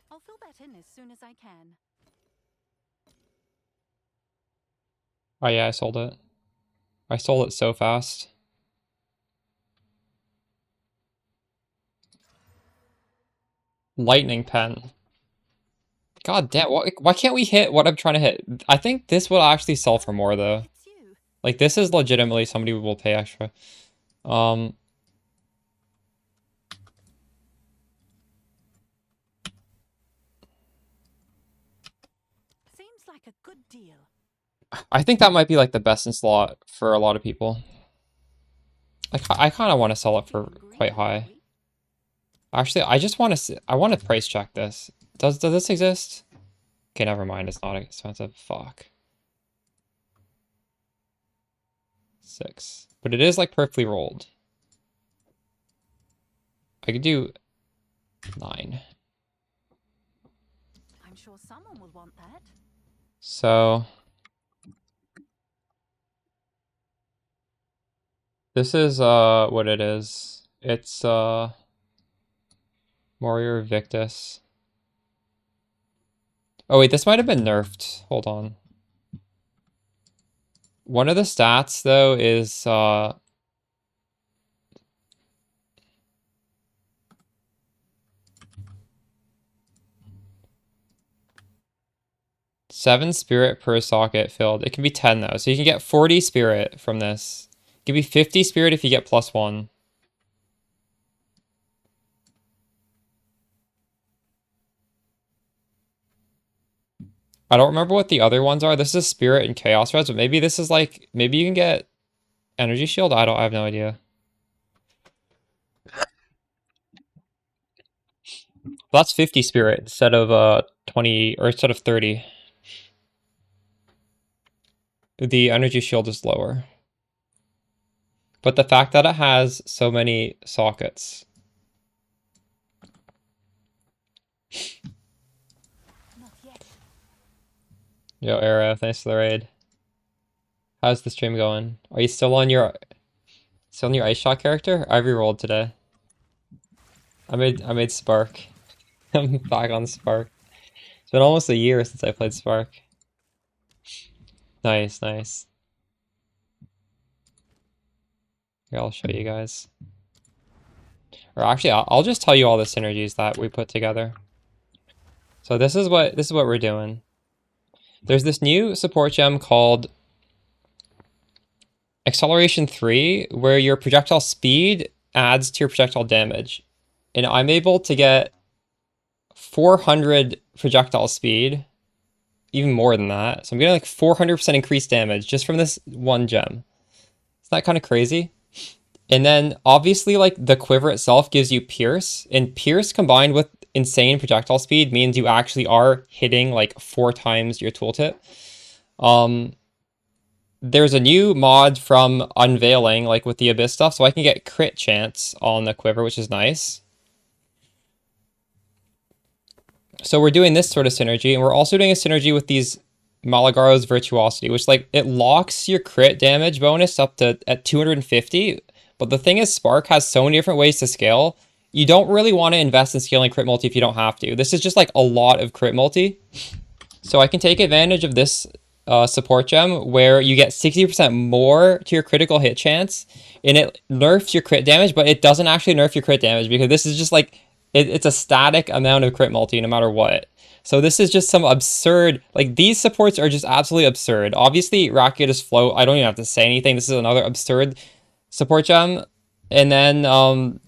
I'll fill that in as soon as I can. Oh yeah, I sold it. I sold it so fast. Lightning pen. God damn, why can't we hit what I'm trying to hit? I think this will actually sell for more though. It's you. Like this is legitimately somebody who will pay extra. Seems like a good deal. I think that might be like the best in slot for a lot of people. Like I kind of want to sell it for quite high. Actually, I just want to I want to price check this. Does this exist? Okay, never mind. It's not expensive. Fuck. 6. But it is like perfectly rolled. I could do 9. I'm sure someone will want that. So this is what it is. It's Warrior Victus. Oh wait, this might have been nerfed. Hold on. One of the stats though is 7 spirit per socket filled. It can be 10 though, so you can get 40 spirit from this. It can be 50 spirit if you get +1. I don't remember what the other ones are. This is spirit and chaos res, but maybe this is like, maybe you can get energy shield. I have no idea. That's 50 spirit instead of 20 or instead of 30. The energy shield is lower. But the fact that it has so many sockets. Not yet. Yo, Era, thanks for the raid. How's the stream going? Are you still on your ice shot character? I rerolled today. I made Spark. I'm back on Spark. It's been almost a year since I played Spark. Nice, nice. Here, I'll show you guys. Or actually, I'll just tell you all the synergies that we put together. So this is what we're doing. There's this new support gem called Acceleration 3, where your projectile speed adds to your projectile damage. And I'm able to get 400 projectile speed, even more than that. So I'm getting like 400% increased damage just from this one gem. Isn't that kind of crazy? And then obviously like the quiver itself gives you Pierce, and Pierce combined with insane projectile speed means you actually are hitting like 4 times your tooltip. There's a new mod from Unveiling, like with the Abyss stuff, so I can get crit chance on the quiver, which is nice. So we're doing this sort of synergy, and we're also doing a synergy with these Malagaro's Virtuosity, which like it locks your crit damage bonus up to at 250. But the thing is, Spark has so many different ways to scale. You don't really want to invest in scaling crit multi if you don't have to. This is just like a lot of crit multi. So I can take advantage of this support gem where you get 60% more to your critical hit chance, and it nerfs your crit damage, but it doesn't actually nerf your crit damage because this is just like, it's a static amount of crit multi no matter what. So this is just some absurd, like these supports are just absolutely absurd. Obviously, Rakida's Float, I don't even have to say anything. This is another absurd support gem. And then,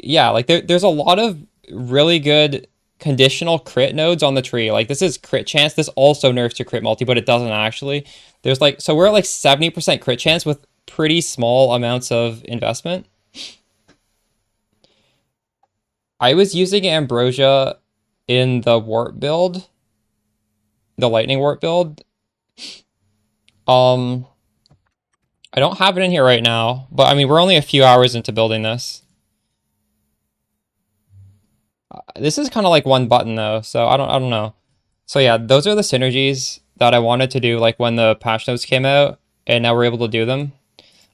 yeah, like there's a lot of really good conditional crit nodes on the tree. Like this is crit chance. This also nerfs your crit multi, but it doesn't actually. There's like, so we're at like 70% crit chance with pretty small amounts of investment. I was using Ambrosia in the warp build, the lightning warp build. I don't have it in here right now, but I mean, we're only a few hours into building this. This is kind of like one button though, so I don't know. So yeah, those are the synergies that I wanted to do like when the patch notes came out, and now we're able to do them.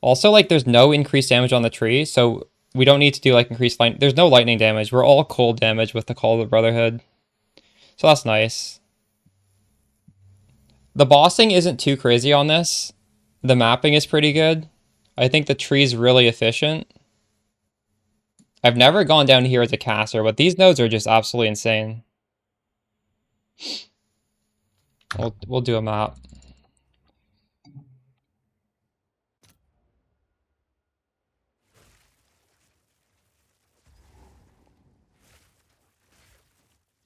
Also, like there's no increased damage on the tree, so we don't need to do like increased light. There's no lightning damage. We're all cold damage with the Call of the Brotherhood. So that's nice. The bossing isn't too crazy on this. The mapping is pretty good. I think the tree's really efficient. I've never gone down here as a caster, but these nodes are just absolutely insane. We'll do a map.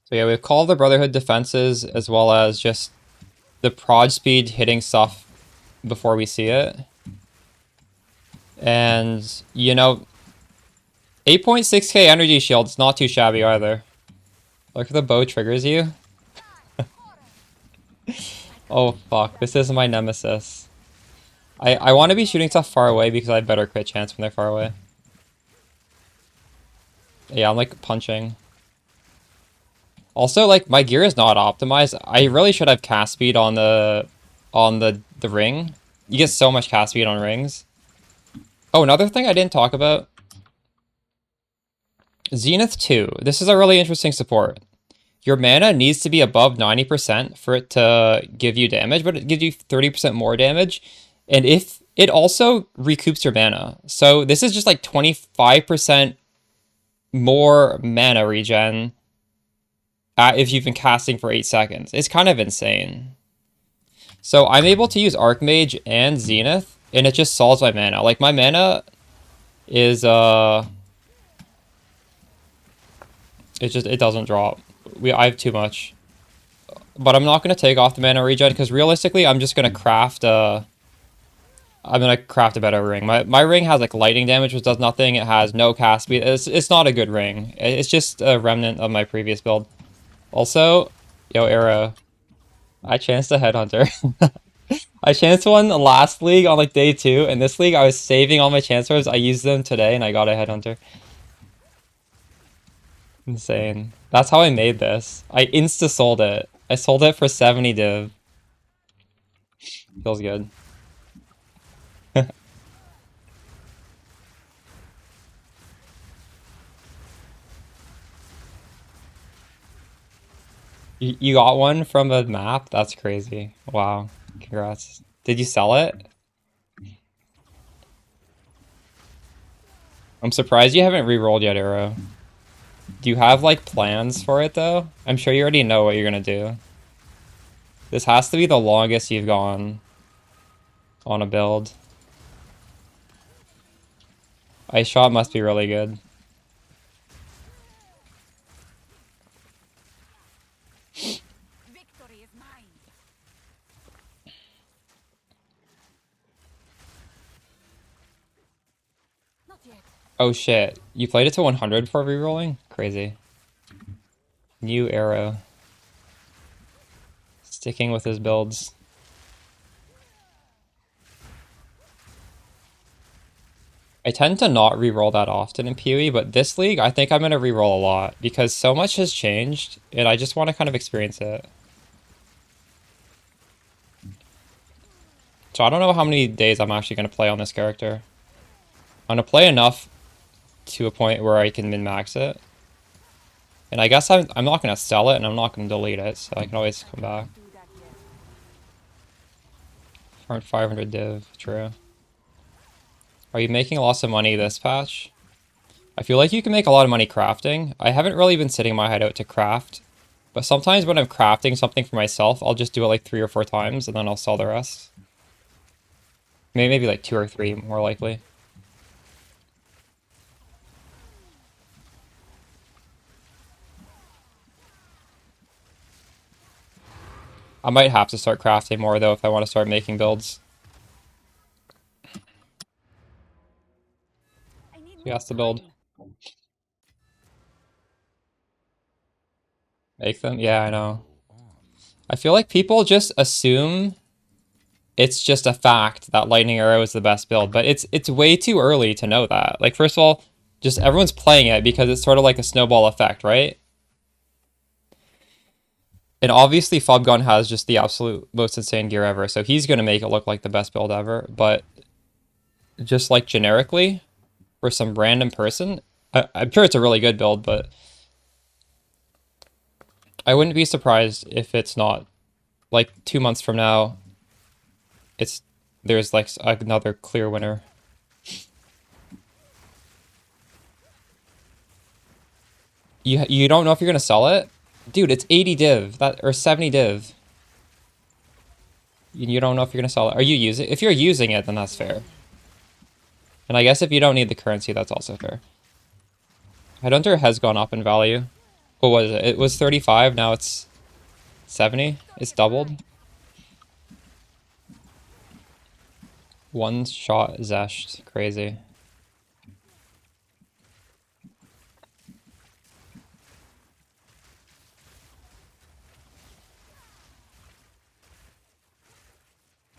So yeah, we've called the Brotherhood defenses as well as just the prod speed hitting stuff before we see it. And, you know, 8.6k energy shield is not too shabby either. Look if the bow triggers you. Oh fuck, this is my nemesis. I want to be shooting stuff far away because I have better crit chance when they're far away. Yeah, I'm like punching. Also, like my gear is not optimized. I really should have cast speed on the ring. You get so much cast speed on rings. Oh, another thing I didn't talk about. Zenith 2. This is a really interesting support. Your mana needs to be above 90% for it to give you damage, but it gives you 30% more damage. And if it also recoups your mana. So this is just like 25% more mana regen if you've been casting for 8 seconds. It's kind of insane. So I'm able to use Archmage and Zenith, and it just solves my mana. Like my mana is it doesn't drop. I have too much. But I'm not gonna take off the mana regen because realistically I'm just gonna craft a better ring. My ring has like lightning damage, which does nothing. It has no cast speed. It's not a good ring. It's just a remnant of my previous build. Also, yo Arrow, I chanced a Headhunter. I chanced one last league on like day 2, and this league I was saving all my chance orbs. I used them today and I got a Headhunter. Insane. That's how I made this. I insta-sold it. I sold it for 70 div. Feels good. You got one from a map? That's crazy. Wow. Congrats. Did you sell it? I'm surprised you haven't re-rolled yet, Arrow. Do you have, like, plans for it, though? I'm sure you already know what you're gonna do. This has to be the longest you've gone on a build. Ice shot must be really good. Victory is mine. Not yet. Oh shit. You played it to 100 before rerolling? Crazy. New arrow. Sticking with his builds. I tend to not reroll that often in PoE, but this league, I think I'm going to reroll a lot because so much has changed and I just want to kind of experience it. So I don't know how many days I'm actually going to play on this character. I'm going to play enough to a point where I can min-max it. And I guess I'm not going to sell it and I'm not going to delete it, so I can always come back. Do that yet. Aren't 500 div, true. Are you making lots of money this patch? I feel like you can make a lot of money crafting. I haven't really been sitting my head out to craft. But sometimes when I'm crafting something for myself, I'll just do it like 3 or 4 times and then I'll sell the rest. Maybe like 2 or 3 more likely. I might have to start crafting more though if I want to start making builds. I need He more has to build. time. Make them? Yeah, I know. I feel like people just assume it's just a fact that lightning arrow is the best build, but it's way too early to know that. Like, first of all, just everyone's playing it because it's sort of like a snowball effect, right? And obviously Fubgun has just the absolute most insane gear ever, so he's going to make it look like the best build ever, but just like generically, for some random person, I'm sure it's a really good build, but I wouldn't be surprised if it's not. Like 2 months from now, there's like another clear winner. You don't know if you're gonna sell it? Dude, it's 80 div, or 70 div. You don't know if you're gonna sell it. Are you using? If you're using it, then that's fair. And I guess if you don't need the currency, that's also fair. Headhunter has gone up in value. What was it? It was 35, now it's 70. It's doubled. One shot zeshed. Crazy.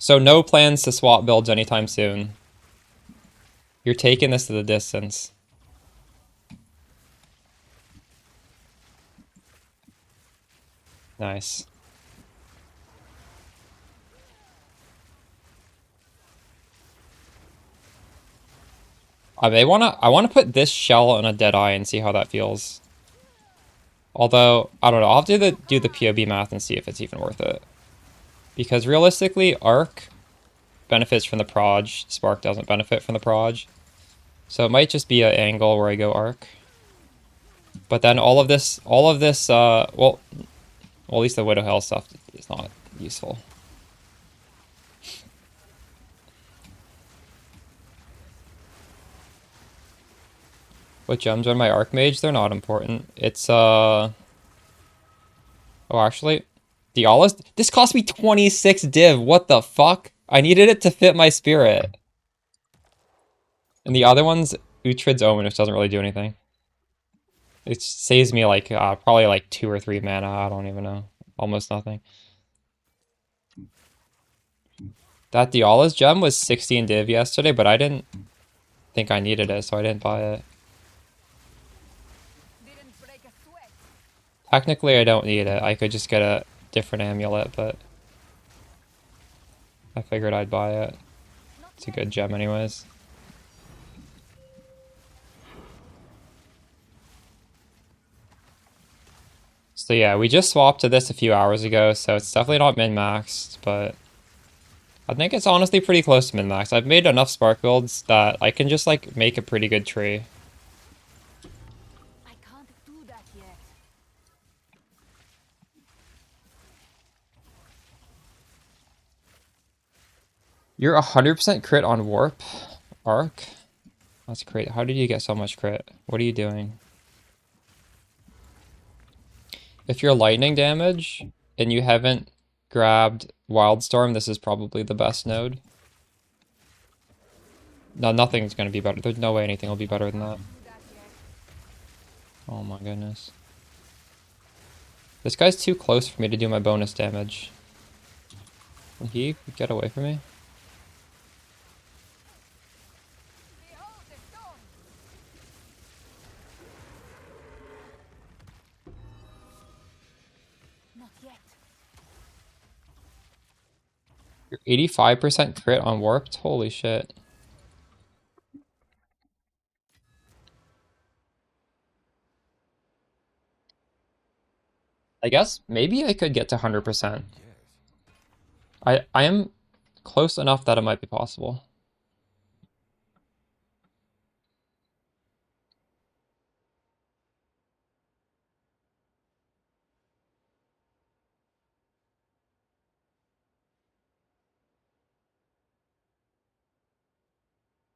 So no plans to swap builds anytime soon. You're taking this to the distance. Nice. I wanna put this shell on a dead eye and see how that feels. Although, I don't know, I'll have to do the POB math and see if it's even worth it. Because realistically, Arc benefits from the proj, Spark doesn't benefit from the proj. So it might just be an angle where I go Arc. But then all of this, well, at least the Widow Hell stuff is not useful. What gems are my Archmage? They're not important. It's, oh, actually, Diala's, this cost me 26 div, what the fuck? I needed it to fit my spirit. And the other one's Uhtred's Omen, which doesn't really do anything. It saves me like, probably like 2 or 3 mana, I don't even know. Almost nothing. That Diala's gem was 16 div yesterday, but I didn't think I needed it, so I didn't buy it. Didn't break a sweat. Technically, I don't need it. I could just get a different amulet, but I figured I'd buy it. It's a good gem anyways. So yeah, we just swapped to this a few hours ago, so it's definitely not min-maxed, but I think it's honestly pretty close to min-max. I've made enough spark builds that I can just like make a pretty good tree. I can't do that yet. You're 100% crit on warp arc? That's great. How did you get so much crit? What are you doing? If you're lightning damage and you haven't grabbed Wildstorm, this is probably the best node. No, nothing's gonna be better. There's no way anything will be better than that. Oh my goodness. This guy's too close for me to do my bonus damage. Can he get away from me? Not yet. You're 85% crit on warped? Holy shit. I guess maybe I could get to 100%. I am close enough that it might be possible.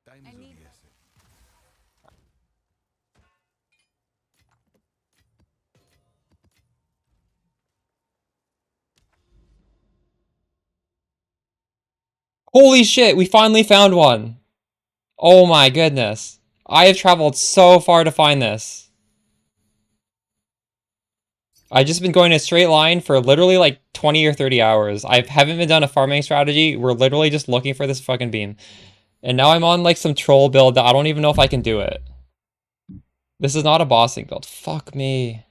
Time is of need- the essence. Holy shit, we finally found one! Oh my goodness. I have traveled so far to find this. I've just been going in a straight line for literally like 20 or 30 hours. I haven't been done a farming strategy. We're literally just looking for this fucking beam. And now I'm on like some troll build that I don't even know if I can do it. This is not a bossing build. Fuck me.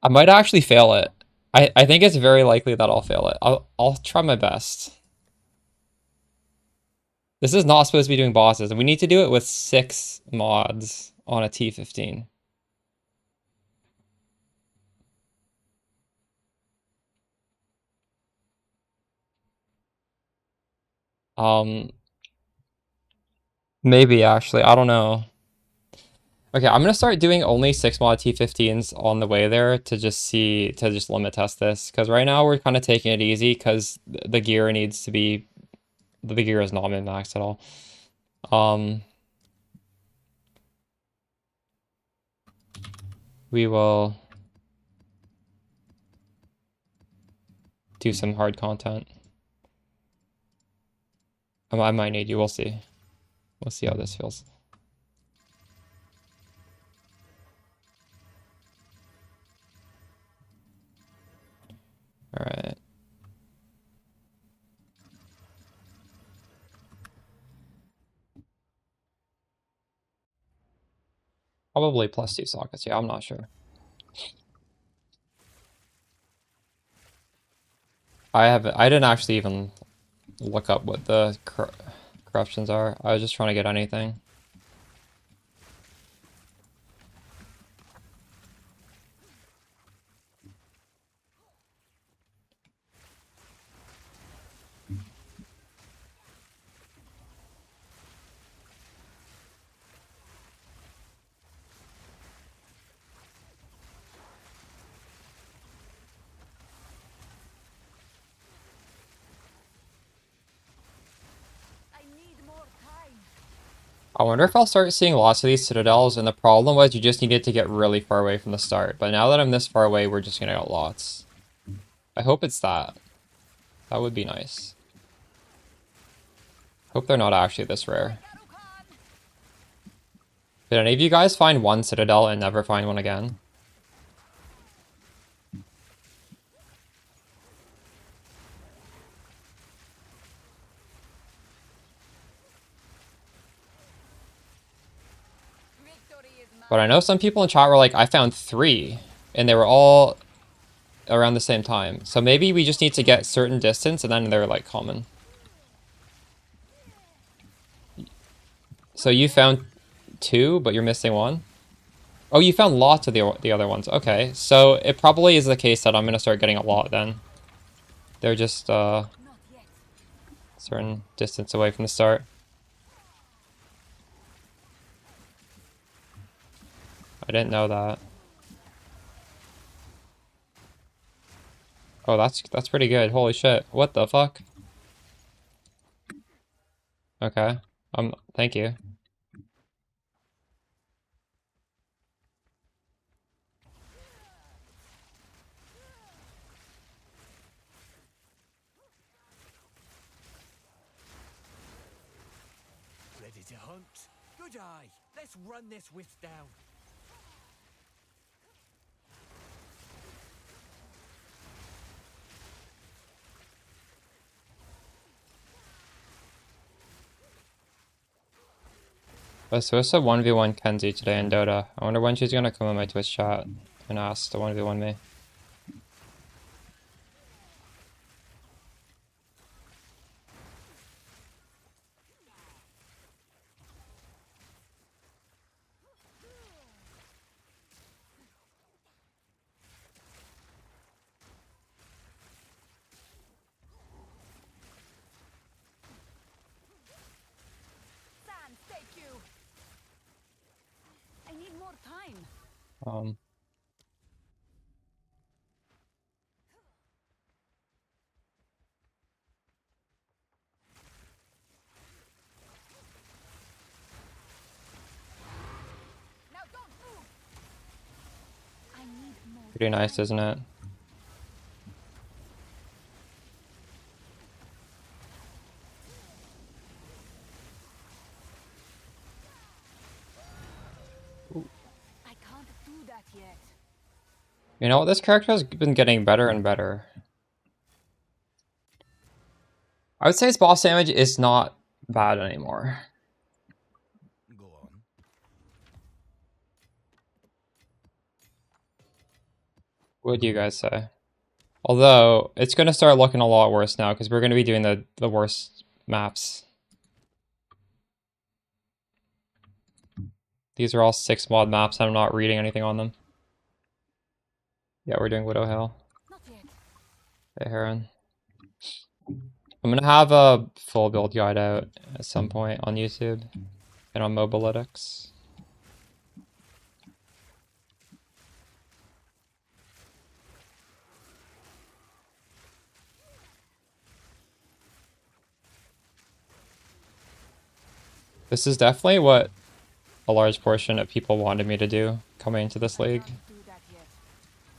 I might actually fail it. I think it's very likely that I'll fail it. I'll try my best. This is not supposed to be doing bosses, and we need to do it with 6 mods on a T15. Maybe actually, I don't know. Okay, I'm gonna start doing only 6 mod T15s on the way there to just limit test this. Because right now we're kind of taking it easy because the gear needs to be, the gear is not min-maxed at all. We will do some hard content. I might need you, we'll see. We'll see how this feels. Alright. Probably +2 sockets, yeah, I'm not sure. I didn't actually even look up what the corruptions are. I was just trying to get anything. I need more time. I wonder if I'll start seeing lots of these citadels, and the problem was you just needed to get really far away from the start. But now that I'm this far away, we're just gonna get lots. I hope it's that. That would be nice. Hope they're not actually this rare. Did any of you guys find one citadel and never find one again? Victory is mine. But I know some people in chat were like, I found 3, and they were all around the same time. So maybe we just need to get certain distance, and then they're like common. So you found 2, but you're missing 1? Oh, you found lots of the other ones. Okay, so it probably is the case that I'm gonna start getting a lot then. They're just Not yet. certain distance away from the start. I didn't know that. Oh, that's pretty good. Holy shit. What the fuck? Okay. Thank you. Ready to hunt? Good eye. Let's run this wisp down. So it's a 1v1 Kenzie today in Dota. I wonder when she's gonna come in my Twitch chat and ask to 1v1 me. Sam, thank you. I need more time. Now don't move. I need more. Pretty nice, isn't it? I can't do that yet. You know what? This character has been getting better and better. I would say his boss damage is not bad anymore. Go on. What do you guys say? Although, it's going to start looking a lot worse now because we're going to be doing the worst maps. These are all 6 mod maps. I'm not reading anything on them. Yeah, we're doing Widow Hill. Not yet. Hey, Heron. I'm going to have a full build guide out at some point on YouTube and on Mobalytics. This is definitely what a large portion of people wanted me to do coming into this league. Can't do that yet.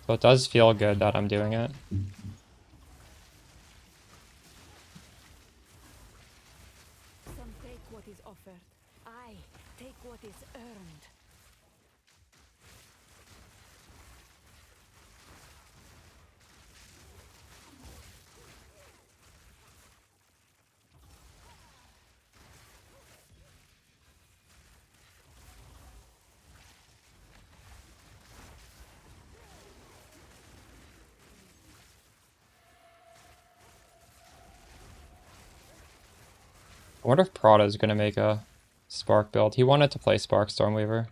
So it does feel good that I'm doing it. Some take what is offered. I take what is earned. I wonder if Prada is going to make a Spark build. He wanted to play Spark Stormweaver.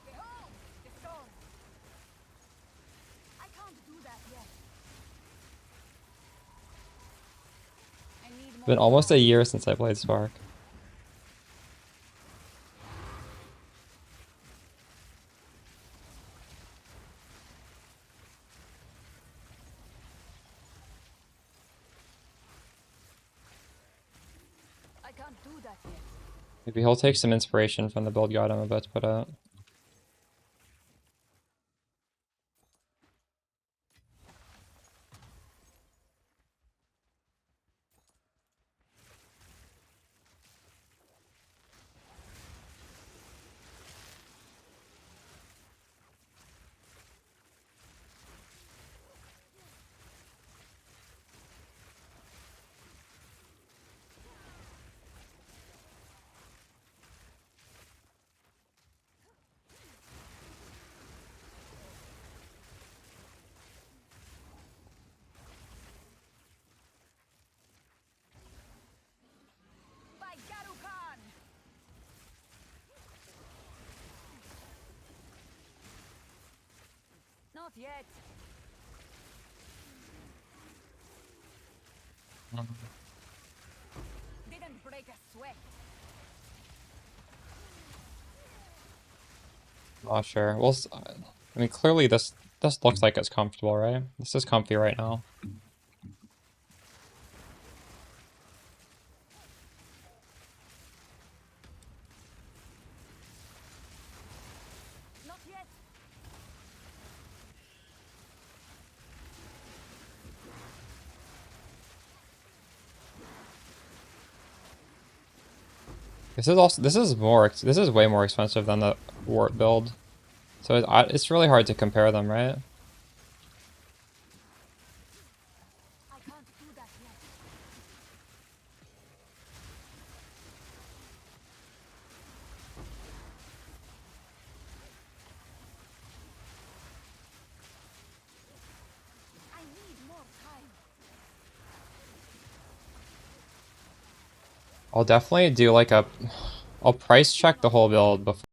Behold, the storm. I can't do that yet. I need more Been almost a time. year since I played Spark. I can't do that yet. Maybe he'll take some inspiration from the build guide I'm about to put out. Not yet. Didn't break a sweat. Not sure. Well, I mean, clearly this looks like it's comfortable, right? This is comfy right now. Not yet. This is way more expensive than the Wart build, so it's really hard to compare them, right? I can't do that yet. I need more time. I'll definitely do like I'll price check the whole build before